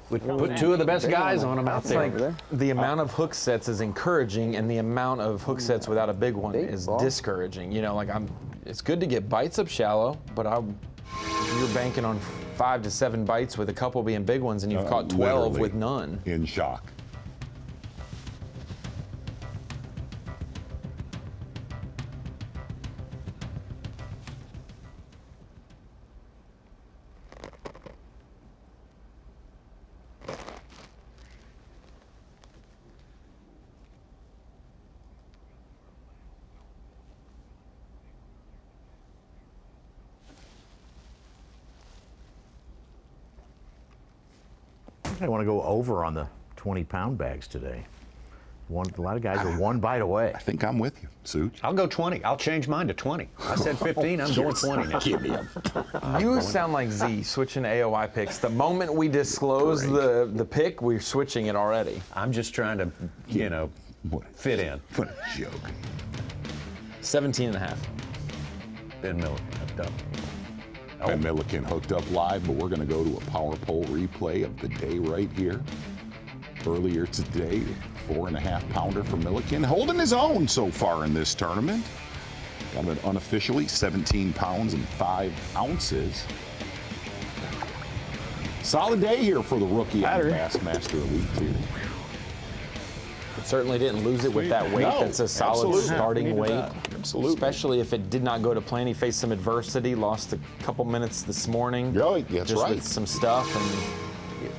We put 2 of the best guys on him out there. Like the amount of hook sets is encouraging, and the amount of hook sets without a big one is discouraging. You know, like it's good to get bites up shallow, but you're banking on 5 to 7 bites with a couple being big ones, and you've caught 12 with none. In shock. I want to go over on the 20-pound bags today. A lot of guys are 1 bite away. I think I'm with you, Such. I'll go 20. I'll change mine to 20. I said 15. I'm going 20 now. Give me a. You sound like Z switching to AOI picks. The moment we disclose the pick, we're switching it already. I'm just trying to, you know, fit in. What a joke. 17 and a half. Ben Miller hooked up. Ben Milliken hooked up live, but we're going to go to a power pole replay of the day right here. Earlier today, 4.5-pounder for Milliken, holding his own so far in this tournament. Got him unofficially 17 pounds and 5 ounces. Solid day here for the rookie on the Bassmaster Elite Series. Certainly didn't lose it with that weight. No, That's a solid absolutely. starting weight. Absolutely. Especially if it did not go to plan. He faced some adversity, lost a couple minutes this morning. Yeah, that's just right. with some stuff. And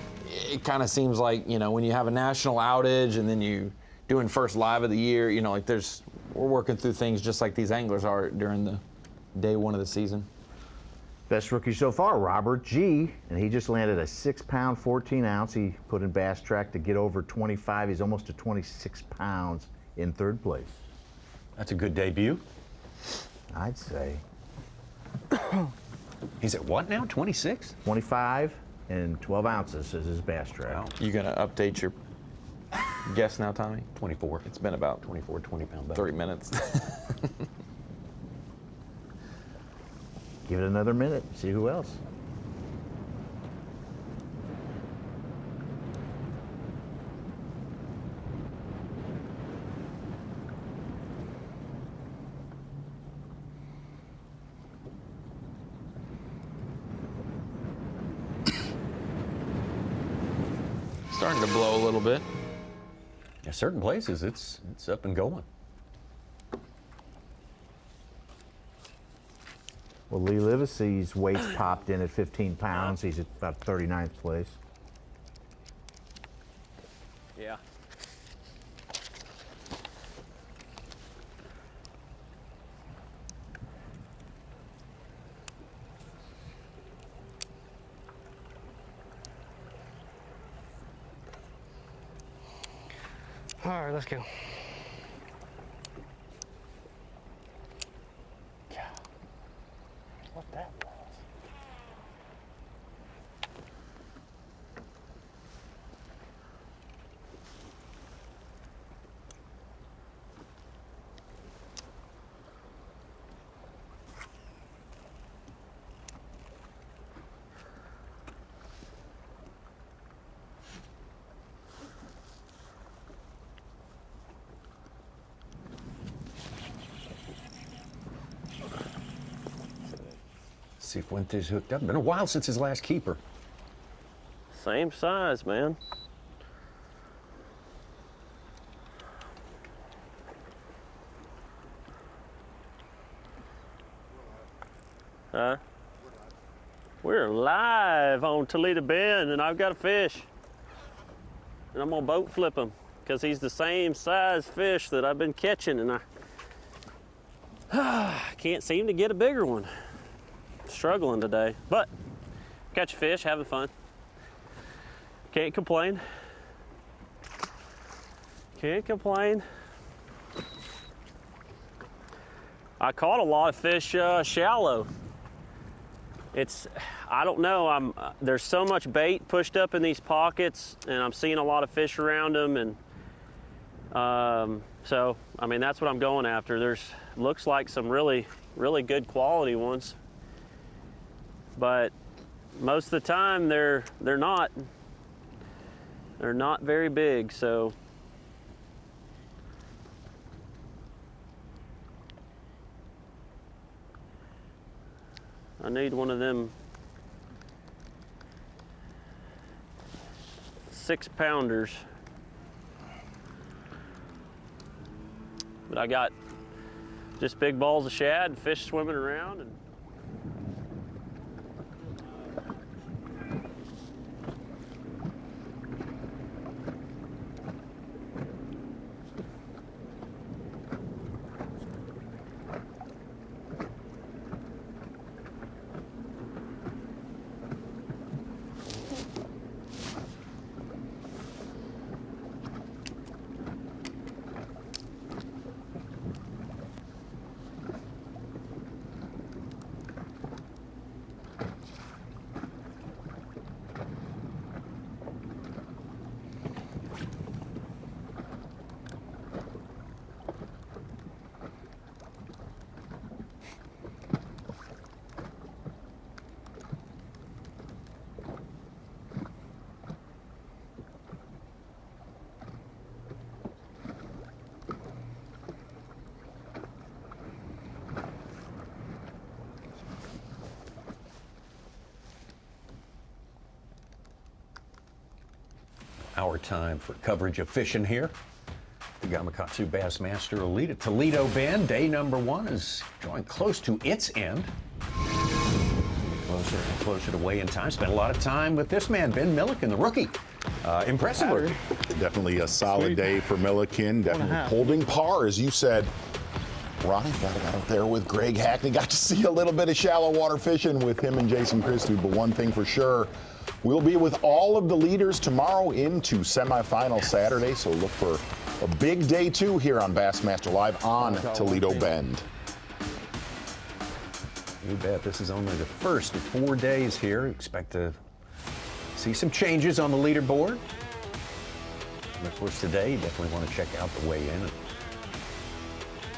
it kind of seems like, you know, when you have a national outage and then you doing first live of the year, you know, like we're working through things just like these anglers are during the day one of the season. Best rookie so far, Robert G. And he just landed a 6-pound, 14 ounce. He put in Bass Track to get over 25. He's almost to 26 pounds in third place. That's a good debut. I'd say. He's at what now, 26? 25 and 12 ounces is his Bass Track. Wow. You gonna update your guess now, Tommy? 24. It's been about 24, 20-pound better. 30 minutes. Give it another minute, see who else. Starting to blow a little bit. Yeah, certain places, it's up and going. Well, Lee Livesey's weight's popped in at 15 pounds. He's at about 39th place. Yeah. All right, let's go. What that was. See if Fuentes hooked up. Been a while since his last keeper. Same size, man. Huh? We're live on Toledo Bend, and I've got a fish. And I'm gonna boat flip him because he's the same size fish that I've been catching, and I can't seem to get a bigger one. Struggling today, but catch a fish, having fun. Can't complain. Can't complain. I caught a lot of fish shallow. I don't know, there's so much bait pushed up in these pockets, and I'm seeing a lot of fish around them, and so, I mean, that's what I'm going after. Looks like some really, really good quality ones. But most of the time they're not very big, so I need one of them 6-pounders. But I got just big balls of shad and fish swimming around, and our time for coverage of fishing here. The Gamakatsu Bassmaster Elite at Toledo Bend. Day number 1 is drawing close to its end. Closer and closer to weigh-in time. Spent a lot of time with this man, Ben Milliken, the rookie. Impressive work. Definitely a solid day for Milliken. Definitely holding par, as you said. Ronnie got out there with Greg Hackney. Got to see a little bit of shallow water fishing with him and Jason Christie. But one thing for sure, we'll be with all of the leaders tomorrow into semifinal Saturday. So look for a big day 2 here on Bassmaster Live on Toledo Bend. You bet. This is only the first of 4 days here. Expect to see some changes on the leaderboard. And of course, today, you definitely want to check out the weigh-in.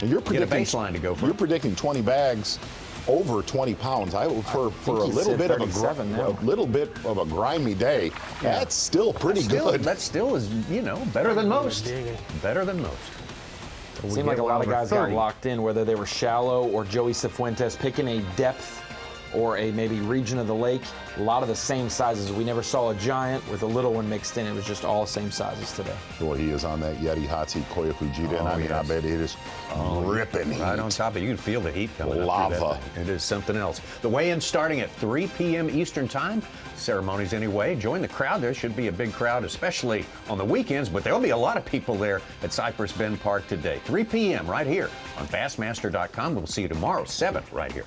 And you're predicting a baseline to go for. You're predicting 20 bags over 20 pounds. For a little bit of a grimy day. Yeah. That's still pretty good. That still is, better than most. Better than most. It seemed like a lot of guys got locked in, whether they were shallow or Joey Cifuentes picking a depth or a maybe region of the lake. A lot of the same sizes. We never saw a giant with a little one mixed in. It was just all same sizes today. Boy, he is on that Yeti hot seat, Koya Fujita, and I bet it is ripping heat. Right on top of it. You can feel the heat coming Lava. up through that thing. It is something else. The weigh-in starting at 3 p.m. Eastern Time. Ceremonies anyway. Join the crowd. There should be a big crowd, especially on the weekends, but there'll be a lot of people there at Cypress Bend Park today. 3 p.m. right here on Bassmaster.com. We'll see you tomorrow, 7 right here.